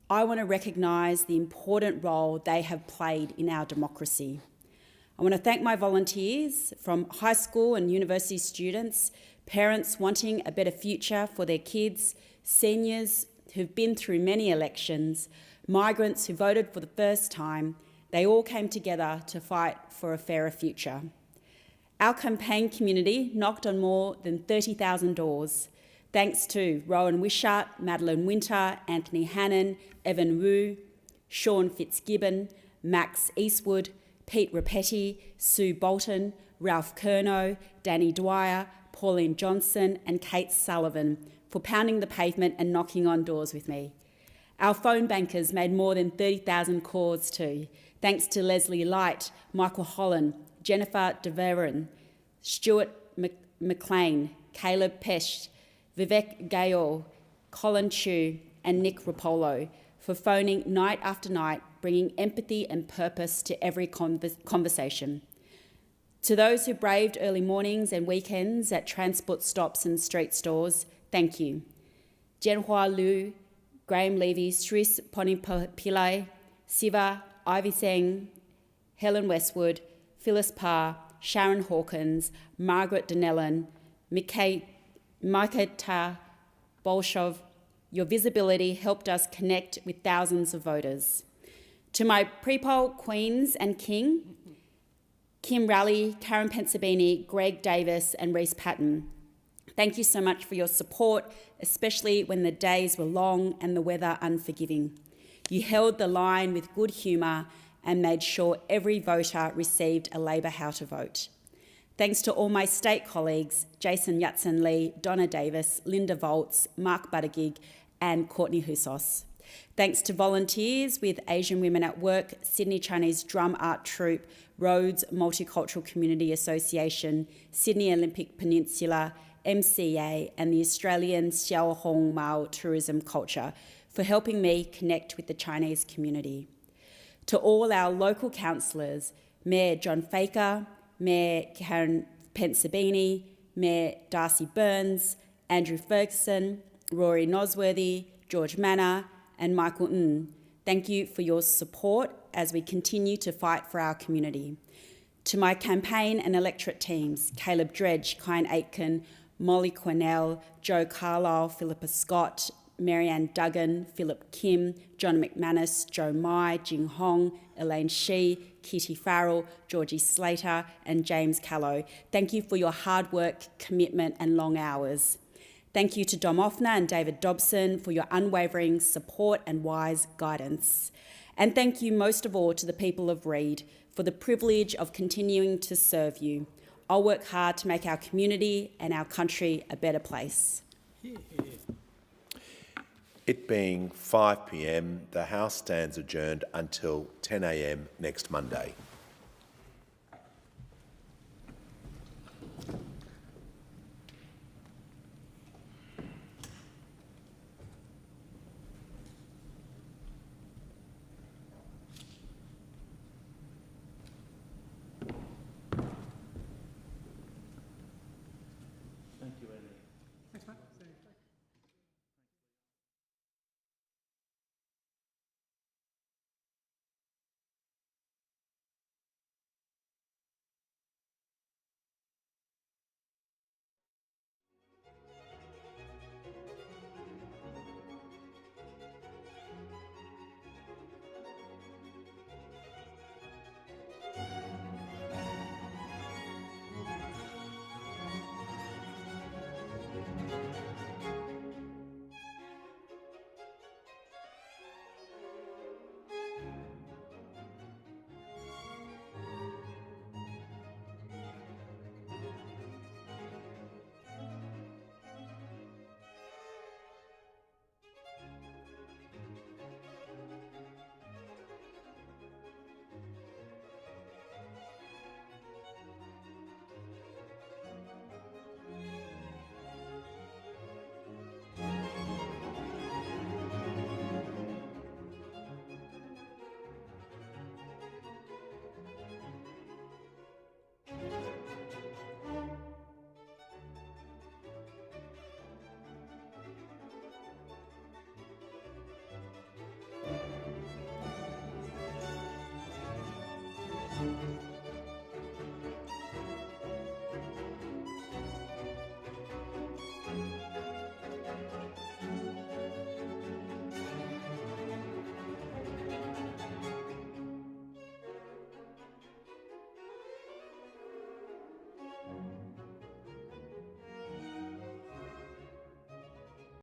I want to recognise the important role they have played in our democracy. I want to thank my volunteers from high school and university students, parents wanting a better future for their kids, seniors who've been through many elections, migrants who voted for the first time. They all came together to fight for a fairer future. Our campaign community knocked on more than 30,000 doors, thanks to Rowan Wishart, Madeline Winter, Anthony Hannon, Evan Wu, Sean Fitzgibbon, Max Eastwood, Pete Rapetti, Sue Bolton, Ralph Curnow, Danny Dwyer, Pauline Johnson and Kate Sullivan for pounding the pavement and knocking on doors with me. Our phone bankers made more than 30,000 calls too, thanks to Leslie Light, Michael Holland, Jennifer DeVeron, Stuart McLean, Caleb Pesh, Vivek Gayal, Colin Chu and Nick Rapolo for phoning night after night, bringing empathy and purpose to every conversation. To those who braved early mornings and weekends at transport stops and street stores, thank you. Jianhua Liu, Graham Levy, Sris Ponipillai, Siva, Ivy Seng, Helen Westwood, Phyllis Parr, Sharon Hawkins, Margaret Donnellan, Miketa Bolshov, your visibility helped us connect with thousands of voters. To my pre-poll queens and king, Kim Raleigh, Karen Pensabini, Greg Davis and Reece Patton, thank you so much for your support, especially when the days were long and the weather unforgiving. You held the line with good humour and made sure every voter received a Labor how to vote. Thanks to all my state colleagues, Jason Yatsen-Lee, Donna Davis, Linda Volts, Mark Buttigieg and Courtney Husos. Thanks to volunteers with Asian Women at Work, Sydney Chinese Drum Art Troupe, Rhodes Multicultural Community Association, Sydney Olympic Peninsula, MCA and the Australian Xiao Hong Mao Tourism Culture for helping me connect with the Chinese community. To all our local councillors, Mayor John Faker, Mayor Karen Pensabini, Mayor Darcy Burns, Andrew Ferguson, Rory Nosworthy, George Manor and Michael Ng, thank you for your support as we continue to fight for our community. To my campaign and electorate teams, Caleb Dredge, Kyan Aitken, Molly Cornell, Joe Carlisle, Philippa Scott, Marianne Duggan, Philip Kim, John McManus, Joe Mai, Jing Hong, Elaine Shee, Kitty Farrell, Georgie Slater and James Callow. Thank you for your hard work, commitment and long hours. Thank you to Dom Offner and David Dobson for your unwavering support and wise guidance. And thank you most of all to the people of Reid for the privilege of continuing to serve you. I'll work hard to make our community and our country a better place. It being 5 p.m, the House stands adjourned until 10 a.m. next Monday.